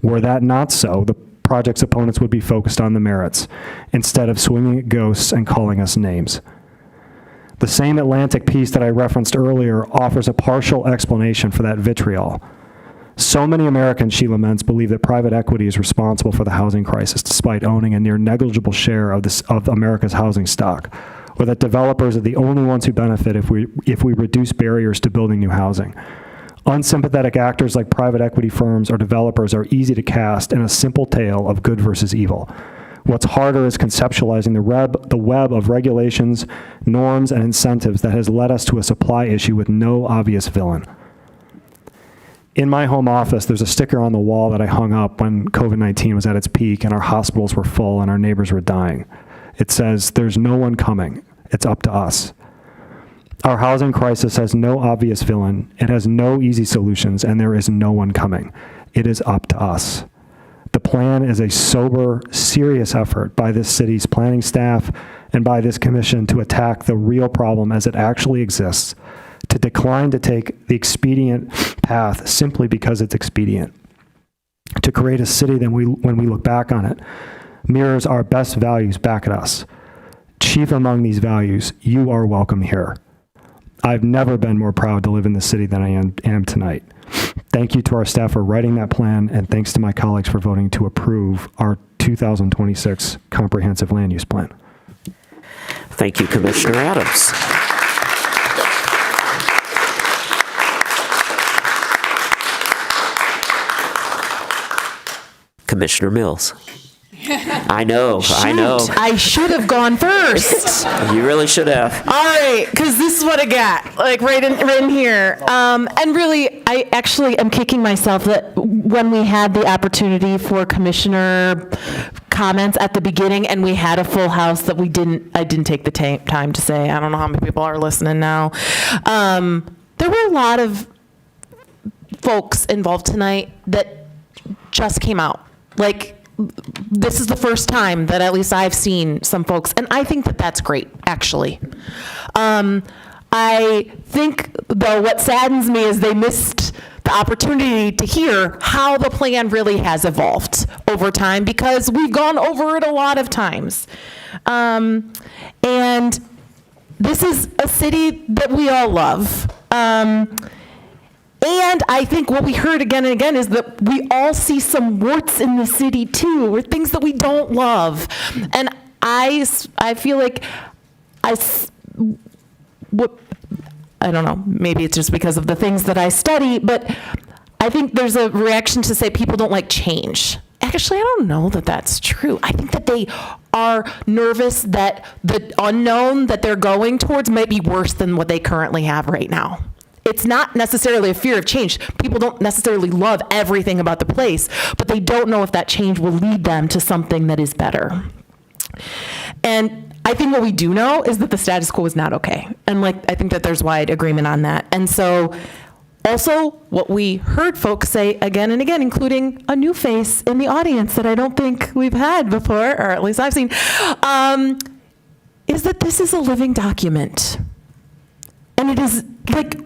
Were that not so, the project's opponents would be focused on the merits, instead of swinging at ghosts and calling us names. The same Atlantic piece that I referenced earlier offers a partial explanation for that vitriol. So many Americans, she laments, believe that private equity is responsible for the housing crisis, despite owning a near negligible share of America's housing stock, or that developers are the only ones who benefit if we reduce barriers to building new housing. Unsympathetic actors like private equity firms or developers are easy to cast in a simple tale of good versus evil. What's harder is conceptualizing the web of regulations, norms, and incentives that has led us to a supply issue with no obvious villain. In my home office, there's a sticker on the wall that I hung up when COVID-19 was at its peak and our hospitals were full and our neighbors were dying. It says, "There's no one coming. It's up to us." Our housing crisis has no obvious villain. It has no easy solutions, and there is no one coming. It is up to us. The plan is a sober, serious effort by this city's planning staff and by this commission to attack the real problem as it actually exists, to decline to take the expedient path simply because it's expedient, to create a city that when we look back on it, mirrors our best values back at us. Chief among these values, you are welcome here. I've never been more proud to live in the city than I am tonight. Thank you to our staff for writing that plan, and thanks to my colleagues for voting to approve our 2026 comprehensive land use plan. Thank you, Commissioner Adams. Commissioner Mills. I know. I should have gone first. You really should have. All right, because this is what I got, like right in here. And really, I actually am kicking myself that when we had the opportunity for commissioner comments at the beginning and we had a full house that I didn't take the time to say, I don't know how many people are listening now. There were a lot of folks involved tonight that just came out. Like, this is the first time that at least I've seen some folks, and I think that that's great, actually. I think, though, what saddens me is they missed the opportunity to hear how the plan really has evolved over time, because we've gone over it a lot of times. And this is a city that we all love. And I think what we heard again and again is that we all see some warts in the city too, or things that we don't love. And I feel like I don't know, maybe it's just because of the things that I study, but I think there's a reaction to say people don't like change. Actually, I don't know that that's true. I think that they are nervous that the unknown that they're going towards might be worse than what they currently have right now. It's not necessarily a fear of change. People don't necessarily love everything about the place, but they don't know if that change will lead them to something that is better. And I think what we do know is that the status quo is not okay. And I think that there's wide agreement on that. And so also what we heard folks say again and again, including a new face in the audience that I don't think we've had before, or at least I've seen, is that this is a living document. And it is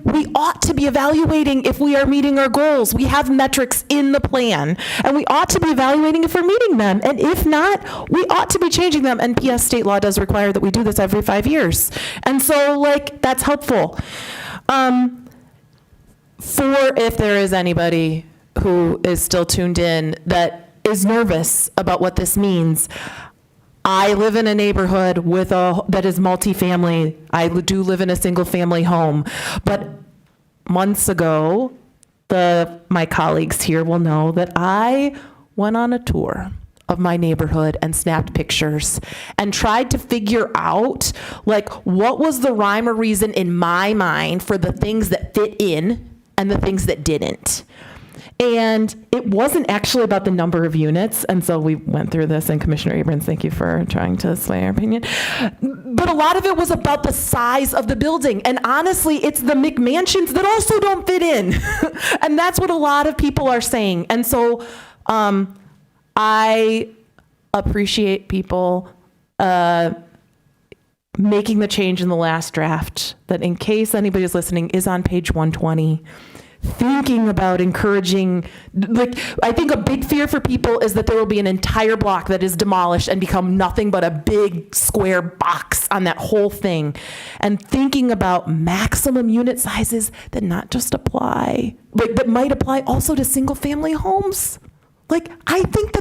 we ought to be evaluating if we are meeting our goals. We have metrics in the plan, and we ought to be evaluating if we're meeting them. And if not, we ought to be changing them. And PS state law does require that we do this every 5 years. And so, that's helpful. For if there is anybody who is still tuned in that is nervous about what this means, I live in a neighborhood that is multifamily. I do live in a single family home. But months ago, my colleagues here will know that I went on a tour of my neighborhood and snapped pictures and tried to figure out what was the rhyme or reason in my mind for the things that fit in and the things that didn't. And it wasn't actually about the number of units. And so we went through this, and Commissioner Abrams, thank you for trying to sway our opinion. But a lot of it was about the size of the building. And honestly, it's the McMansions that also don't fit in. And that's what a lot of people are saying. And so I appreciate people making the change in the last draft that, in case anybody's listening, is on page 120. Thinking about encouraging, I think a big fear for people is that there will be an entire block that is demolished and become nothing but a big square box on that whole thing. And thinking about maximum unit sizes that not just apply, that might apply also to single family homes. I think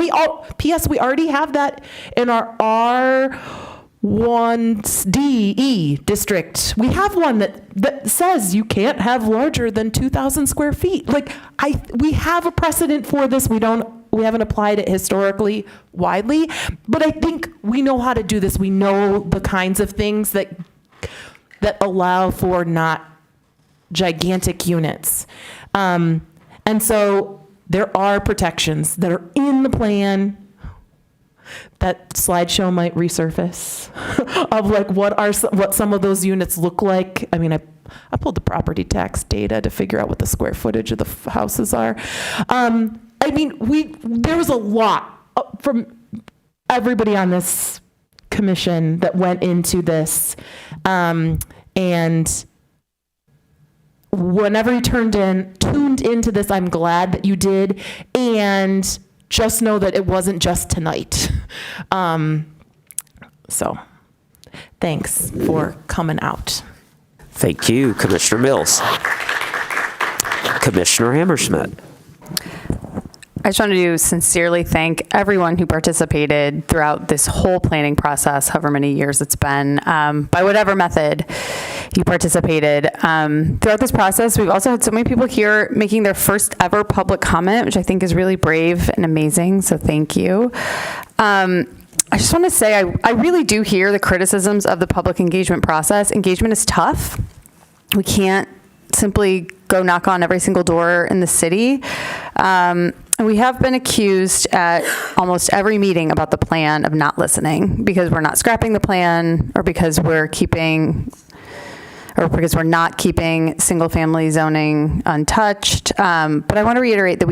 we already have that in our R1DE district. We have one that says you can't have larger than 2,000 square feet. We have a precedent for this. We haven't applied it historically widely, but I think we know how to do this. We know the kinds of things that allow for not gigantic units. And so there are protections that are in the plan. That slideshow might resurface of what some of those units look like. I mean, I pulled the property tax data to figure out what the square footage of the houses are. I I mean, there was a lot from everybody on this commission that went into this. And whenever you tuned into this, I'm glad that you did. And just know that it wasn't just tonight. So thanks for coming out. Thank you, Commissioner Mills. Commissioner Hammerschmidt. I just wanted to sincerely thank everyone who participated throughout this whole planning process, however many years it's been, by whatever method you participated. Throughout this process, we've also had so many people here making their first ever public comment, which I think is really brave and amazing, so thank you. I just want to say I really do hear the criticisms of the public engagement process. Engagement is tough. We can't simply go knock on every single door in the city. And we have been accused at almost every meeting about the plan of not listening because we're not scrapping the plan or because we're not keeping single-family zoning untouched. But I want to reiterate that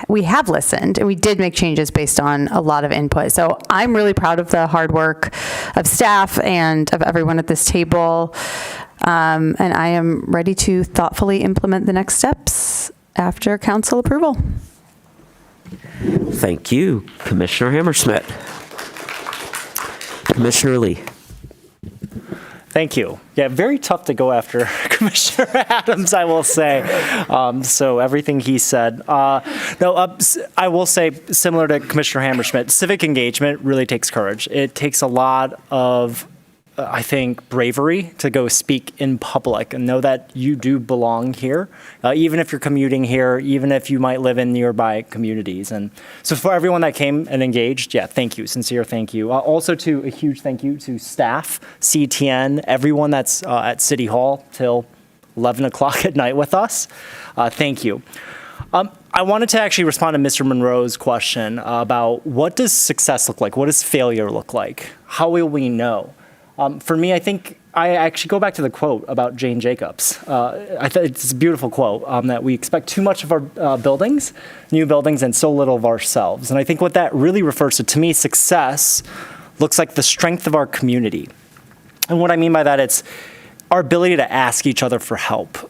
we have listened and we did make changes based on a lot of input. So I'm really proud of the hard work of staff and of everyone at this table. And I am ready to thoughtfully implement the next steps after council approval. Thank you, Commissioner Hammerschmidt. Commissioner Lee. Thank you. Yeah, very tough to go after Commissioner Adams, I will say. So everything he said. I will say, similar to Commissioner Hammerschmidt, civic engagement really takes courage. It takes a lot of I think, bravery to go speak in public and know that you do belong here, even if you're commuting here, even if you might live in nearby communities. And so for everyone that came and engaged, yeah, thank you, sincere thank you. Also a huge thank you to staff, CTN, everyone that's at City Hall till 11 o'clock at night with us. Thank you. I wanted to actually respond to Mr. Monroe's question about what does success look like? What does failure look like? How will we know? For me, I think I actually go back to the quote about Jane Jacobs. I think it's a beautiful quote that we expect too much of our buildings, new buildings, and so little of ourselves. And I think what that really refers to me, success looks like the strength of our community. And what I mean by that, it's our ability to ask each other for help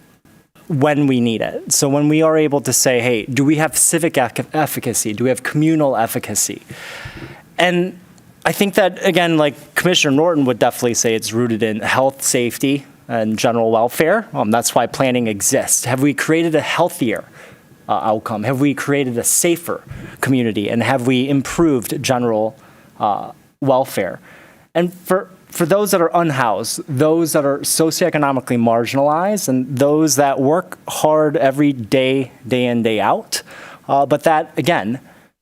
when we need it. So when we are able to say, hey, do we have civic efficacy? Do we have communal efficacy? And I think that, again, like Commissioner Norton would definitely say it's rooted in health, safety, and general welfare. That's why planning exists. Have we created a healthier outcome? Have we created a safer community? And have we improved general welfare? And for those that are unhoused, those that are socioeconomically marginalized, and those that work hard every day, day in, day out, but that, again,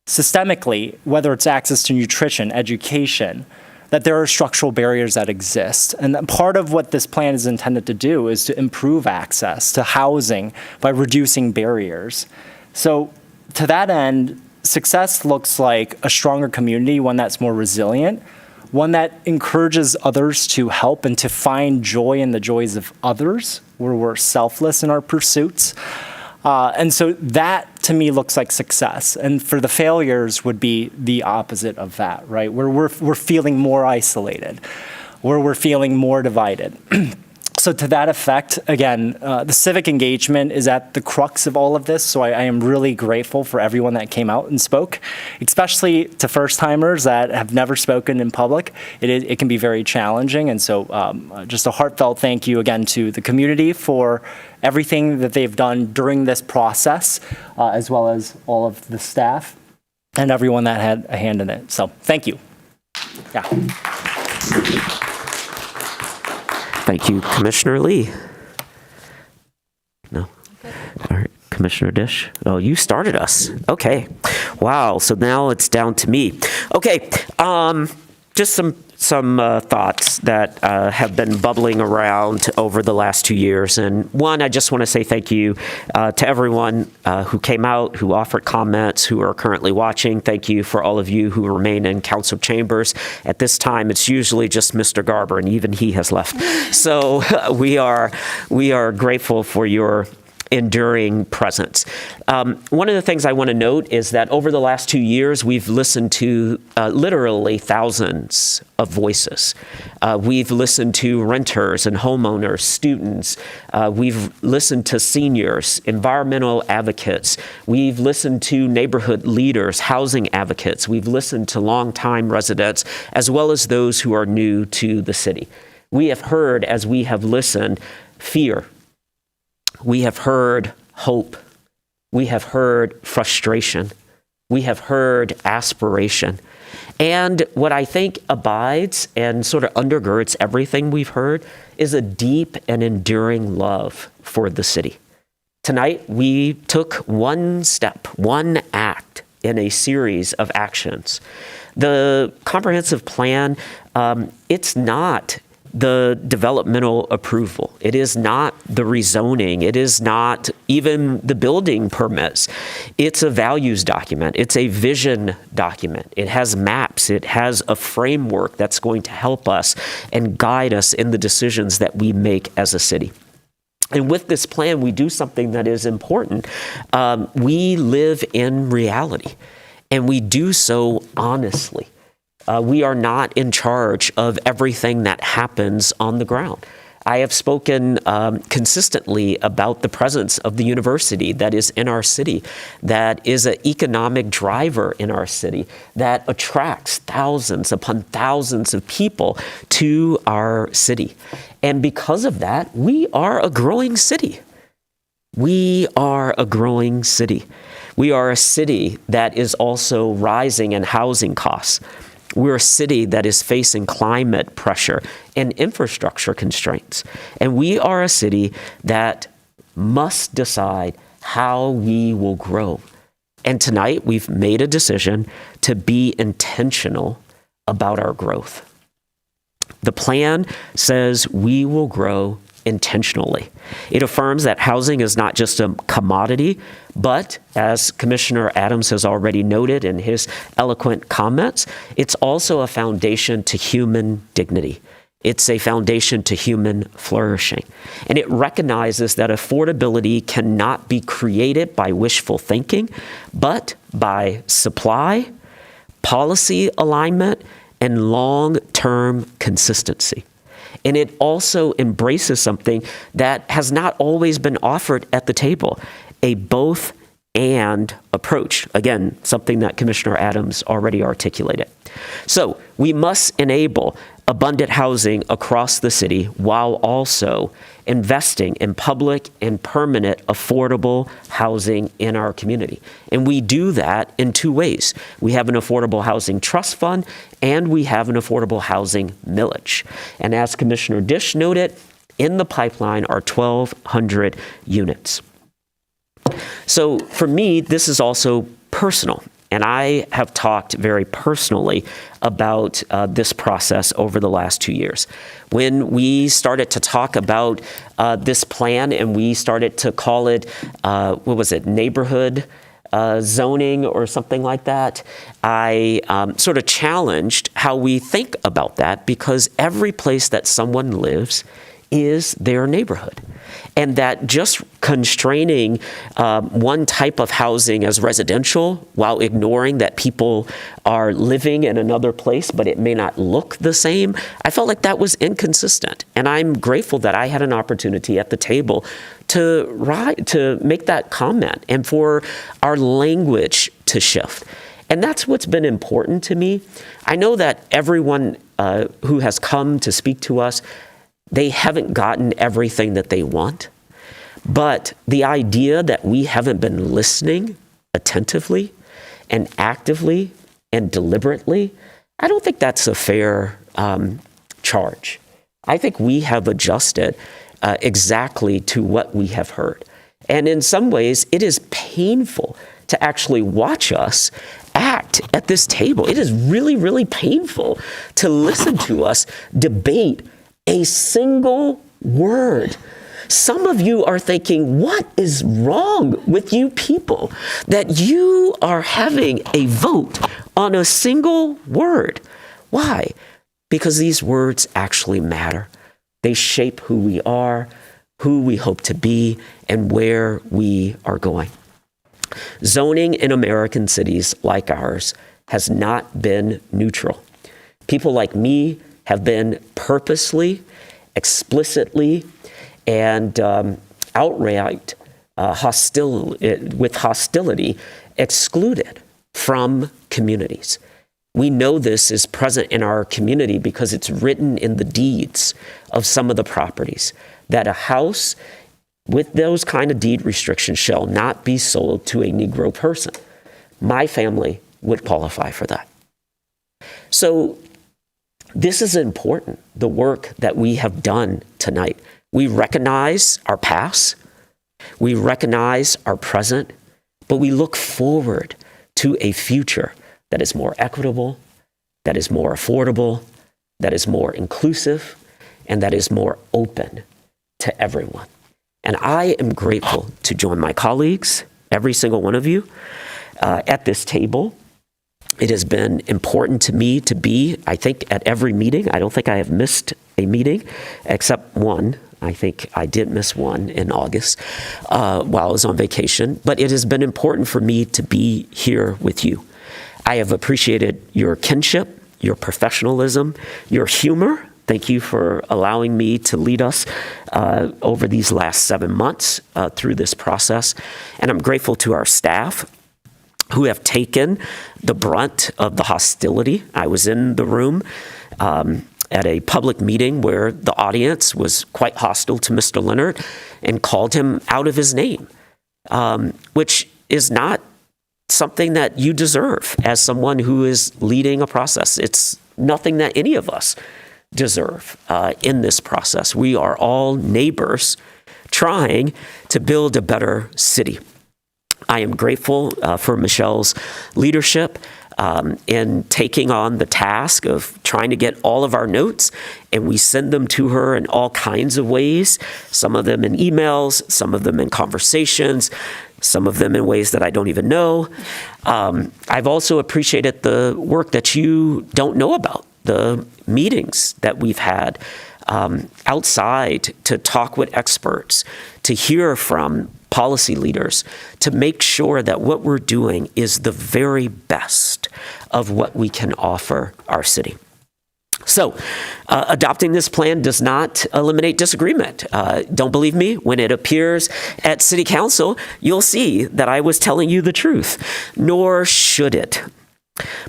systemically, whether it's access to nutrition, education, that there are structural barriers that exist. And that part of what this plan is intended to do is to improve access to housing by reducing barriers. So to that end, success looks like a stronger community, one that's more resilient, one that encourages others to help and to find joy in the joys of others, where we're selfless in our pursuits. And so that, to me, looks like success. And for the failures would be the opposite of that, right? Where we're feeling more isolated, where we're feeling more divided. So to that effect, again, the civic engagement is at the crux of all of this. So I am really grateful for everyone that came out and spoke, especially to first-timers that have never spoken in public. It can be very challenging. And so just a heartfelt thank you again to the community for everything that they've done during this process, as well as all of the staff and everyone that had a hand in it. So thank you. Yeah. Thank you, Commissioner Lee. No? All right, Commissioner Dish. Oh, you started us. Okay. Wow, so now it's down to me. Okay, just some thoughts that have been bubbling around over the last 2 years. And one, I just want to say thank you to everyone who came out, who offered comments, who are currently watching. Thank you for all of you who remain in council chambers. At this time, it's usually just Mr. Garber, and even he has left. So we are grateful for your enduring presence. One of the things I want to note is that over the last 2 years, we've listened to literally thousands of voices. We've listened to renters and homeowners, students. We've listened to seniors, environmental advocates. We've listened to neighborhood leaders, housing advocates. We've listened to longtime residents, as well as those who are new to the city. We have heard, as we have listened, fear. We have heard hope. We have heard frustration. We have heard aspiration. And what I think abides and sort of undergirds everything we've heard is a deep and enduring love for the city. Tonight, we took one step, one act in a series of actions. The comprehensive plan, it's not the developmental approval. It is not the rezoning. It is not even the building permits. It's a values document. It's a vision document. It has maps. It has a framework that's going to help us and guide us in the decisions that we make as a city. And with this plan, we do something that is important. We live in reality, and we do so honestly. We are not in charge of everything that happens on the ground. I have spoken consistently about the presence of the university that is in our city, that is an economic driver in our city, that attracts thousands upon thousands of people to our city. And because of that, we are a growing city. We are a growing city. We are a city that is also rising in housing costs. We're a city that is facing climate pressure and infrastructure constraints. And we are a city that must decide how we will grow. And tonight, we've made a decision to be intentional about our growth. The plan says we will grow intentionally. It affirms that housing is not just a commodity, but as Commissioner Adams has already noted in his eloquent comments, it's also a foundation to human dignity. It's a foundation to human flourishing. And it recognizes that affordability cannot be created by wishful thinking, but by supply, policy alignment, and long-term consistency. And it also embraces something that has not always been offered at the table, a both and approach. Again, something that Commissioner Adams already articulated. So we must enable abundant housing across the city while also investing in public and permanent affordable housing in our community. And we do that in two ways. We have an affordable housing trust fund and we have an affordable housing millage. And as Commissioner Dish noted, in the pipeline are 1,200 units. So for me, this is also personal. And I have talked very personally about this process over the last 2 years. When we started to talk about this plan and we started to call it, neighborhood zoning or something like that, I sort of challenged how we think about that, because every place that someone lives is their neighborhood. And that just constraining one type of housing as residential while ignoring that people are living in another place, but it may not look the same, I felt like that was inconsistent. And I'm grateful that I had an opportunity at the table to make that comment and for our language to shift. And that's what's been important to me. I know that everyone who has come to speak to us, they haven't gotten everything that they want, but the idea that we haven't been listening attentively and actively and deliberately, I don't think that's a fair charge. I think we have adjusted exactly to what we have heard. And in some ways, it is painful to actually watch us act at this table. It is really, really painful to listen to us debate a single word. Some of you are thinking, what is wrong with you people that you are having a vote on a single word? Why? Because these words actually matter. They shape who we are, who we hope to be, and where we are going. Zoning in American cities like ours has not been neutral. People like me have been purposely, explicitly, and outright with hostility excluded from communities. We know this is present in our community because it's written in the deeds of some of the properties that a house with those kind of deed restrictions shall not be sold to a Negro person. My family would qualify for that. So this is important, the work that we have done tonight. We recognize our past, we recognize our present, but we look forward to a future that is more equitable, that is more affordable, that is more inclusive, and that is more open to everyone. And I am grateful to join my colleagues, every single one of you, at this table. It has been important to me to be, I think, at every meeting. I don't think I have missed a meeting except one. I think I did miss one in August while I was on vacation. But it has been important for me to be here with you. I have appreciated your kinship, your professionalism, your humor. Thank you for allowing me to lead us over these last 7 months through this process. And I'm grateful to our staff who have taken the brunt of the hostility. I was in the room at a public meeting where the audience was quite hostile to Mr. Leonard and called him out of his name, which is not something that you deserve as someone who is leading a process. It's nothing that any of us deserve in this process. We are all neighbors trying to build a better city. I am grateful for Michelle's leadership in taking on the task of trying to get all of our notes, and we send them to her in all kinds of ways, some of them in emails, some of them in conversations, some of them in ways that I don't even know. I've also appreciated the work that you don't know about, the meetings that we've had outside to talk with experts, to hear from policy leaders, to make sure that what we're doing is the very best of what we can offer our city. So, adopting this plan does not eliminate disagreement. Don't believe me? When it appears at City Council, you'll see that I was telling you the truth, nor should it.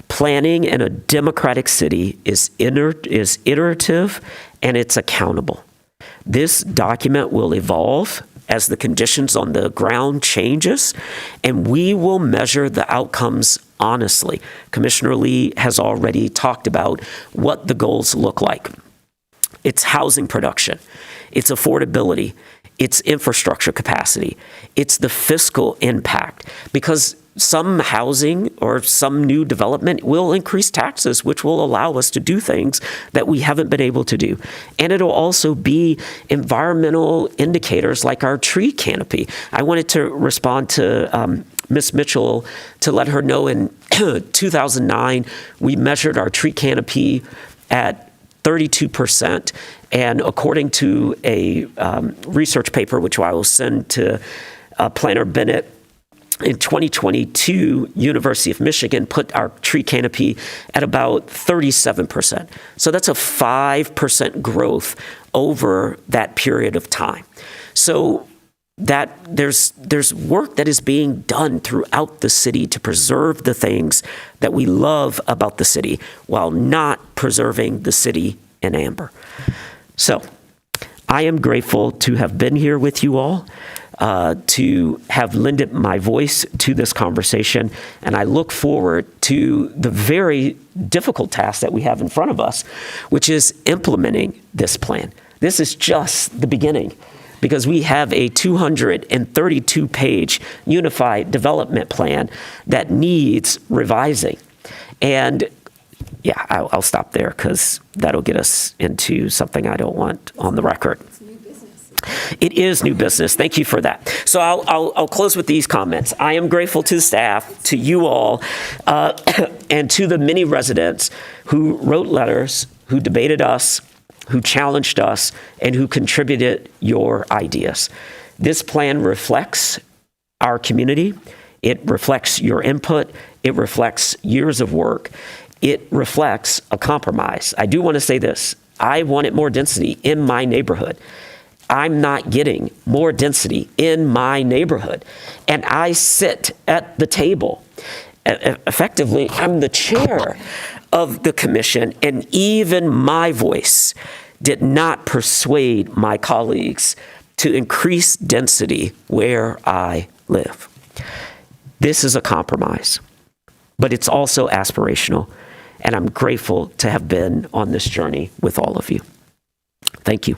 Planning in a democratic city is iterative and it's accountable. This document will evolve as the conditions on the ground changes, and we will measure the outcomes honestly. Commissioner Lee has already talked about what the goals look like. It's housing production, it's affordability, it's infrastructure capacity, it's the fiscal impact, because some housing or some new development will increase taxes, which will allow us to do things that we haven't been able to do. And it'll also be environmental indicators like our tree canopy. I wanted to respond to Ms. Mitchell to let her know in 2009, we measured our tree canopy at 32%. And according to a research paper, which I will send to Planner Bennett, in 2022, University of Michigan put our tree canopy at about 37%. So that's a 5% growth over that period of time. So that there's work that is being done throughout the city to preserve the things that we love about the city while not preserving the city in amber. So I am grateful to have been here with you all, to have lended my voice to this conversation, and I look forward to the very difficult task that we have in front of us, which is implementing this plan. This is just the beginning, because we have a 232-page unified development plan that needs revising. And yeah, I'll stop there because that'll get us into something I don't want on the record. It is new business. Thank you for that. So I'll close with these comments. I am grateful to the staff, to you all, and to the many residents who wrote letters, who debated us, who challenged us, and who contributed your ideas. This plan reflects our community. It reflects your input. It reflects years of work. It reflects a compromise. I do want to say this. I wanted more density in my neighborhood. I'm not getting more density in my neighborhood. And I sit at the table. Effectively, I'm the chair of the commission, and even my voice did not persuade my colleagues to increase density where I live. This is a compromise, but it's also aspirational, and I'm grateful to have been on this journey with all of you. Thank you.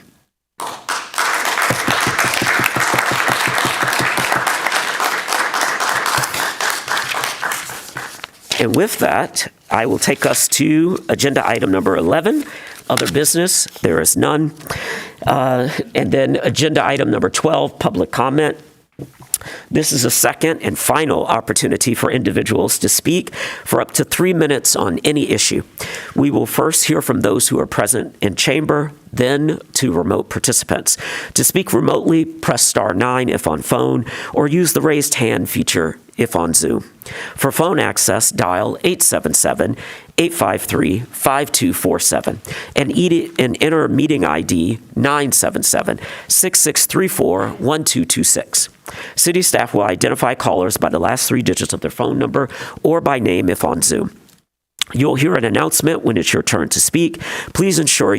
And with that, I will take us to agenda item number 11, other business. There is none. And then agenda item number 12, public comment. This is a second and final opportunity for individuals to speak for up to 3 minutes on any issue. We will first hear from those who are present in chamber, then to remote participants. To speak remotely, press star 9 if on phone, or use the raised hand feature if on Zoom. For phone access, dial 877-853-5247 and enter meeting ID 977-6634-1226. City staff will identify callers by the last 3 digits of their phone number or by name if on Zoom. You'll hear an announcement when it's your turn to speak. Please ensure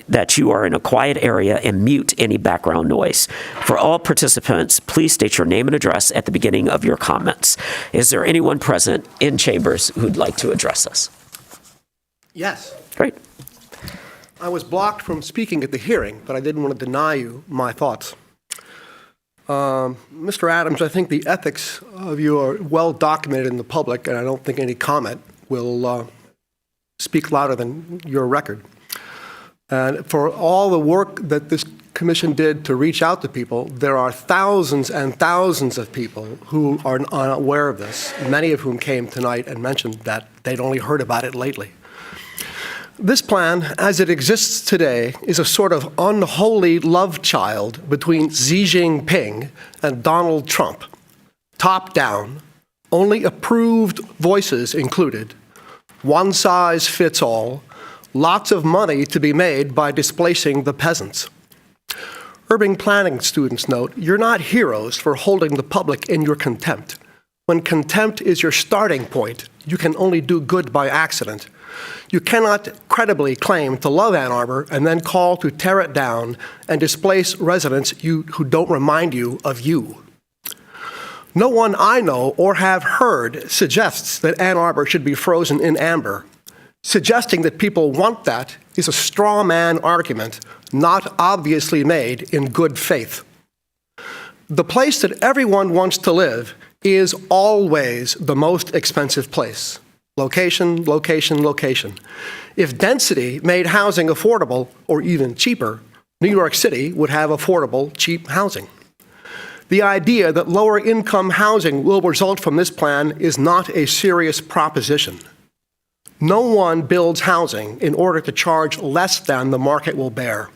that you are in a quiet area and mute any background noise. For all participants, please state your name and address at the beginning of your comments. Is there anyone present in chambers who'd like to address us? Yes. Great. I was blocked from speaking at the hearing, but I didn't want to deny you my thoughts. Mr. Adams, I think the ethics of you are well documented in the public, and I don't think any comment will speak louder than your record. And for all the work that this commission did to reach out to people, there are thousands and thousands of people who are unaware of this, many of whom came tonight and mentioned that they'd only heard about it lately. This plan, as it exists today, is a sort of unholy love child between Xi Jinping and Donald Trump. Top down, only approved voices included, one size fits all, lots of money to be made by displacing the peasants. Urban planning students note, you're not heroes for holding the public in your contempt. When contempt is your starting point, you can only do good by accident. You cannot credibly claim to love Ann Arbor and then call to tear it down and displace residents who don't remind you of you. No one I know or have heard suggests that Ann Arbor should be frozen in amber. Suggesting that people want that is a straw man argument, not obviously made in good faith. The place that everyone wants to live is always the most expensive place. Location, location, location. If density made housing affordable or even cheaper, New York City would have affordable, cheap housing. The idea that lower income housing will result from this plan is not a serious proposition. No one builds housing in order to charge less than the market will bear.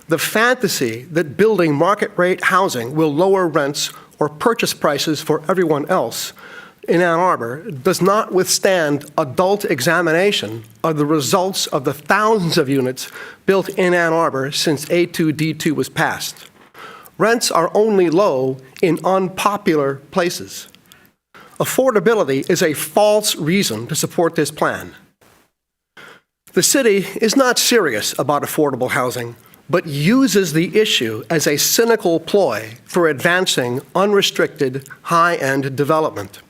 The fantasy that building market rate housing will lower rents or purchase prices for everyone else in Ann Arbor does not withstand adult examination of the results of the thousands of units built in Ann Arbor since A2D2 was passed. Rents are only low in unpopular places. Affordability is a false reason to support this plan. The city is not serious about affordable housing, but uses the issue as a cynical ploy for advancing unrestricted high-end development.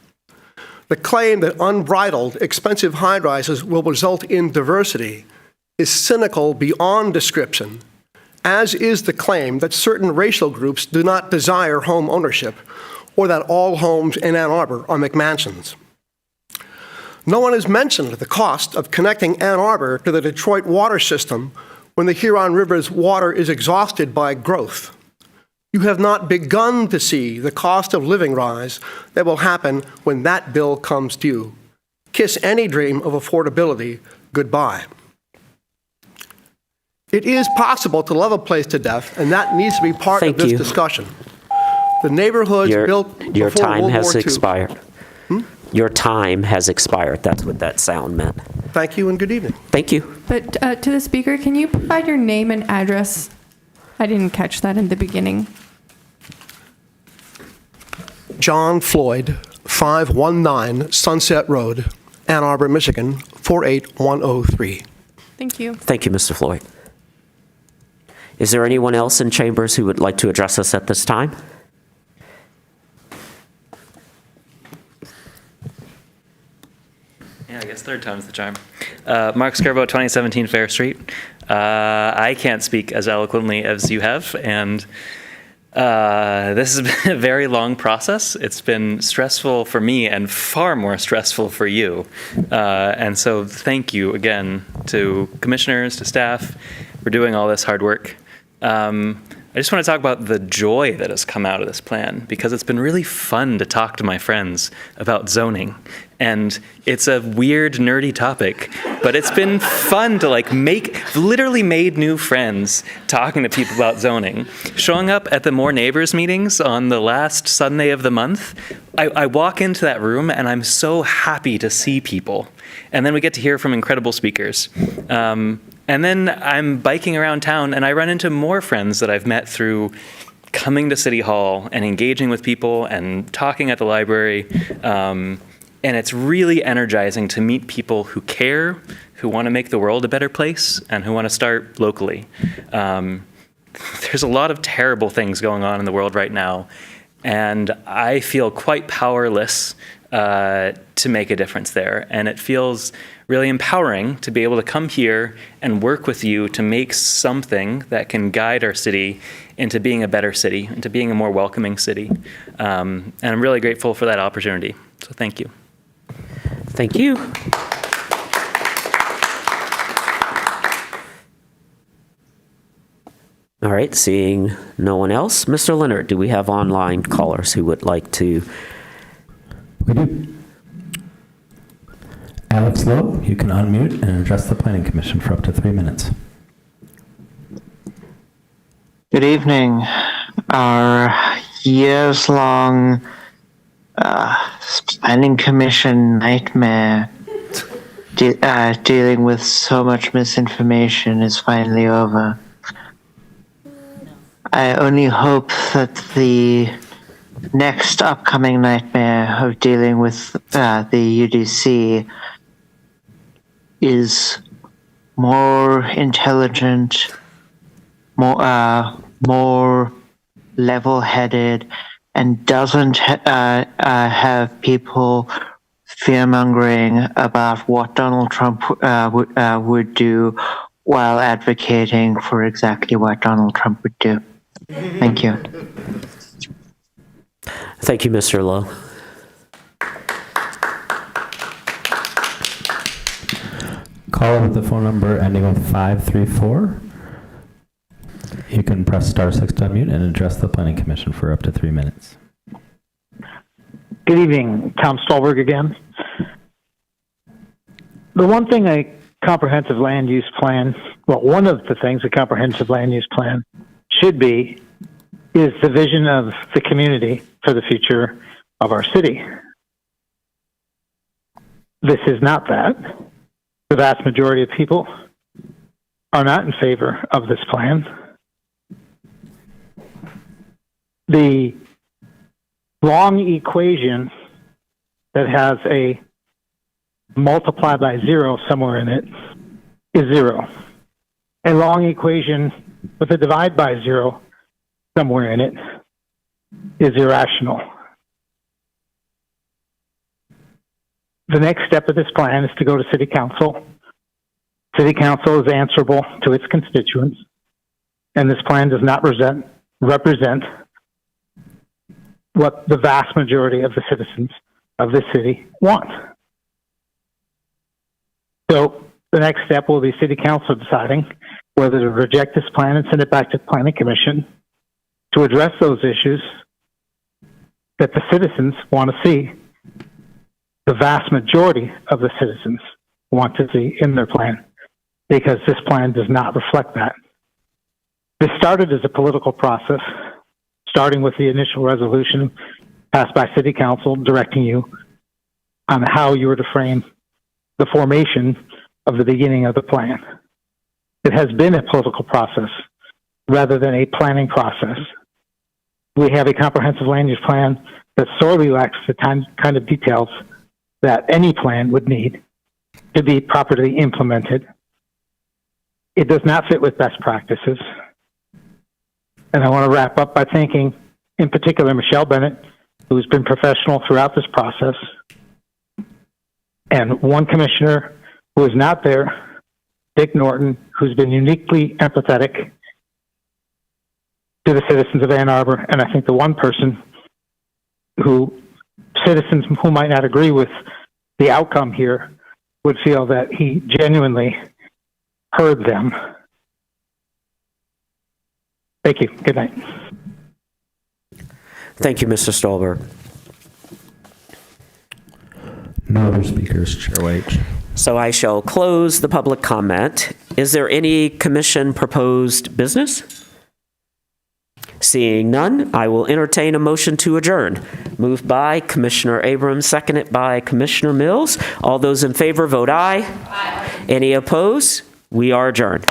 The claim that unbridled, expensive high-rises will result in diversity is cynical beyond description, as is the claim that certain racial groups do not desire home ownership or that all homes in Ann Arbor are McMansions. No one has mentioned the cost of connecting Ann Arbor to the Detroit water system when the Huron River's water is exhausted by growth. You have not begun to see the cost of living rise that will happen when that bill comes due. Kiss any dream of affordability goodbye. It is possible to love a place to death, and that needs to be part of this discussion. The neighborhoods built Your before time World has War II. expired. Your time has expired. That's what that sound meant. Thank you and good evening. Thank you. But to the speaker, can you provide your name and address? I didn't catch that in the beginning. John Floyd, 519 Sunset Road, Ann Arbor, Michigan, 48103. Thank you. Thank you, Mr. Floyd. Is there anyone else in chambers who would like to address us at this time? Yeah, I guess third time's the charm. Mark Skirbo, 2017 Fair Street. I can't speak as eloquently as you have, and this has been a very long process. It's been stressful for me and far more stressful for you. And so thank you again to commissioners, to staff for doing all this hard work. I just want to talk about the joy that has come out of this plan, because it's been really fun to talk to my friends about zoning. And it's a weird, nerdy topic, but it's been fun to literally made new friends talking to people about zoning. Showing up at the More Neighbors meetings on the last Sunday of the month, I walk into that room and I'm so happy to see people. And then we get to hear from incredible speakers. And then I'm biking around town and I run into more friends that I've met through coming to City Hall and engaging with people and talking at the library. And it's really energizing to meet people who care, who want to make the world a better place, and who want to start locally. There's a lot of terrible things going on in the world right now, and I feel quite powerless to make a difference there. And it feels really empowering to be able to come here and work with you to make something that can guide our city into being a better city, into being a more welcoming city. And I'm really grateful for that opportunity. So thank you. Thank you. All right, seeing no one else. Mr. Leonard, do we have online callers who would like to? We do. Alex Lowe, you can unmute and address the Planning Commission for up to 3 minutes. Good evening. Our years-long Planning Commission nightmare dealing with so much misinformation is finally over. I only hope that the next upcoming nightmare of dealing with the UDC is more intelligent, more level-headed, and doesn't have people fear-mongering about what Donald Trump would do while advocating for exactly what Donald Trump would do. Thank you. Thank you, Mr. Lowe. Caller with the phone number ending with 534. You can press *6 to unmute and address the Planning Commission for up to 3 minutes. Good evening, Tom Stolberg again. The one thing a comprehensive land use plan, well, one of the things a comprehensive land use plan should be is the vision of the community for the future of our city. This is not that. The vast majority of people are not in favor of this plan. The long equation that has a multiply by 0 somewhere in it is 0. A long equation with a divide by 0 somewhere in it is irrational. The next step of this plan is to go to City Council. City Council is answerable to its constituents, and this plan does not represent what the vast majority of the citizens of the city want. So the next step will be City Council deciding whether to reject this plan and send it back to the Planning Commission to address those issues that the citizens want to see, the vast majority of the citizens want to see in their plan, because this plan does not reflect that. This started as a political process, starting with the initial resolution passed by City Council directing you on how you were to frame the formation of the beginning of the plan. It has been a political process rather than a planning process. We have a comprehensive land use plan that sorely lacks the kind of details that any plan would need to be properly implemented. It does not fit with best practices. And I want to wrap up by thanking, in particular, Michelle Bennett, who's been professional throughout this process, and one commissioner who is not there, Dick Norton, who's been uniquely empathetic to the citizens of Ann Arbor, and I think the one person who citizens who might not agree with the outcome here would feel that he genuinely heard them. Thank you. Good night. Thank you, Mr. Stolberg. No other speakers, Chair White. So I shall close the public comment. Is there any commission proposed business? Seeing none, I will entertain a motion to adjourn. Moved by Commissioner Abrams, seconded by Commissioner Mills. All those in favor vote aye. Aye. Any opposed? We are adjourned.